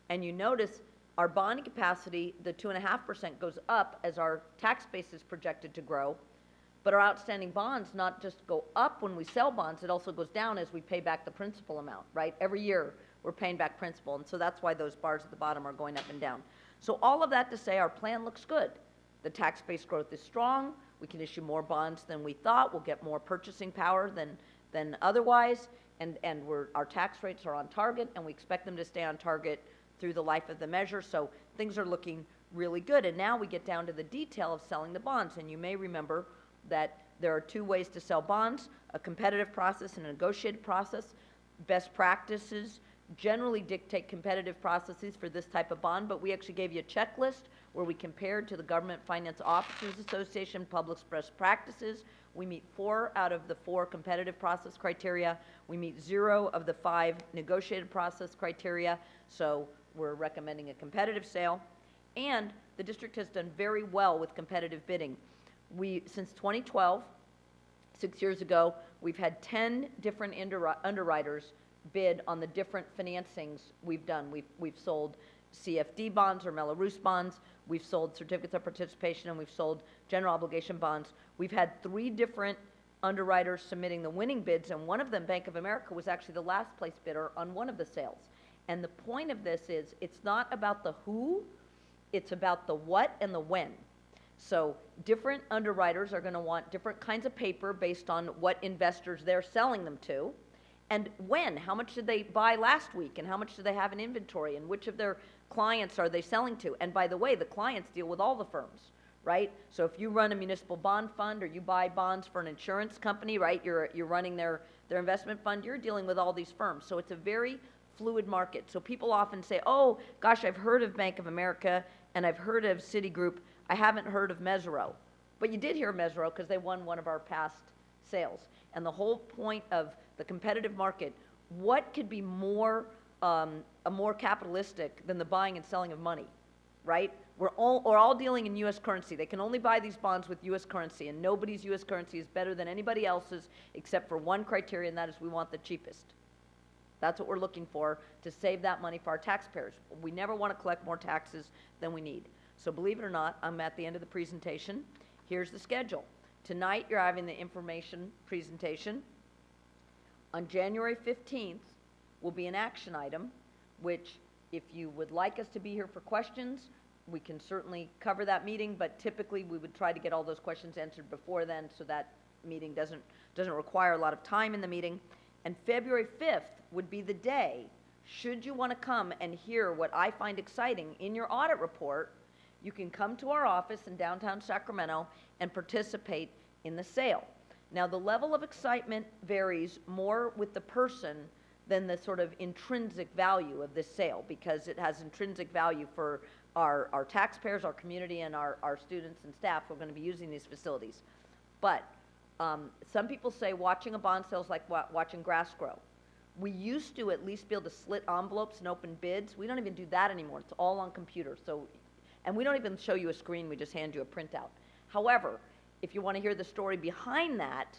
And you notice our bonding capacity, the 2.5% goes up as our tax base is projected to grow. But our outstanding bonds not just go up when we sell bonds, it also goes down as we pay back the principal amount, right? Every year we're paying back principal. And so that's why those bars at the bottom are going up and down. So all of that to say our plan looks good. The tax base growth is strong. We can issue more bonds than we thought. We'll get more purchasing power than otherwise. And our tax rates are on target, and we expect them to stay on target through the life of the measure. So things are looking really good. And now we get down to the detail of selling the bonds. And you may remember that there are 2 ways to sell bonds, a competitive process and a negotiated process. Best practices generally dictate competitive processes for this type of bond, but we actually gave you a checklist where we compared to the Government Finance Officers Association Public Best Practices. We meet 4 out of the 4 competitive process criteria. We meet 0 of the 5 negotiated process criteria, so we're recommending a competitive sale. And the district has done very well with competitive bidding. Since 2012, 6 years ago, we've had 10 different underwriters bid on the different financings we've done. We've sold CFD bonds or Mello-Roos bonds, we've sold certificates of participation, and we've sold general obligation bonds. We've had 3 different underwriters submitting the winning bids, and one of them, Bank of America, was actually the last place bidder on one of the sales. And the point of this is it's not about the who, it's about the what and the when. So different underwriters are going to want different kinds of paper based on what investors they're selling them to. And when, how much did they buy last week, and how much do they have in inventory, and which of their clients are they selling to? And by the way, the clients deal with all the firms, right? So if you run a municipal bond fund or you buy bonds for an insurance company, right, you're running their investment fund, you're dealing with all these firms. So it's a very fluid market. So people often say, oh, gosh, I've heard of Bank of America and I've heard of Citigroup. I haven't heard of Mesirow. But you did hear of Mesirow because they won one of our past sales. And the whole point of the competitive market, what could be more, more capitalistic than the buying and selling of money, right? We're all dealing in U.S. currency. They can only buy these bonds with U.S. currency, and nobody's U.S. currency is better than anybody else's except for one criteria, and that is we want the cheapest. That's what we're looking for, to save that money for our taxpayers. We never want to collect more taxes than we need. So believe it or not, I'm at the end of the presentation. Here's the schedule. Tonight, you're having the information presentation. On January 15th will be an action item, which if you would like us to be here for questions, we can certainly cover that meeting, but typically we would try to get all those questions answered before then, so that meeting doesn't require a lot of time in the meeting. And February 5th would be the day, should you want to come and hear what I find exciting in your audit report, you can come to our office in downtown Sacramento and participate in the sale. Now, the level of excitement varies more with the person than the sort of intrinsic value of this sale, because it has intrinsic value for our taxpayers, our community, and our students and staff who are going to be using these facilities. But some people say watching a bond sale is like watching grass grow. We used to at least be able to slit envelopes and open bids. We don't even do that anymore. It's all on computer. So, and we don't even show you a screen. We just hand you a printout. However, if you want to hear the story behind that,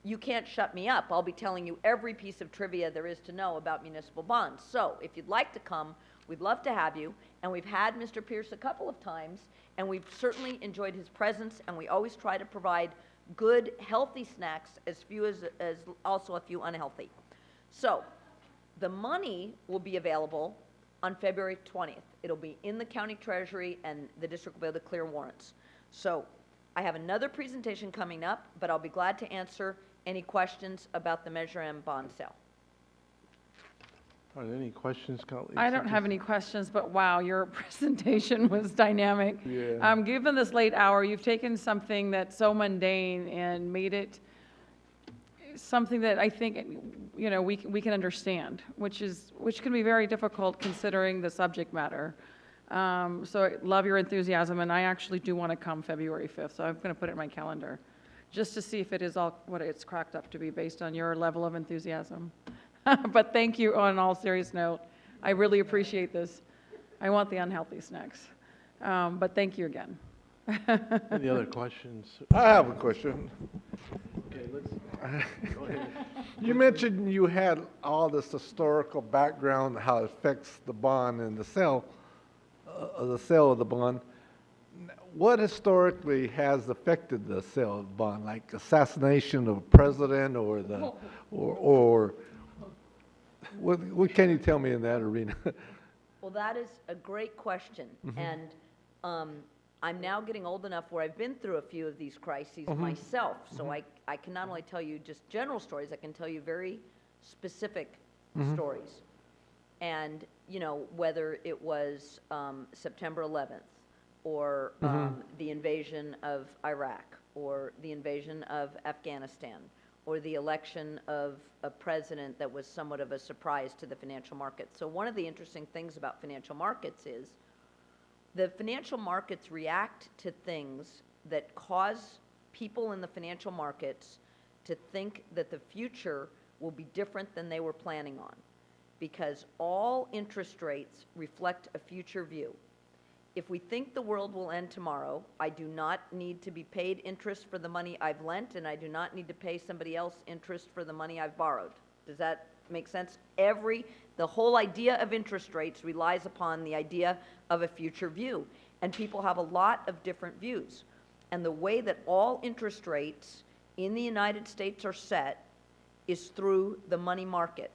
you can't shut me up. I'll be telling you every piece of trivia there is to know about municipal bonds. So if you'd like to come, we'd love to have you. And we've had Mr. Pierce a couple of times, and we've certainly enjoyed his presence, and we always try to provide good, healthy snacks, as few as also a few unhealthy. So the money will be available on February 20th. It'll be in the county treasury, and the district will be able to clear warrants. So I have another presentation coming up, but I'll be glad to answer any questions about the Measure M bond sale. Are there any questions, colleagues? I don't have any questions, but wow, your presentation was dynamic. Yeah. Given this late hour, you've taken something that's so mundane and made it something that I think, you know, we can understand, which can be very difficult considering the subject matter. So I love your enthusiasm, and I actually do want to come February 5th, so I'm going to put it in my calendar, just to see if it is all what it's cracked up to be based on your level of enthusiasm. But thank you on all serious note. I really appreciate this. I want the unhealthy snacks. But thank you again. Any other questions? I have a question. Okay, go ahead. You mentioned you had all this historical background, how it affects the bond and the sale of the bond. What historically has affected the sale of the bond, like assassination of a president, or what can you tell me in that arena? Well, that is a great question. Mm-hmm. And I'm now getting old enough where I've been through a few of these crises Mm-hmm. myself. So I can not only tell you just general stories, I can tell you very specific Mm-hmm. stories. And, you know, whether it was September 11th, or the invasion of Iraq, or the invasion of Afghanistan, or the election of a president that was somewhat of a surprise to the financial markets. So one of the interesting things about financial markets is the financial markets react to things that cause people in the financial markets to think that the future will be different than they were planning on, because all interest rates reflect a future view. If we think the world will end tomorrow, I do not need to be paid interest for the money I've lent, and I do not need to pay somebody else interest for the money I've borrowed. Does that make sense? The whole idea of interest rates relies upon the idea of a future view, and people have a lot of different views. And the way that all interest rates in the United States are set is through the money market.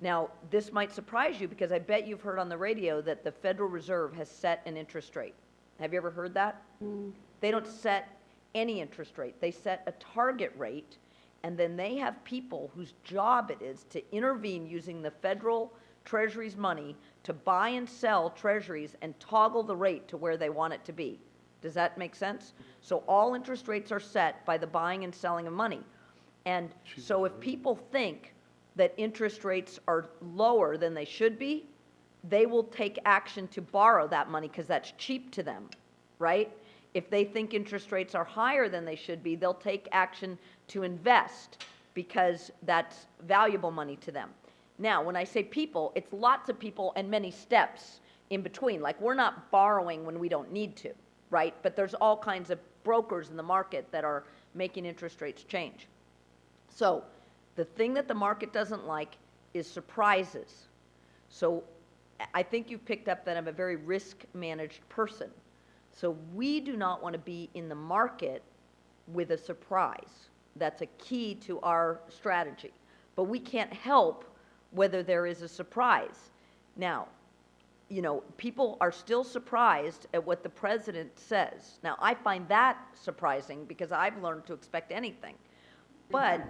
Now, this might surprise you, because I bet you've heard on the radio that the Federal Reserve has set an interest rate. Have you ever heard that? They don't set any interest rate. They set a target rate, and then they have people whose job it is to intervene using the federal treasury's money to buy and sell treasuries and toggle the rate to where they want it to be. Does that make sense? So all interest rates are set by the buying and selling of money. And so if people think that interest rates are lower than they should be, they will take action to borrow that money because that's cheap to them, right? If they think interest rates are higher than they should be, they'll take action to invest because that's valuable money to them. Now, when I say people, it's lots of people and many steps in between. Like, we're not borrowing when we don't need to, right? But there's all kinds of brokers in the market that are making interest rates change. So the thing that the market doesn't like is surprises. So I think you've picked up that I'm a very risk-managed person. So we do not want to be in the market with a surprise. That's a key to our strategy. But we can't help whether there is a surprise. Now, you know, people are still surprised at what the president says. Now, I find that surprising because I've learned to expect anything. But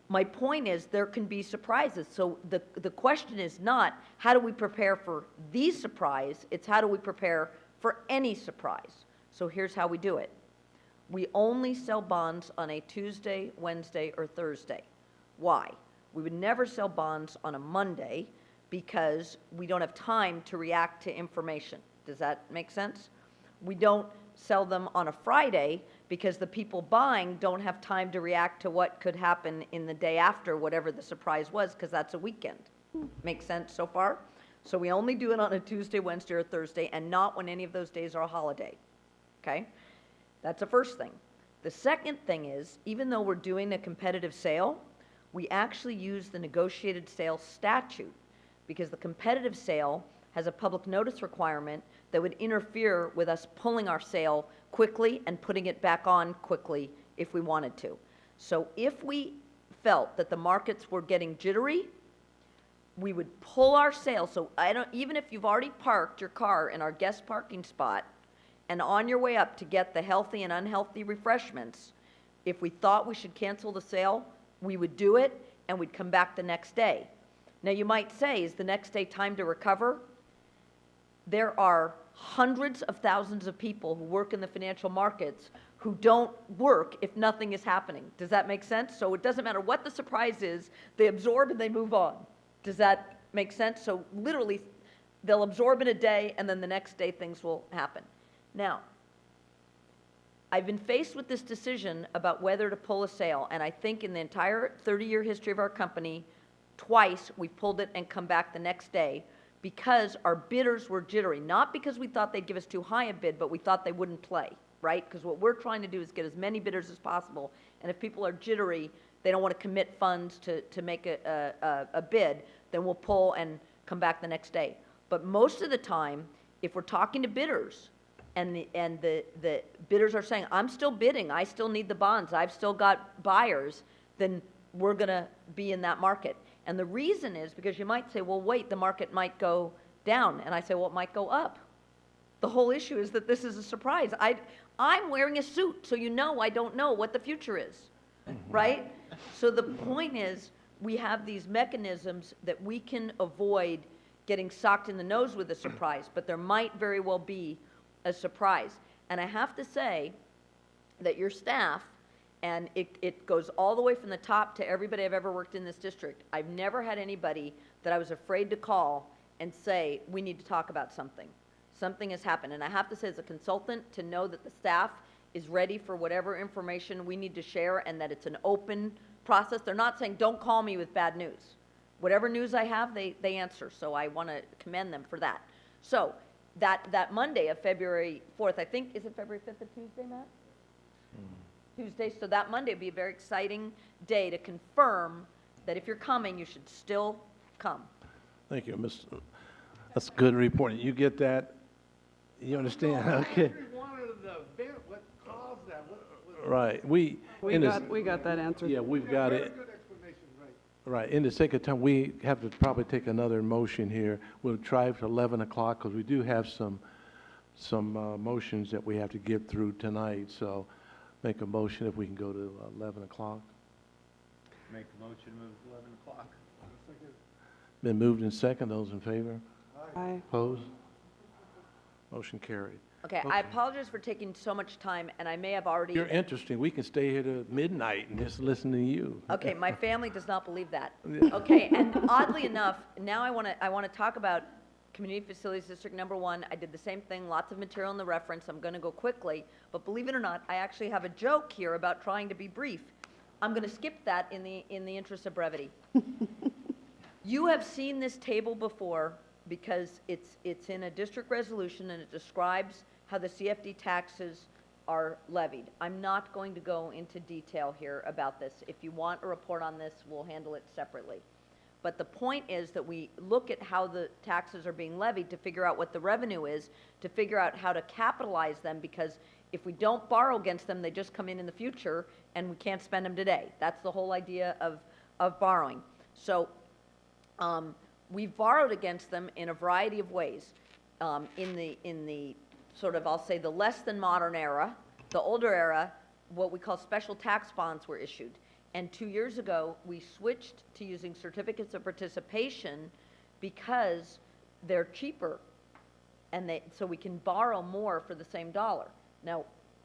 my point is there can be surprises. So the question is not how do we prepare for the surprise, it's how do we prepare for any surprise. So here's how we do it. We only sell bonds on a Tuesday, Wednesday, or Thursday. Why? We would never sell bonds on a Monday because we don't have time to react to information. Does that make sense? We don't sell them on a Friday because the people buying don't have time to react to what could happen in the day after whatever the surprise was, because that's a weekend. Make sense so far? So we only do it on a Tuesday, Wednesday, or Thursday, and not when any of those days are a holiday. Okay? That's the first thing. The second thing is, even though we're doing a competitive sale, we actually use the negotiated sale statute, because the competitive sale has a public notice requirement that would interfere with us pulling our sale quickly and putting it back on quickly if we wanted to. So if we felt that the markets were getting jittery, we would pull our sale. So even if you've already parked your car in our guest parking spot and on your way up to get the healthy and unhealthy refreshments, if we thought we should cancel the sale, we would do it and we'd come back the next day. Now you might say, is the next day time to recover? There are hundreds of thousands of people who work in the financial markets who don't work if nothing is happening. Does that make sense? So it doesn't matter what the surprise is, they absorb and they move on. Does that make sense? So literally, they'll absorb in a day and then the next day things will happen. Now, I've been faced with this decision about whether to pull a sale, and I think in the entire 30-year history of our company, twice we've pulled it and come back the next day because our bidders were jittery. Not because we thought they'd give us too high a bid, but we thought they wouldn't play, right? Because what we're trying to do is get as many bidders as possible, and if people are jittery, they don't want to commit funds to make a bid, then we'll pull and come back the next day. But most of the time, if we're talking to bidders, and the bidders are saying, I'm still bidding, I still need the bonds, I've still got buyers, then we're going to be in that market. And the reason is because you might say, well, wait, the market might go down. And I say, well, it might go up. The whole issue is that this is a surprise. I'm wearing a suit, so you know I don't know what the future is, right? So the point is we have these mechanisms that we can avoid getting socked in the nose with a surprise, but there might very well be a surprise. And I have to say that your staff, and it goes all the way from the top to everybody I've ever worked in this district. I've never had anybody that I was afraid to call and say, we need to talk about something. Something has happened. And I have to say, as a consultant, to know that the staff is ready for whatever information we need to share and that it's an open process. They're not saying, don't call me with bad news. Whatever news I have, they answer. So I want to commend them for that. So that Monday of February 4th, I think, is it February 5th, a Tuesday, Matt? Tuesday, so that Monday would be a very exciting day to confirm that if you're coming, you should still come. Thank you, Mr. That's good reporting. You get that? You understand? Okay. What caused that? Right. We got that answer. Yeah, we've got it. Good explanation, right. Right. In the sake of time, we have to probably take another motion here. We'll try for 11 o'clock because we do have some motions that we have to get through tonight. So make a motion if we can go to 11 o'clock. Make a motion to move to 11 o'clock. Been moved in second. Those in favor? Aye. Opposed? Motion carried. Okay, I apologize for taking so much time, and I may have already... You're interesting. We can stay here to midnight and just listen to you. Okay, my family does not believe that. Yeah. Okay, and oddly enough, now I want to talk about Community Facilities District Number 1. I did the same thing, lots of material in the reference. I'm going to go quickly, but believe it or not, I actually have a joke here about trying to be brief. I'm going to skip that in the interest of brevity. You have seen this table before because it's in a district resolution and it describes how the CFD taxes are levied. I'm not going to go into detail here about this. If you want a report on this, we'll handle it separately. But the point is that we look at how the taxes are being levied to figure out what the revenue is, to figure out how to capitalize them, because if we don't borrow against them, they just come in the future and we can't spend them today. That's the whole idea of borrowing. So we've borrowed against them in a variety of ways. In the sort of, I'll say, the less than modern era, the older era, what we call special tax bonds were issued. And 2 years ago, we switched to using certificates of participation because they're cheaper, and so we can borrow more for the same dollar. Now,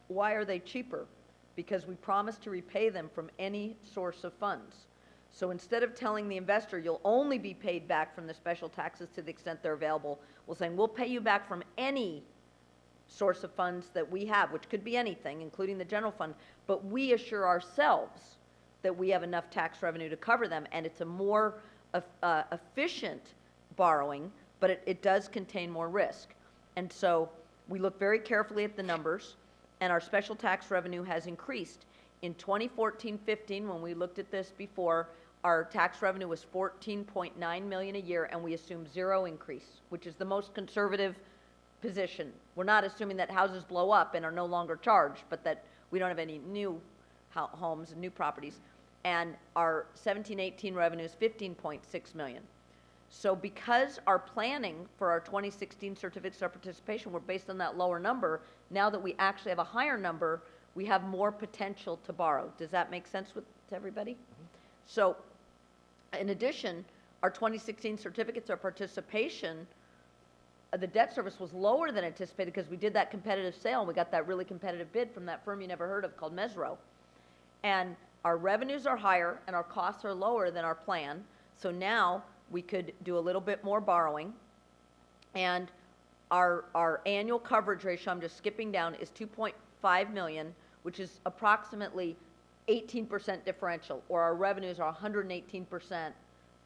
why are they cheaper? Because we promise to repay them from any source of funds. So instead of telling the investor you'll only be paid back from the special taxes to the extent they're available, we're saying we'll pay you back from any source of funds that we have, which could be anything, including the general fund, but we assure ourselves that we have enough tax revenue to cover them, and it's a more efficient borrowing, but it does contain more risk. And so we look very carefully at the numbers, and our special tax revenue has increased. In 2014-15, when we looked at this before, our tax revenue was $14.9 million a year, and we assumed 0 increase, which is the most conservative position. We're not assuming that houses blow up and are no longer charged, but that we don't have any new homes and new properties. And our 17-18 revenue is $15.6 million. So because our planning for our 2016 certificates of participation were based on that lower number, now that we actually have a higher number, we have more potential to borrow. Does that make sense to everybody? So in addition, our 2016 certificates of participation, the debt service was lower than anticipated because we did that competitive sale and we got that really competitive bid from that firm you never heard of called Mesro. And our revenues are higher and our costs are lower than our plan. So now we could do a little bit more borrowing. And our annual coverage ratio, I'm just skipping down, is 2.5 million, which is approximately 18% differential, or our revenues are 118%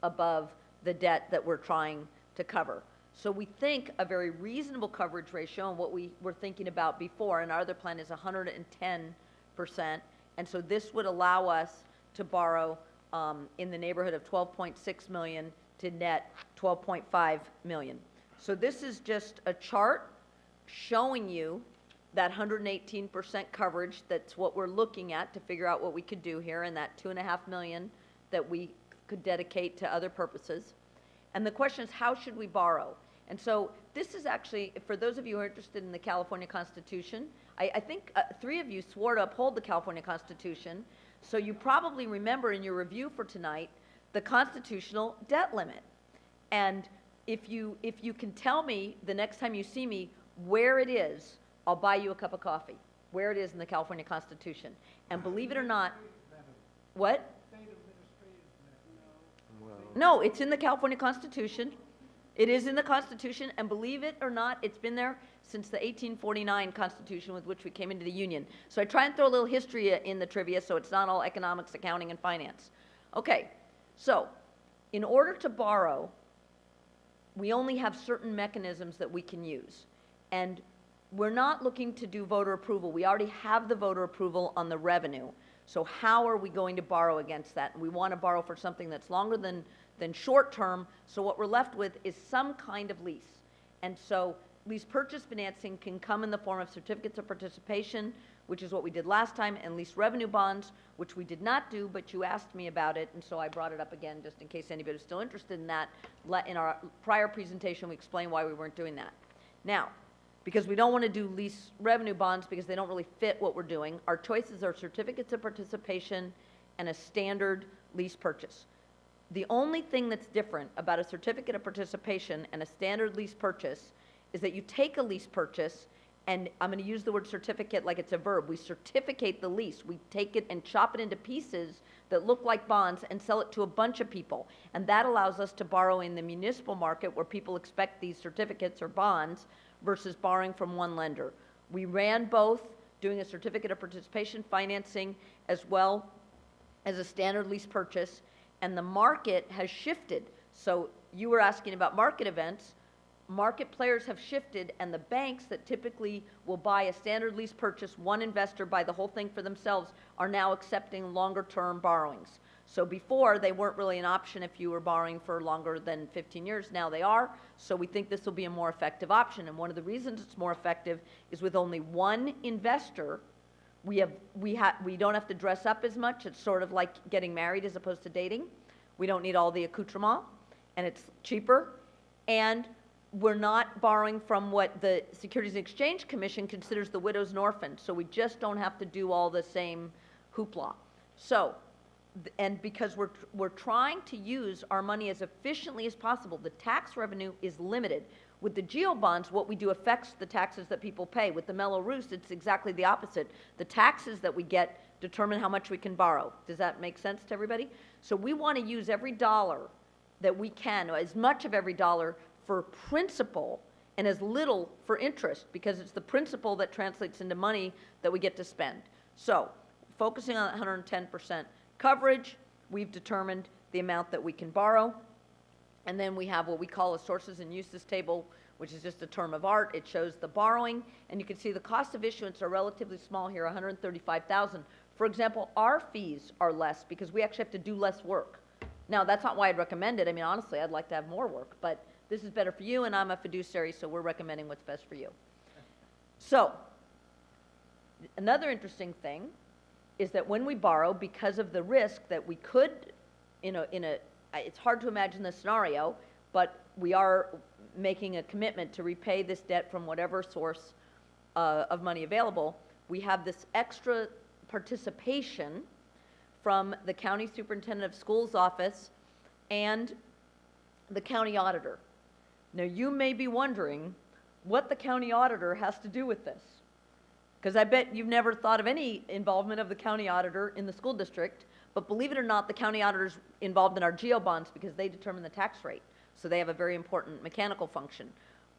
above the debt that we're trying to cover. So we think a very reasonable coverage ratio, and what we were thinking about before, and our other plan is 110%. And so this would allow us to borrow in the neighborhood of 12.6 million to net 12.5 million. So this is just a chart showing you that 118% coverage. That's what we're looking at to figure out what we could do here, and that $2.5 million that we could dedicate to other purposes. And the question is, how should we borrow? And so this is actually, for those of you who are interested in the California Constitution, I think 3 of you swore to uphold the California Constitution, so you probably remember in your review for tonight the constitutional debt limit. And if you can tell me the next time you see me where it is, I'll buy you a cup of coffee, where it is in the California Constitution. And believe it or not, what? No, it's in the California Constitution. It is in the Constitution, and believe it or not, it's been there since the 1849 Constitution with which we came into the Union. So I try and throw a little history in the trivia so it's not all economics, accounting, and finance. Okay, so in order to borrow, we only have certain mechanisms that we can use. And we're not looking to do voter approval. We already have the voter approval on the revenue. So how are we going to borrow against that? And we want to borrow for something that's longer than short term, so what we're left with is some kind of lease. And so lease purchase financing can come in the form of certificates of participation, which is what we did last time, and lease revenue bonds, which we did not do, but you asked me about it, and so I brought it up again just in case anybody's still interested in that. In our prior presentation, we explained why we weren't doing that. Now, because we don't want to do lease revenue bonds because they don't really fit what we're doing, our choices are certificates of participation and a standard lease purchase. The only thing that's different about a certificate of participation and a standard lease purchase is that you take a lease purchase, and I'm going to use the word certificate like it's a verb. We certificate the lease. We take it and chop it into pieces that look like bonds and sell it to a bunch of people. And that allows us to borrow in the municipal market where people expect these certificates or bonds versus borrowing from one lender. We ran both, doing a certificate of participation financing as well as a standard lease purchase, and the market has shifted. So you were asking about market events. Market players have shifted, and the banks that typically will buy a standard lease purchase, one investor buy the whole thing for themselves, are now accepting longer-term borrowings. So before, they weren't really an option if you were borrowing for longer than 15 years. Now they are. So we think this will be a more effective option. And one of the reasons it's more effective is with only one investor, we don't have to dress up as much. It's sort of like getting married as opposed to dating. We don't need all the accoutrement, and it's cheaper. And we're not borrowing from what the Securities and Exchange Commission considers the widows and orphans. So we just don't have to do all the same hoopla. So, and because we're trying to use our money as efficiently as possible, the tax revenue is limited. With the GEO bonds, what we do affects the taxes that people pay. With the Mello-Roos, it's exactly the opposite. The taxes that we get determine how much we can borrow. Does that make sense to everybody? So we want to use every dollar that we can, as much of every dollar for principal and as little for interest, because it's the principal that translates into money that we get to spend. So focusing on 110% coverage, we've determined the amount that we can borrow. And then we have what we call a sources and uses table, which is just a term of art. It shows the borrowing, and you can see the cost of issuance are relatively small here, $135,000. For example, our fees are less because we actually have to do less work. Now, that's not why I'd recommend it. I mean, honestly, I'd like to have more work, but this is better for you, and I'm a fiduciary, so we're recommending what's best for you. So, another interesting thing is that when we borrow, because of the risk that we could, it's hard to imagine the scenario, but we are making a commitment to repay this debt from whatever source of money available. We have this extra participation from the county superintendent of schools office and the county auditor. Now, you may be wondering what the county auditor has to do with this, because I bet you've never thought of any involvement of the county auditor in the school district, but believe it or not, the county auditor's involved in our GEO bonds because they determine the tax rate, so they have a very important mechanical function.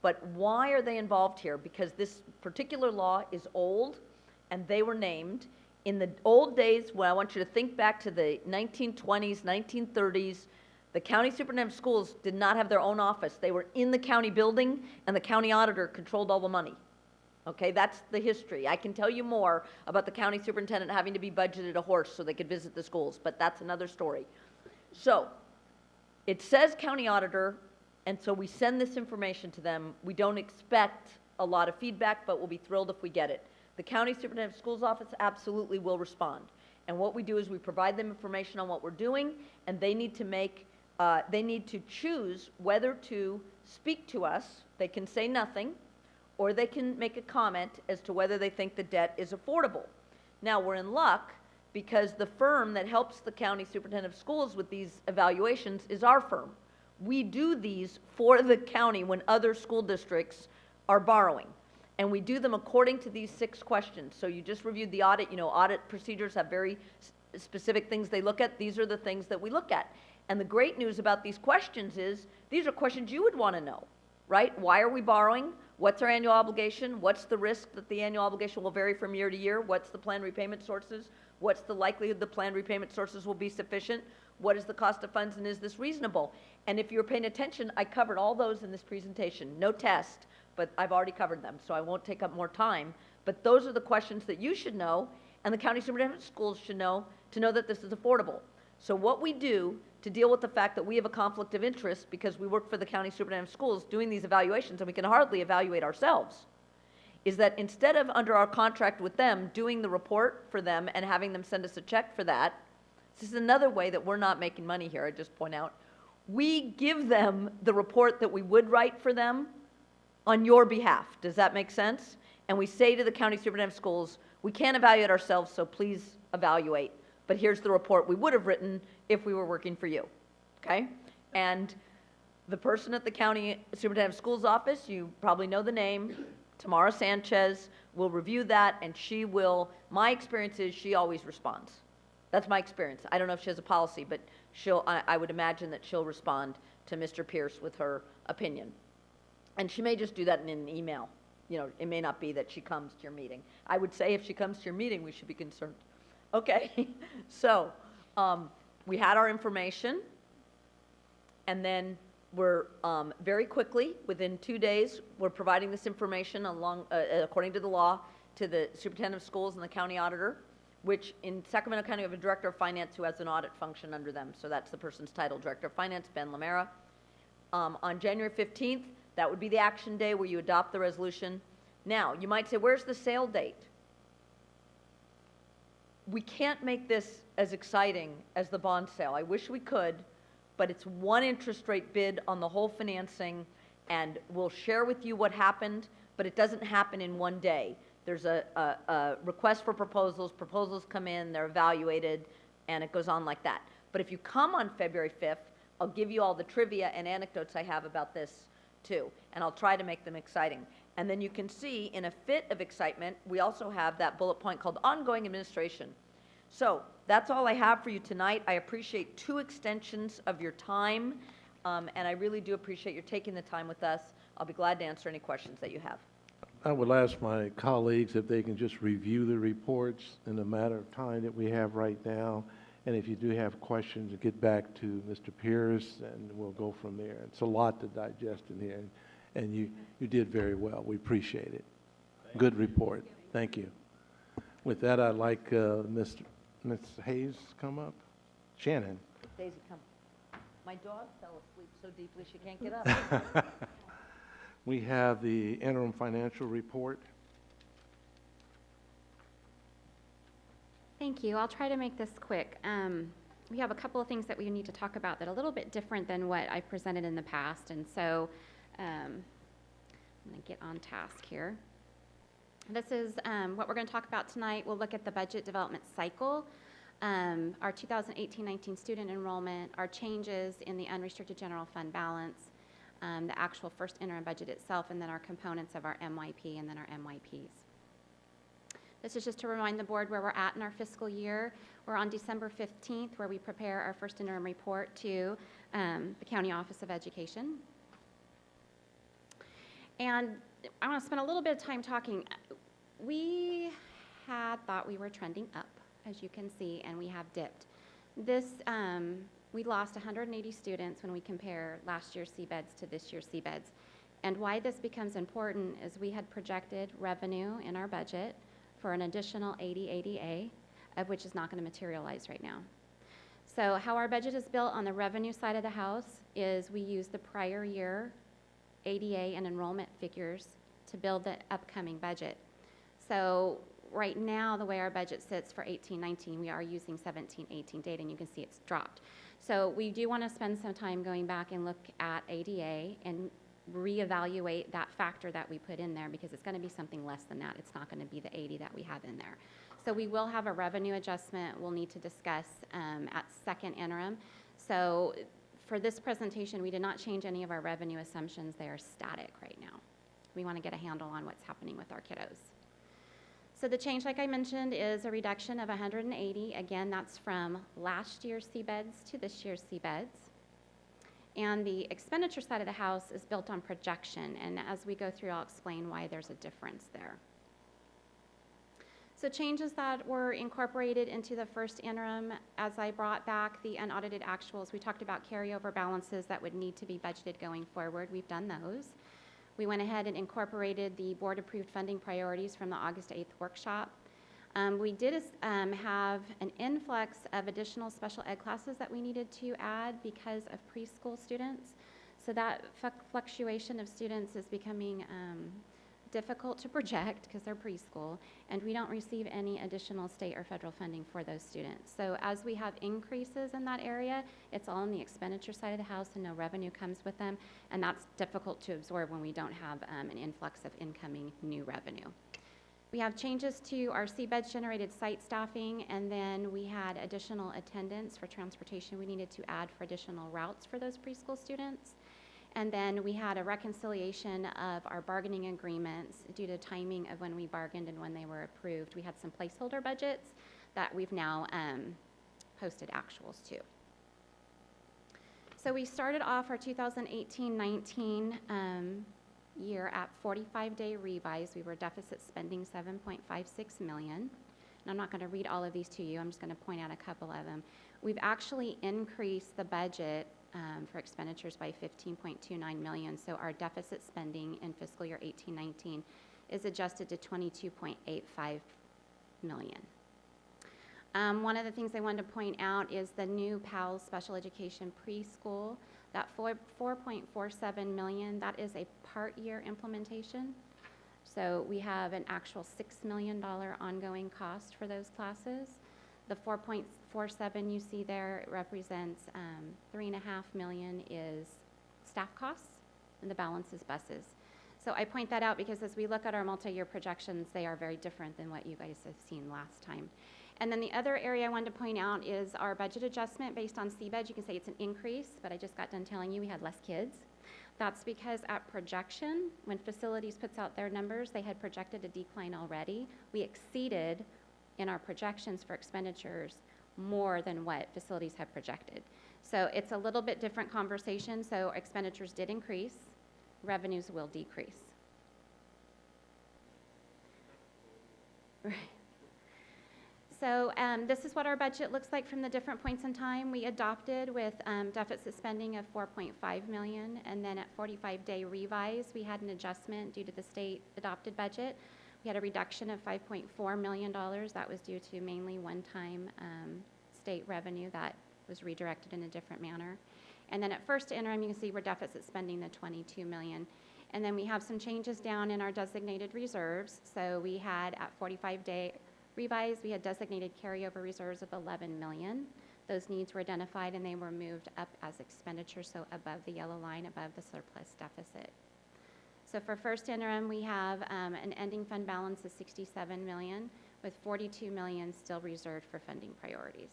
But why are they involved here? Because this particular law is old, and they were named. In the old days, when I want you to think back to the 1920s, 1930s, the county superintendent of schools did not have their own office. They were in the county building, and the county auditor controlled all the money. Okay, that's the history. I can tell you more about the county superintendent having to be budgeted a horse so they could visit the schools, but that's another story. So, it says county auditor, and so we send this information to them. We don't expect a lot of feedback, but we'll be thrilled if we get it. The county superintendent of schools office absolutely will respond. And what we do is we provide them information on what we're doing, and they need to choose whether to speak to us. They can say nothing, or they can make a comment as to whether they think the debt is affordable. Now, we're in luck because the firm that helps the county superintendent of schools with these evaluations is our firm. We do these for the county when other school districts are borrowing. And we do them according to these 6 questions. So you just reviewed the audit. Audit procedures have very specific things they look at. These are the things that we look at. And the great news about these questions is these are questions you would want to know, right? Why are we borrowing? What's our annual obligation? What's the risk that the annual obligation will vary from year to year? What's the planned repayment sources? What's the likelihood the planned repayment sources will be sufficient? What is the cost of funds, and is this reasonable? And if you're paying attention, I covered all those in this presentation. No test, but I've already covered them, so I won't take up more time. But those are the questions that you should know, and the county superintendent of schools should know to know that this is affordable. So what we do to deal with the fact that we have a conflict of interest because we work for the county superintendent of schools doing these evaluations, and we can hardly evaluate ourselves, is that instead of under our contract with them doing the report for them and having them send us a check for that, this is another way that we're not making money here, I just point out, we give them the report that we would write for them on your behalf. Does that make sense? And we say to the county superintendent of schools, we can't evaluate ourselves, so please evaluate. But here's the report we would have written if we were working for you, okay? And the person at the county superintendent of schools office, you probably know the name, Tamara Sanchez, will review that, and she will, my experience is she always responds. That's my experience. I don't know if she has a policy, but I would imagine that she'll respond to Mr. Pierce with her opinion. And she may just do that in an email. It may not be that she comes to your meeting. I would say if she comes to your meeting, we should be concerned. Okay, so We had our information, and then we're very quickly, within 2 days, we're providing this information along, according to the law, to the superintendent of schools and the county auditor, which in Sacramento County we have a director of finance who has an audit function under them. So that's the person's title, director of finance, Ben Lamera. On January 15th, that would be the action day where you adopt the resolution. Now, you might say, where's the sale date? We can't make this as exciting as the bond sale. I wish we could, but it's one interest rate bid on the whole financing, and we'll share with you what happened, but it doesn't happen in one day. There's a request for proposals, proposals come in, they're evaluated, and it goes on like that. But if you come on February 5th, I'll give you all the trivia and anecdotes I have about this too, and I'll try to make them exciting. And then you can see, in a fit of excitement, we also have that bullet point called ongoing administration. So that's all I have for you tonight. I appreciate 2 extensions of your time, and I really do appreciate your taking the time with us. I'll be glad to answer any questions that you have. I would ask my colleagues if they can just review the reports in the matter of time that we have right now. And if you do have questions, get back to Mr. Pierce, and we'll go from there. It's a lot to digest in here, and you did very well. We appreciate it. Good report. Thank you. With that, I'd like Ms. Hayes to come up. Shannon. Daisy, come. My dog fell asleep so deeply she can't get up. We have the interim financial report. Thank you. I'll try to make this quick. We have a couple of things that we need to talk about that are a little bit different than what I've presented in the past, and so I'm going to get on task here. This is what we're going to talk about tonight. We'll look at the budget development cycle, our 2018-19 student enrollment, our changes in the unrestricted general fund balance, the actual first interim budget itself, and then our components of our MYP and then our MYPs. This is just to remind the board where we're at in our fiscal year. We're on December 15th, where we prepare our first interim report to the County Office of Education. And I want to spend a little bit of time talking. We had thought we were trending up, as you can see, and we have dipped. This, we lost 180 students when we compare last year's CBEDs to this year's CBEDs. And why this becomes important is we had projected revenue in our budget for an additional 80 ADA, of which is not going to materialize right now. So how our budget is built on the revenue side of the house is we use the prior year ADA and enrollment figures to build the upcoming budget. So right now, the way our budget sits for 18-19, we are using 17-18 data, and you can see it's dropped. So we do want to spend some time going back and look at ADA and reevaluate that factor that we put in there, because it's going to be something less than that. It's not going to be the 80 that we have in there. So we will have a revenue adjustment we'll need to discuss at second interim. So for this presentation, we did not change any of our revenue assumptions. They are static right now. We want to get a handle on what's happening with our kiddos. So the change, like I mentioned, is a reduction of 180. Again, that's from last year's CBEDs to this year's CBEDs. And the expenditure side of the house is built on projection. And as we go through, I'll explain why there's a difference there. So changes that were incorporated into the first interim, as I brought back the unaudited actuals, we talked about carryover balances that would need to be budgeted going forward. We've done those. We went ahead and incorporated the board-approved funding priorities from the August 8th workshop. We did have an influx of additional special ed classes that we needed to add because of preschool students. So that fluctuation of students is becoming difficult to project because they're preschool, and we don't receive any additional state or federal funding for those students. So as we have increases in that area, it's all on the expenditure side of the house and no revenue comes with them, and that's difficult to absorb when we don't have an influx of incoming new revenue. We have changes to our CBEDS generated site staffing, and then we had additional attendance for transportation we needed to add for additional routes for those preschool students. And then we had a reconciliation of our bargaining agreements due to timing of when we bargained and when they were approved. We had some placeholder budgets that we've now posted actuals to. So we started off our 2018-19 year at 45-day revise. We were deficit spending $7.56 million. and I'm not going to read all of these to you, I'm just going to point out a couple of them. We've actually increased the budget for expenditures by 15.29 million, so our deficit spending in fiscal year 18-19 is adjusted to 22.85 million. One of the things I wanted to point out is the new PALS special education preschool. That 4.47 million, that is a part-year implementation. So we have an actual $6 million ongoing cost for those classes. The 4.47 you see there represents 3.5 million is staff costs, and the balance is buses. So I point that out because as we look at our multi-year projections, they are very different than what you guys have seen last time. And then the other area I wanted to point out is our budget adjustment based on CBED. You can say it's an increase, but I just got done telling you we had less kids. That's because at projection, when facilities puts out their numbers, they had projected a decline already. We exceeded in our projections for expenditures more than what facilities have projected. So it's a little bit different conversation. So expenditures did increase, revenues will decrease. Right. So this is what our budget looks like from the different points in time. We adopted with deficit spending of 4.5 million, and then at 45-day revise, we had an adjustment due to the state adopted budget. We had a reduction of $5.4 million. That was due to mainly one-time state revenue that was redirected in a different manner. And then at first interim, you can see we're deficit spending the 22 million. And then we have some changes down in our designated reserves. So we had at 45-day revise, we had designated carryover reserves of 11 million. Those needs were identified and they were moved up as expenditures, so above the yellow line, above the surplus deficit. So for first interim, we have an ending fund balance of 67 million, with 42 million still reserved for funding priorities.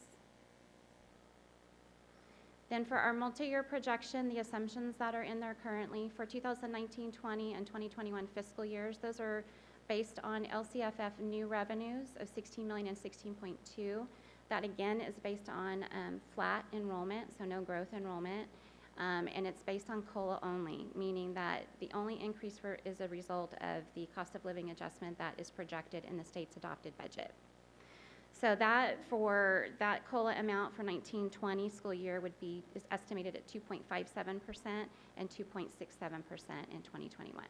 Then for our multi-year projection, the assumptions that are in there currently for 2019-20 and 2021 fiscal years, those are based on LCFF new revenues of 16 million and 16.2. That again is based on flat enrollment, so no growth enrollment, and it's based on COLA only, meaning that the only increase is a result of the cost of living adjustment that is projected in the state's adopted budget. So that for that COLA amount for 19-20 school year is estimated at 2.57% and 2.67% in 2021.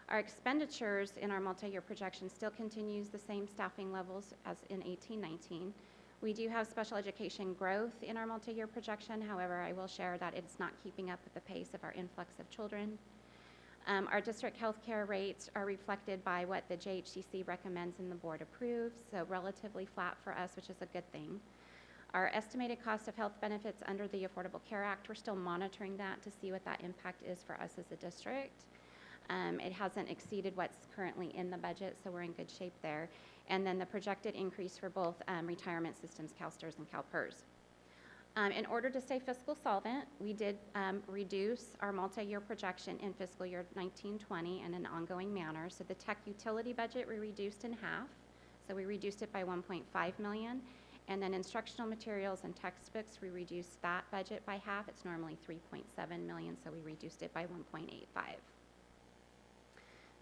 Our expenditures in our multi-year projection still continues the same staffing levels as in 18-19. We do have special education growth in our multi-year projection. However, I will share that it's not keeping up with the pace of our influx of children. Our district healthcare rates are reflected by what the JHCC recommends and the board approves, so relatively flat for us, which is a good thing. Our estimated cost of health benefits under the Affordable Care Act, we're still monitoring that to see what that impact is for us as a district. It hasn't exceeded what's currently in the budget, so we're in good shape there. And then the projected increase for both retirement systems, CalSTRS and CalPERS. In order to stay fiscal solvent, we did reduce our multi-year projection in fiscal year 19-20 in an ongoing manner. So the tech utility budget we reduced in half. So we reduced it by 1.5 million. And then instructional materials and textbooks, we reduced that budget by half. It's normally 3.7 million, so we reduced it by 1.85.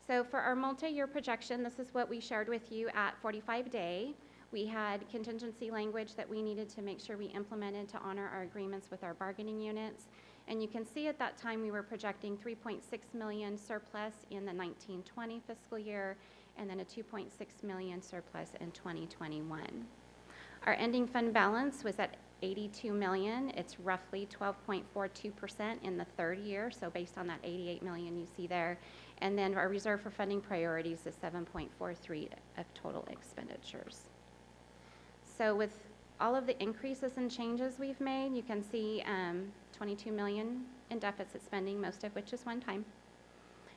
So for our multi-year projection, this is what we shared with you at 45-day. We had contingency language that we needed to make sure we implemented to honor our agreements with our bargaining units. And you can see at that time we were projecting 3.6 million surplus in the 19-20 fiscal year, and then a 2.6 million surplus in 2021. Our ending fund balance was at 82 million. It's roughly 12.42% in the third year, so based on that 88 million you see there. And then our reserve for funding priorities is 7.43 of total expenditures. So with all of the increases and changes we've made, you can see 22 million in deficit spending, most of which is one time.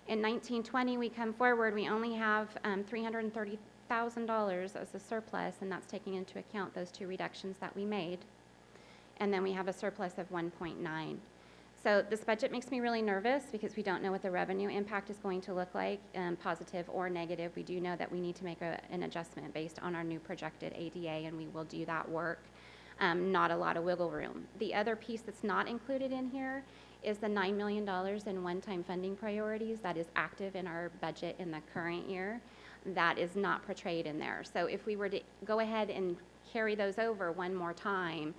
In 19-20, we come forward, we only have $330,000 as a surplus, and that's taking into account those two reductions that we made. And then we have a surplus of 1.9. So this budget makes me really nervous because we don't know what the revenue impact is going to look like, positive or negative. We do know that we need to make an adjustment based on our new projected ADA, and we will do that work. Not a lot of wiggle room. The other piece that's not included in here is the $9 million in one-time funding priorities that is active in our budget in the current year. that is not portrayed in there. So if we were to go ahead and carry those over one more time,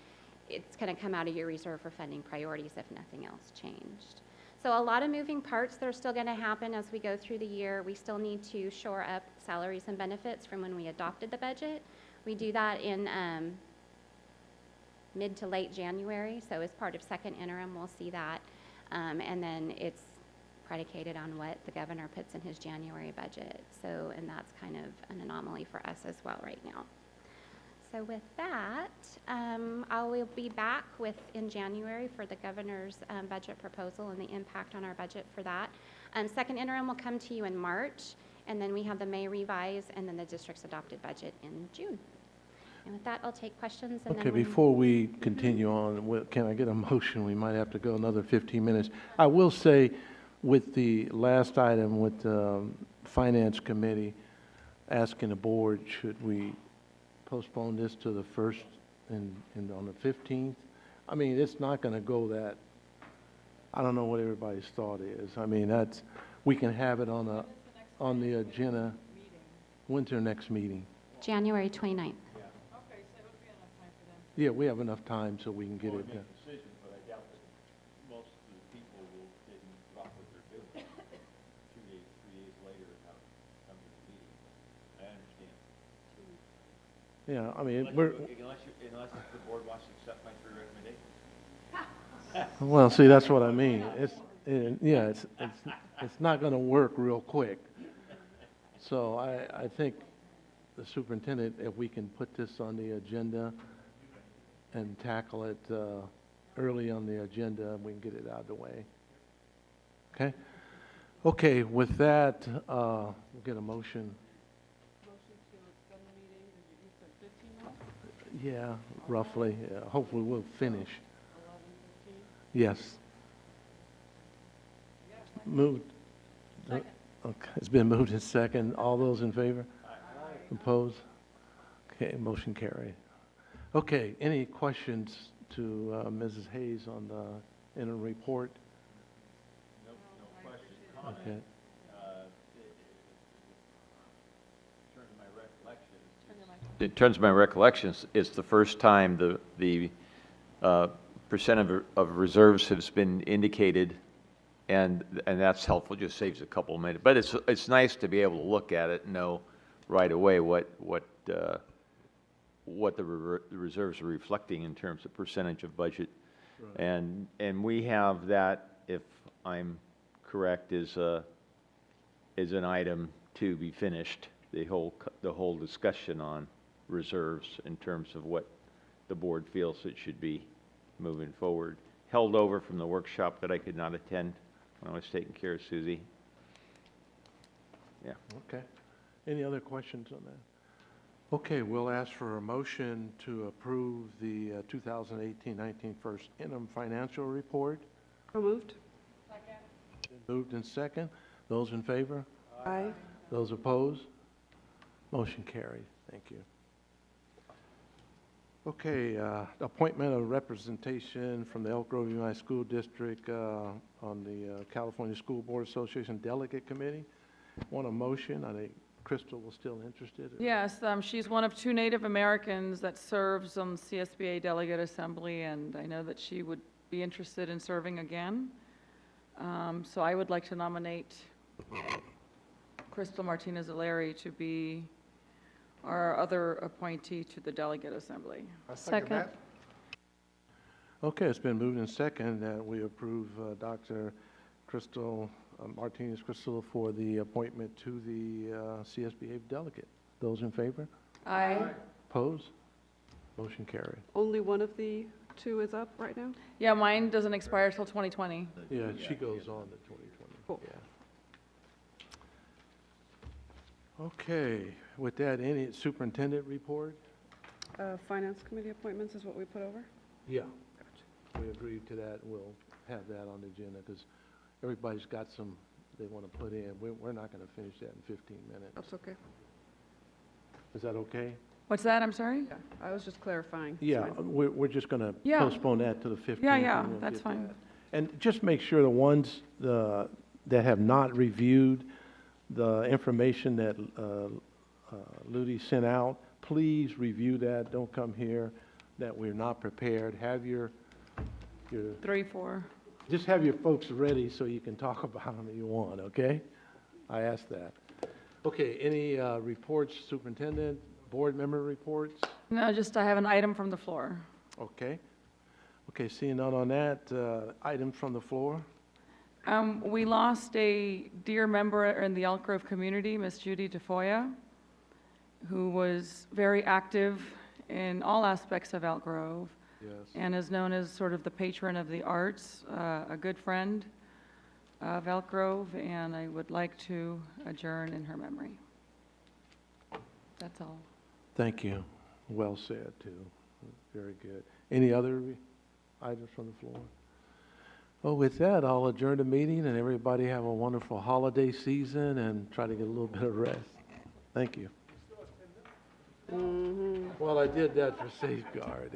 it's going to come out of your reserve for funding priorities if nothing else changed. So a lot of moving parts that are still going to happen as we go through the year. We still need to shore up salaries and benefits from when we adopted the budget. We do that in mid to late January, so as part of second interim, we'll see that. And then it's predicated on what the governor puts in his January budget. So, and that's kind of an anomaly for us as well right now. So with that, I will be back in January for the governor's budget proposal and the impact on our budget for that. Second interim will come to you in March, and then we have the May revise, and then the district's adopted budget in June. And with that, I'll take questions. And Okay, then when- before we continue on, can I get a motion? We might have to go another 15 minutes. I will say, with the last item with the Finance Committee, asking the board, should we postpone this to the 1st and on the 15th? I mean, it's not going to go that, I don't know what everybody's thought is. I mean, we can have it on the agenda. When's their next meeting? January 29th. Yeah, we have enough time so we can get it done. Decisions, but I doubt that most of the people will drop what they're doing 2 days, 3 days later and come to the meeting. I understand. Yeah, I mean, Unless the board wants to accept my 3 recommendations. well, see, that's what I mean. It's not going to work real quick. So I think the superintendent, if we can put this on the agenda and tackle it early on the agenda, we can get it out of the way. Okay? Okay, with that, we'll get a motion. Yeah, roughly. Yeah, hopefully we'll finish. Yes. Moved. Okay, it's been moved and second. All those in favor? Opposed? Okay, motion carried. Okay, any questions to Mrs. Hayes on the interim report? No questions, comments. Okay. In terms of my recollections, it's the first time the percent of reserves has been indicated, and that's helpful, just saves a couple of minutes. But it's nice to be able to look at it and know right away what the reserves are reflecting in terms of percentage of budget. Right. And we have that, if I'm correct, is an item to be finished, the whole discussion on reserves in terms of what the board feels it should be moving forward. Held over from the workshop that I could not attend when I was taking care of Susie. Yeah. Okay. Any other questions on that? Okay, we'll ask for a motion to approve the 2018-19 first interim financial report. So moved. Moved and second. Those in favor? Aye. Those opposed? Motion carried. Thank you. Okay, appointment of representation from the Elk Grove Unified School District on the California School Board Association Delegate Committee. Want a motion? I think Crystal was still interested. Yes, she's one of 2 Native Americans that serves on the CSBA Delegate Assembly, and I know that she would be interested in serving again. So I would like to nominate Crystal Martinez-Alaire to be our other appointee to the Delegate Assembly. Second. Okay, it's been moved and second that we approve Dr. Crystal Martinez-Crystal for the appointment to the CSBA delegate. Those in favor? Aye. Opposed? Motion carried. Only one of the 2 is up right now? Yeah, mine doesn't expire till 2020. Yeah, she goes on to 2020. Cool. Yeah. Okay, with that, any superintendent report? Finance Committee appointments is what we put over? Yeah. We agreed to that. We'll have that on the agenda because everybody's got some they want to put in. We're not going to finish that in 15 minutes. That's okay. Is that okay? What's that? I'm sorry? Yeah, I was just clarifying. It's Yeah, fine. we're just going to Yeah. postpone that to the 15th. Yeah, and we'll that's get fine. that. And just make sure the ones that have not reviewed the information that Ludi sent out. Please review that. Don't come here that we're not prepared. Have your 3, 4. just have your folks ready so you can talk about them if you want, okay? I asked that. Okay, any reports, superintendent, board member reports? No, just I have an item from the floor. Okay. Okay, seeing none on that, items from the floor? We lost a dear member in the Elk Grove community, Miss Judy DeFoya, who was very active in all aspects of Elk Grove. Yes. And is known as sort of the patron of the arts, a good friend of Elk Grove, and I would like to adjourn in her memory. That's all. Thank you. Well said, too. Very good. Any other items from the floor? Well, with that, I'll adjourn the meeting, and everybody have a wonderful holiday season and try to get a little bit of rest. Thank you. Well, I did that for safeguard.